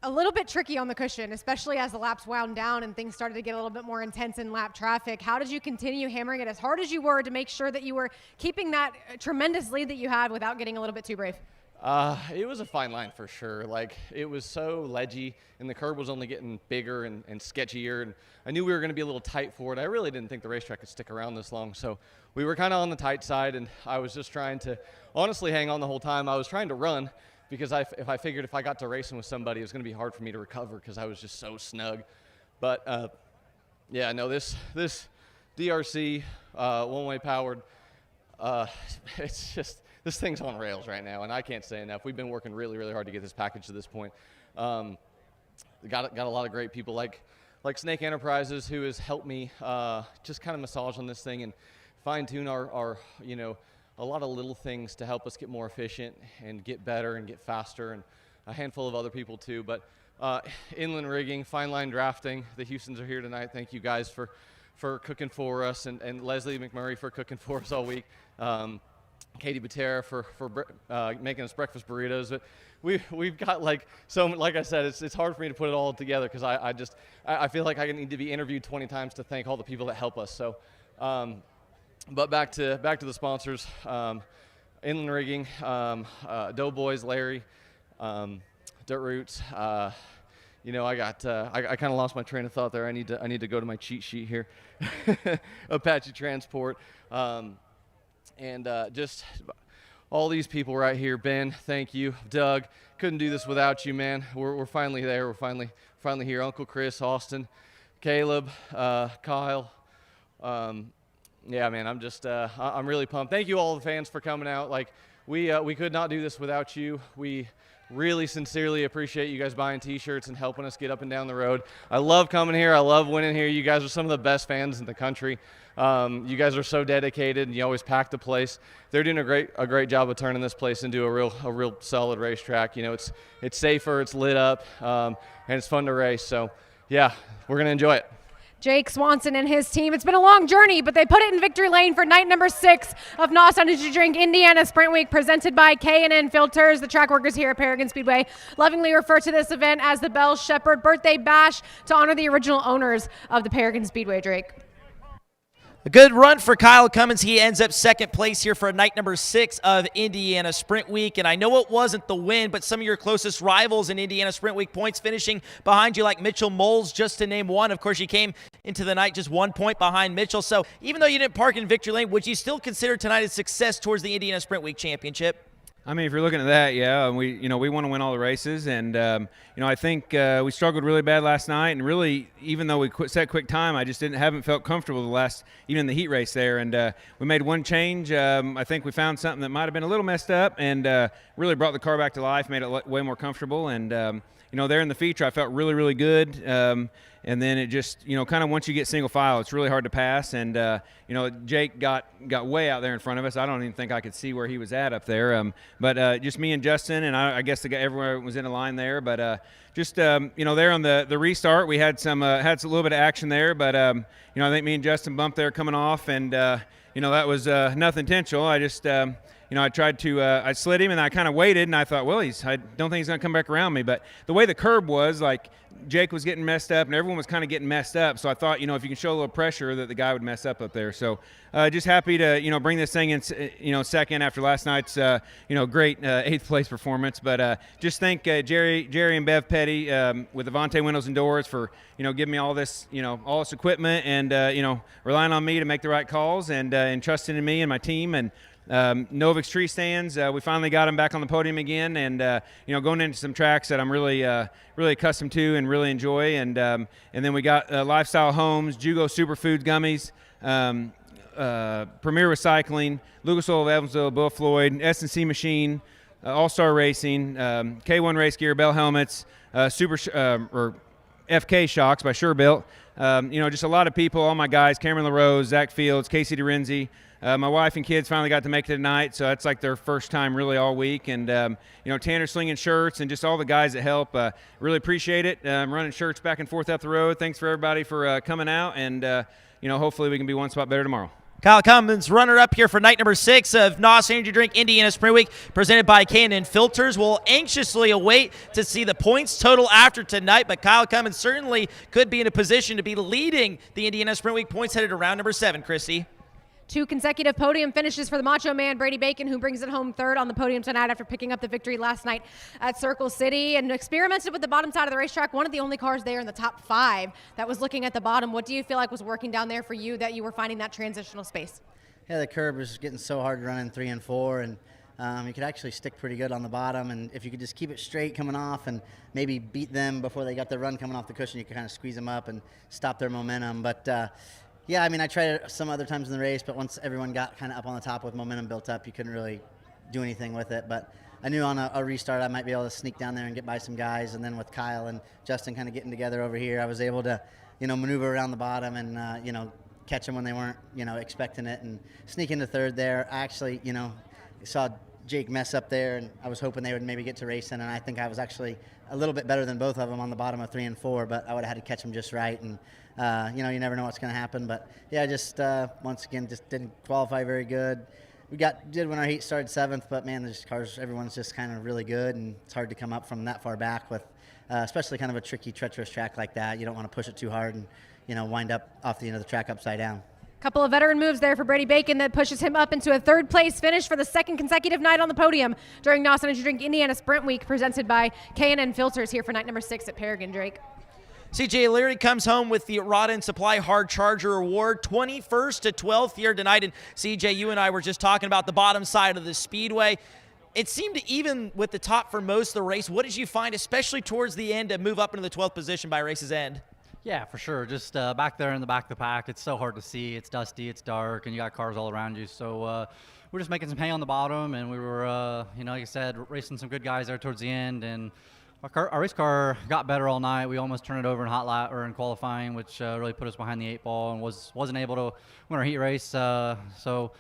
A little bit tricky on the cushion, especially as the laps wound down and things started to get a little bit more intense in lap traffic. How did you continue hammering it as hard as you were to make sure that you were keeping that tremendous lead that you had without getting a little bit too brave? It was a fine line for sure. Like, it was so ledgy, and the curb was only getting bigger and sketchier, and I knew we were going to be a little tight for it. I really didn't think the racetrack could stick around this long, so we were kind of on the tight side, and I was just trying to honestly hang on the whole time. I was trying to run because if I figured if I got to racing with somebody, it was going to be hard for me to recover because I was just so snug. But yeah, no, this DRC one-way powered, it's just, this thing's on rails right now, and I can't say enough. We've been working really, really hard to get this package to this point. Got a lot of great people like Snake Enterprises, who has helped me just kind of massage on this thing and fine-tune our a lot of little things to help us get more efficient and get better and get faster, and a handful of other people too. But inland rigging, fine line drafting, the Houstons are here tonight. Thank you guys for cooking for us, and Leslie McMurray for cooking for us all week. Katie Batera for making us breakfast burritos. But we've got like I said, it's hard for me to put it all together because I feel like I need to be interviewed 20 times to thank all the people that help us. So, but back to the sponsors, inland rigging, Doughboys, Larry, Dirt Roots. I kind of lost my train of thought there. I need to go to my cheat sheet here. Apache Transport. And just all these people right here. Ben, thank you. Doug, couldn't do this without you, man. We're finally there. We're finally here. Uncle Chris, Austin, Caleb, Kyle. Yeah, man, I'm really pumped. Thank you all the fans for coming out. Like, we could not do this without you. We really sincerely appreciate you guys buying t-shirts and helping us get up and down the road. I love coming here. I love winning here. You guys are some of the best fans in the country. You guys are so dedicated, and you always pack the place. They're doing a great job of turning this place into a real solid racetrack. You know, it's safer, it's lit up, and it's fun to race. So, yeah, we're gonna enjoy it. Jake Swanson and his team. It's been a long journey, but they put it in victory lane for night number 6 of NOS Energy Drink Indiana Sprint Week, presented by K&N Filters. The track workers here at Paragon Speedway lovingly refer to this event as the Bell Shepherd Birthday Bash to honor the original owners of the Paragon Speedway, Drake. A good run for Kyle Cummins. He ends up second place here for night number 6 of Indiana Sprint Week. And I know it wasn't the win, but some of your closest rivals in Indiana Sprint Week points finishing behind you, like Mitchell Moles, just to name one. Of course, you came into the night just 1 point behind Mitchell. So even though you didn't park in victory lane, would you still consider tonight a success towards the Indiana Sprint Week championship? I mean, if you're looking at that, yeah, we want to win all the races, and I think we struggled really bad last night, and really, even though we set quick time, I just haven't felt comfortable even in the heat race there, and we made one change. I think we found something that might have been a little messed up, and really brought the car back to life, made it way more comfortable, and there in the feature, I felt really, really good. And then it just, kind of once you get single file, it's really hard to pass. And, Jake got way out there in front of us. I don't even think I could see where he was at up there. But just me and Justin, and I guess everyone was in a line there. But there on the restart, we had a little bit of action there. But, I think me and Justin bumped there coming off. And, that was nothing intentional. I just I tried to I slid him, and I kind of waited, and I thought, well, I don't think he's going to come back around me. But the way the curb was, like, Jake was getting messed up, and everyone was kind of getting messed up. So I thought, if you can show a little pressure, that the guy would mess up there. So just happy to, bring this thing in, second after last night's, great 8th place performance. But just thank Jerry and Bev Petty with Avante Windows and Doors for, giving me all this equipment and, relying on me to make the right calls and trusting in me and my team. And Novik's tree stands, we finally got him back on the podium again, and going into some tracks that I'm really accustomed to and really enjoy, and then we got Lifestyle Homes, Jugo Superfoods Gummies, Premier Recycling, Lucas Oil of Evansville, Bill Floyd, S&C Machine, All-Star Racing, K1 Race Gear, Bell Helmets, or FK Shocks by Sure-Built. Just a lot of people, all my guys, Cameron LaRose, Zach Fields, Casey DeRenzi. My wife and kids finally got to make it tonight, so that's like their first time really all week. And, Tanner slinging shirts and just all the guys that help. Really appreciate it. Running shirts back and forth up the road. Thanks for everybody for coming out, and, hopefully we can be one spot better tomorrow. Kyle Cummins, runner-up here for night number 6 of NOS Energy Drink Indiana Sprint Week, presented by K&N Filters. We'll anxiously await to see the points total after tonight, but Kyle Cummins certainly could be in a position to be leading the Indiana Sprint Week points headed to round number 7, Christy. 2 consecutive podium finishes for the Macho Man, Brady Bacon, who brings it home third on the podium tonight after picking up the victory last night at Circle City, and experimented with the bottom side of the racetrack. One of the only cars there in the top 5 that was looking at the bottom. What do you feel like was working down there for you, that you were finding that transitional space? Yeah, the curb was getting so hard to run in 3 and 4, and you could actually stick pretty good on the bottom, and if you could just keep it straight coming off and maybe beat them before they got their run coming off the cushion, you could kind of squeeze them up and stop their momentum. But yeah, I mean, I tried it some other times in the race, but once everyone got kind of up on the top with momentum built up, you couldn't really do anything with it. But I knew on a restart I might be able to sneak down there and get by some guys, and then with Kyle and Justin kind of getting together over here, I was able to, maneuver around the bottom and, catch them when they weren't, expecting it, and sneak into third there. I actually, saw Jake mess up there, and I was hoping they would maybe get to racing, and I think I was actually a little bit better than both of them on the bottom of 3 and 4, but I would have had to catch them just right, and you never know what's going to happen. But yeah, just once again, just didn't qualify very good. We did when our heat started 7th, but man, these cars, everyone's just kind of really good, and it's hard to come up from that far back with, especially kind of a tricky, treacherous track like that. You don't want to push it too hard and wind up off the end of the track upside down. Couple of veteran moves there for Brady Bacon that pushes him up into a 3rd place finish for the 2nd consecutive night on the podium during NOS Energy Drink Indiana Sprint Week, presented by K&N Filters here for night number 6 at Paragon, Drake. CJ Leary comes home with the Rod and Supply Hard Charger Award, 21st to 12th here tonight. And CJ, you and I were just talking about the bottom side of the Speedway. It seemed to even with the top for most of the race. What did you find, especially towards the end, to move up into the 12th position by race's end? Yeah, for sure. Just back there in the back of the pack, it's so hard to see. It's dusty, it's dark, and you got cars all around you. So we're just making some hay on the bottom, and we were, like I said, racing some good guys there towards the end. And our race car got better all night. We almost turned it over in hot lap or in qualifying, which really put us behind the 8 ball and wasn't able to win our heat race. So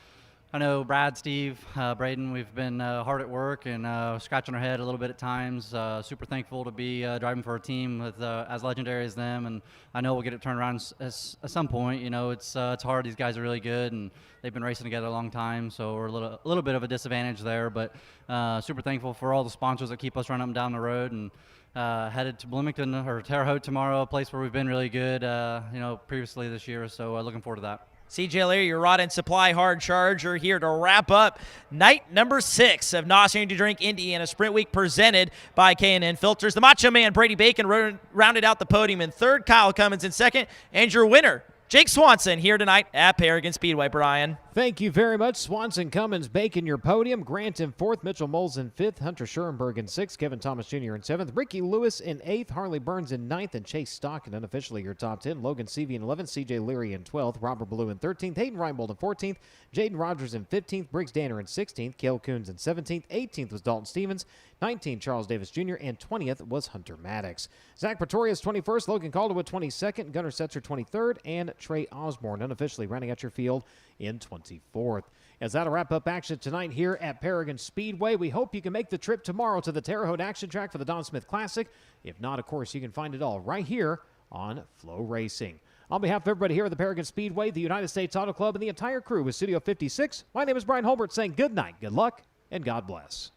I know Brad, Steve, Braden, we've been hard at work and scratching our head a little bit at times. Super thankful to be driving for a team with as legendary as them, and I know we'll get it turned around at some point. It's hard. These guys are really good, and they've been racing together a long time, so we're a little bit of a disadvantage there. But super thankful for all the sponsors that keep us running up and down the road, and headed to Bloomington or Terre Haute tomorrow, a place where we've been really good, previously this year. So looking forward to that. CJ Leary, your Rod and Supply Hard Charger, here to wrap up night number 6 of Nothing to Drink Indiana Sprint Week, presented by K&N Filters. The Macho Man Brady Bacon rounded out the podium in third, Kyle Cummins in second, and your winner, Jake Swanson, here tonight at Paragon Speedway. Brian. Thank you very much. Swanson, Cummins, Bacon, your podium. Grant in 4th, Mitchell Moles in 5th, Hunter Schoenberg in 6th, Kevin Thomas Jr. in 7th, Ricky Lewis in 8th, Harley Burns in 9th, and Chase Stockton unofficially your top 10. Logan Seavey in 11th, CJ Leary in 12th, Robert Blue in 13th, Hayden Reinbold in 14th, Jaden Rogers in 15th, Briggs Danner in 16th, Cale Coons in 17th, 18th was Dalton Stevens, 19th Charles Davis Jr., and 20th was Hunter Maddox. Zach Pretorius 21st, Logan Calderwood 22nd, Gunnar Setzer 23rd, and Trey Osborne unofficially rounding out your field in 24th. As that'll wrap up action tonight here at Paragon Speedway. We hope you can make the trip tomorrow to the Terre Haute Action Track for the Don Smith Classic. If not, of course, you can find it all right here on FloRacing. On behalf of everybody here at the Paragon Speedway, the United States Auto Club, and the entire crew with Studio 56, my name is Brian Holbert saying good night, good luck, and God bless.